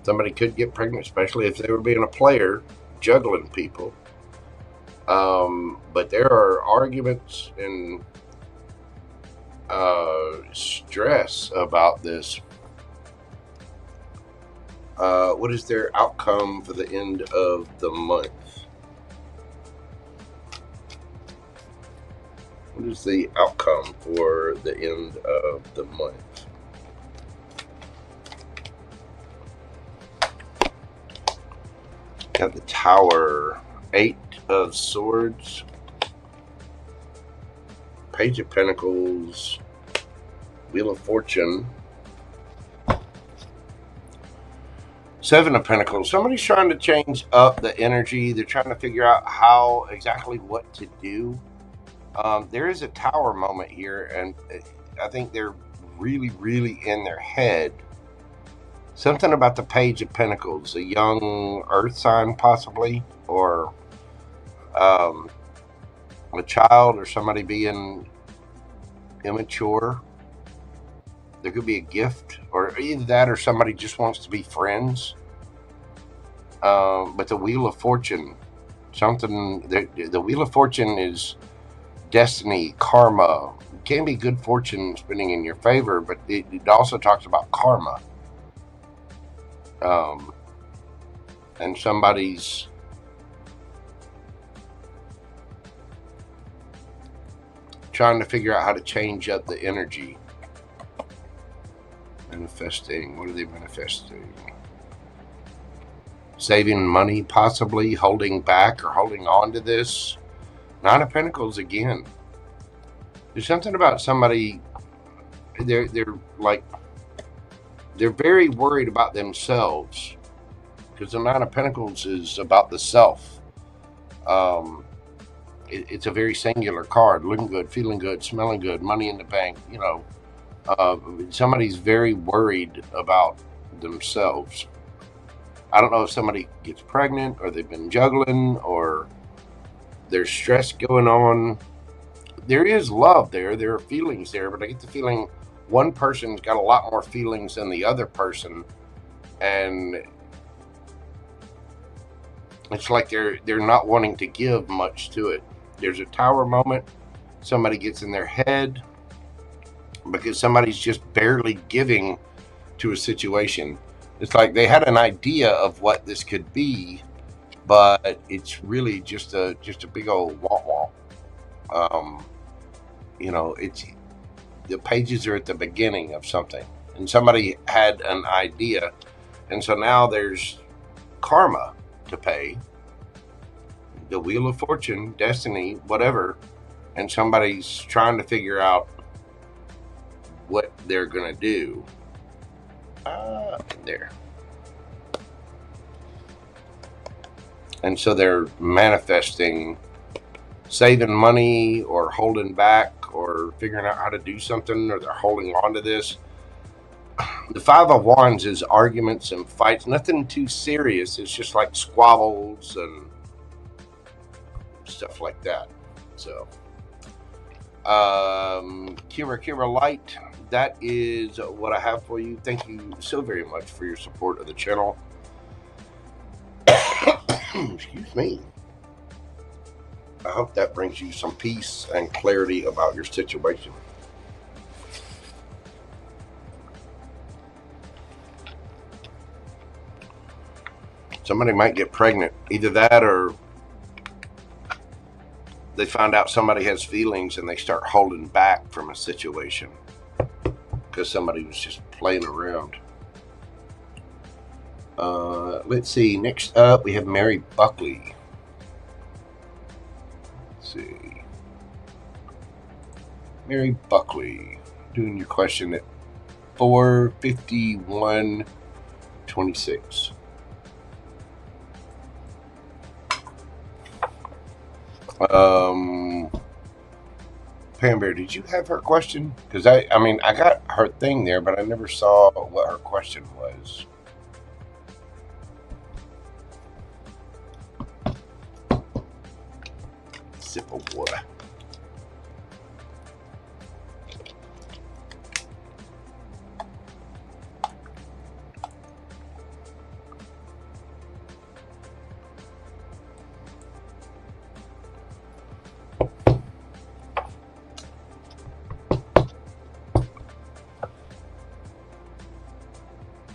Somebody could get pregnant, especially if they were being a player, juggling people. But there are arguments and stress about this. What is their outcome for the end of the month? What is the outcome for the end of the month? Got the Tower, 8 of Swords, Page of Pentacles, Wheel of Fortune, 7 of Pentacles. Somebody's trying to change up the energy. They're trying to figure out how exactly what to do. There is a Tower moment here, and I think they're really, really in their head. Something about the Page of Pentacles, a young earth sign possibly, or a child, or somebody being immature. There could be a gift, or either that or somebody just wants to be friends. But the Wheel of Fortune, the Wheel of Fortune is destiny, karma. It can be good fortune spinning in your favor, but it also talks about karma. And somebody's trying to figure out how to change up the energy. Manifesting. What are they manifesting? Saving money, possibly holding back or holding on to this. 9 of Pentacles again. There's something about somebody. They're very worried about themselves, because the 9 of Pentacles is about the self. It's a very singular card. Looking good, feeling good, smelling good, money in the bank. You know, somebody's very worried about themselves. I don't know if somebody gets pregnant, or they've been juggling, or there's stress going on. There is love there. There are feelings there, but I get the feeling one person's got a lot more feelings than the other person, and it's like they're not wanting to give much to it. There's a Tower moment. Somebody gets in their head because somebody's just barely giving to a situation. It's like they had an idea of what this could be, but it's really just a big old wah-wah. You know, the pages are at the beginning of something, and somebody had an idea, and so now there's karma to pay. The Wheel of Fortune, destiny, whatever, and somebody's trying to figure out what they're gonna do. There. And so they're manifesting saving money, or holding back, or figuring out how to do something, or they're holding on to this. The 5 of Wands is arguments and fights. Nothing too serious. It's just like squabbles and stuff like that. So KiraKiraLight, that is what I have for you. Thank you so very much for your support of the channel. Excuse me. I hope that brings you some peace and clarity about your situation. Somebody might get pregnant. Either that, or they find out somebody has feelings and they start holding back from a situation because somebody was just playing around. Let's see. Next up, we have Mary Buckley. Let's see. Mary Buckley, doing your question at 4:51:26. PamBear, did you have her question? Because I mean, I got her thing there, but I never saw what her question was. Sip of water.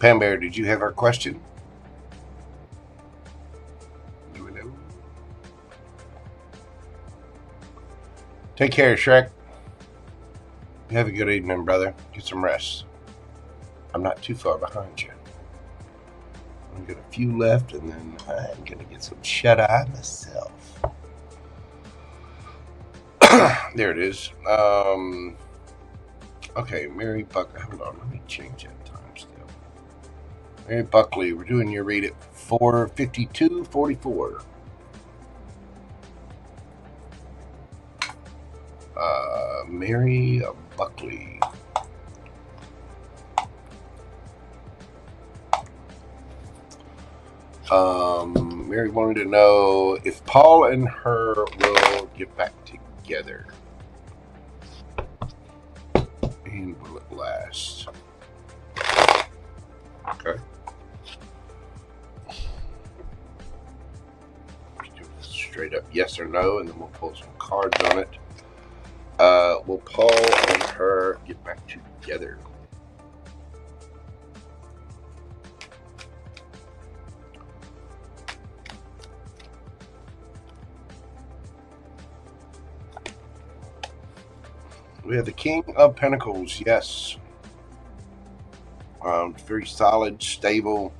PamBear, did you have our question? Do we know? Take care, Shrek. Have a good evening, brother. Get some rest. I'm not too far behind you. I've got a few left, and then I'm going to get some shut-eye myself. There it is. Okay, Mary Buckley. Hold on, let me change that time still. Mary Buckley, we're doing your read at 4:52:44. Mary Buckley. Mary wanted to know if Paul and her will get back together. And will it last? Okay. Let's do a straight up yes or no, and then we'll pull some cards on it. Will Paul and her get back together? We have the King of Pentacles, yes. Very solid, stable,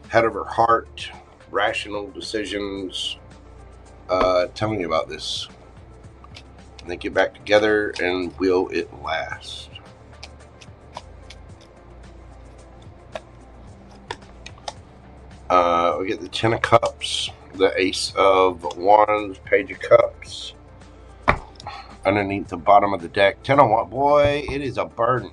head of her heart, rational decisions. Tell me about this. And they get back together, and will it last? We get the Ten of Cups, the Ace of Wands, Page of Cups. Underneath the bottom of the deck, 10 of Wands. Boy, it is a burden.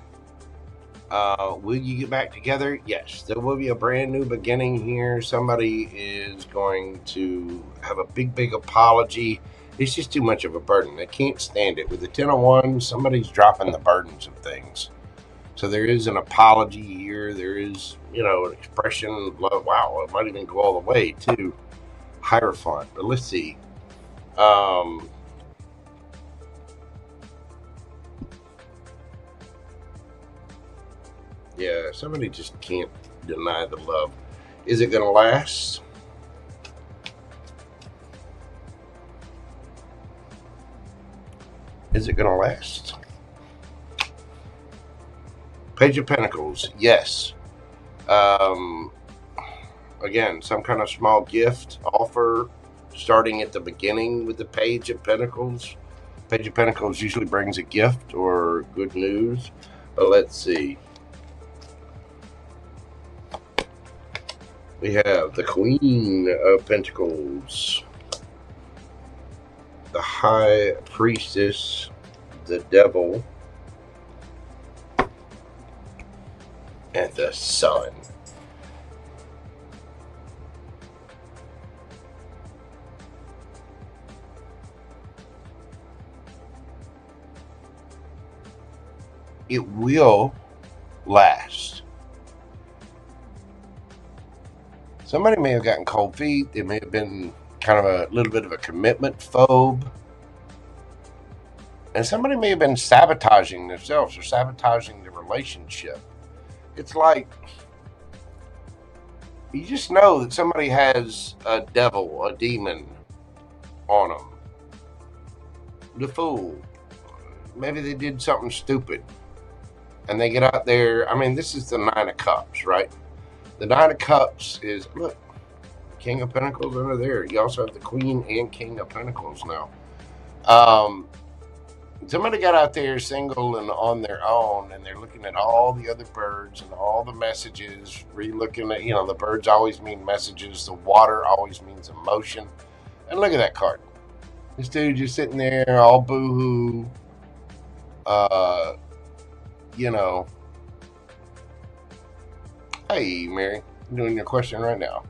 Will you get back together? Yes, there will be a brand new beginning here. Somebody is going to have a big apology. It's just too much of a burden. They can't stand it. With the 10 of Wands, somebody's dropping the burdens of things. So there is an apology here. There is, you know, an expression of love. Wow, it might even go all the way to Hierophant. But let's see. Yeah, somebody just can't deny the love. Is it going to last? Is it going to last? Page of Pentacles, yes. Again, some kind of small gift offer starting at the beginning with the Page of Pentacles. Page of Pentacles usually brings a gift or good news. But let's see. We have the Queen of Pentacles, the High Priestess, the Devil, and the Sun. It will last. Somebody may have gotten cold feet. They may have been kind of a little bit of a commitment phobe. And somebody may have been sabotaging themselves or sabotaging the relationship. It's like, you just know that somebody has a devil, a demon on them. The Fool. Maybe they did something stupid. And they get out there. I mean, this is the Nine of Cups, right? The Nine of Cups is, look, King of Pentacles under there. You also have the Queen and King of Pentacles now. Somebody got out there single and on their own, and they're looking at all the other birds and all the messages, re-looking at, you know, the birds always mean messages. The water always means emotion. And look at that card. This dude just sitting there all boo-hoo. You know. Hey, Mary, I'm doing your question right now.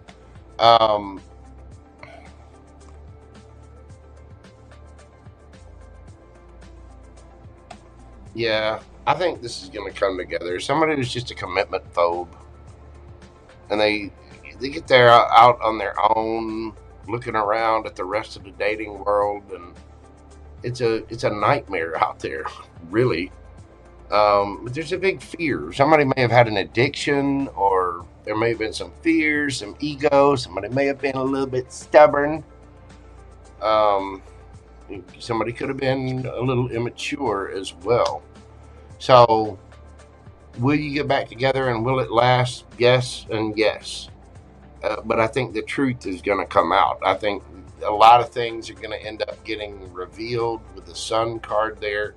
Yeah, I think this is going to come together. Somebody who's just a commitment phobe, and they get there out on their own, looking around at the rest of the dating world, and it's a nightmare out there, really. But there's a big fear. Somebody may have had an addiction, or there may have been some fears, some ego. Somebody may have been a little bit stubborn. Somebody could have been a little immature as well. So, will you get back together and will it last? Yes and yes. But I think the truth is going to come out. I think a lot of things are going to end up getting revealed with the Sun card there.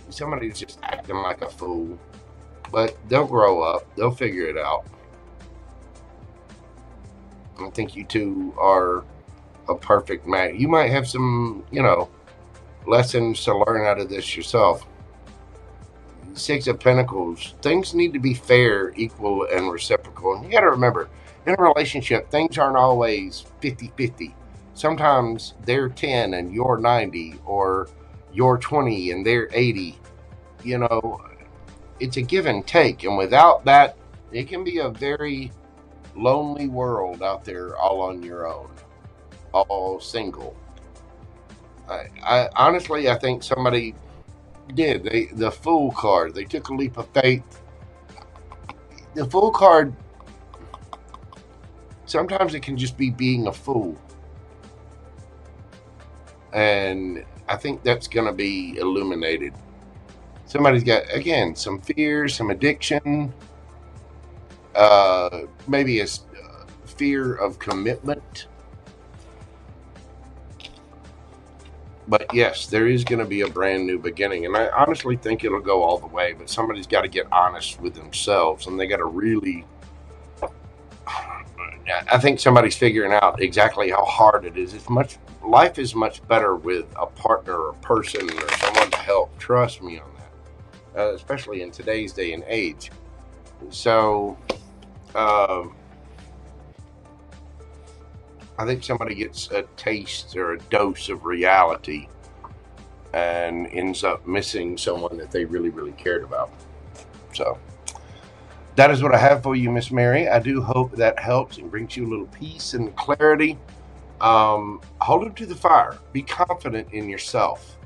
Somebody's just acting like a fool, but they'll grow up. They'll figure it out. I think you two are a perfect match. You might have some, lessons to learn out of this yourself. Six of Pentacles. Things need to be fair, equal, and reciprocal. And you got to remember, in a relationship, things aren't always 50-50. Sometimes they're 10 and you're 90, or you're 20 and they're 80. It's a give and take. And without that, it can be a very lonely world out there all on your own, all single. I honestly, I think somebody did. The Fool card, they took a leap of faith. The Fool card, sometimes it can just be being a fool. And I think that's going to be illuminated. Somebody's got, again, some fear, some addiction, maybe a fear of commitment. But yes, there is going to be a brand new beginning. And I honestly think it'll go all the way. But somebody's got to get honest with themselves. And they got to really... I think somebody's figuring out exactly how hard it is. Life is much better with a partner or a person or someone to help. Trust me on that. Especially in today's day and age. So... I think somebody gets a taste or a dose of reality and ends up missing someone that they really, really cared about. So that is what I have for you, Miss Mary. I do hope that helps and brings you a little peace and clarity. Hold it to the fire. Be confident in yourself.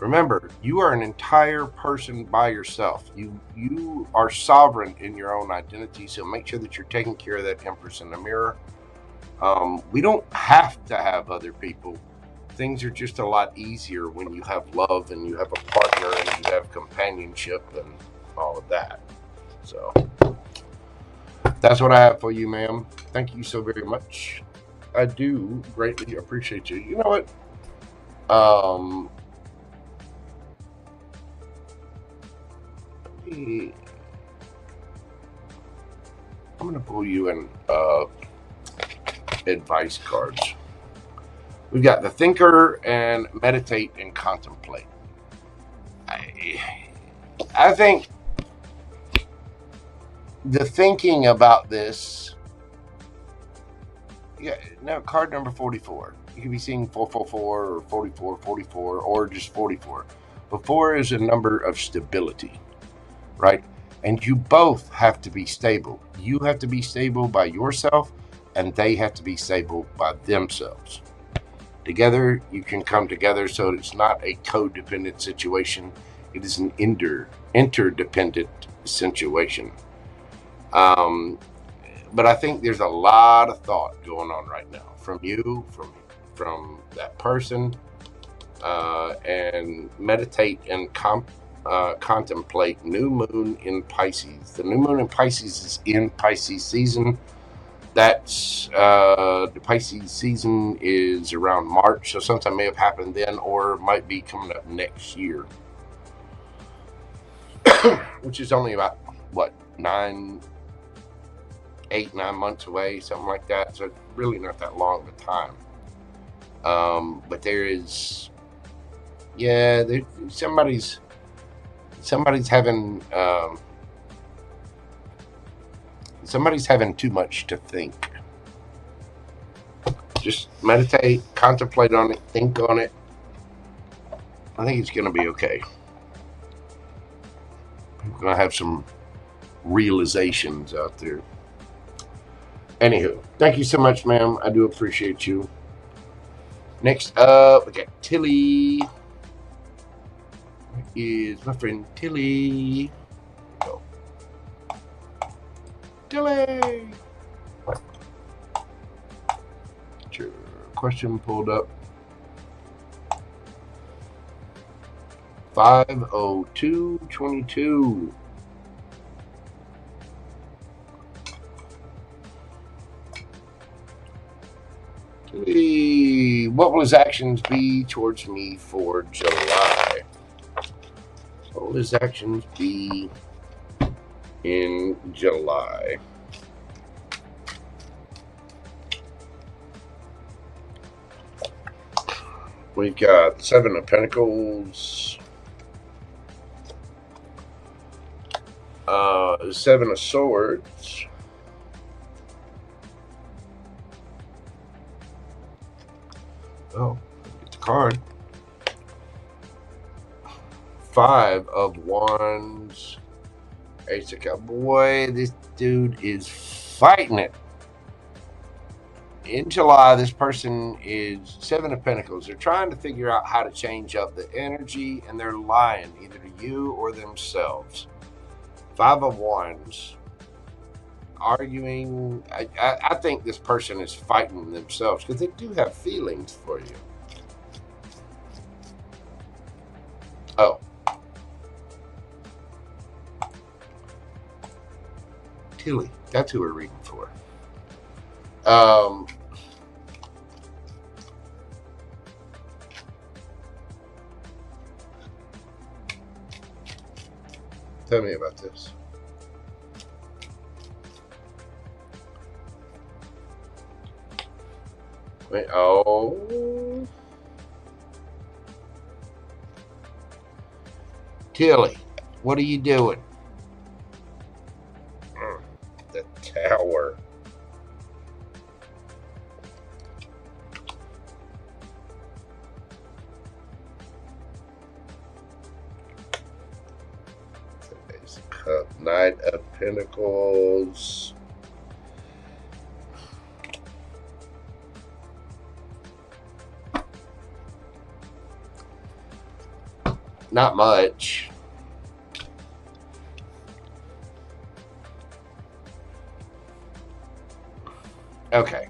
Remember, you are an entire person by yourself. You are sovereign in your own identity, so make sure that you're taking care of that Empress in the mirror. We don't have to have other people. Things are just a lot easier when you have love and you have a partner and you have companionship and all of that. So that's what I have for you, ma'am. Thank you so very much. I do greatly appreciate you. You know what? I'm going to pull you in advice cards. We've got the Thinker and Meditate and Contemplate. I think the thinking about this, now card number 44. You can be seeing 444 or 4444 or just 44. But 4 is a number of stability, right? And you both have to be stable. You have to be stable by yourself, and they have to be stable by themselves. Together, you can come together, so it's not a codependent situation. It is an interdependent situation. But I think there's a lot of thought going on right now from you, from that person, and meditate and contemplate new moon in Pisces. The new moon in Pisces is in Pisces season. That's the Pisces season is around March, so something may have happened then or might be coming up next year, which is only about, what, 9 months away, something like that. So it's really not that long of a time. But there is, somebody's having too much to think. Just meditate, contemplate on it, think on it. I think it's going to be okay. We're going to have some realizations out there. Anywho, thank you so much, ma'am. I do appreciate you. Next up, we got Tilly. is my friend Tilly. Go. Tilly! Get your question pulled up. 50222. What will his actions be towards me for July? What will his actions be in July? We've got 7 of Pentacles, 7 of Swords, oh, get the card, 5 of Wands, Ace of Cups. Boy, this dude is fighting it. In July, this person is 7 of Pentacles. They're trying to figure out how to change up the energy, and they're lying either to you or themselves. 5 of Wands, arguing. I think this person is fighting themselves because they do have feelings for you. Oh. Tilly, that's who we're reading for. Tell me about this. Wait, oh. Tilly, what are you doing? The Tower. Knight of Pentacles. Not much. Okay.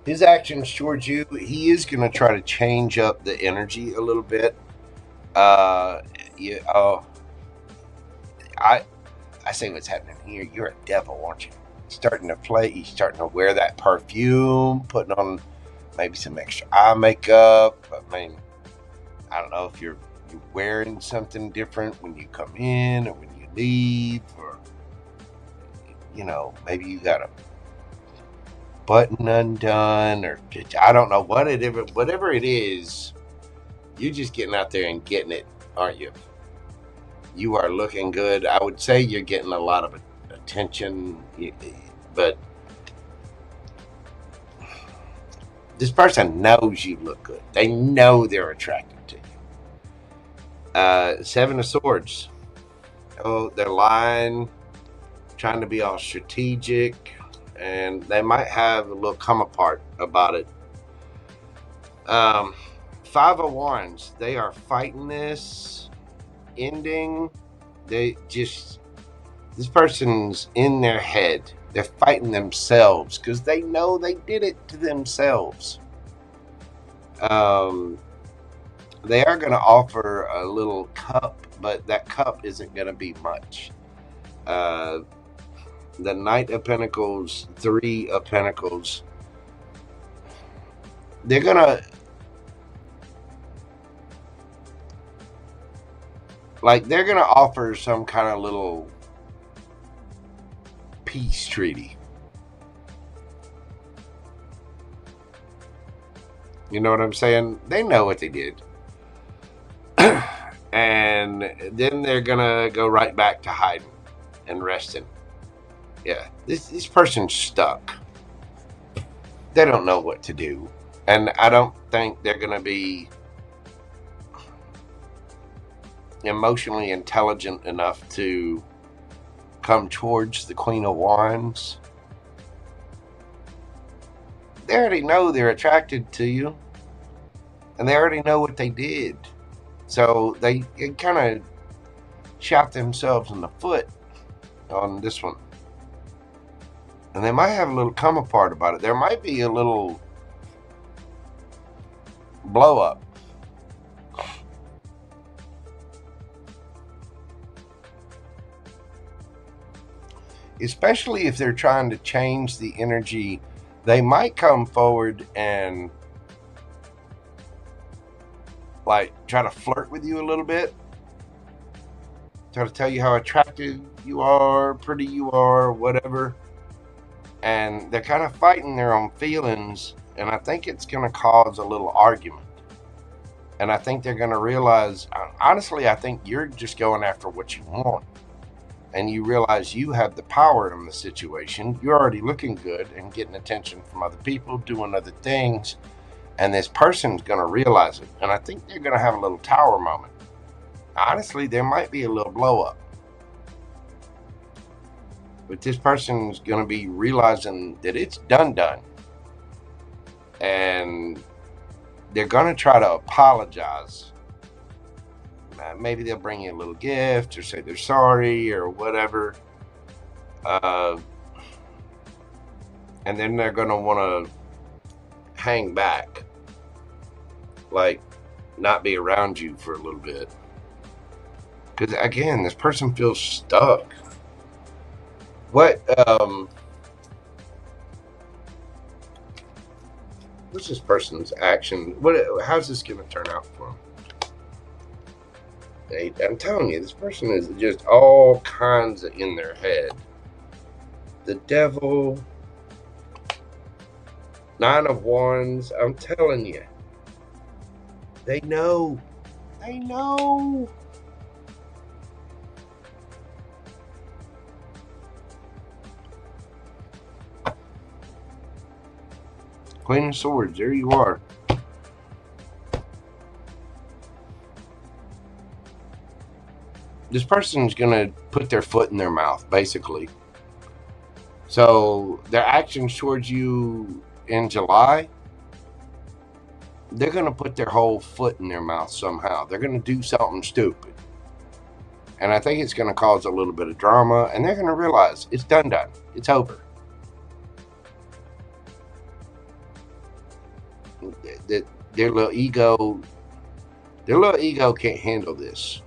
His actions towards you, he is going to try to change up the energy a little bit. I say what's happening here. You're a devil, aren't you? Starting to play. He's starting to wear that perfume, putting on maybe some extra eye makeup. I mean, I don't know if you're wearing something different when you come in or when you leave, or you know, maybe you got a button undone, or I don't know whatever it is. You're just getting out there and getting it, aren't you? You are looking good. I would say you're getting a lot of attention, but this person knows you look good. They know they're attracted to you. 7 of Swords. Oh, they're lying, trying to be all strategic, and they might have a little come apart about it. 5 of Wands. They are fighting this ending. This person's in their head. They're fighting themselves because they know they did it to themselves. They are going to offer a little cup, but that cup isn't going to be much. The Knight of Pentacles, 3 of Pentacles. They're going to offer some kind of little peace treaty. You know what I'm saying? They know what they did. And then they're gonna go right back to hiding and resting. Yeah, this person's stuck. They don't know what to do. And I don't think they're gonna be emotionally intelligent enough to come towards the Queen of Wands. They already know they're attracted to you. And they already know what they did. So they kind of shot themselves in the foot on this one. And they might have a little come apart about it. There might be a little blow up. Especially if they're trying to change the energy, they might come forward and like try to flirt with you a little bit. Try to tell you how attractive you are, pretty you are, whatever. And they're kind of fighting their own feelings, and I think it's going to cause a little argument. And I think they're going to realize, honestly, I think you're just going after what you want. And you realize you have the power in the situation. You're already looking good and getting attention from other people, doing other things. And this person's going to realize it. And I think they're going to have a little tower moment. Honestly, there might be a little blow up. But this person's going to be realizing that it's done. And they're going to try to apologize. Maybe they'll bring you a little gift or say they're sorry or whatever. And then they're going to want to hang back. Like, not be around you for a little bit. Because, again, this person feels stuck. What's this person's action? How's this going to turn out for them? I'm telling you, this person is just all kinds of in their head. The devil, 9 of Wands. I'm telling you, they know. They know. Queen of Swords, there you are. This person's going to put their foot in their mouth, basically. So their actions towards you in July, they're going to put their whole foot in their mouth somehow. They're going to do something stupid. And I think it's going to cause a little bit of drama. And they're going to realize it's done. It's over. Their little ego can't handle this.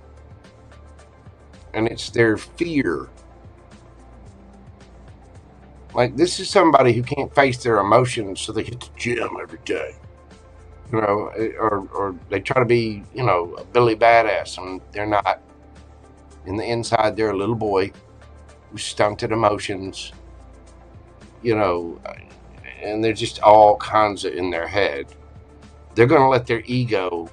And it's their fear. Like, this is somebody who can't face their emotions, so they hit the gym every day. You know, or they try to be, you know, a Billy Badass, and they're not. In the inside, they're a little boy with stunted emotions, you know, and they're just all kinds of in their head. They're going to let their ego,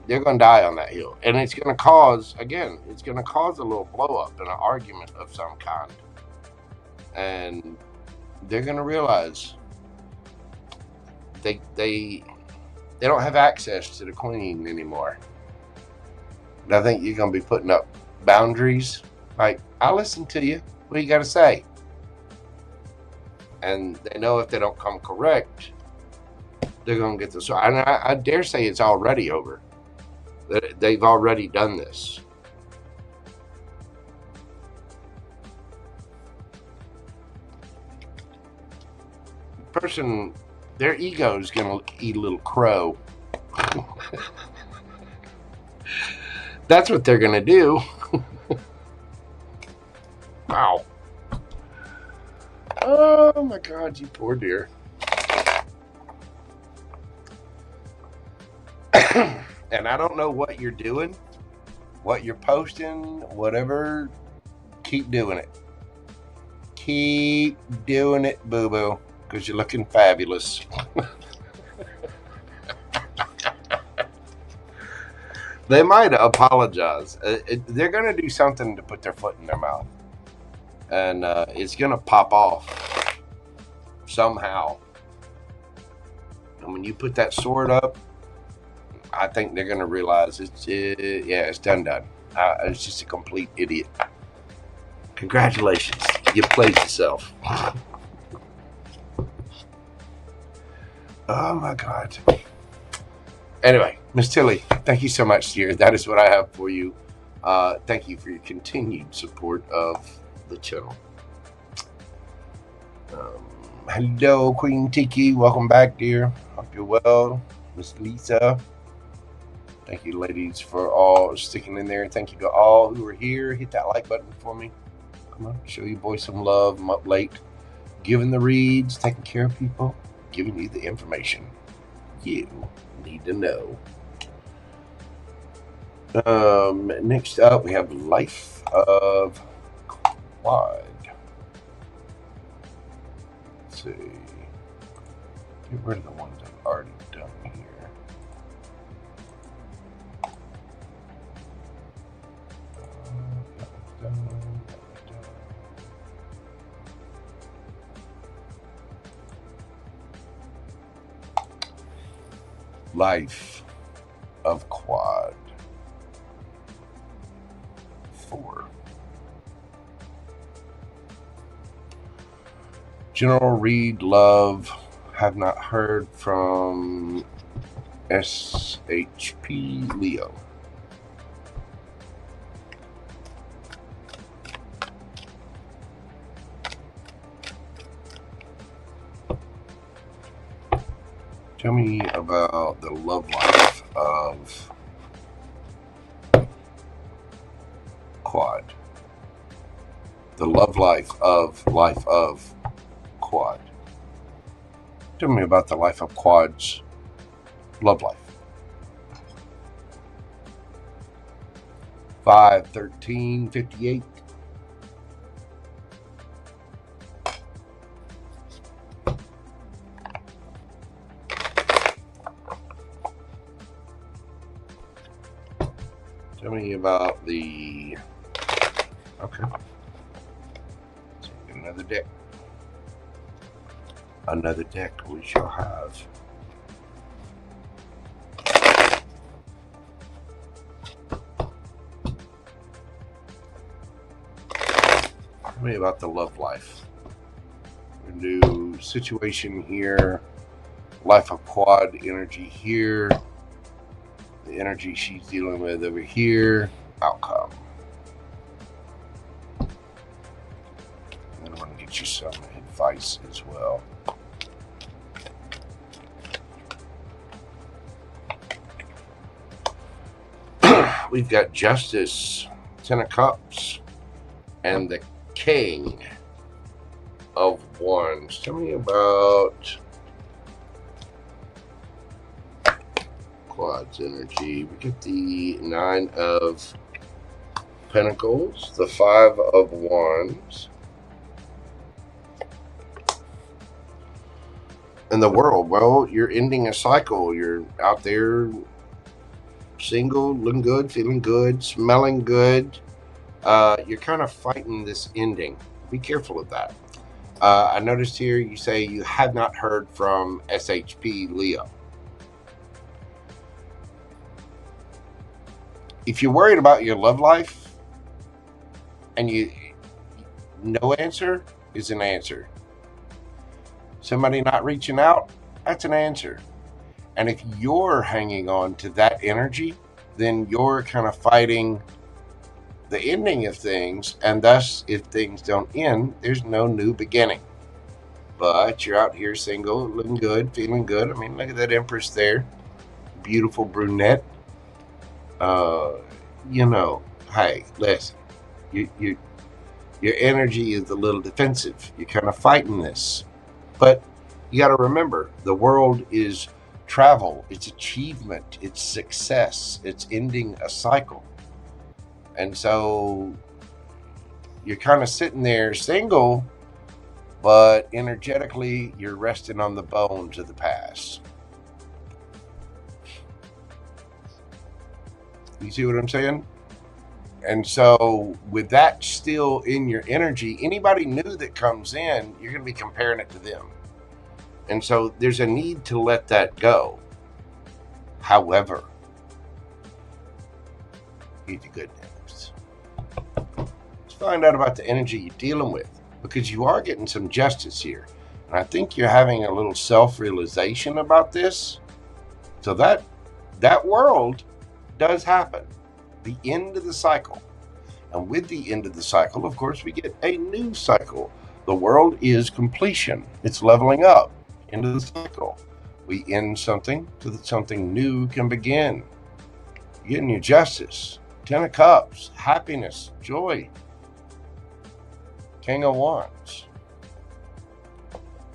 they're going to die on that hill. And it's going to cause, again, it's going to cause a little blow up and an argument of some kind. And they're going to realize they don't have access to the queen anymore. And I think you're going to be putting up boundaries. Like, I'll listen to you. What do you got to say? And they know if they don't come correct, they're going to get this. And I dare say it's already over. They've already done this. Person, their ego is going to eat a little crow. That's what they're going to do. Wow. Oh my God, you poor dear. And I don't know what you're doing, what you're posting, whatever. Keep doing it. Keep doing it, boo-boo, because you're looking fabulous. They might apologize. They're going to do something to put their foot in their mouth. And it's going to pop off somehow. And when you put that sword up, I think they're going to realize it's done. It's just a complete idiot. Congratulations. You played yourself. Oh my God. Anyway, Miss Tilly, thank you so much, dear. That is what I have for you. Thank you for your continued support of the channel. Hello, Queen Tiki. Welcome back, dear. Hope you're well. Miss Lisa. Thank you, ladies, for all sticking in there. Thank you to all who are here. Hit that like button for me. Come on, show your boy some love. I'm up late, giving the reads, taking care of people, giving you the information you need to know. Next up, we have Life of Quad. Let's see. Get rid of the ones I've already done here. Life of Quad 4. General read, love. Have not heard from SHP Leo. Tell me about the love life of Quad. The love life of Quad. Tell me about the life of Quad's love life. 5/13/58. Tell me about the... Okay. Let's get another deck. Another deck we shall have. Tell me about the love life. We do situation here. Life of Quad energy here. The energy she's dealing with over here. Outcome. And then I want to get you some advice as well. We've got Justice, 10 of Cups, and the King of Wands. Tell me about Quad's energy. We get the 9 of Pentacles, the 5 of Wands, and the World. Well, you're ending a cycle. You're out there single, looking good, feeling good, smelling good. You're kind of fighting this ending. Be careful of that. I noticed here you say you have not heard from SHP Leo. If you're worried about your love life and no answer is an answer. Somebody not reaching out, that's an answer. And if you're hanging on to that energy, then you're kind of fighting the ending of things. And thus, if things don't end, there's no new beginning. But you're out here single, looking good, feeling good. I mean, look at that Empress there. Beautiful brunette. You know, hey, listen, your energy is a little defensive. You're kind of fighting this. But you got to remember, the world is travel, it's achievement, it's success, it's ending a cycle. And so you're kind of sitting there single, but energetically you're resting on the bones of the past. You see what I'm saying? And so with that still in your energy, anybody new that comes in, you're going to be comparing it to them. And so there's a need to let that go. However, here's the good news. Let's find out about the energy you're dealing with, because you are getting some justice here. And I think you're having a little self-realization about this. So that world does happen. The end of the cycle. And with the end of the cycle, of course, we get a new cycle. The world is completion. It's leveling up into the cycle. We end something so that something new can begin. You're getting your justice. 10 of Cups, happiness, joy. King of Wands.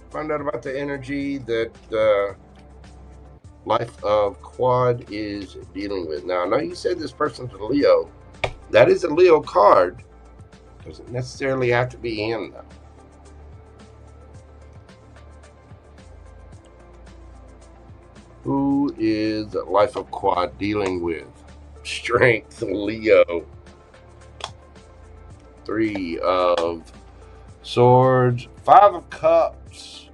Find out about the energy that the life of Quad is dealing with. Now, I know you said this person's a Leo. That is a Leo card. Doesn't necessarily have to be in, though. Who is the life of Quad dealing with? Strength, Leo. 3 of Swords, 5 of Cups.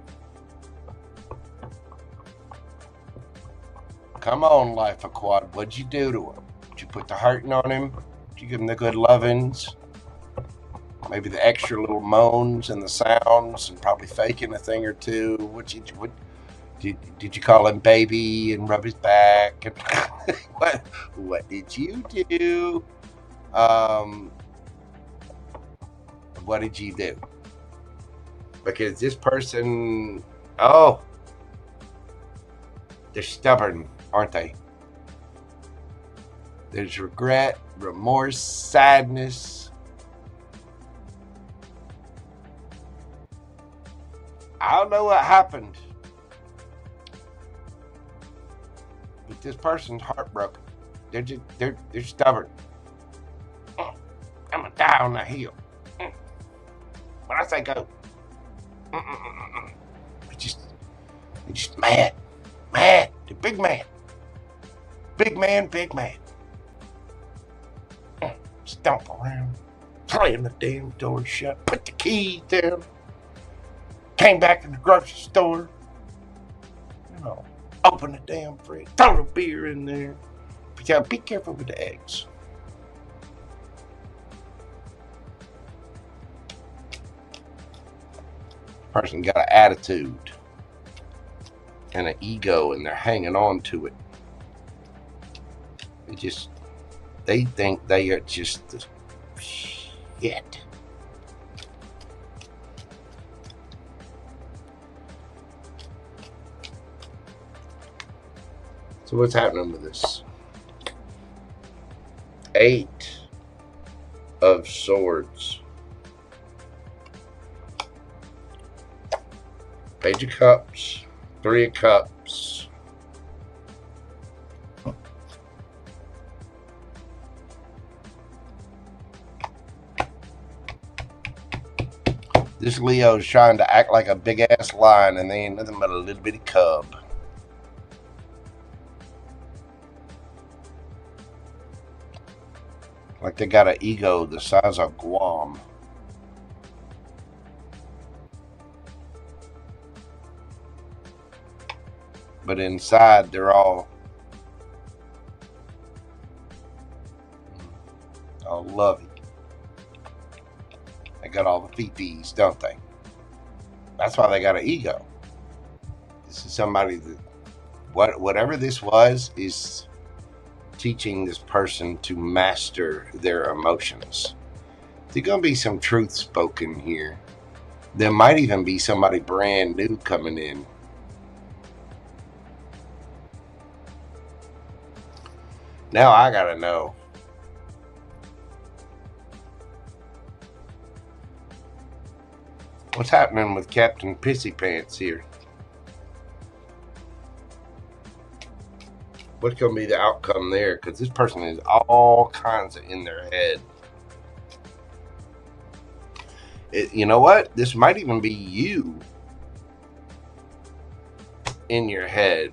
Come on, life of Quad. What'd you do to him? Did you put the hurting on him? Did you give him the good lovings? Maybe the extra little moans and the sounds, and probably faking a thing or two. Did you call him baby and rub his back? And what did you do? What did you do? Because this person, oh, they're stubborn, aren't they? There's regret, remorse, sadness. I don't know what happened, but this person's heartbroken. They're stubborn. I'm gonna die on that hill. When I say go, they're just mad. They're big man. Big man. Stomp around, slam the damn door shut, put the keys down. Came back to the grocery store, open the damn fridge, throw the beer in there. But you gotta be careful with the eggs. Person got an attitude and an ego, and they're hanging on to it. They think they are just the shit. So what's happening with this? 8 of Swords. Page of Cups. 3 of Cups. This Leo's trying to act like a big ass lion, and they ain't nothing but a little bitty cub. Like they got an ego the size of Guam. But inside they're all lovey. They got all the fee-fees, don't they? That's why they got an ego. This is somebody that, whatever this was, is teaching this person to master their emotions. There's going to be some truth spoken here. There might even be somebody brand new coming in. Now I gotta know. What's happening with Captain Pissy Pants here? What's going to be the outcome there? Because this person is all kinds of in their head. You know what? This might even be you in your head.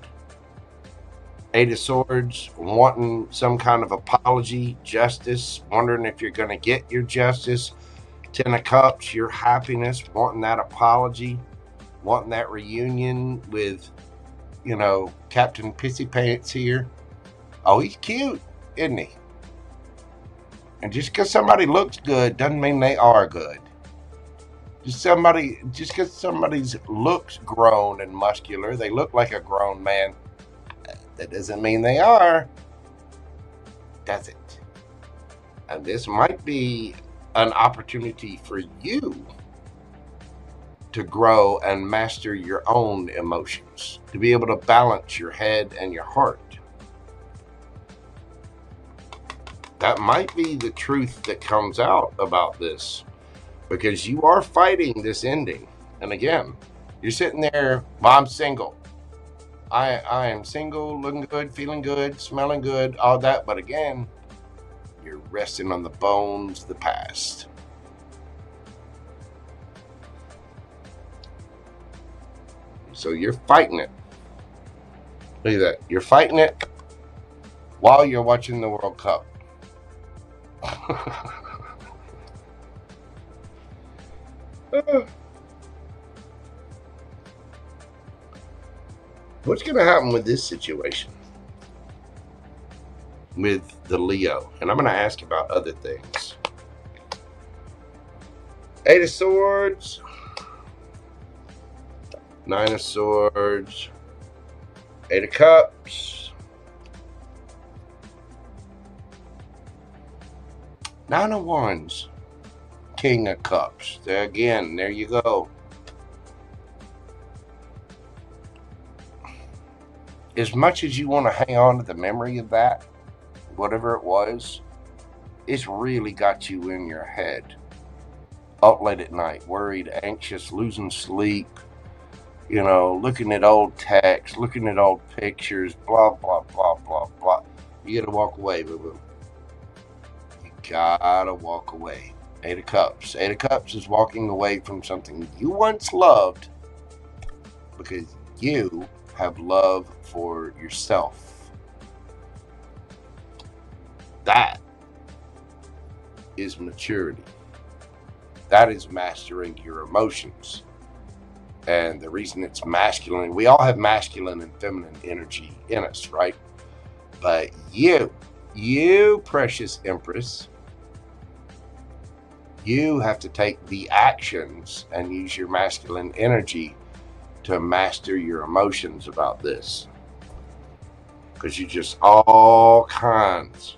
8 of Swords, wanting some kind of apology, justice, wondering if you're going to get your justice. 10 of Cups, your happiness, wanting that apology, wanting that reunion with, Captain Pissy Pants here. Oh, he's cute, isn't he? And just because somebody looks good doesn't mean they are good. Just because somebody's looks grown and muscular, they look like a grown man, that doesn't mean they are, does it? And this might be an opportunity for you to grow and master your own emotions, to be able to balance your head and your heart. That might be the truth that comes out about this, because you are fighting this ending. And again, you're sitting there, well, I'm single. I am single, looking good, feeling good, smelling good, all that. But again, you're resting on the bones of the past. So you're fighting it. Look at that. You're fighting it while you're watching the World Cup. What's going to happen with this situation with the Leo? And I'm going to ask about other things. 8 of Swords, 9 of Swords, 8 of Cups, 9 of Wands, King of Cups. There again, there you go. As much as you want to hang on to the memory of that, whatever it was, it's really got you in your head. Up late at night, worried, anxious, losing sleep, you know, looking at old texts, looking at old pictures, blah, blah, blah, blah, blah. You gotta walk away, boo-boo. You gotta walk away. 8 of Cups. 8 of Cups is walking away from something you once loved, because you have love for yourself. That is maturity. That is mastering your emotions. And the reason it's masculine, we all have masculine and feminine energy in us, right? But you precious Empress, you have to take the actions and use your masculine energy to master your emotions about this. Because you're just all kinds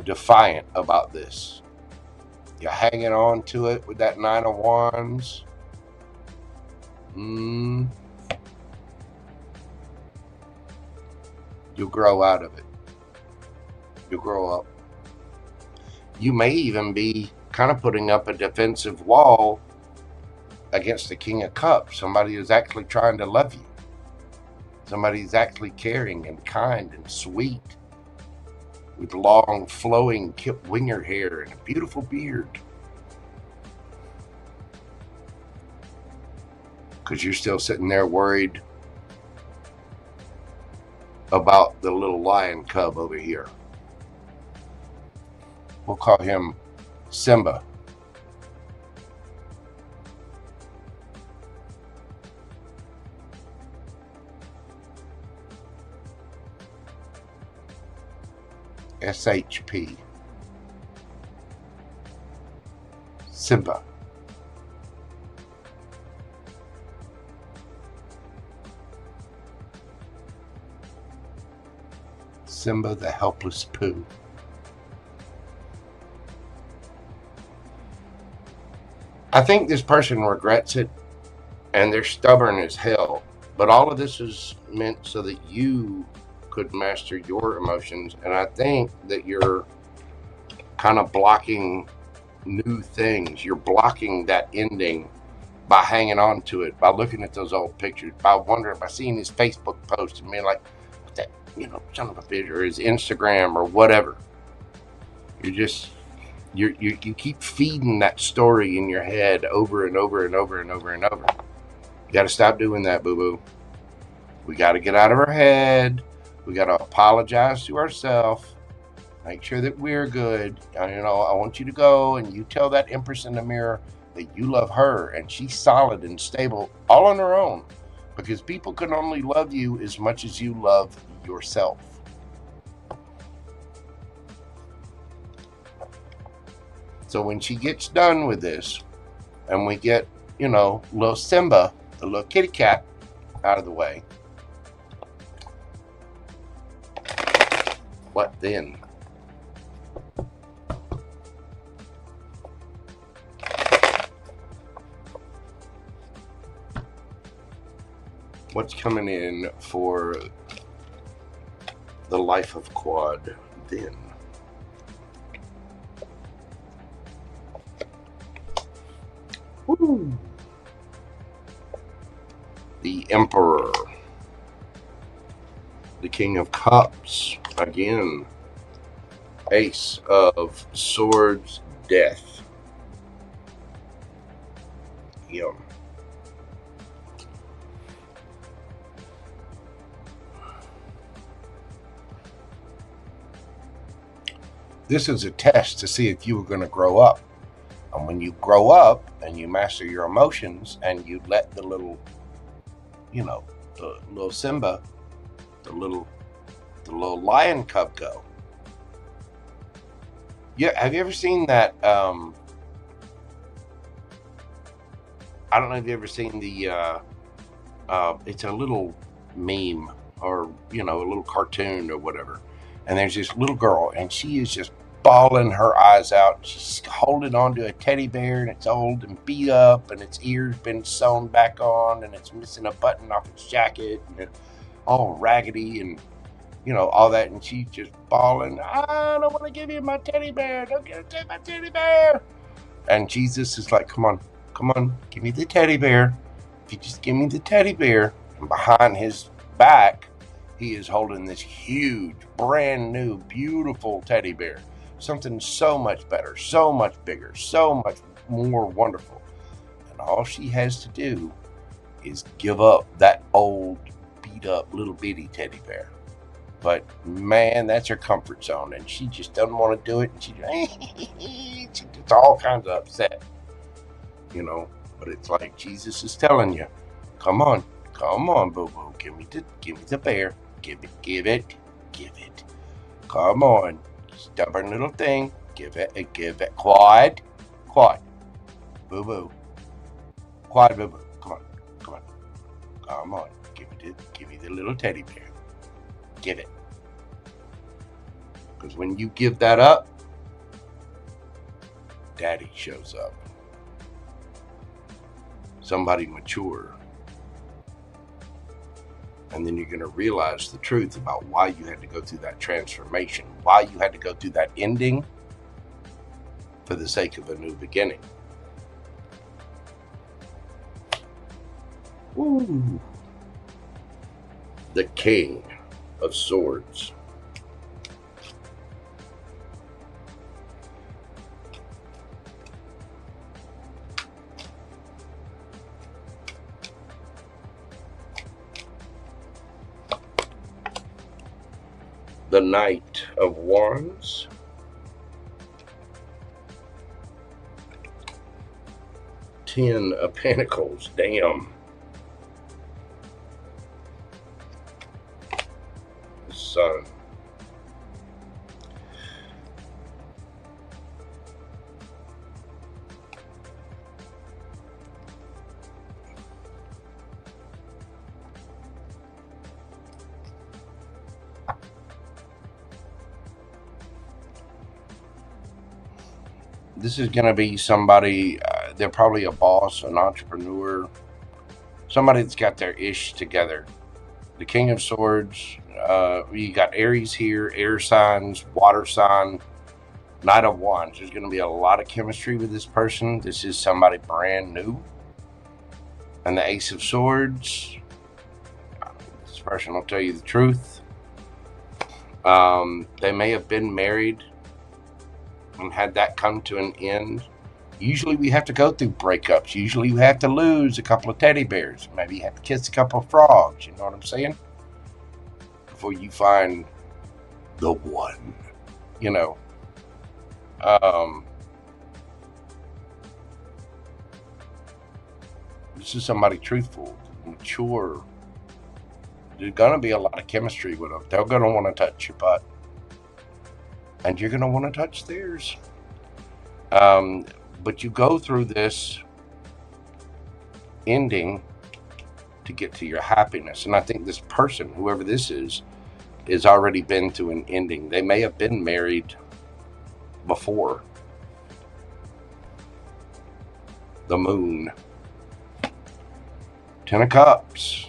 defiant about this. You're hanging on to it with that 9 of Wands. You'll grow out of it. You'll grow up. You may even be kind of putting up a defensive wall against the King of Cups. Somebody who's actually trying to love you. Somebody who's actually caring and kind and sweet, with long flowing Kip Winger hair and a beautiful beard. Because you're still sitting there worried about the little lion cub over here. We'll call him Simba. SHP. Simba. Simba the helpless poo. I think this person regrets it, and they're stubborn as hell. But all of this is meant so that you could master your emotions. And I think that you're kind of blocking new things. You're blocking that ending by hanging on to it, by looking at those old pictures, by wondering, by seeing his Facebook post and being like, what that, you know, son of a bitch, or his Instagram or whatever. You're just, you keep feeding that story in your head over and over and over and over and over. You got to stop doing that, boo-boo. We got to get out of our head. We got to apologize to ourselves. Make sure that we're good. You know, I want you to go and you tell that Empress in the mirror that you love her and she's solid and stable all on her own. Because people can only love you as much as you love yourself. So when she gets done with this, and we get, you know, little Simba, the little kitty cat, out of the way, what then? What's coming in for the life of Quad then? Woo. The Emperor, the King of Cups, again, Ace of Swords, Death. Yum. This is a test to see if you were going to grow up. And when you grow up and you master your emotions and you let the little, you know, the little Simba, the little lion cub go. Yeah, have you ever seen that? I don't know if you've ever seen the, it's a little meme or, you know, a little cartoon or whatever. And there's this little girl and she is just bawling her eyes out. She's holding on to a teddy bear and it's old and beat up and its ears been sewn back on and it's missing a button off its jacket and it's all raggedy and, you know, all that. And she's just bawling, I don't want to give you my teddy bear. Don't take my teddy bear. And Jesus is like, come on, give me the teddy bear. If you just give me the teddy bear. And behind his back, he is holding this huge, brand new, beautiful teddy bear. Something so much better, so much bigger, so much more wonderful. And all she has to do is give up that old, beat up, little bitty teddy bear. But man, that's her comfort zone. And she just doesn't want to do it. And she gets all kinds of upset, you know. But it's like Jesus is telling you, come on, boo-boo. Give me the bear. Give it. Come on, stubborn little thing. Give it. Quad, boo-boo. Quad, boo-boo. Come on. Give me the little teddy bear. Give it. Because when you give that up, Daddy shows up. Somebody mature. And then you're going to realize the truth about why you had to go through that transformation, why you had to go through that ending for the sake of a new beginning. Ooh. The King of Swords. The Knight of Wands. Ten of Pentacles. Damn. The Sun. This is going to be somebody, they're probably a boss, an entrepreneur, somebody that's got their ish together. The King of Swords, you got Aries here, air signs, water sign, Knight of Wands. There's going to be a lot of chemistry with this person. This is somebody brand new. And the Ace of Swords, this person will tell you the truth. They may have been married and had that come to an end. Usually we have to go through breakups. Usually we have to lose a couple of teddy bears. Maybe you have to kiss a couple of frogs. You know what I'm saying? Before you find the one, you know. This is somebody truthful, mature. There's going to be a lot of chemistry with them. They're going to want to touch your butt. And you're going to want to touch theirs. But you go through this ending to get to your happiness. And I think this person, whoever this is already been through an ending. They may have been married before. The Moon. 10 of Cups.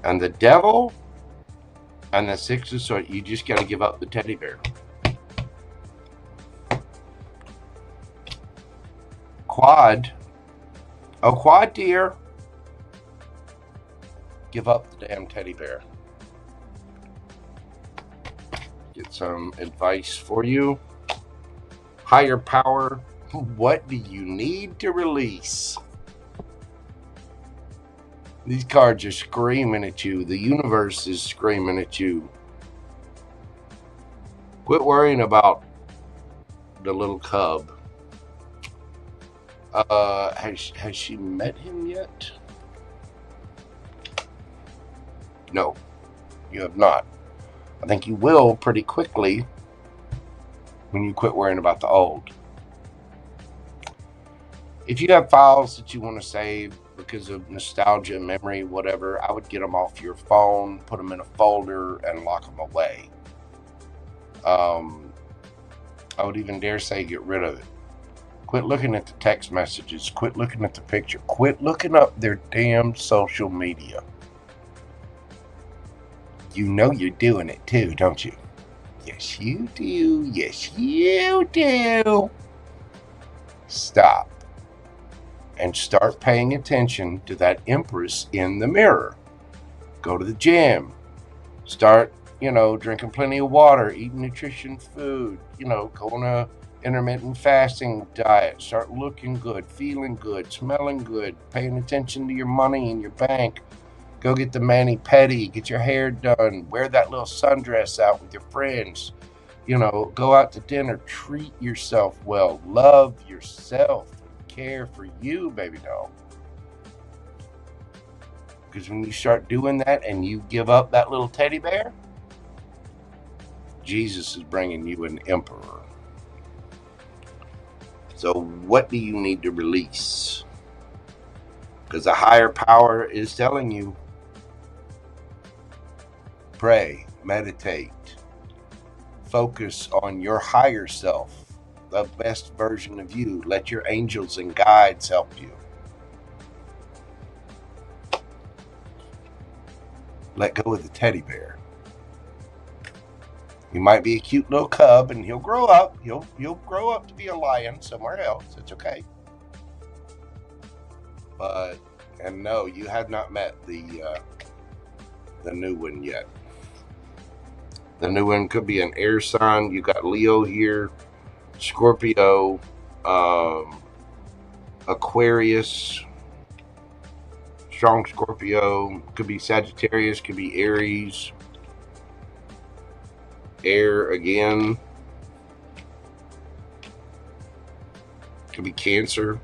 And the Devil and the Six of Swords. You just got to give up the teddy bear. Quad. Oh, Quad, dear. Give up the damn teddy bear. Get some advice for you. Higher power. What do you need to release? These cards are screaming at you. The universe is screaming at you. Quit worrying about the little cub. Has she met him yet? No, you have not. I think you will pretty quickly when you quit worrying about the old. If you have files that you want to save because of nostalgia, memory, whatever, I would get them off your phone, put them in a folder, and lock them away. I would even dare say get rid of it. Quit looking at the text messages. Quit looking at the picture. Quit looking up their damn social media. You know you're doing it too, don't you? Yes, you do. Yes, you do. Stop. And start paying attention to that Empress in the mirror. Go to the gym. Start, drinking plenty of water, eating nutritious food, go on a intermittent fasting diet. Start looking good, feeling good, smelling good, paying attention to your money in your bank. Go get the mani-pedi, get your hair done, wear that little sundress out with your friends. Go out to dinner, treat yourself well, love yourself, care for you, baby doll. Because when you start doing that and you give up that little teddy bear, Jesus is bringing you an emperor. So what do you need to release? Because a higher power is telling you, pray, meditate, focus on your higher self, the best version of you. Let your angels and guides help you. Let go of the teddy bear. He might be a cute little cub, and he'll grow up. He'll grow up to be a lion somewhere else. It's okay. And no, you have not met the new one yet. The new one could be an air sign. You got Leo here, Scorpio, Aquarius, strong Scorpio. Could be Sagittarius. Could be Aries. Air again. Could be Cancer.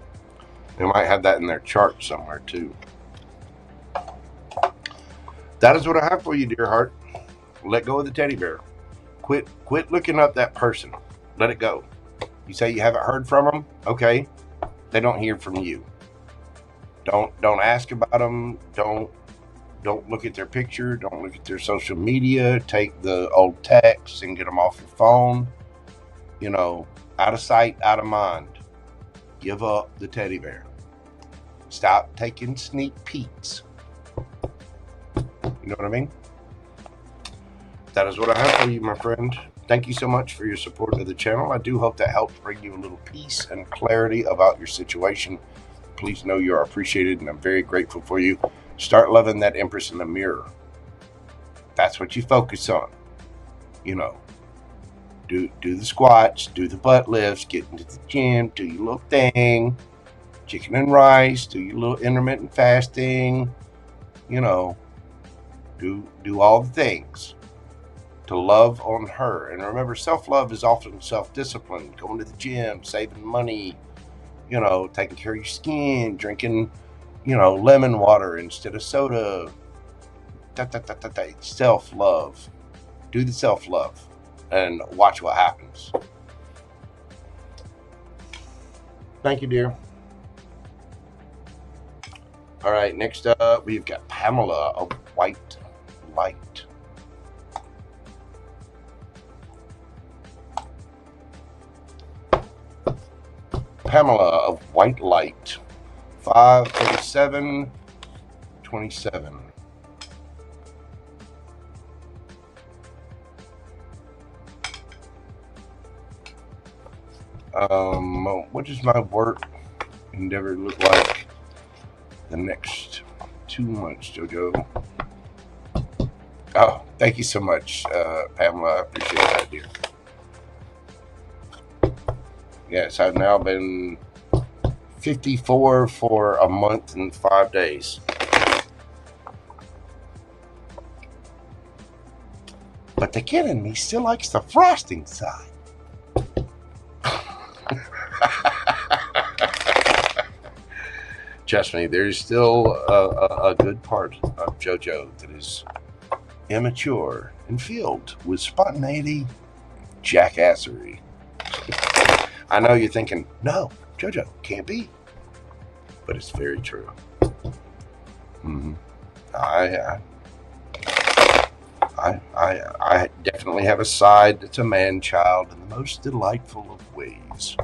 They might have that in their chart somewhere too. That is what I have for you, dear heart. Let go of the teddy bear. Quit looking up that person. Let it go. You say you haven't heard from them? Okay. They don't hear from you. Don't ask about them. Don't look at their picture. Don't look at their social media. Take the old texts and get them off your phone. Out of sight, out of mind. Give up the teddy bear. Stop taking sneak peeks. You know what I mean? That is what I have for you, my friend. Thank you so much for your support of the channel. I do hope that helps bring you a little peace and clarity about your situation. Please know you are appreciated, and I'm very grateful for you. Start loving that Empress in the mirror. That's what you focus on. Do the squats, do the butt lifts, get into the gym, do your little thing, chicken and rice, do your little intermittent fasting, do all the things to love on her. And remember, self-love is often self-discipline, going to the gym, saving money, taking care of your skin, drinking, lemon water instead of soda. Self-love. Do the self-love and watch what happens. Thank you, dear. All right, next up, we've got Pamela of White-Light. Pamela of White-Light, 53727. What does my work endeavor look like the next 2 months, JoJo? Oh, thank you so much, Pamela. I appreciate that, dear. Yes, I've now been 54 for a month and 5 days. But the kid in me still likes the frosting side. Trust me, there's still a good part of JoJo that is immature and filled with spontaneity, jackassery. I know you're thinking, no, JoJo, can't be. But it's very true. I definitely have a side that's a man-child in the most delightful of ways.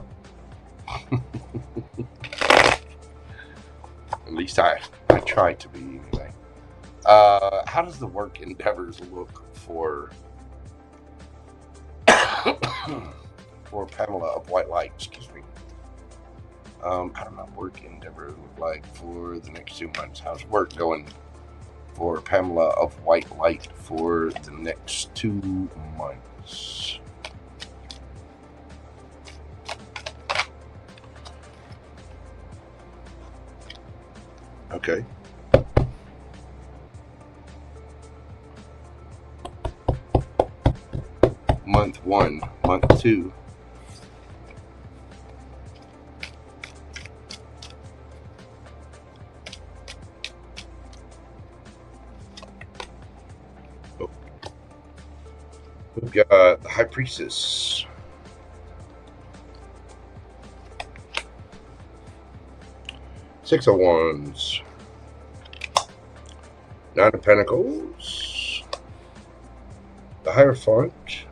At least I try to be, anyway. How does the work endeavors look for for Pamela of White-Light? Excuse me. I don't know, work endeavor look like for the next 2 months. How's work going for Pamela of White-Light for the next 2 months? Okay. Month 1, month 2. We've got the High Priestess. Six of Wands. Nine of Pentacles. The Hierophant.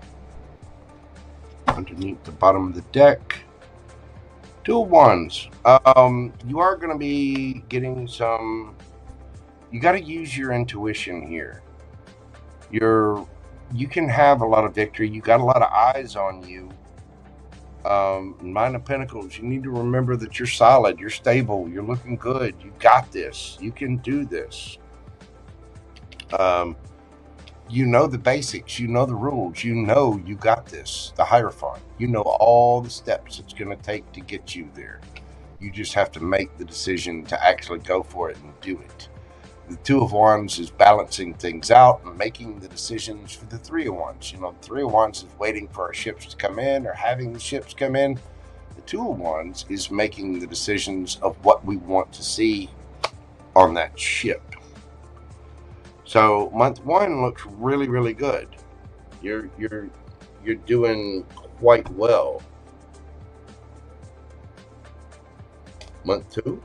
Underneath the bottom of the deck. Two of Wands. You are going to be getting some... You got to use your intuition here. You can have a lot of victory. You got a lot of eyes on you. Nine of Pentacles, you need to remember that you're solid, you're stable, you're looking good, you got this, you can do this. You know the basics, you know the rules, you know you got this. The Hierophant, you know all the steps it's going to take to get you there. You just have to make the decision to actually go for it and do it. The Two of Wands is balancing things out and making the decisions for the Three of Wands. You know, the Three of Wands is waiting for our ships to come in or having the ships come in. The Two of Wands is making the decisions of what we want to see on that ship. So month 1 looks really, really good. You're doing quite well. Month 2.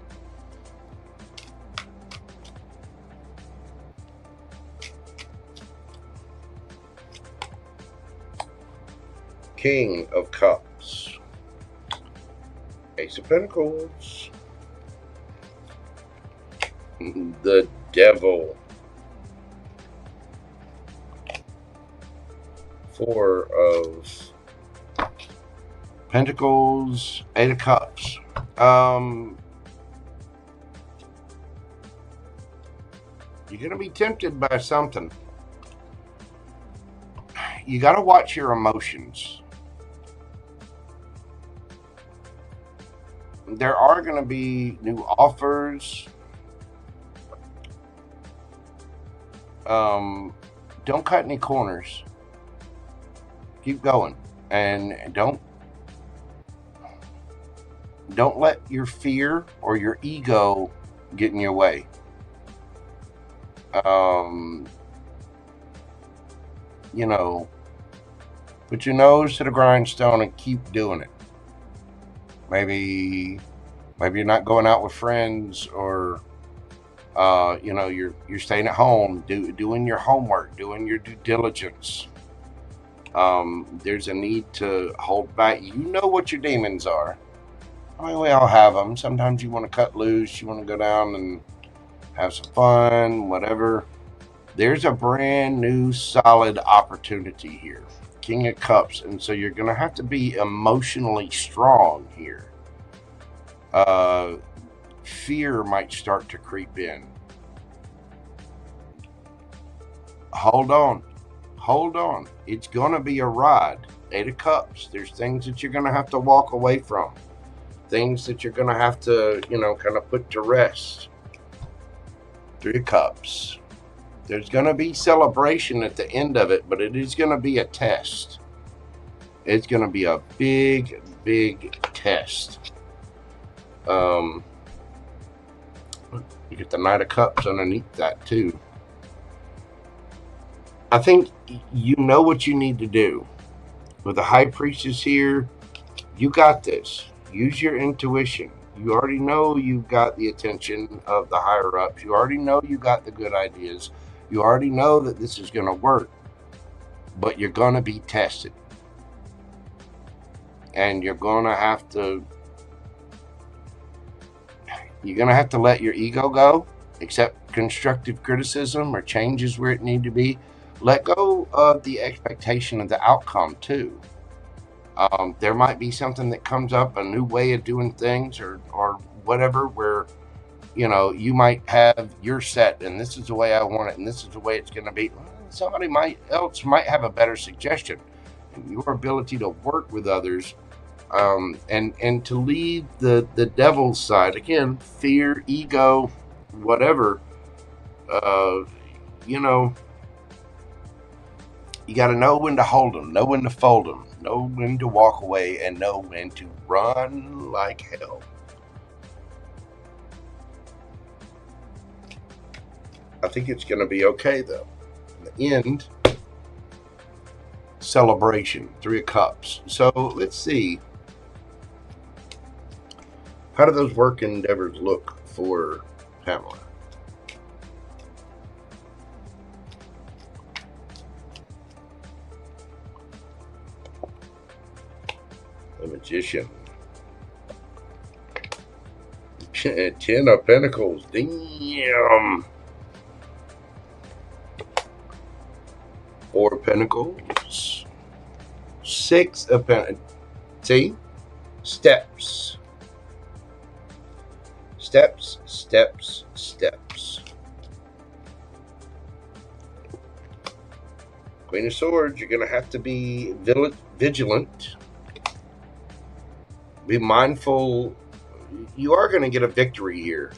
King of Cups, Ace of Pentacles, the Devil, Four of Pentacles, Eight of Cups. You're going to be tempted by something. You got to watch your emotions. There are going to be new offers. Don't cut any corners. Keep going. And don't let your fear or your ego get in your you know, put your nose to the grindstone and keep doing it. Maybe you're not going out with friends, or you know, you're staying at home, doing your homework, doing your due diligence. There's a need to hold back. You know what your demons are. I mean, we all have them. Sometimes you want to cut loose, you want to go down and have some fun, whatever. There's a brand new solid opportunity here. King of Cups. And so you're going to have to be emotionally strong here. Fear might start to creep in. Hold on. Hold on. It's going to be a ride. 8 of Cups. There's things that you're going to have to walk away from. Things that you're going to have to, you know, kind of put to rest. 3 of Cups. There's going to be celebration at the end of it, but it is going to be a test. It's going to be a big, big test. You get the Knight of Cups underneath that too. I think you know what you need to do. With the High Priestess here, you got this. Use your intuition. You already know you've got the attention of the higher ups. You already know you got the good ideas. You already know that this is going to work. But you're going to be tested. And you're going to have to let your ego go. Accept constructive criticism or changes where it need to be. Let go of the expectation of the outcome too. There might be something that comes up, a new way of doing things, or whatever, where, you know, you might have your set and this is the way I want it and this is the way it's going to be. Somebody else might have a better suggestion. And your ability to work with others, and to leave the devil's side, again, fear, ego, whatever, you know, you got to know when to hold them, know when to fold them, know when to walk away, and know when to run like hell. I think it's going to be okay, though. In the end, celebration, 3 of Cups. So let's see. How do those work endeavors look for Pamela? The Magician. 10 of Pentacles. Damn. 4 of Pentacles. 6 of Pentacles. See? Steps. Steps, steps, steps. Queen of Swords, you're going to have to be vigilant. Be mindful. You are going to get a victory here.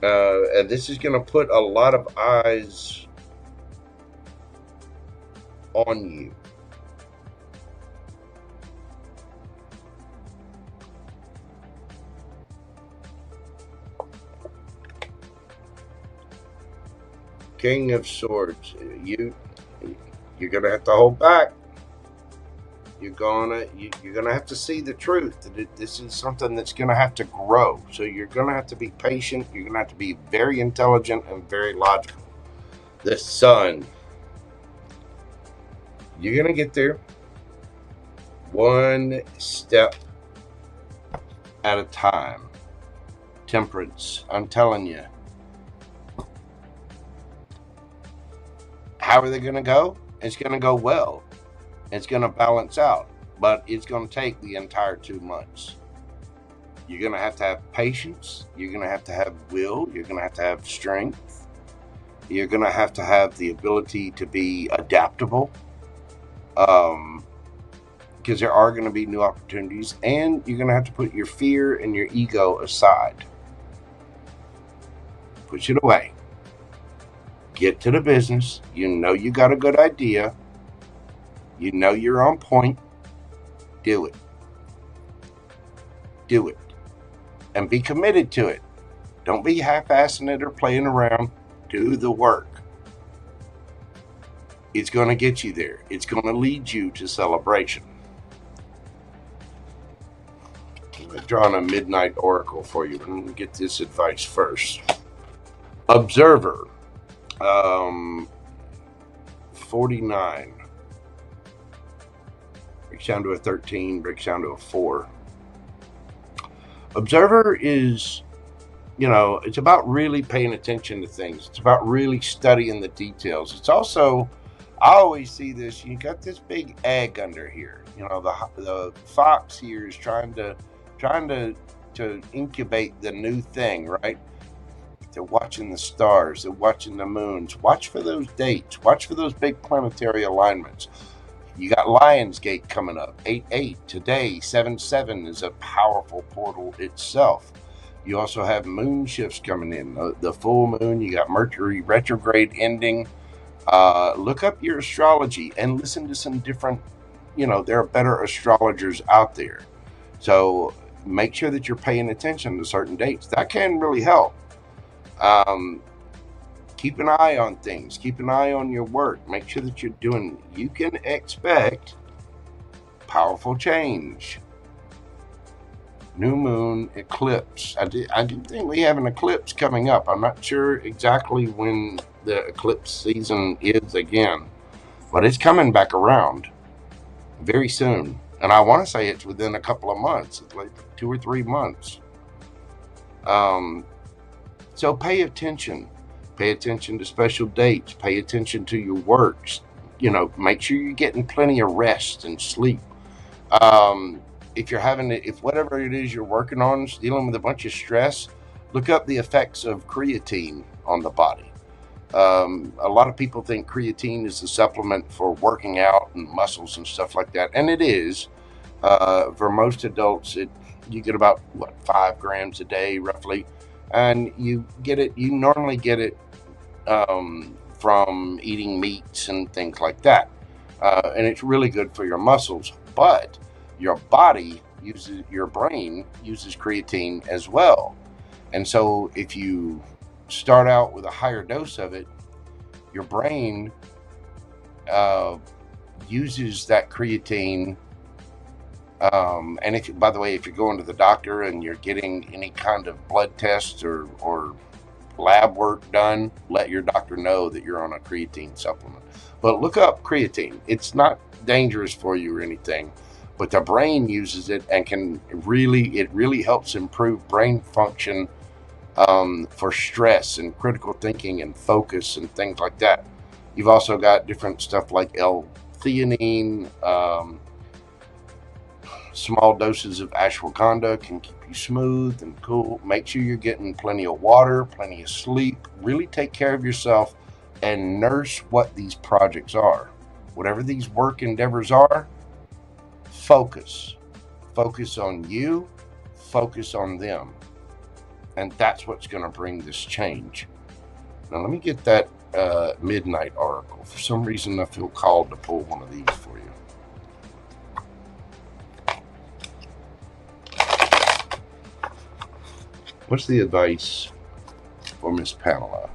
And this is going to put a lot of eyes on you. King of Swords, you're gonna have to hold back. You're gonna have to see the truth. That this is something that's gonna have to grow. So you're gonna have to be patient. You're gonna have to be very intelligent and very logical. The Sun, you're gonna get there one step at a time. Temperance, I'm telling you. How are they going to go? It's going to go well. It's going to balance out, but it's going to take the entire 2 months. You're going to have patience. You're going to have will. You're going to have strength. You're going to have the ability to be adaptable, because there are going to be new opportunities, and you're going to have to put your fear and your ego aside. Push it away. Get to the business. You know you got a good idea. You know you're on point. Do it. Do it. And be committed to it. Don't be half-assing it or playing around. Do the work. It's going to get you there. It's going to lead you to celebration. I'm drawing a midnight oracle for you. Let me get this advice first. Observer, 49. Breaks down to a 13, breaks down to a 4. Observer is, you know, it's about really paying attention to things. It's about really studying the details. It's also, I always see this, you got this big egg under here. You know, the fox here is trying to incubate the new thing, right? They're watching the stars, they're watching the moons. Watch for those dates, watch for those big planetary alignments. You got Lionsgate coming up, 8/8 today, 7/7 is a powerful portal itself. You also have moon shifts coming in, the full moon. You got Mercury retrograde ending. Look up your astrology and listen to some different, you know, there are better astrologers out there. So make sure that you're paying attention to certain dates. That can really help. Keep an eye on things. Keep an eye on your work. Make sure that you're doing, you can expect powerful change. New moon eclipse. I do think we have an eclipse coming up. I'm not sure exactly when the eclipse season is again, but it's coming back around very soon. And I want to say it's within a couple of months, it's like 2 or 3 months. So pay attention. Pay attention to special dates. Pay attention to your works. You know, make sure you're getting plenty of rest and sleep. If whatever it is you're working on is dealing with a bunch of stress, look up the effects of creatine on the body. A lot of people think creatine is the supplement for working out and muscles and stuff like that, and it is. For most adults, you get about 5 grams a day roughly, and you normally get it from eating meats and things like that, and it's really good for your muscles. But your brain uses creatine as well, and so if you start out with a higher dose of it, your brain uses that creatine. And by the way, if you're going to the doctor and you're getting any kind of blood tests or lab work done, let your doctor know that you're on a creatine supplement. But look up creatine. It's not dangerous for you or anything, but the brain uses it and it really helps improve brain function for stress and critical thinking and focus and things like that. You've also got different stuff like L-theanine. Small doses of ashwagandha can keep you smooth and cool. Make sure you're getting plenty of water, plenty of sleep. Really take care of yourself and nurse what these projects are. Whatever these work endeavors are, focus. Focus on you, focus on them. And that's what's going to bring this change. Now let me get that midnight oracle. For some reason I feel called to pull one of these for you. What's the advice for Miss Pamela?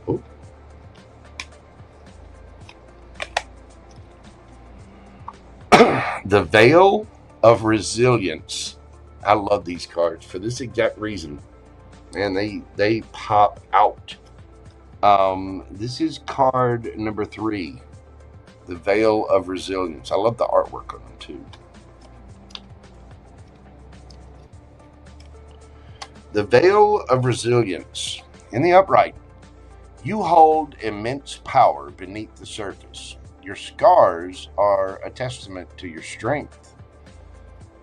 Oh. The Veil of Resilience. I love these cards for this exact reason, and they pop out. This is card number 3, the Veil of Resilience. I love the artwork on them too. The Veil of Resilience. In the upright, you hold immense power beneath the surface. Your scars are a testament to your strength.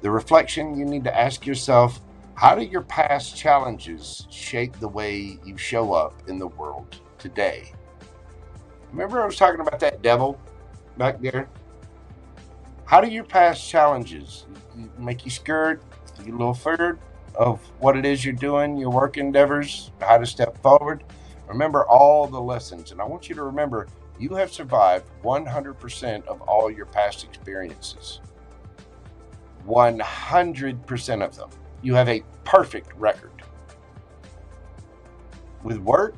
The reflection, you need to ask yourself, how do your past challenges shape the way you show up in the world today? Remember I was talking about that devil back there? How do your past challenges make you scared? You a little feared of what it is you're doing, your work endeavors, how to step forward? Remember all the lessons. And I want you to remember, you have survived 100% of all your past experiences. 100% of them. You have a perfect record. With work,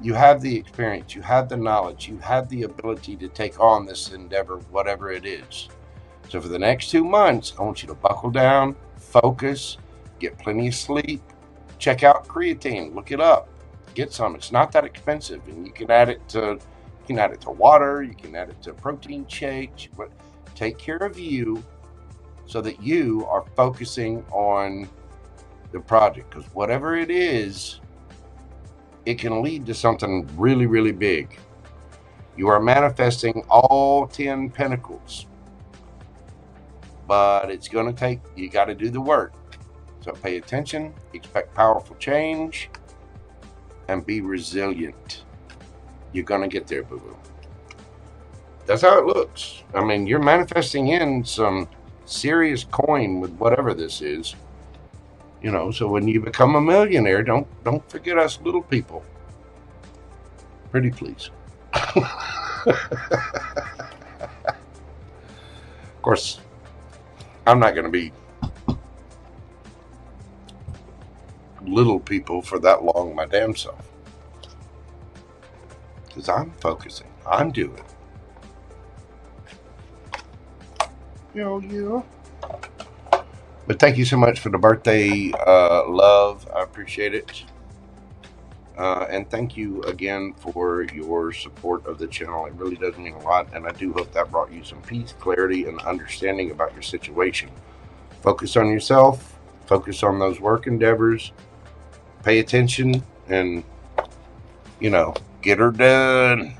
You have the experience, you have the knowledge, you have the ability to take on this endeavor, whatever it is. So for the next 2 months, I want you to buckle down, focus, get plenty of sleep, check out creatine, look it up, get some. It's not that expensive, and you can add it to water, you can add it to protein shakes, but take care of you so that you are focusing on the project, because whatever it is, it can lead to something really, really big. You are manifesting all 10 pentacles, but it's going to take, you got to do the work. So pay attention, expect powerful change, and be resilient. You're going to get there, boo-boo. That's how it looks. I mean, you're manifesting in some serious coin with whatever this is. You know, so when you become a millionaire, don't forget us little people. Pretty please. Of course, I'm not going to be little people for that long my damn self. Because I'm focusing. I'm doing. Yeah. But thank you so much for the birthday love. I appreciate it. And thank you again for your support of the channel. It really does mean a lot. And I do hope that brought you some peace, clarity, and understanding about your situation. Focus on yourself. Focus on those work endeavors. Pay attention and, you know, get her done.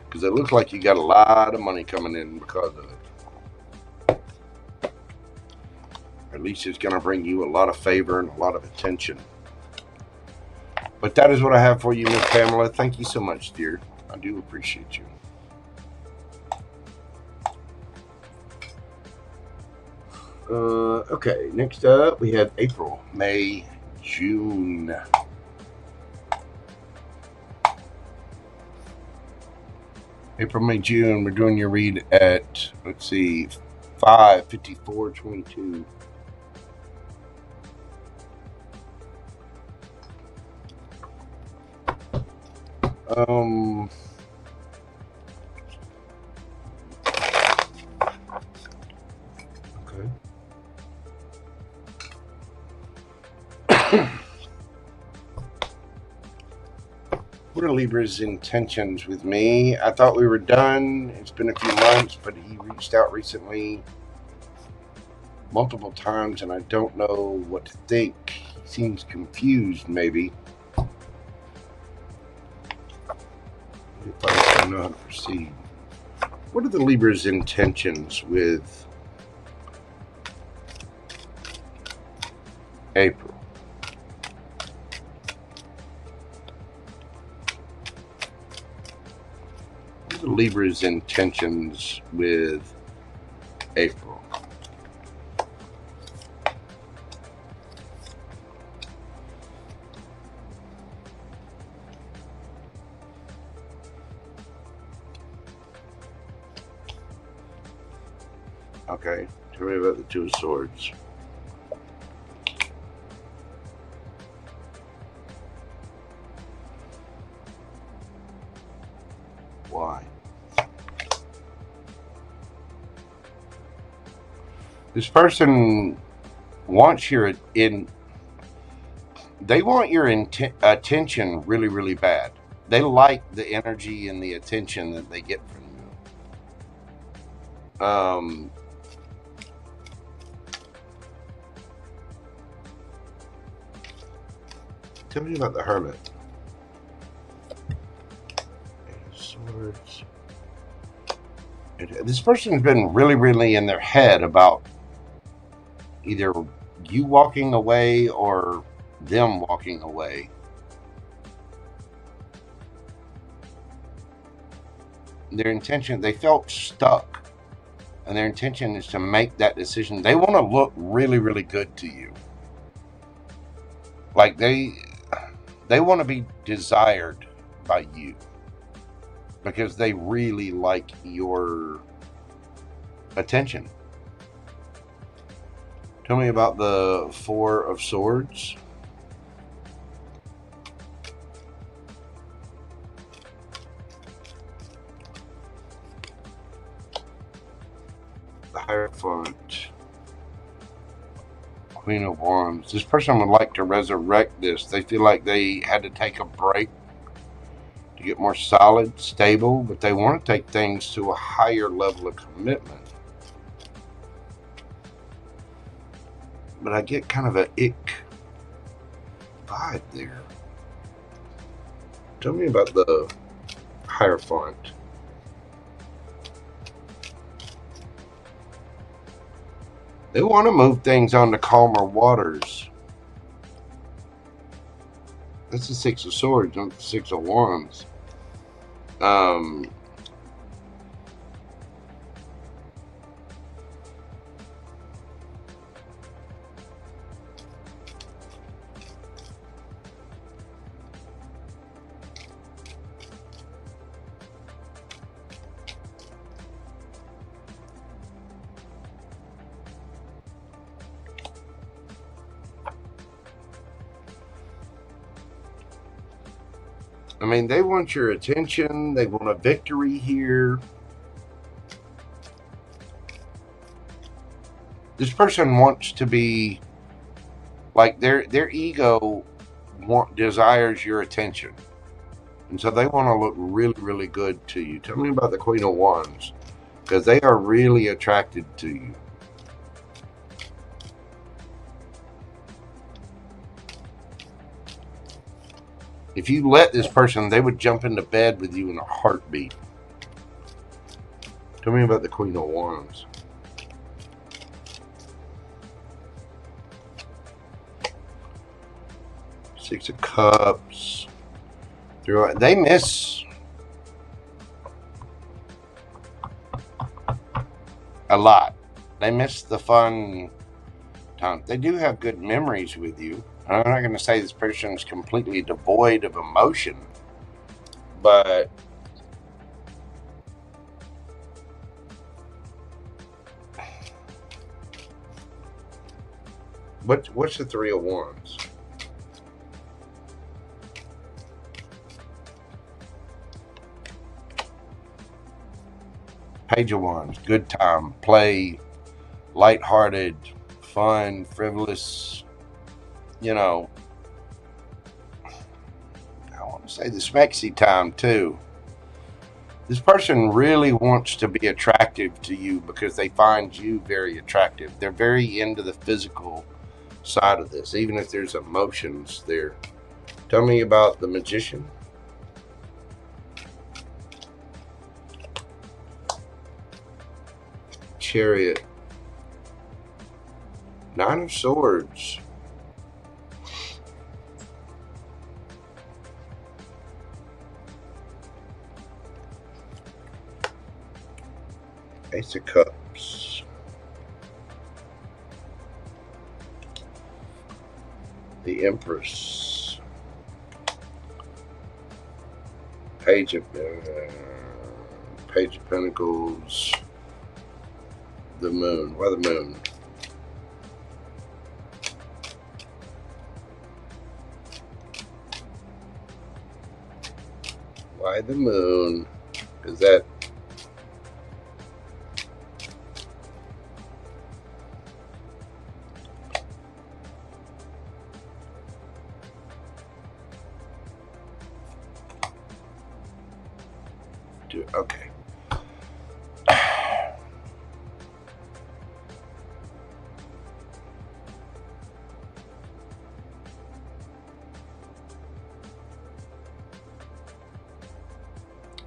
Because it looks like you got a lot of money coming in because of it. At least it's going to bring you a lot of favor and a lot of attention. But that is what I have for you, Miss Pamela. Thank you so much, dear. I do appreciate you. Okay, next up we have April, May, June. April, May, June. We're doing your read at, let's see, 5/54/22. Okay. What are Libra's intentions with me? I thought we were done. It's been a few months, but he reached out recently multiple times, and I don't know what to think. He seems confused, maybe. If I don't know how to proceed. What are the Libra's intentions with April? What are the Libra's intentions with April? Okay, tell me about the Two of Swords. Why? This person wants your they want your attention really, really bad. They like the energy and the attention that they get from you. Tell me about the Hermit. Swords. This person's been really, really in their head about either you walking away or them walking away. Their intention, they felt stuck, and their intention is to make that decision. They want to look really, really good to you. Like they want to be desired by you because they really like your attention. Tell me about the Four of Swords. Hierophant. Queen of Wands. This person would like to resurrect this. They feel like they had to take a break to get more solid, stable, but they want to take things to a higher level of commitment. But I get kind of an ick vibe there. Tell me about the Hierophant. They want to move things on to calmer waters. That's the Six of Swords, not the Six of Wands. I mean, they want your attention. They want a victory here. This person wants to be like their ego desires your attention. And so they want to look really, really good to you. Tell me about the Queen of Wands, because they are really attracted to you. If you let this person, they would jump into bed with you in a heartbeat. Tell me about the Queen of Wands. Six of Cups. They miss a lot. They miss the fun time. They do have good memories with you. I'm not going to say this person is completely devoid of emotion, but what's the Three of Wands? Page of Wands, good time, play, lighthearted, fun, frivolous. You know, I want to say the smexy time too. This person really wants to be attractive to you because they find you very attractive. They're very into the physical side of this, even if there's emotions there. Tell me about the Magician. Chariot. Nine of Swords. Ace of Cups. The Empress. Page of Pentacles. The Moon. Why the Moon? Why the Moon? Is that okay?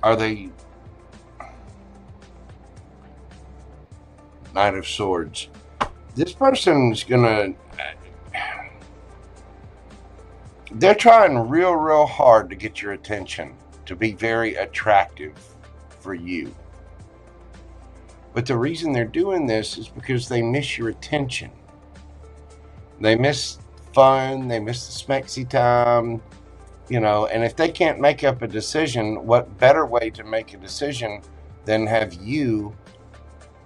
Are they Knight of Swords? This person's gonna, they're trying real hard to get your attention, to be very attractive for you. But the reason they're doing this is because they miss your attention. They miss fun, they miss the smexy time. You know, and if they can't make up a decision, what better way to make a decision than have you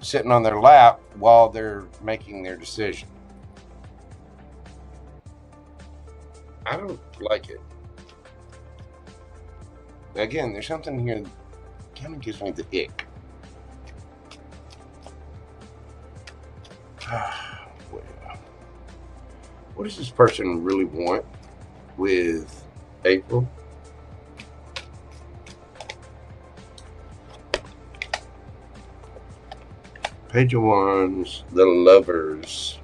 sitting on their lap while they're making their decision? I don't like it. Again, there's something here that kind of gives me the ick. What does this person really want with April? Page of Wands, the Lovers.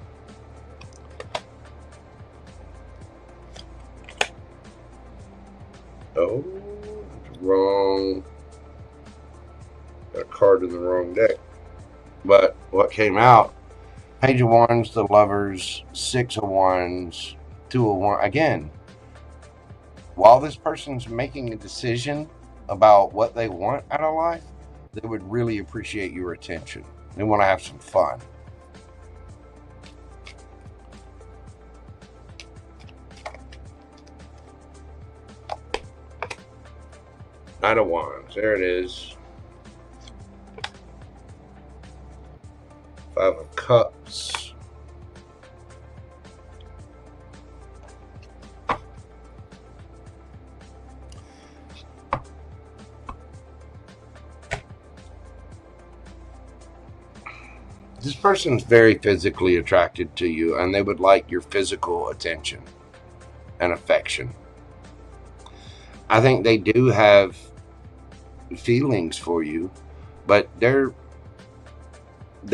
Oh, wrong. Got a card in the wrong deck. But what came out? Page of Wands, the Lovers, 6 of Wands, 2 of Wands. Again, while this person's making a decision about what they want out of life, they would really appreciate your attention. They want to have some fun. Knight of Wands, there it is. 5 of Cups. This person's very physically attracted to you, and they would like your physical attention and affection. I think they do have feelings for you, but they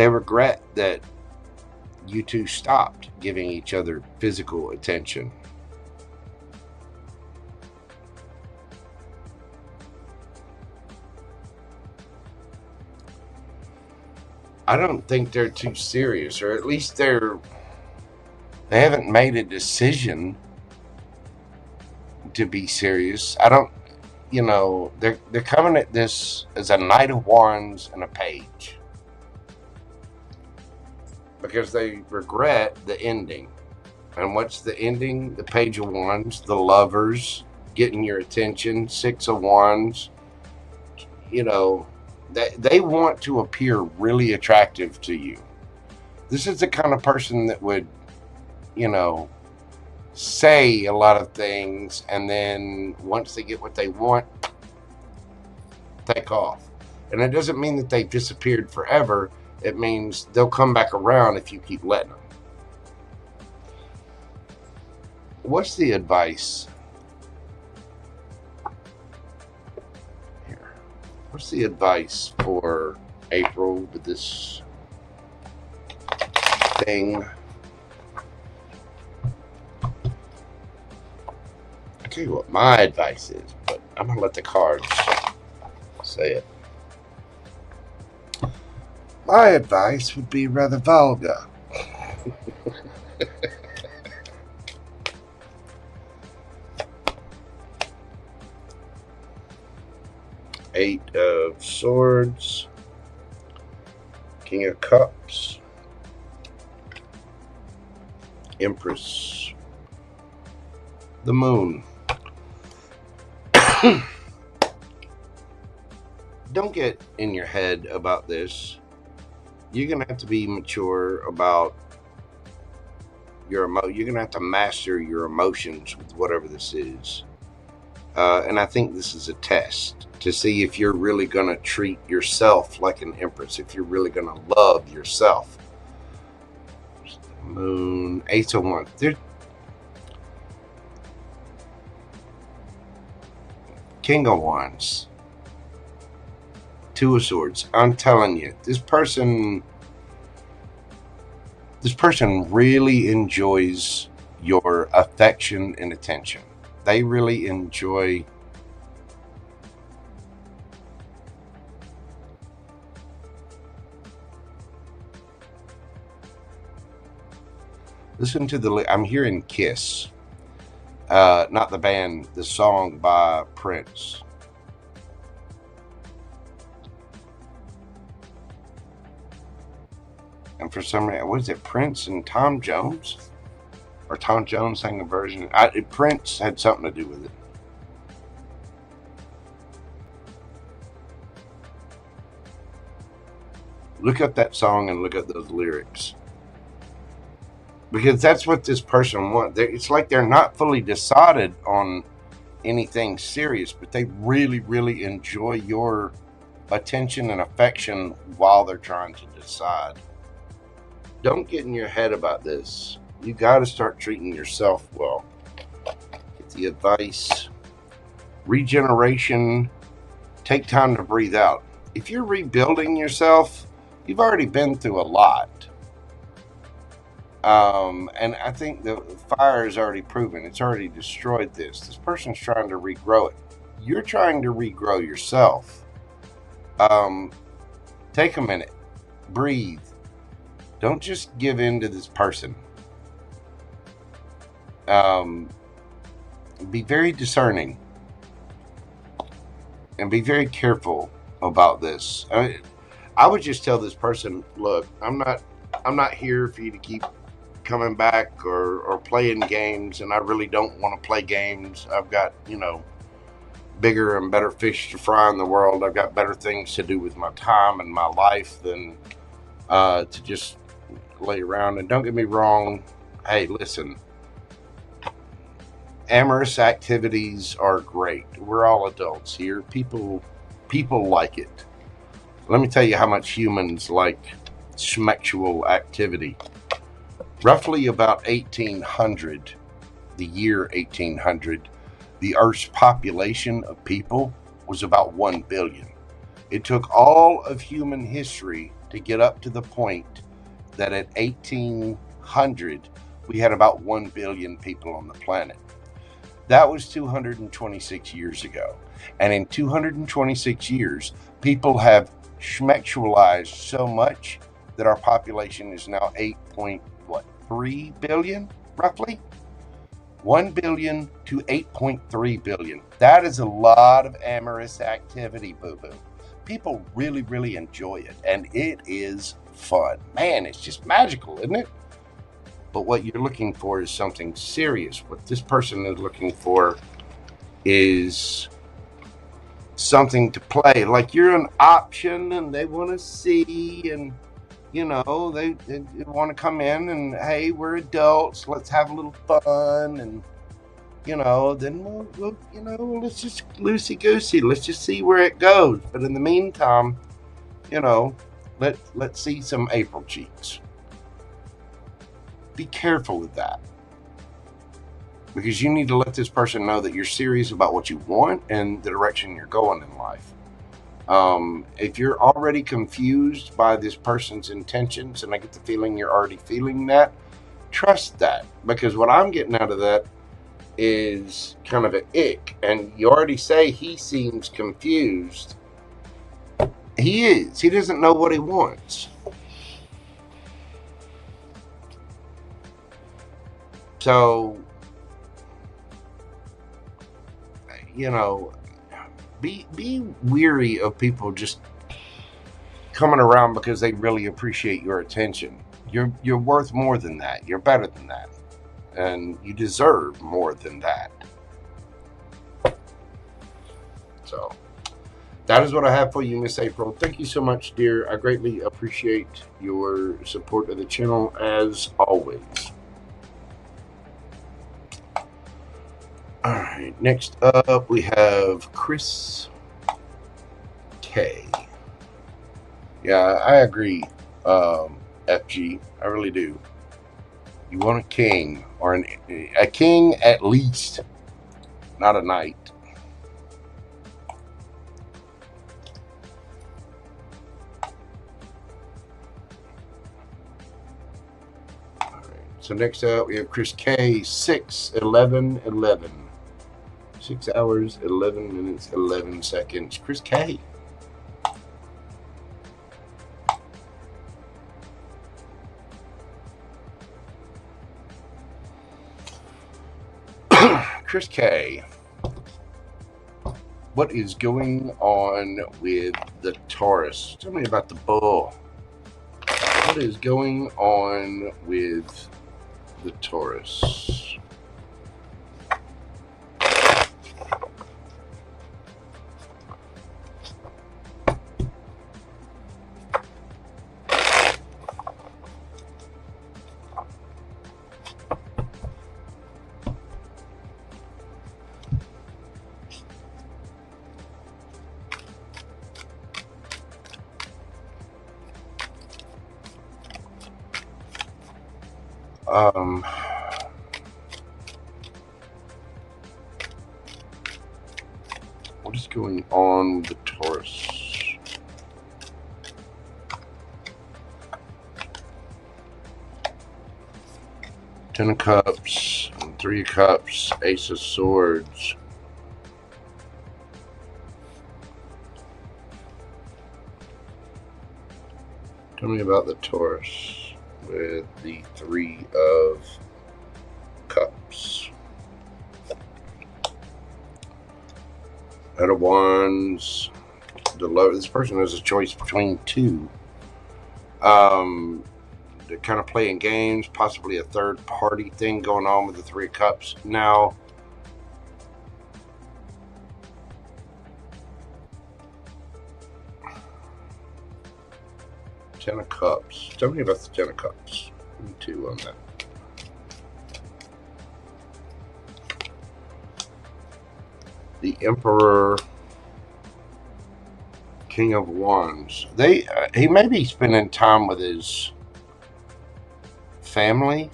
regret that you two stopped giving each other physical attention. I don't think they're too serious, or at least they haven't made a decision to be serious. I don't, you know, they're coming at this as a Knight of Wands and a Page, because they regret the ending. And what's the ending? The Page of Wands, the Lovers, getting your attention, 6 of Wands. You know, they want to appear really attractive to you. This is the kind of person that would, you know, say a lot of things, and then once they get what they want, take off. And it doesn't mean that they've disappeared forever. It means they'll come back around if you keep letting them. What's the advice here? What's the advice for April with this thing? I'll tell you what my advice is, but I'm going to let the cards say it. My advice would be rather vulgar. Eight of Swords, King of Cups, Empress, the Moon. Don't get in your head about this. You're going to have to be mature about your you're going to have to master your emotions with whatever this is. And I think this is a test to see if you're really going to treat yourself like an empress, if you're really going to love yourself. Moon, Ace of Wands. King of Wands, 2 of Swords. I'm telling you, this person really enjoys your affection and attention. They really enjoy listen to the, I'm hearing Kiss, not the band, the song by Prince. And for some reason, what is it, Prince and Tom Jones? Or Tom Jones sang a version. Prince had something to do with it. Look up that song and look at those lyrics. Because that's what this person wants. It's like they're not fully decided on anything serious, but they really, really enjoy your attention and affection while they're trying to decide. don't get in your head about this. You got to start treating yourself well. Get the advice. Regeneration. Take time to breathe out. If you're rebuilding yourself, you've already been through a lot. And I think the fire is already proven. It's already destroyed this. This person's trying to regrow it. You're trying to regrow yourself. Take a minute. Breathe. Don't just give in to this person. Be very discerning. And be very careful about this. I would just tell this person, look, I'm not here for you to keep coming back or playing games, and I really don't want to play games. I've got, bigger and better fish to fry in the world. I've got better things to do with my time and my life than to just lay around. And don't get me wrong, hey, listen, amorous activities are great. We're all adults here. People like it. Let me tell you how much humans like schmexual activity. Roughly about 1800, the year 1800, the Earth's population of people was about 1 billion. It took all of human history to get up to the point that at 1800, we had about 1 billion people on the planet. That was 226 years ago. And in 226 years, people have schmexualized so much that our population is now 8.3 billion, roughly? 1 billion to 8.3 billion. That is a lot of amorous activity, boo-boo. People really, really enjoy it, and it is fun. Man, it's just magical, isn't it? But what you're looking for is something serious. What this person is looking for is something to play. Like you're an option, and they want to see, and they want to come in and, hey, we're adults, let's have a little fun, and then we'll let's just loosey-goosey, let's just see where it goes. But in the meantime, let's see some April cheeks. Be careful with that, because you need to let this person know that you're serious about what you want and the direction you're going in life. If you're already confused by this person's intentions, and I get the feeling you're already feeling that, trust that, because what I'm getting out of that is kind of an ick. And you already say he seems confused. He is. He doesn't know what he wants. So, be weary of people just coming around because they really appreciate your attention. You're worth more than that. You're better than that. And you deserve more than that. So, that is what I have for you, Miss April. Thank you so much, dear. I greatly appreciate your support of the channel, as always. All right, next up we have ChrisK. Yeah, I agree, FG. I really do. You want a king, or a king at least, not a knight. All right, so next up we have ChrisK, 6/11/11. 6 hours, 11 minutes, 11 seconds. ChrisK. ChrisK. What is going on with the Taurus? Tell me about the bull. What is going on with the Taurus? What is going on with the Taurus? Ten of Cups, and Three of Cups, Ace of Swords. Tell me about the Taurus with the Three of Cups. Knight of Wands. This person has a choice between two. They're kind of playing games, possibly a third party thing going on with the Three of Cups. Now, Ten of Cups. Tell me about the Ten of Cups. Me too on that. The Emperor, King of Wands. He may be spending time with his family,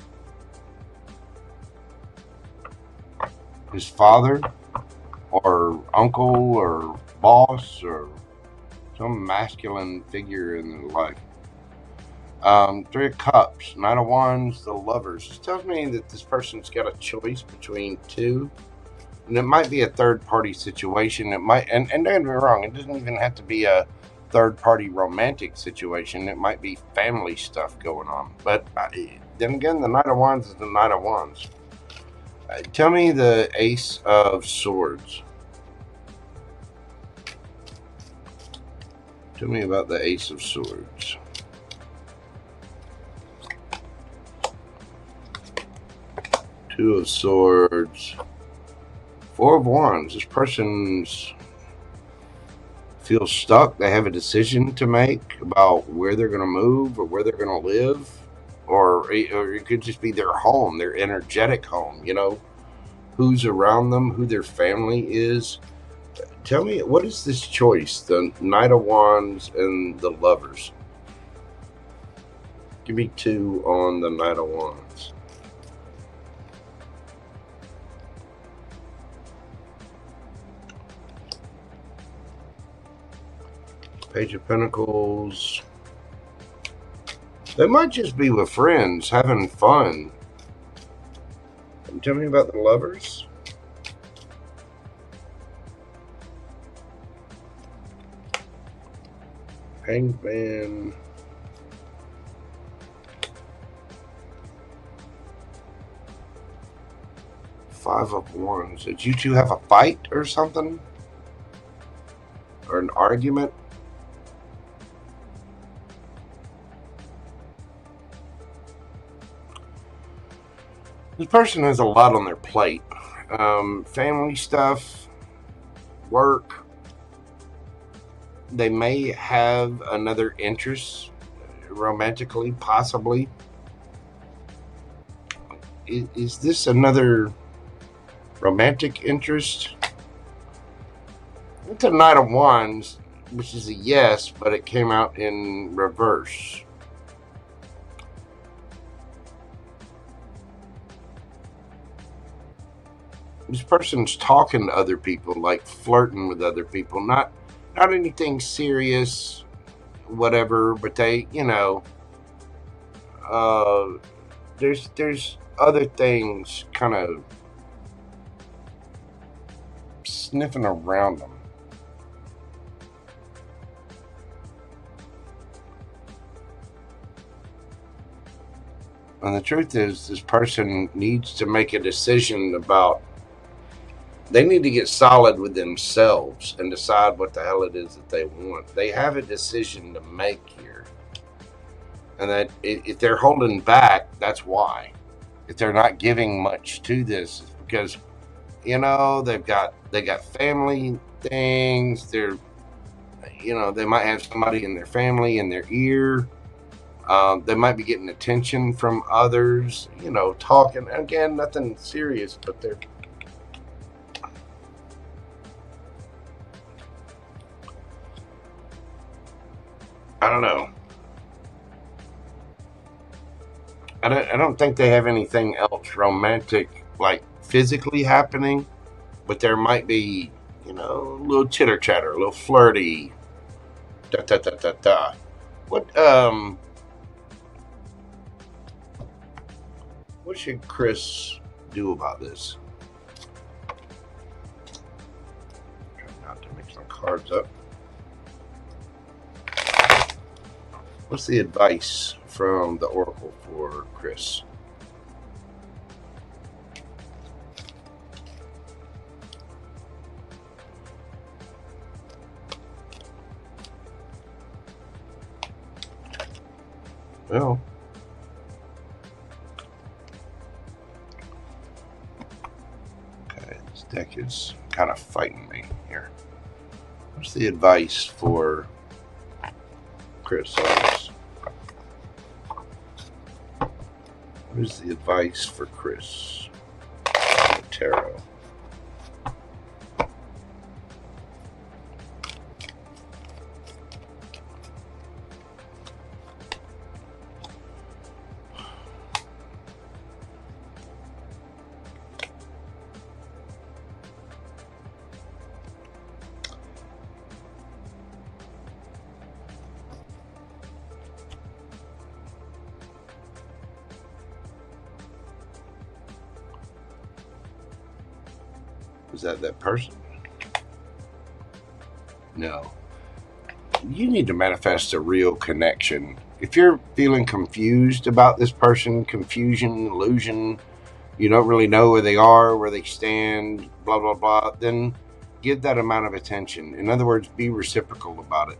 his father, or uncle, or boss, or some masculine figure in their life. Three of Cups, Knight of Wands, the Lovers. This tells me that this person's got a choice between two. And it might be a third-party situation. It might, and don't get me wrong, it doesn't even have to be a third-party romantic situation. It might be family stuff going on. But then again, the Knight of Wands is the Knight of Wands. Tell me the Ace of Swords. Tell me about the Ace of Swords. Two of Swords. Four of Wands. This person feels stuck. They have a decision to make about where they're going to move or where they're going to live. Or it could just be their home, their energetic home, you know. Who's around them, who their family is. Tell me, what is this choice? The Knight of Wands and the Lovers. Give me two on the Knight of Wands. Page of Pentacles. They might just be with friends, having fun. Tell me about the Lovers. Hanged Man. Five of Wands. Did you two have a fight or something? Or an argument? This person has a lot on their plate. Family stuff, work. They may have another interest, romantically, possibly. Is this another romantic interest? It's a Knight of Wands, which is a yes, but it came out in reverse. This person's talking to other people, like flirting with other people. Not anything serious, whatever, but they, you know, there's other things kind of sniffing around them. And the truth is, this person needs to make a decision about, they need to get solid with themselves and decide what the hell it is that they want. They have a decision to make here. And that if they're holding back, that's why. If they're not giving much to this, it's because, you know, they got family things. They're, you know, they might have somebody in their family in their ear. They might be getting attention from others, you know, talking. Again, nothing serious, but they're, I don't I don't think they have anything else romantic, like physically happening, but there might be, you know, a little chitter chatter, a little flirty. Da da da da da. What should Chris do about this? Try not to mix my cards up. What's the advice from the Oracle for Chris? Well, okay, this deck is kind of fighting me here. What's the advice for Chris? What is the advice for Chris? Tarot. Was that person? No. You need to manifest a real connection. If you're feeling confused about this person, confusion, illusion, you don't really know where they are, where they stand, blah, blah, blah, then give that amount of attention. In other words, be reciprocal about it.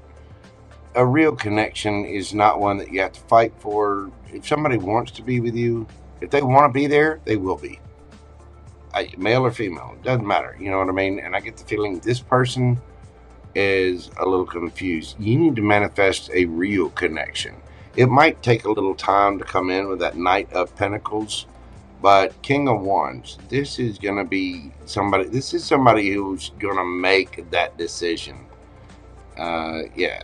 A real connection is not one that you have to fight for. If somebody wants to be with you, if they want to be there, they will be. Male or female, it doesn't matter. You know what I mean? And I get the feeling this person is a little confused. You need to manifest a real connection. It might take a little time to come in with that Knight of Pentacles, but King of Wands, this is going to be somebody, this is somebody who's going to make that decision. Yeah,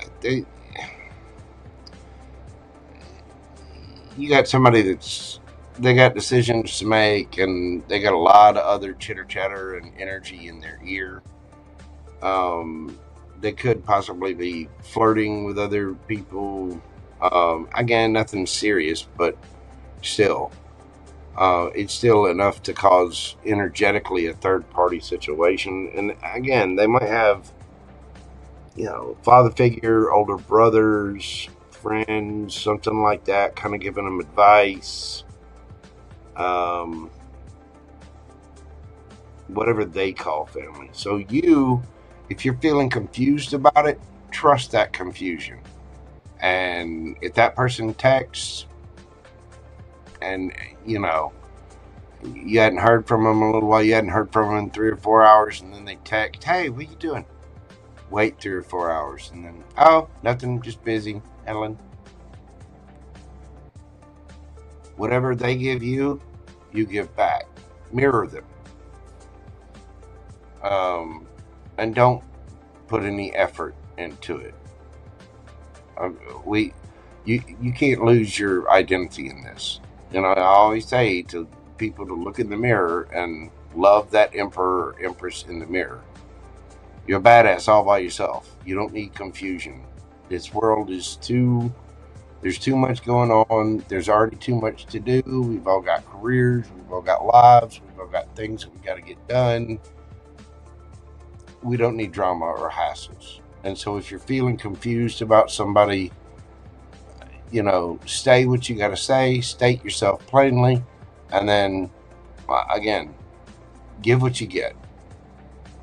you got somebody they got decisions to make, and they got a lot of other chitter chatter and energy in their ear. They could possibly be flirting with other people. Again, nothing serious, but still, it's still enough to cause energetically a third party situation. And again, they might have, you know, father figure, older brothers, friends, something like that, kind of giving them advice. Whatever they call family. So you, if you're feeling confused about it, trust that confusion. And if that person texts and, you know, you hadn't heard from them a little while, you hadn't heard from them in 3 or 4 hours, and then they text, hey, what are you doing? Wait 3 or 4 hours, and then, oh, nothing, just busy, Ellen. Whatever they give you, you give back. Mirror them. And don't put any effort into it. You can't lose your identity in this. You know, I always say to people to look in the mirror and love that emperor or empress in the mirror. You're a badass all by yourself. You don't need confusion. This world is there's too much going on. There's already too much to do. We've all got careers. We've all got lives. We've all got things that we got to get done. We don't need drama or hassles. And so if you're feeling confused about somebody, you know, say what you got to say, state yourself plainly, and then, again, give what you get.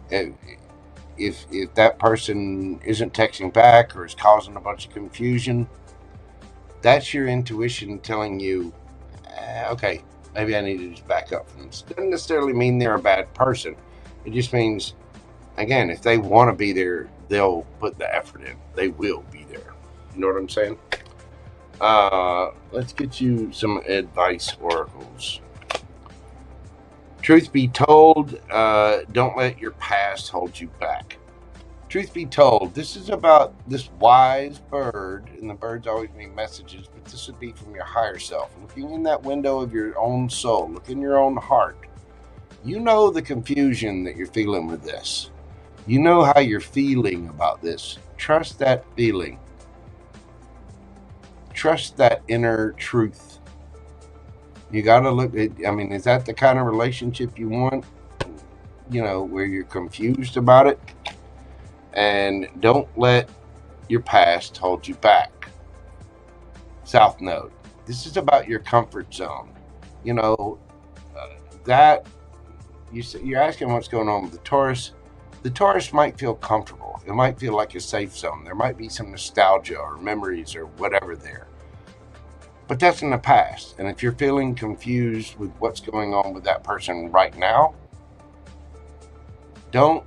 If that person isn't texting back or is causing a bunch of confusion, that's your intuition telling you, okay, maybe I need to just back up from this. Doesn't necessarily mean they're a bad person. It just means, again, if they want to be there, they'll put the effort in. They will be there. You know what I'm saying? Let's get you some advice oracles. Truth be told, don't let your past hold you back. truth be told, this is about this wise bird, and the birds always mean messages, but this would be from your higher self. Looking in that window of your own soul, look in your own heart. You know the confusion that you're feeling with this. You know how you're feeling about this. Trust that feeling. Trust that inner truth. You got to look at, I mean, is that the kind of relationship you want? You know, where you're confused about it? And don't let your past hold you back. South Node. This is about your comfort zone. You know, that you're asking what's going on with the Taurus. The Taurus might feel comfortable. It might feel like a safe zone. There might be some nostalgia or memories or whatever there. But that's in the past. And if you're feeling confused with what's going on with that person right now, don't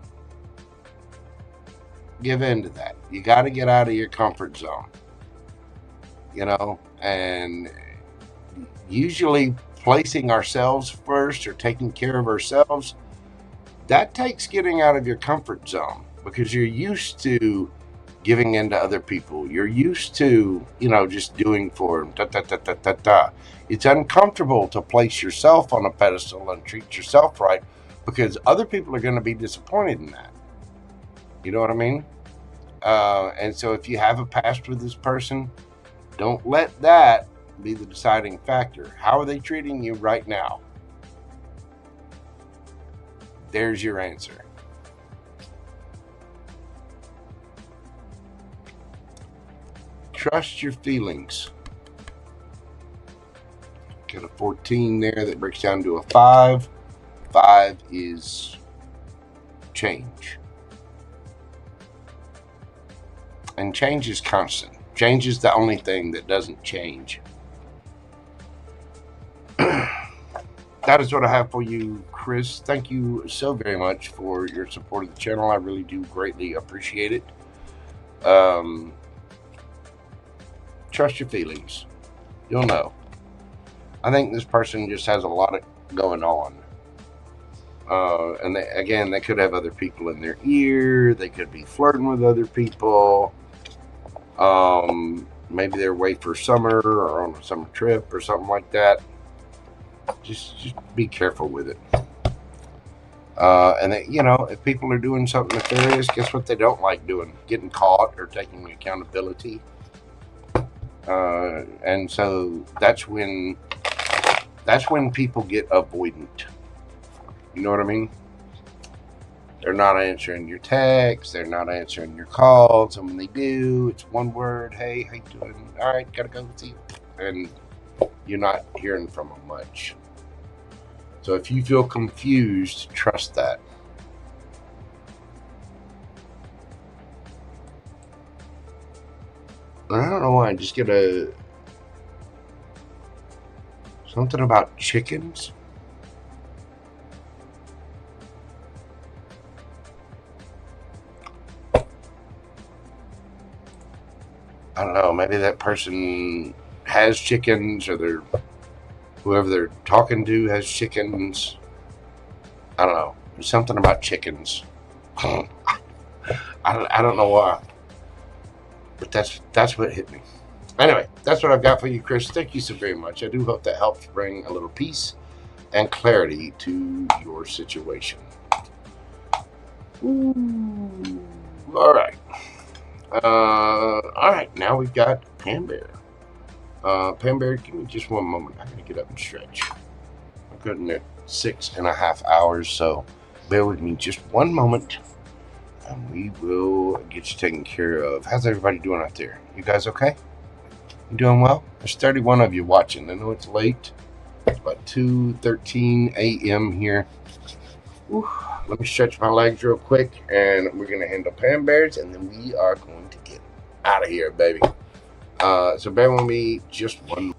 give in to that. You got to get out of your comfort zone. You know, and usually placing ourselves first or taking care of ourselves, that takes getting out of your comfort zone, because you're used to giving in to other people. You're used to, you know, just doing for them. It's uncomfortable to place yourself on a pedestal and treat yourself right, because other people are going to be disappointed in that. You know what I mean? And so if you have a past with this person, don't let that be the deciding factor. How are they treating you right now? There's your answer. Trust your feelings. Got a 14 there that breaks down to a 5. 5 is change. And change is constant. Change is the only thing that doesn't change. That is what I have for you, Chris. Thank you so very much for your support of the channel. I really do greatly appreciate it. Trust your feelings. You'll know. I think this person just has a lot of going on. And they could have other people in their ear. They could be flirting with other people. Maybe they're away for summer or on a summer trip or something like that. Just be careful with it. And you know, if people are doing something nefarious, guess what they don't like doing? Getting caught or taking accountability. And so that's when people get avoidant. You know what I mean? They're not answering your texts. They're not answering your calls. And when they do, it's one word. Hey, how you doing? All right, gotta go see you. And you're not hearing from them much. So if you feel confused, trust that. I don't know why. I just get something about chickens. I don't know, maybe that person has chickens, or whoever they're talking to has chickens. I don't know. There's something about chickens. I don't know why. But that's what hit me. Anyway, that's what I've got for you, Chris. Thank you so very much. I do hope that helps bring a little peace and clarity to your situation. Ooh. All right. All right, now we've got PamBear. PamBear, give me just one moment. I'm going to get up and stretch. I'm getting at 6.5 hours, so bear with me just one moment, and we will get you taken care of. How's everybody doing out there? You guys okay? You doing well? There's 31 of you watching. I know it's late. It's about 2:13 a.m. here. Whew. Let me stretch my legs real quick, and we're going to handle PamBears, and then we are going to get out of here, baby. So bear with me just one.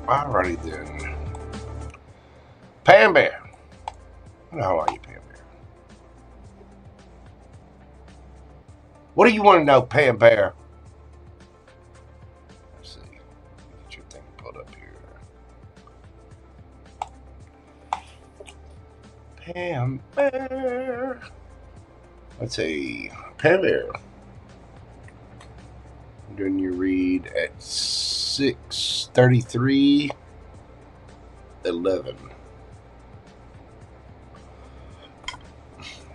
Alrighty then. PamBear. How are you, PamBear? What do you want to know, PamBear? Let's see. Get your thing pulled up here. PamBear. Let's see. PamBear. I'm doing your read at 6:33:11.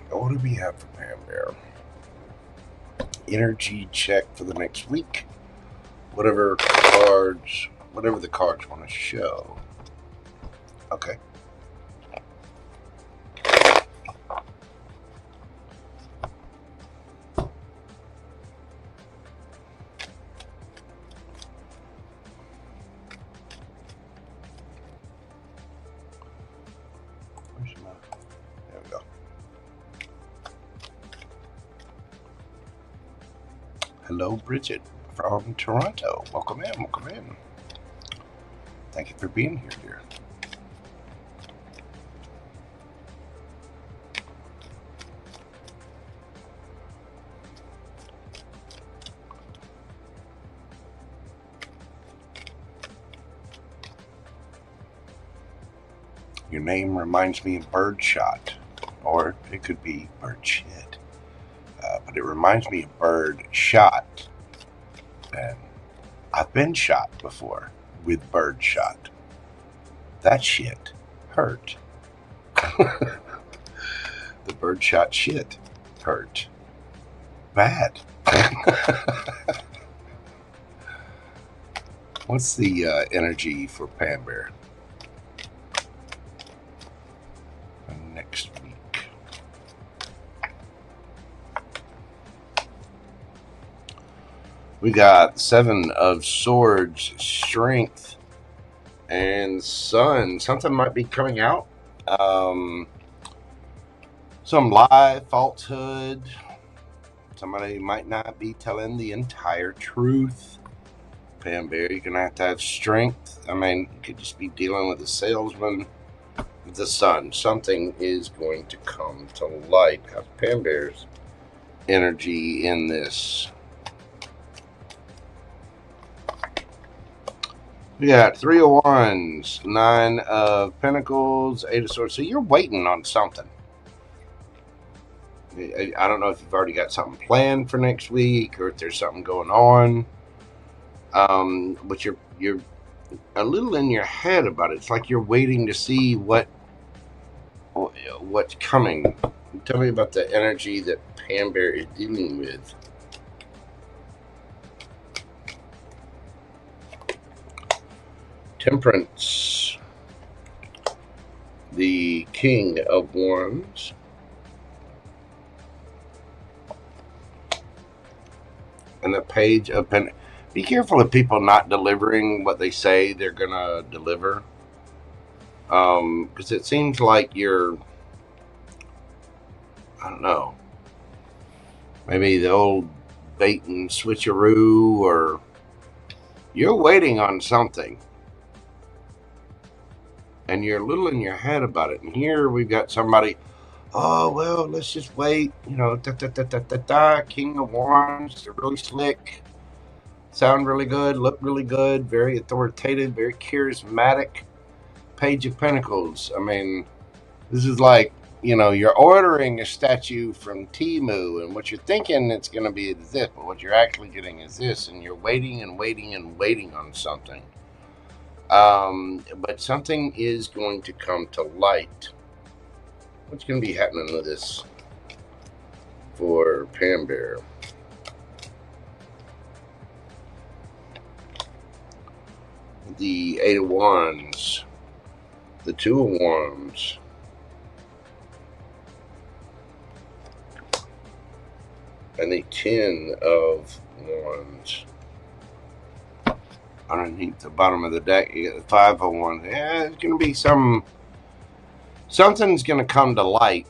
What do we have for PamBear? Energy check for the next week. Whatever the cards want to show. Okay. There we go. Hello, Bridget from Toronto. Welcome in, welcome in. Thank you for being here, dear. Your name reminds me of birdshot, or it could be bird shit. But it reminds me of bird shot. And I've been shot before with bird shot. That shit hurt. The bird shot shit hurt. Bad. What's the energy for PamBear next week? We got 7 of Swords, Strength, and Sun. Something might be coming out. Some lie, falsehood. Somebody might not be telling the entire truth. PamBear, you're going to have strength. I mean, you could just be dealing with a salesman. The Sun. Something is going to come to light. Have PamBear's energy in this. We got 3 of Wands, 9 of Pentacles, 8 of Swords. So you're waiting on something. I don't know if you've already got something planned for next week or if there's something going on. But you're a little in your head about it. It's like you're waiting to see what's coming. Tell me about the energy that PamBear is dealing with. Temperance, the King of Wands, and the Page of Pentacles. Be careful of people not delivering what they say they're gonna deliver, because it seems like you're, I don't know, maybe the old bait and switcheroo, or you're waiting on something. And you're a little in your head about it. And here we've got somebody, oh, well, let's just wait. You know, King of Wands, they're really slick. Sound really good, look really good, very authoritative, very charismatic. Page of Pentacles. I mean, this is like, you know, you're ordering a statue from Temu, and what you're thinking it's going to be is this, but what you're actually getting is this, and you're waiting and waiting and waiting on something. But something is going to come to light. What's going to be happening with this for PamBear? The 8 of Wands, the 2 of Wands, and the 10 of Wands. Underneath the bottom of the deck, you get the 5 of Wands. Yeah, it's going to be something's going to come to light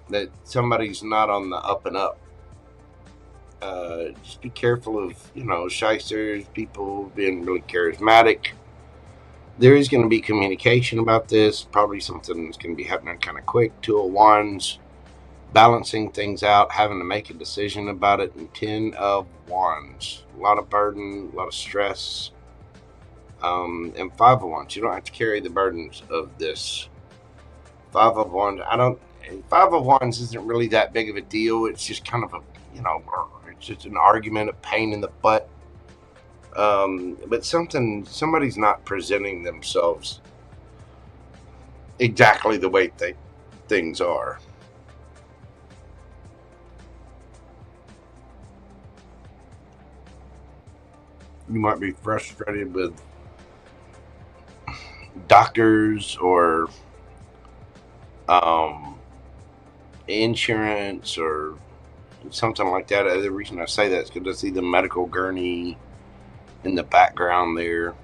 that somebody's not on the up and up. Just be careful of, you know, shysters, people being really charismatic. there is going to be communication about this. Probably something that's going to be happening kind of quick. 2 of Wands, balancing things out, having to make a decision about it. And 10 of Wands, a lot of burden, a lot of stress. And 5 of Wands, you don't have to carry the burdens of this. 5 of Wands, 5 of Wands isn't really that big of a deal. It's just kind of a, it's just an argument, a pain in the butt. But somebody's not presenting themselves exactly the way things are. You might be frustrated with doctors or insurance or something like that. The reason I say that is because I see the medical gurney in the background there.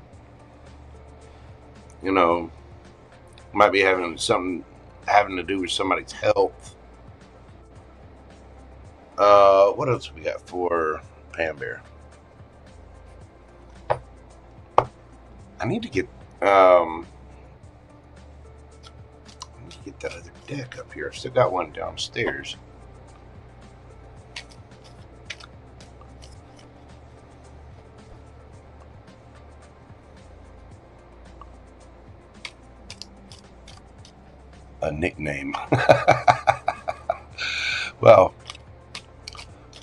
Might be having something having to do with somebody's health. What else we got for PamBear? I need to get that other deck up here. I've still got one downstairs. A nickname. Well,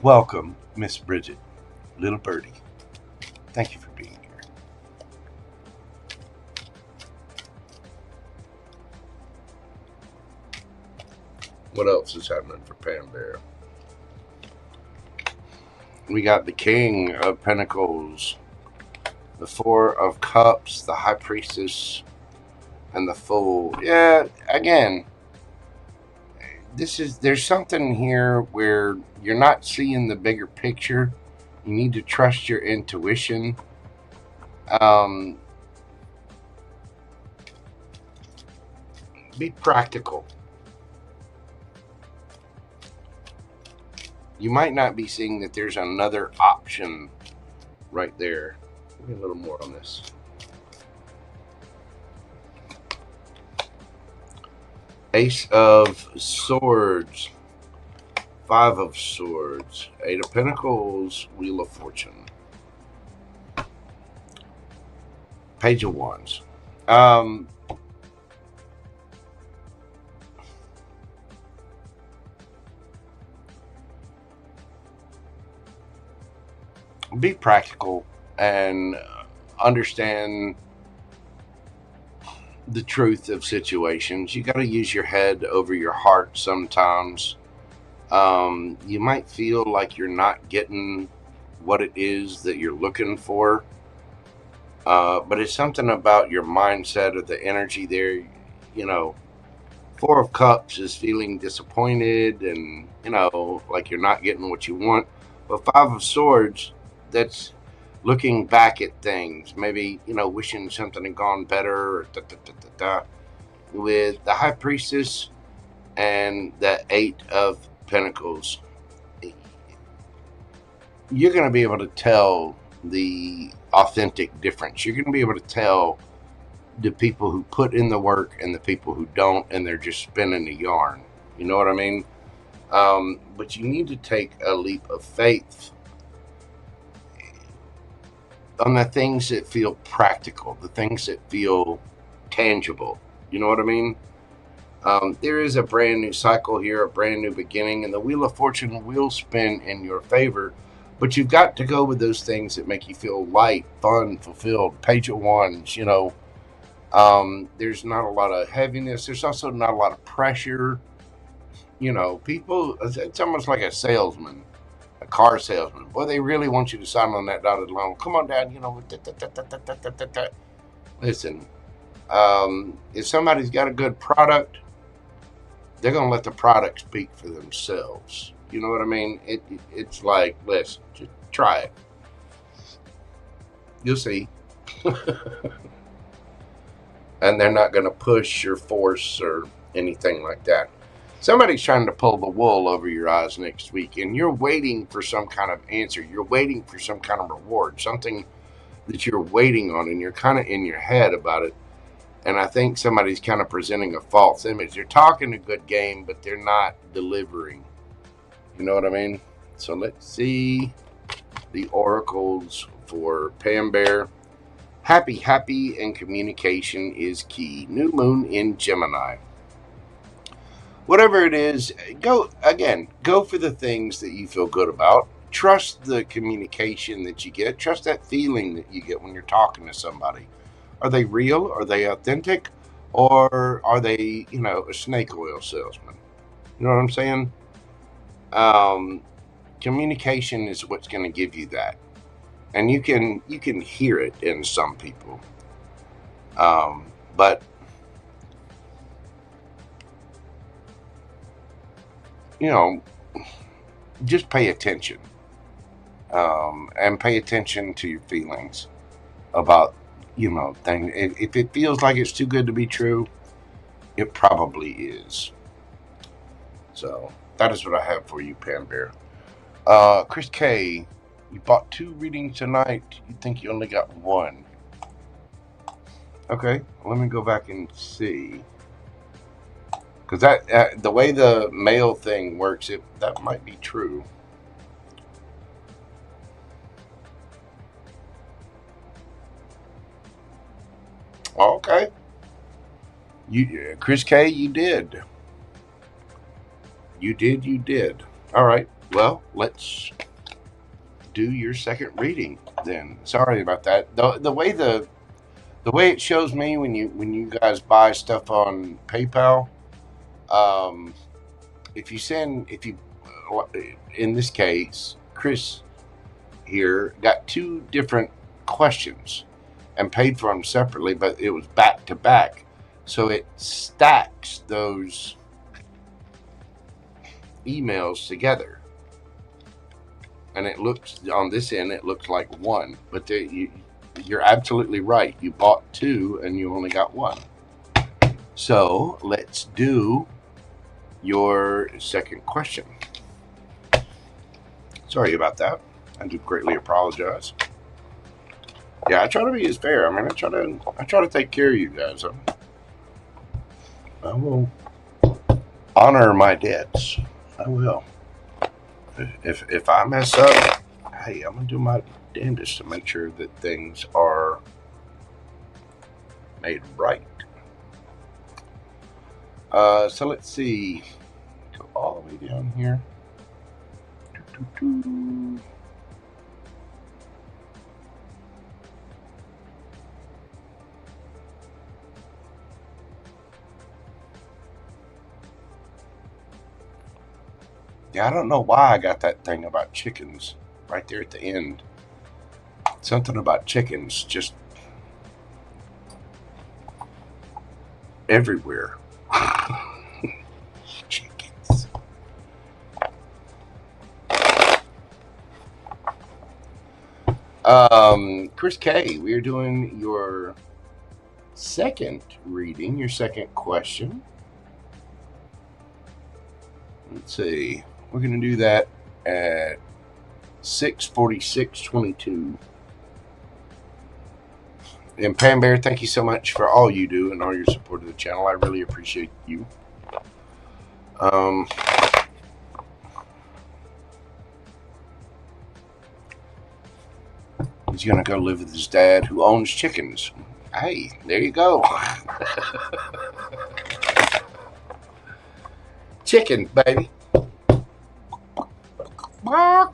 welcome, Miss Bridget, little birdie. Thank you for being here. What else is happening for PamBear? We got the King of Pentacles, the 4 of Cups, the High Priestess, and the Fool. Yeah, again, there's something here where you're not seeing the bigger picture. You need to trust your intuition. Be practical. You might not be seeing that there's another option right there. Give me a little more on this. Ace of Swords, 5 of Swords, 8 of Pentacles, Wheel of Fortune, Page of Wands. Be practical and understand the truth of situations. You got to use your head over your heart sometimes. You might feel like you're not getting what it is that you're looking for, but it's something about your mindset or the energy there. 4 of Cups is feeling disappointed and like you're not getting what you want. But 5 of Swords, that's looking back at things, maybe wishing something had gone better, or with the High Priestess and the 8 of Pentacles. You're going to be able to tell the authentic difference. You're going to be able to tell the people who put in the work and the people who don't, and they're just spinning the yarn. You know what I mean? But you need to take a leap of faith on the things that feel practical, the things that feel tangible. You know what I mean? There is a brand new cycle here, a brand new beginning, and the Wheel of Fortune will spin in your favor. But you've got to go with those things that make you feel light, fun, fulfilled. Page of Wands, there's not a lot of heaviness. There's also not a lot of pressure. People, it's almost like a salesman. A car salesman. Boy, they really want you to sign on that dotted line. Come on, Dad. Listen, if somebody's got a good product, they're going to let the product speak for themselves. You know what I mean? It's like, let's just try it. You'll see. And they're not going to push or force or anything like that. Somebody's trying to pull the wool over your eyes next week, and you're waiting for some kind of answer. You're waiting for some kind of reward, something that you're waiting on, and you're kind of in your head about it. And I think somebody's kind of presenting a false image. They're talking a good game, but they're not delivering. You know what I mean? So let's see the oracles for PamBear. Happy, and communication is key. New moon in Gemini. Whatever it is, go for the things that you feel good about. Trust the communication that you get. Trust that feeling that you get when you're talking to somebody. Are they real? Are they authentic? Or are they, a snake oil salesman? You know what I'm saying? Communication is what's going to give you that. And you can hear it in some people. But just pay attention. And pay attention to your feelings about, things. If it feels like it's too good to be true, it probably is. So that is what I have for you, PamBear. ChrisK, you bought 2 readings tonight. You think you only got 1. Okay, let me go back and see. Because that the way the mail thing works, that might be true. Okay. ChrisK, you did. You did. All right. Well, let's do your second reading then. Sorry about that. The way it shows me when you guys buy stuff on PayPal, if you in this case, Chris here got 2 different questions and paid for them separately, but it was back to back. So it stacks those emails together. And it looks, on this end, it looks like 1. But you're absolutely right. You bought 2 and you only got 1. So let's do your second question. Sorry about that. I do greatly apologize. Yeah, I try to be as fair. I mean, I try to take care of you guys. I will honor my debts. I will. If I mess up, hey, I'm gonna do my damnedest to make sure that things are made right. So let's see. Go all the way down here. Yeah, I don't know why I got that thing about chickens right there at the end. Something about chickens just everywhere. Chickens. ChrisK, we are doing your second reading, your second question. Let's see. We're going to do that at 6:46:22. And PamBear, thank you so much for all you do and all your support of the channel. I really appreciate you. He's going to go live with his dad who owns chickens. Hey, there you go. Chicken, baby. All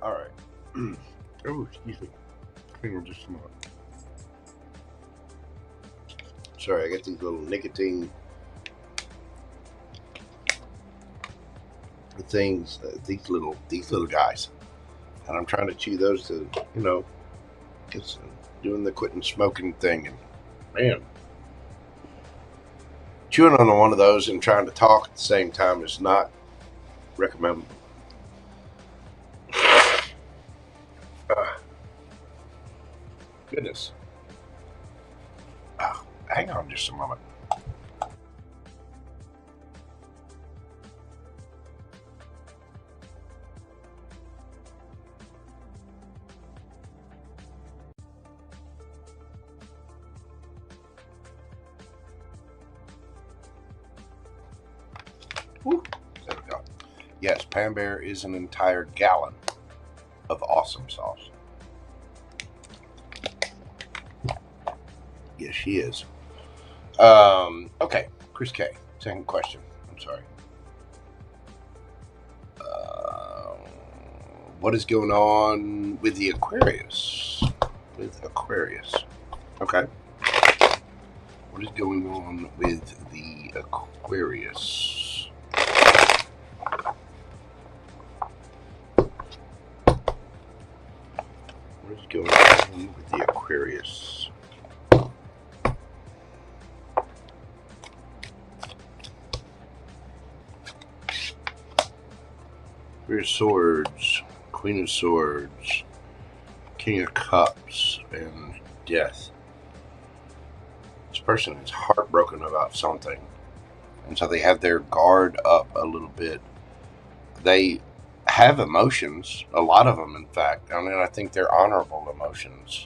right. Oh, excuse me. Hang on just a moment. Sorry, I got these little nicotine things, these little guys, and I'm trying to chew those to, just doing the quitting smoking thing, and man, chewing on one of those and trying to talk at the same time is not recommendable. Goodness. Oh, hang on just a moment. Yes, PamBear is an entire gallon of awesome sauce. Yes, she is. Okay, ChrisK. Second question. I'm sorry. What is going on with the Aquarius? Okay. What is going on with the Aquarius? What is going on with the Aquarius? Three of Swords, Queen of Swords, King of Cups, and Death. This person is heartbroken about something, and so they have their guard up a little bit. They have emotions, a lot of them, in fact. I mean, I think they're honorable emotions.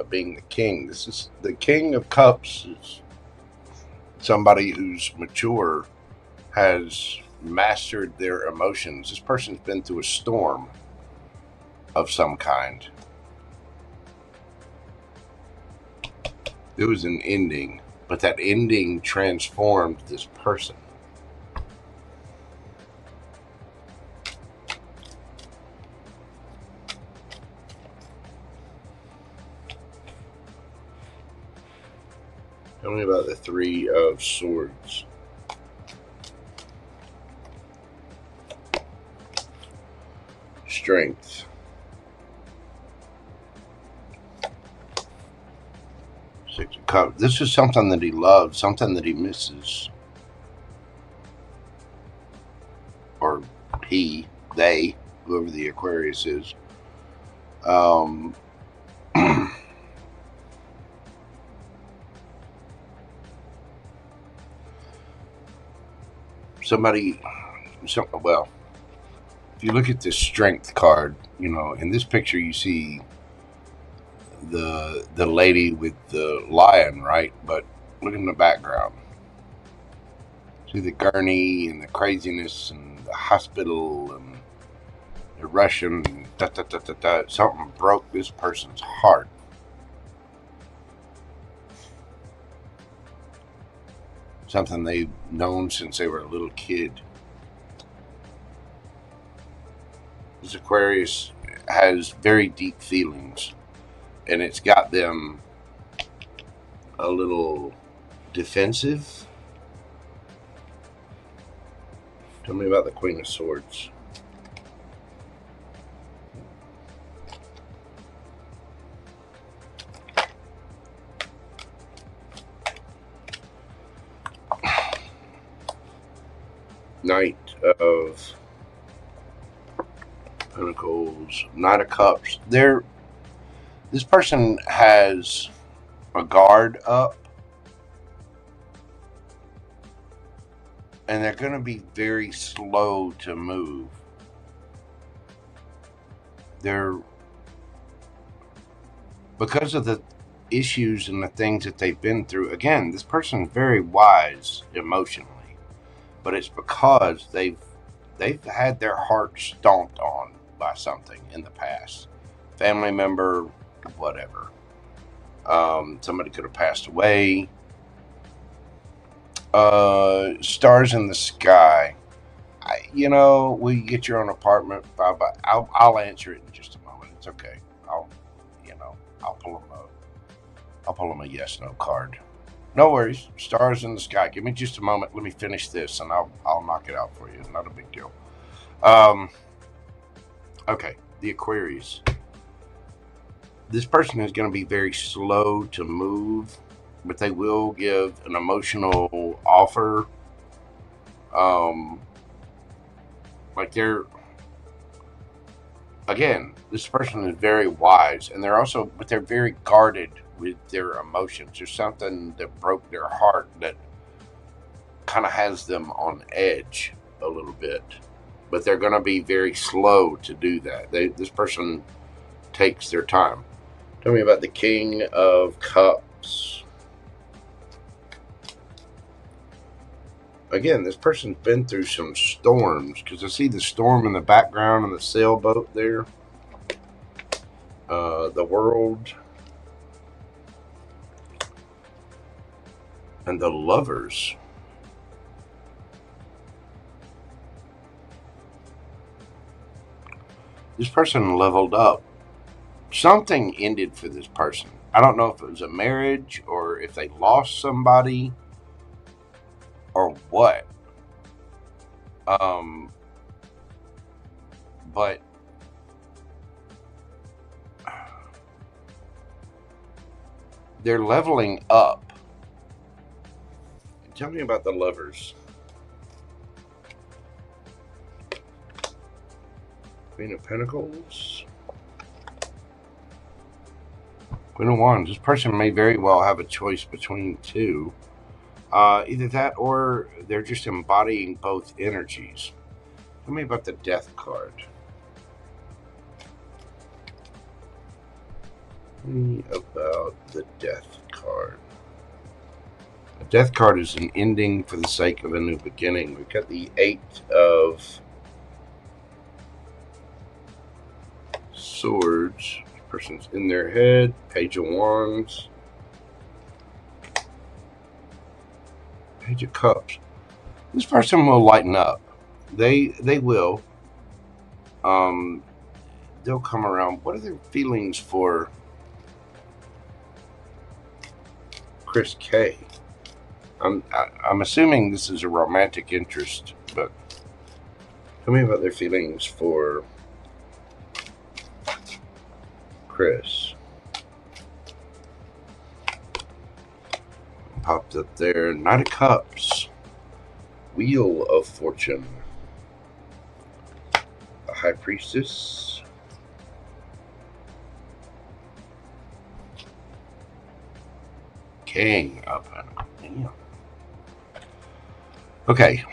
Being the king, this is the King of Cups. Is somebody who's mature, has mastered their emotions. This person's been through a storm of some kind. There was an ending, but that ending transformed this person. Tell me about the Three of Swords. Strength. Six of Cups. This is something that he loves, something that he misses. Or he, they, whoever the Aquarius is. Well, if you look at this Strength card, you know, in this picture you see the lady with the lion, right? But look in the background. See the gurney and the craziness and the hospital and the Russian. Something broke this person's heart. Something they've known since they were a little kid. This Aquarius has very deep feelings, and it's got them a little defensive. Tell me about the Queen of Swords. Knight of Pentacles, Knight of Cups. This person has a guard up, and they're going to be very slow to move. Because of the issues and the things that they've been through. Again, this person's very wise emotionally, but it's because they've had their heart stomped on by something in the past. Family member, whatever. Somebody could have passed away. Stars in the Sky. Will you get your own apartment? Bye. I'll answer it in just a moment. It's okay. I'll pull them a yes/no card. No worries. Stars in the Sky. Give me just a moment. Let me finish this, and I'll knock it out for you. Not a big deal. Okay. The Aquarius. This person is going to be very slow to move, but they will give an emotional offer. Again, this person is very wise, and but they're very guarded with their emotions. There's something that broke their heart that kind of has them on edge a little bit, but they're going to be very slow to do that. This person takes their time. Tell me about the King of Cups. again, this person's been through some storms, because I see the storm in the background and the sailboat there. The World and the Lovers. This person leveled up. Something ended for this person. I don't know if it was a marriage or if they lost somebody or what. But they're leveling up. Tell me about the Lovers. Queen of Pentacles. Queen of Wands. This person may very well have a choice between two. Either that or they're just embodying both energies. Tell me about the Death card. Tell me about the Death card. The Death card is an ending for the sake of a new beginning. We've got the 8 of Swords. This person's in their head. Page of Wands. Page of Cups. This person will lighten up. They will. They'll come around. What are their feelings for ChrisK? I'm assuming this is a romantic interest, but tell me about their feelings for Chris. Popped up there. Knight of Cups. Wheel of Fortune. A High Priestess. King of Pentacles. Damn. Okay.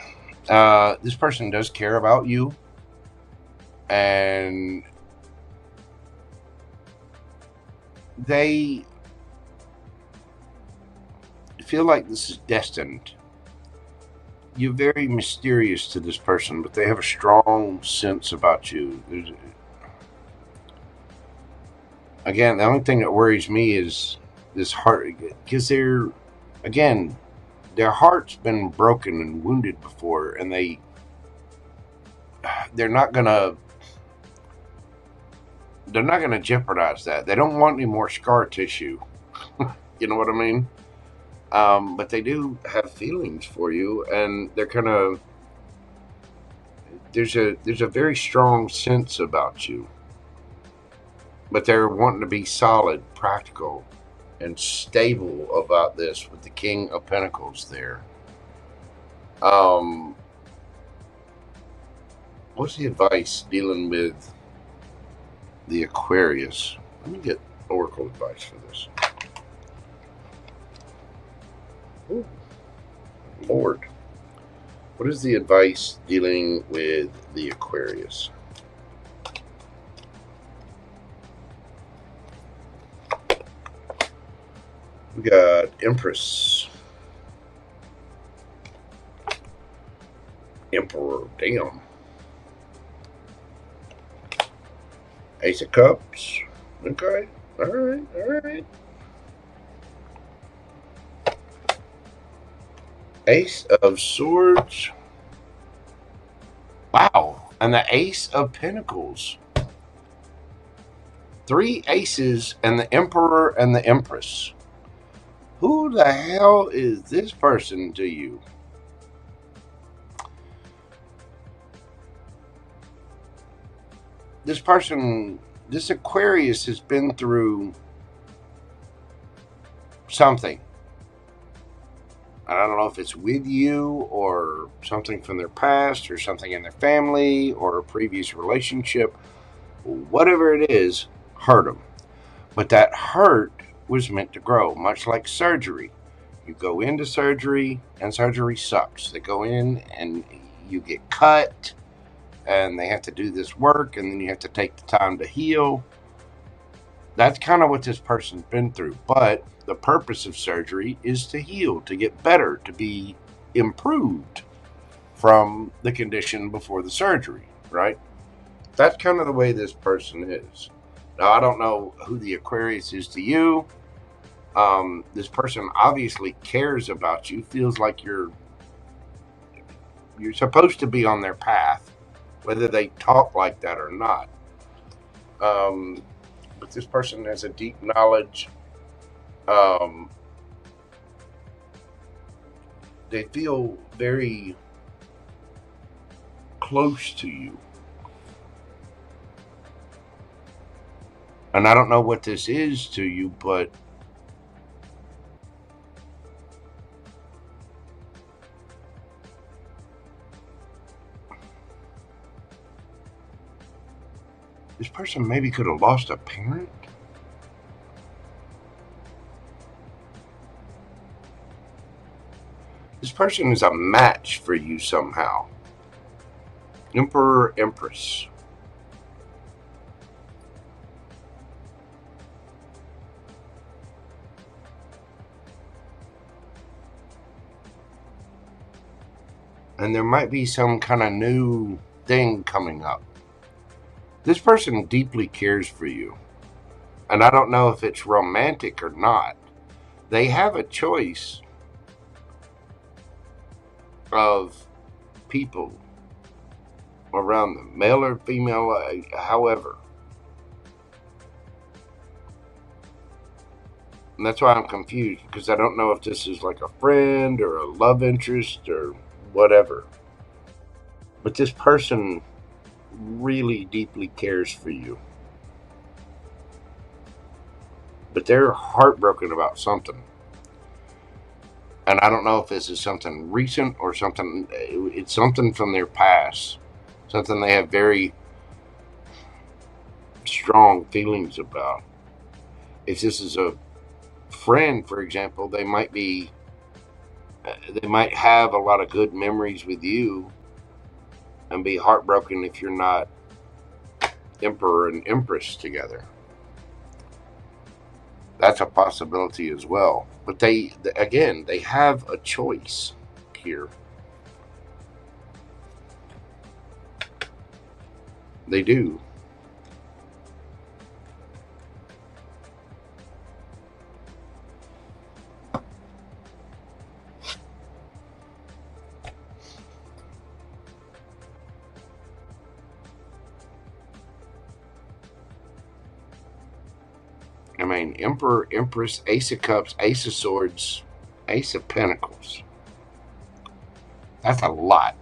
This person does care about you. And they feel like this is destined. You're very mysterious to this person, but they have a strong sense about you. Again, the only thing that worries me is this heart, because their heart's been broken and wounded before, and they're not gonna jeopardize that. They don't want any more scar tissue. You know what I mean? But they do have feelings for you, and they're kind of, there's a very strong sense about you, but they're wanting to be solid, practical, and stable about this with the King of Pentacles there. What's the advice dealing with the Aquarius? Let me get Oracle advice for this. Ooh, Lord, what is the advice dealing with the Aquarius? We got Empress, Emperor, damn, Ace of Cups. Okay, all right. Ace of Swords. Wow. And the Ace of Pentacles. 3 aces and the Emperor and the Empress. Who the hell is this person to you? This person, this Aquarius has been through something. I don't know if it's with you or something from their past or something in their family or a previous relationship. Whatever it is, hurt them. But that hurt was meant to grow, much like surgery. You go into surgery and surgery sucks. They go in and you get cut and they have to do this work and then you have to take the time to heal. That's kind of what this person's been through. But the purpose of surgery is to heal, to get better, to be improved. from the condition before the surgery, right? That's kind of the way this person is. Now, I don't know who the Aquarius is to you. This person obviously cares about you, feels like you're supposed to be on their path, whether they talk like that or not. But this person has a deep knowledge. They feel very close to you. And I don't know what this is to you, but this person maybe could have lost a parent. This person is a match for you somehow. Emperor, Empress. And there might be some kind of new thing coming up. This person deeply cares for you. And I don't know if it's romantic or not. They have a choice of people around them, male or female, however. And that's why I'm confused, because I don't know if this is like a friend or a love interest or whatever. But this person really deeply cares for you. But they're heartbroken about something. And I don't know if this is something recent or something, it's something from their past. Something they have very strong feelings about. If this is a friend, for example, they might have a lot of good memories with you and be heartbroken if you're not Emperor and Empress together. That's a possibility as well. But they have a choice here. They do. I mean, Emperor, Empress, Ace of Cups, Ace of Swords, Ace of Pentacles. That's a lot.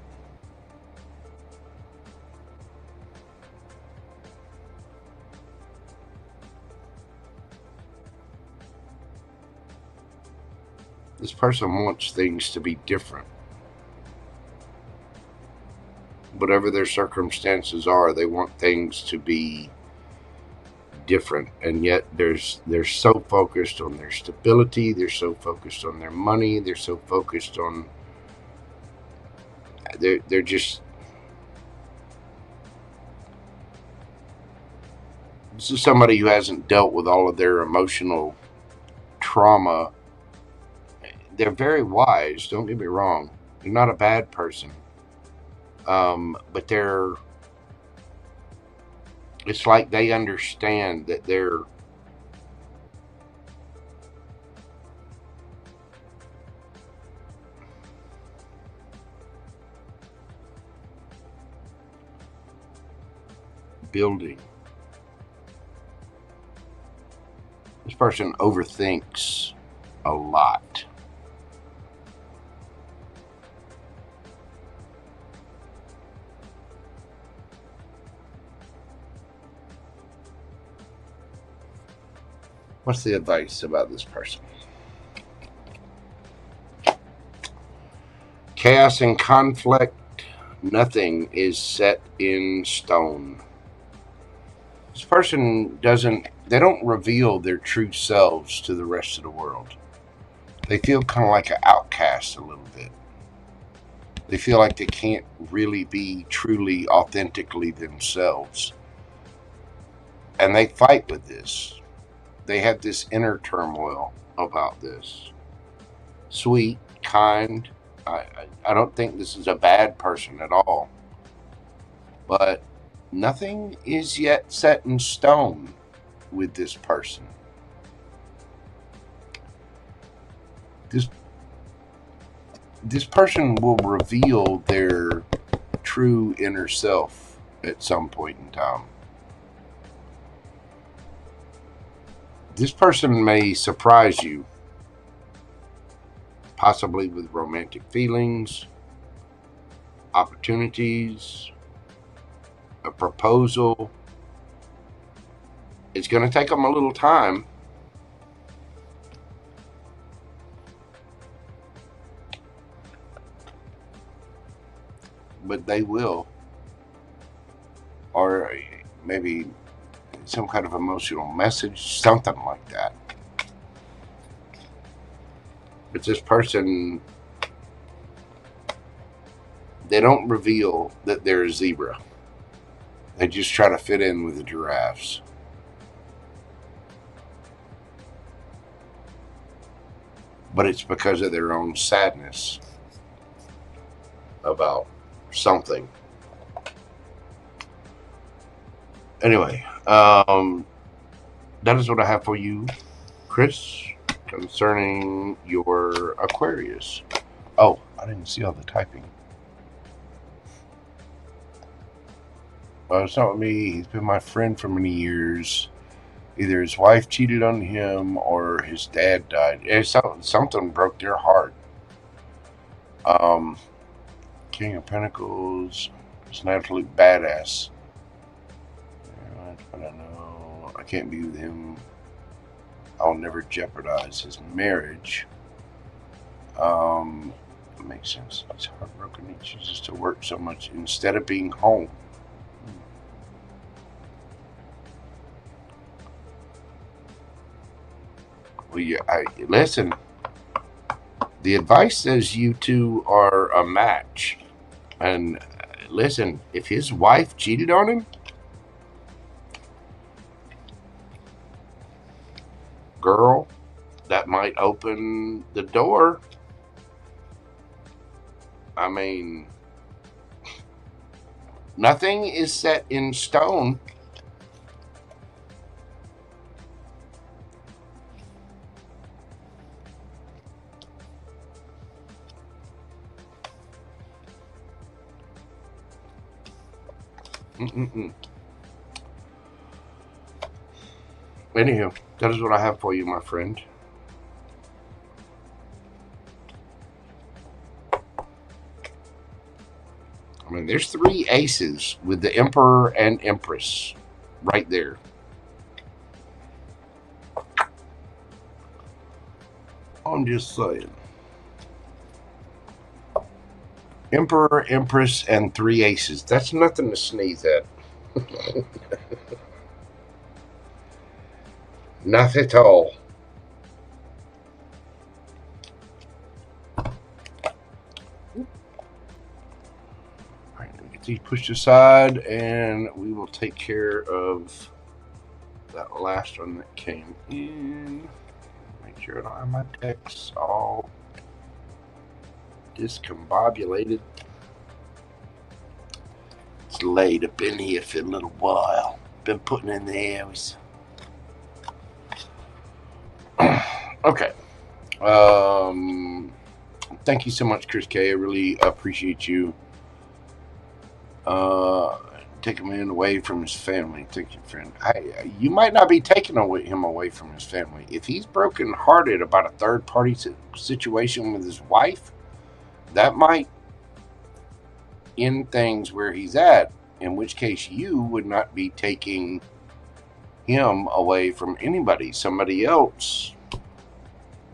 This person wants things to be different. Whatever their circumstances are, they want things to be different, and yet they're so focused on their stability, they're so focused on their money, they're so focused on they're just, this is somebody who hasn't dealt with all of their emotional trauma. They're very wise, don't get me wrong, they're not a bad person, but it's like they understand that they're building. This person overthinks a lot. What's the advice about this person? Chaos and conflict. Nothing is set in stone. This person they don't reveal their true selves to the rest of the world. They feel kind of like an outcast a little bit. They feel like they can't really be truly, authentically themselves. And they fight with this. They have this inner turmoil about this. Sweet, kind, I don't think this is a bad person at all. But nothing is yet set in stone with this person. This person will reveal their true inner self at some point in time. This person may surprise you, possibly with romantic feelings, opportunities, a proposal. It's going to take them a little time. But they will. Or maybe some kind of emotional message, something like that. But this person, they don't reveal that they're a zebra. They just try to fit in with the giraffes. But it's because of their own sadness about something. Anyway, that is what I have for you, Chris, concerning your Aquarius. Oh, I didn't see all the typing. It's not with me. He's been my friend for many years. Either his wife cheated on him or his dad died. Something broke their heart. King of Pentacles is an absolute badass. But I know I can't be with him. I'll never jeopardize his marriage. It makes sense. He's heartbroken. He chooses to work so much instead of being home. Well, listen. The advice says you two are a match. And listen, if his wife cheated on him, girl, that might open the door. I mean, nothing is set in stone. Anywho, that is what I have for you, my friend. I mean, there's 3 aces with the Emperor and Empress right there. I'm just saying. Emperor, Empress, and 3 aces. That's nothing to sneeze at. Not at all. Alright, let me get these pushed aside and we will take care of that last one that came in. Make sure I don't have my decks all discombobulated. It's laid up in here for a little while. Been putting in the hours. Okay. Thank you so much, ChrisK. I really appreciate you taking him away from his family. Thank you, friend. You might not be taking him away from his family. If he's broken-hearted about a third-party situation with his wife, that might end things where he's at, in which case you would not be taking him away from anybody. Somebody else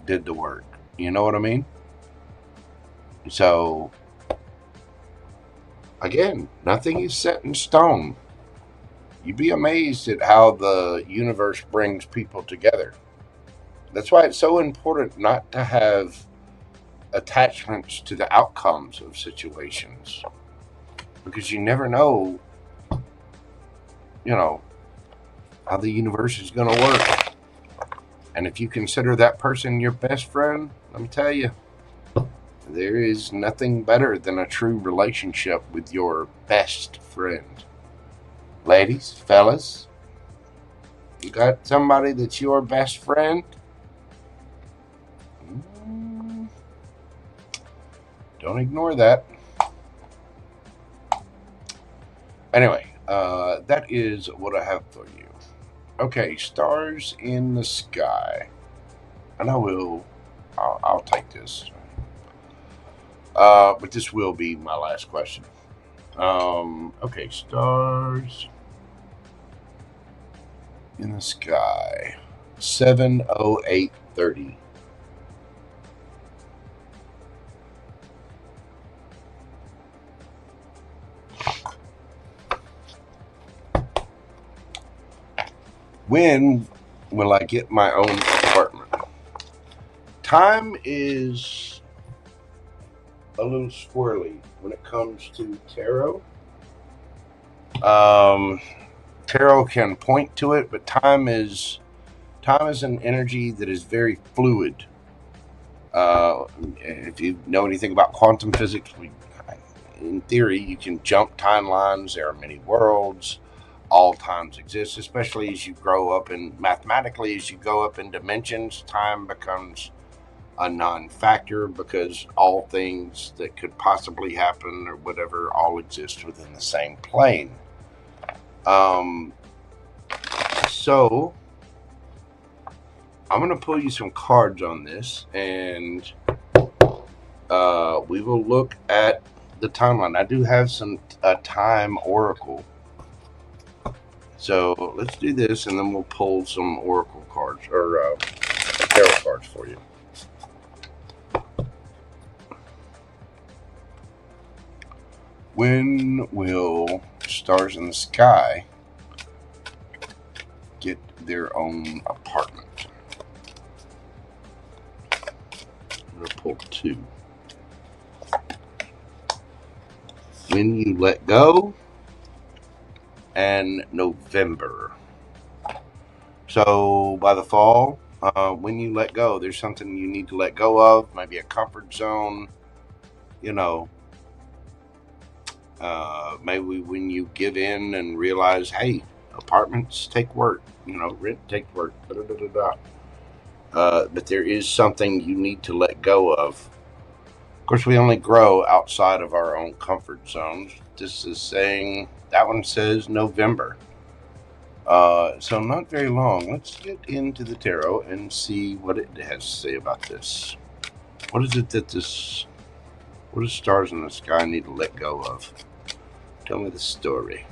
did the work. You know what I mean? So, again, nothing is set in stone. You'd be amazed at how the universe brings people together. That's why it's so important not to have attachments to the outcomes of situations. Because you never know, how the universe is going to work. And if you consider that person your best friend, let me tell you, There is nothing better than a true relationship with your best friend. Ladies, fellas, you got somebody that's your best friend? Don't ignore that. Anyway, that is what I have for you. Okay, stars in the sky. And I'll take this. But this will be my last question. Okay, stars in the sky. 7:08:30. When will I get my own apartment? Time is a little squirrely when it comes to tarot. Tarot can point to it, but time is an energy that is very fluid. If you know anything about quantum physics, in theory, you can jump timelines. There are many worlds. All times exist, especially as you grow up, and mathematically, as you go up in dimensions, time becomes a non-factor because all things that could possibly happen or whatever all exist within the same plane. So I'm going to pull you some cards on this, and we will look at the timeline. I do have a time oracle. So let's do this, and then we'll pull some oracle cards, or tarot cards for you. When will stars in the sky get their own apartment? I'm going to pull two. When you let go, and November. So by the fall, when you let go, there's something you need to let go of, maybe a comfort zone, maybe when you give in and realize, hey, apartments take work, rent takes work, but there is something you need to let go of. Of course, we only grow outside of our own comfort zones. This is saying, that one says November. So not very long. Let's get into the tarot and see what it has to say about this. What is it that what does stars in the sky need to let go of? Tell me the story.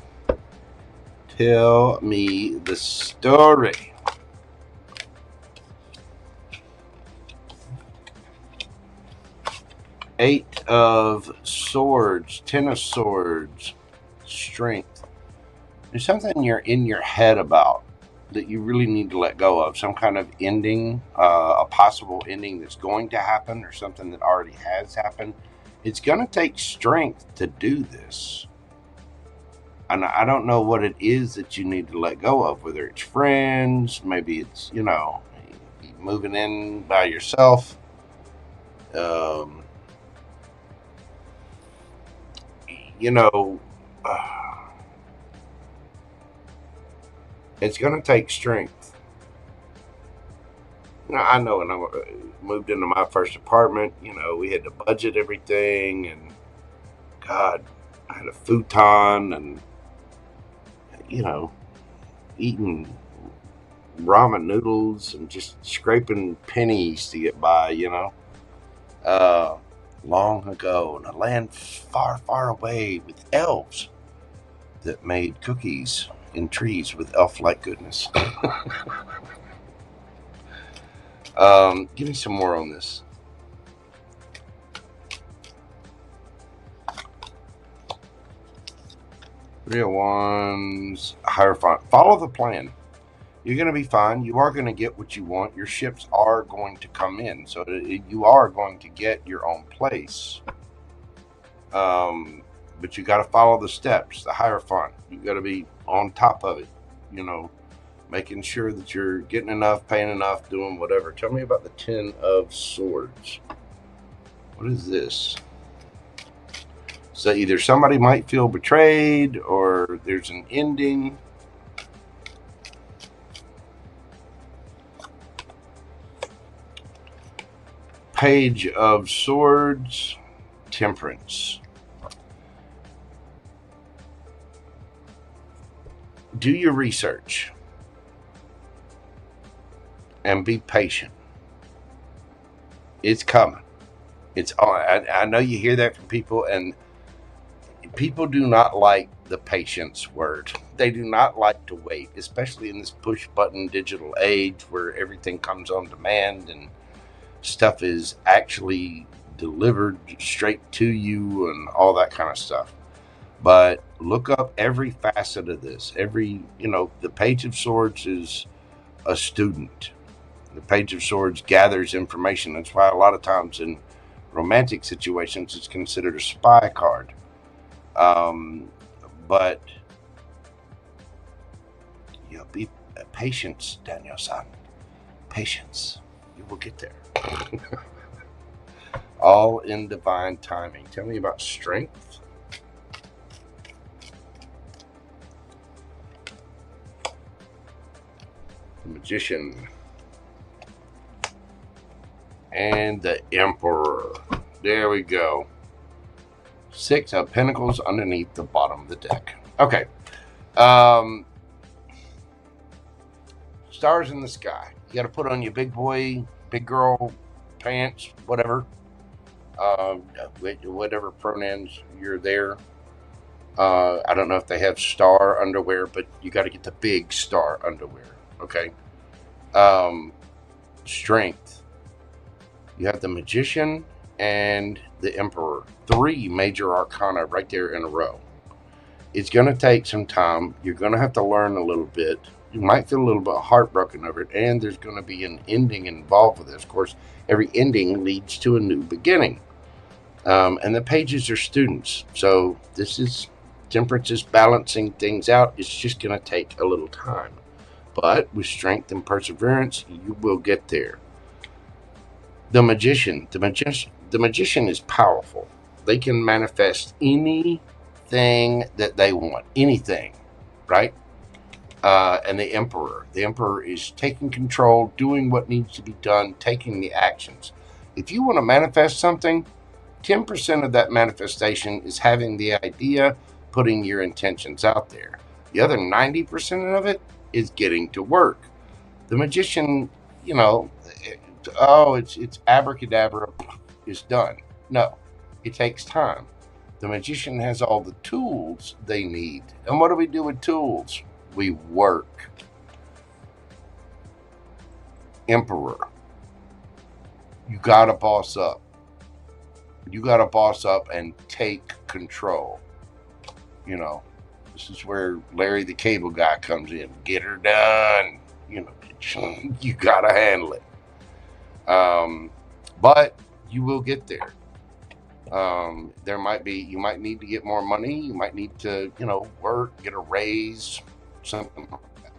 Tell me the story. Eight of Swords, Ten of Swords, Strength. There's something you're in your head about that you really need to let go of. Some kind of ending, a possible ending that's going to happen, or something that already has happened. It's going to take strength to do this. And I don't know what it is that you need to let go of, whether it's friends, maybe it's, moving in by yourself. It's going to take strength. I know when I moved into my first apartment, we had to budget everything, and God, I had a futon, and, eating ramen noodles and just scraping pennies to get by, long ago in a land far, far away with elves that made cookies in trees with elf-like goodness. Give me some more on this. Three of Wands, Hierophant. Follow the plan. You're going to be fine. You are going to get what you want. Your ships are going to come in. So you are going to get your own place. But you got to follow the steps. The Hierophant. You got to be on top of it. Making sure that you're getting enough, paying enough, doing whatever. Tell me about the Ten of Swords. What is this? So either somebody might feel betrayed or there's an ending. Page of Swords, Temperance. Do your research and be patient. It's coming. It's on. I know you hear that from people, and people do not like the patience word. They do not like to wait, especially in this push button digital age where everything comes on demand and stuff is actually delivered straight to you and all that kind of stuff. But look up every facet of this. The Page of Swords is a student. The Page of Swords gathers information. That's why a lot of times in romantic situations it's considered a spy card. But be patience, Daniel-san. Patience. You will get there. All in divine timing. Tell me about strength. The Magician. And the Emperor. There we go. 6 of Pentacles underneath the bottom of the deck. Okay. Stars in the sky. You got to put on your big boy, big girl pants, whatever. Whatever pronouns you're there. I don't know if they have star underwear, but you got to get the big star underwear. Okay. Strength. You have the Magician and the Emperor. 3 major arcana right there in a row. It's going to take some time. You're going to have to learn a little bit. You might feel a little bit heartbroken over it, and there's going to be an ending involved with this. Of course, every ending leads to a new beginning. And the pages are students. So this is Temperance is balancing things out. It's just going to take a little time. But with strength and perseverance, you will get there. The Magician. The Magician is powerful. They can manifest anything that they want. Anything. Right? And the Emperor. The Emperor is taking control, doing what needs to be done, taking the actions. If you want to manifest something, 10% of that manifestation is having the idea, putting your intentions out there. The other 90% of it is getting to work. The Magician, it's abracadabra, it's done. No, it takes time. The Magician has all the tools they need. And what do we do with tools? We work. Emperor. You got to boss up. You got to boss up and take control. This is where Larry the Cable Guy comes in. Get her done. You got to handle it. But you will get there. You might need to get more money. You might need to, work, get a raise, something like that.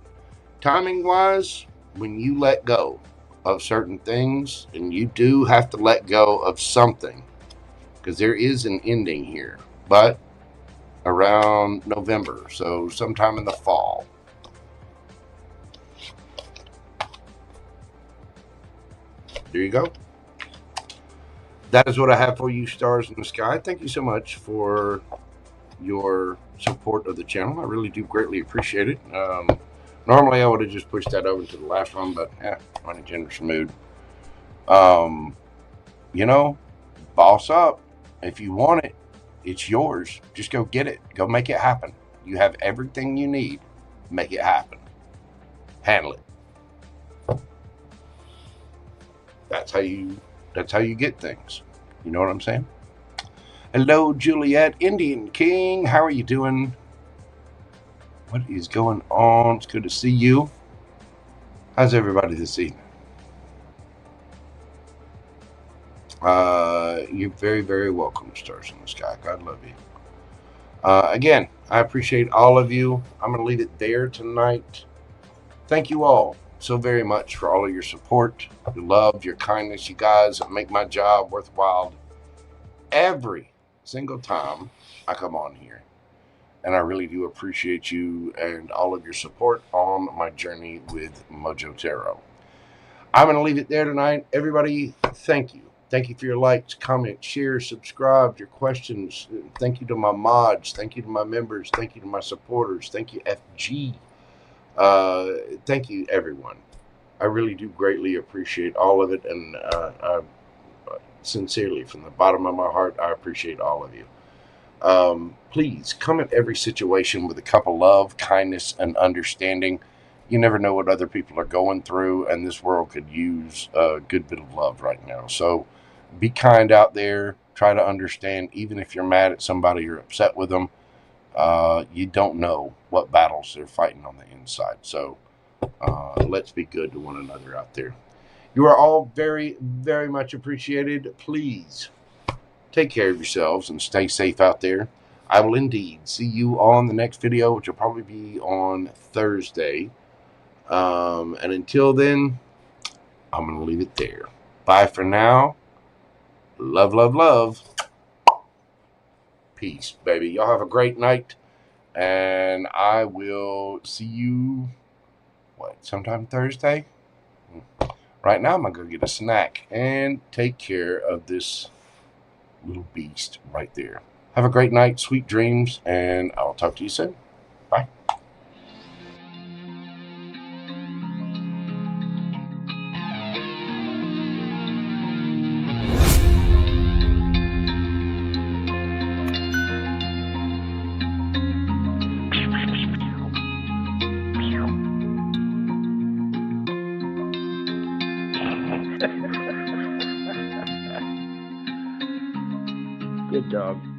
Timing wise, when you let go of certain things, and you do have to let go of something, because there is an ending here, but around November, so sometime in the fall. There you go. That is what I have for you, stars in the sky. Thank you so much for your support of the channel. I really do greatly appreciate it. Normally I would have just pushed that over to the last one, but I'm in a generous mood. Boss up. If you want it, it's yours. Just go get it. Go make it happen. You have everything you need. Make it happen. Handle it. That's how you get things. You know what I'm saying? Hello, Juliet, Indian King. How are you doing? What is going on? It's good to see you. How's everybody this evening? You're very, very welcome, stars in the sky. God love you. Again, I appreciate all of you. I'm going to leave it there tonight. Thank you all so very much for all of your support, your love, your kindness. You guys make my job worthwhile every single time I come on here. And I really do appreciate you and all of your support on my journey with Mojo Tarot. I'm going to leave it there tonight. Everybody, thank you. Thank you for your likes, comments, shares, subscribe, your questions. Thank you to my mods. Thank you to my members. Thank you to my supporters. Thank you, FG. Thank you, everyone. I really do greatly appreciate all of it. And sincerely, from the bottom of my heart, I appreciate all of you. Please come at every situation with a cup of love, kindness, and understanding. You never know what other people are going through, and this world could use a good bit of love right now. So be kind out there. Try to understand, even if you're mad at somebody or upset with them, you don't know what battles they're fighting on the inside. So let's be good to one another out there. You are all very, very much appreciated. Please take care of yourselves and stay safe out there. I will indeed see you on the next video, which will probably be on Thursday. And until then, I'm going to leave it there. Bye for now. Love, love, love. Peace, baby. Y'all have a great night. And I will see you, sometime Thursday? Right now, I'm going to go get a snack and take care of this little beast right there. Have a great night, sweet dreams, and I'll talk to you soon. Bye. Good dog.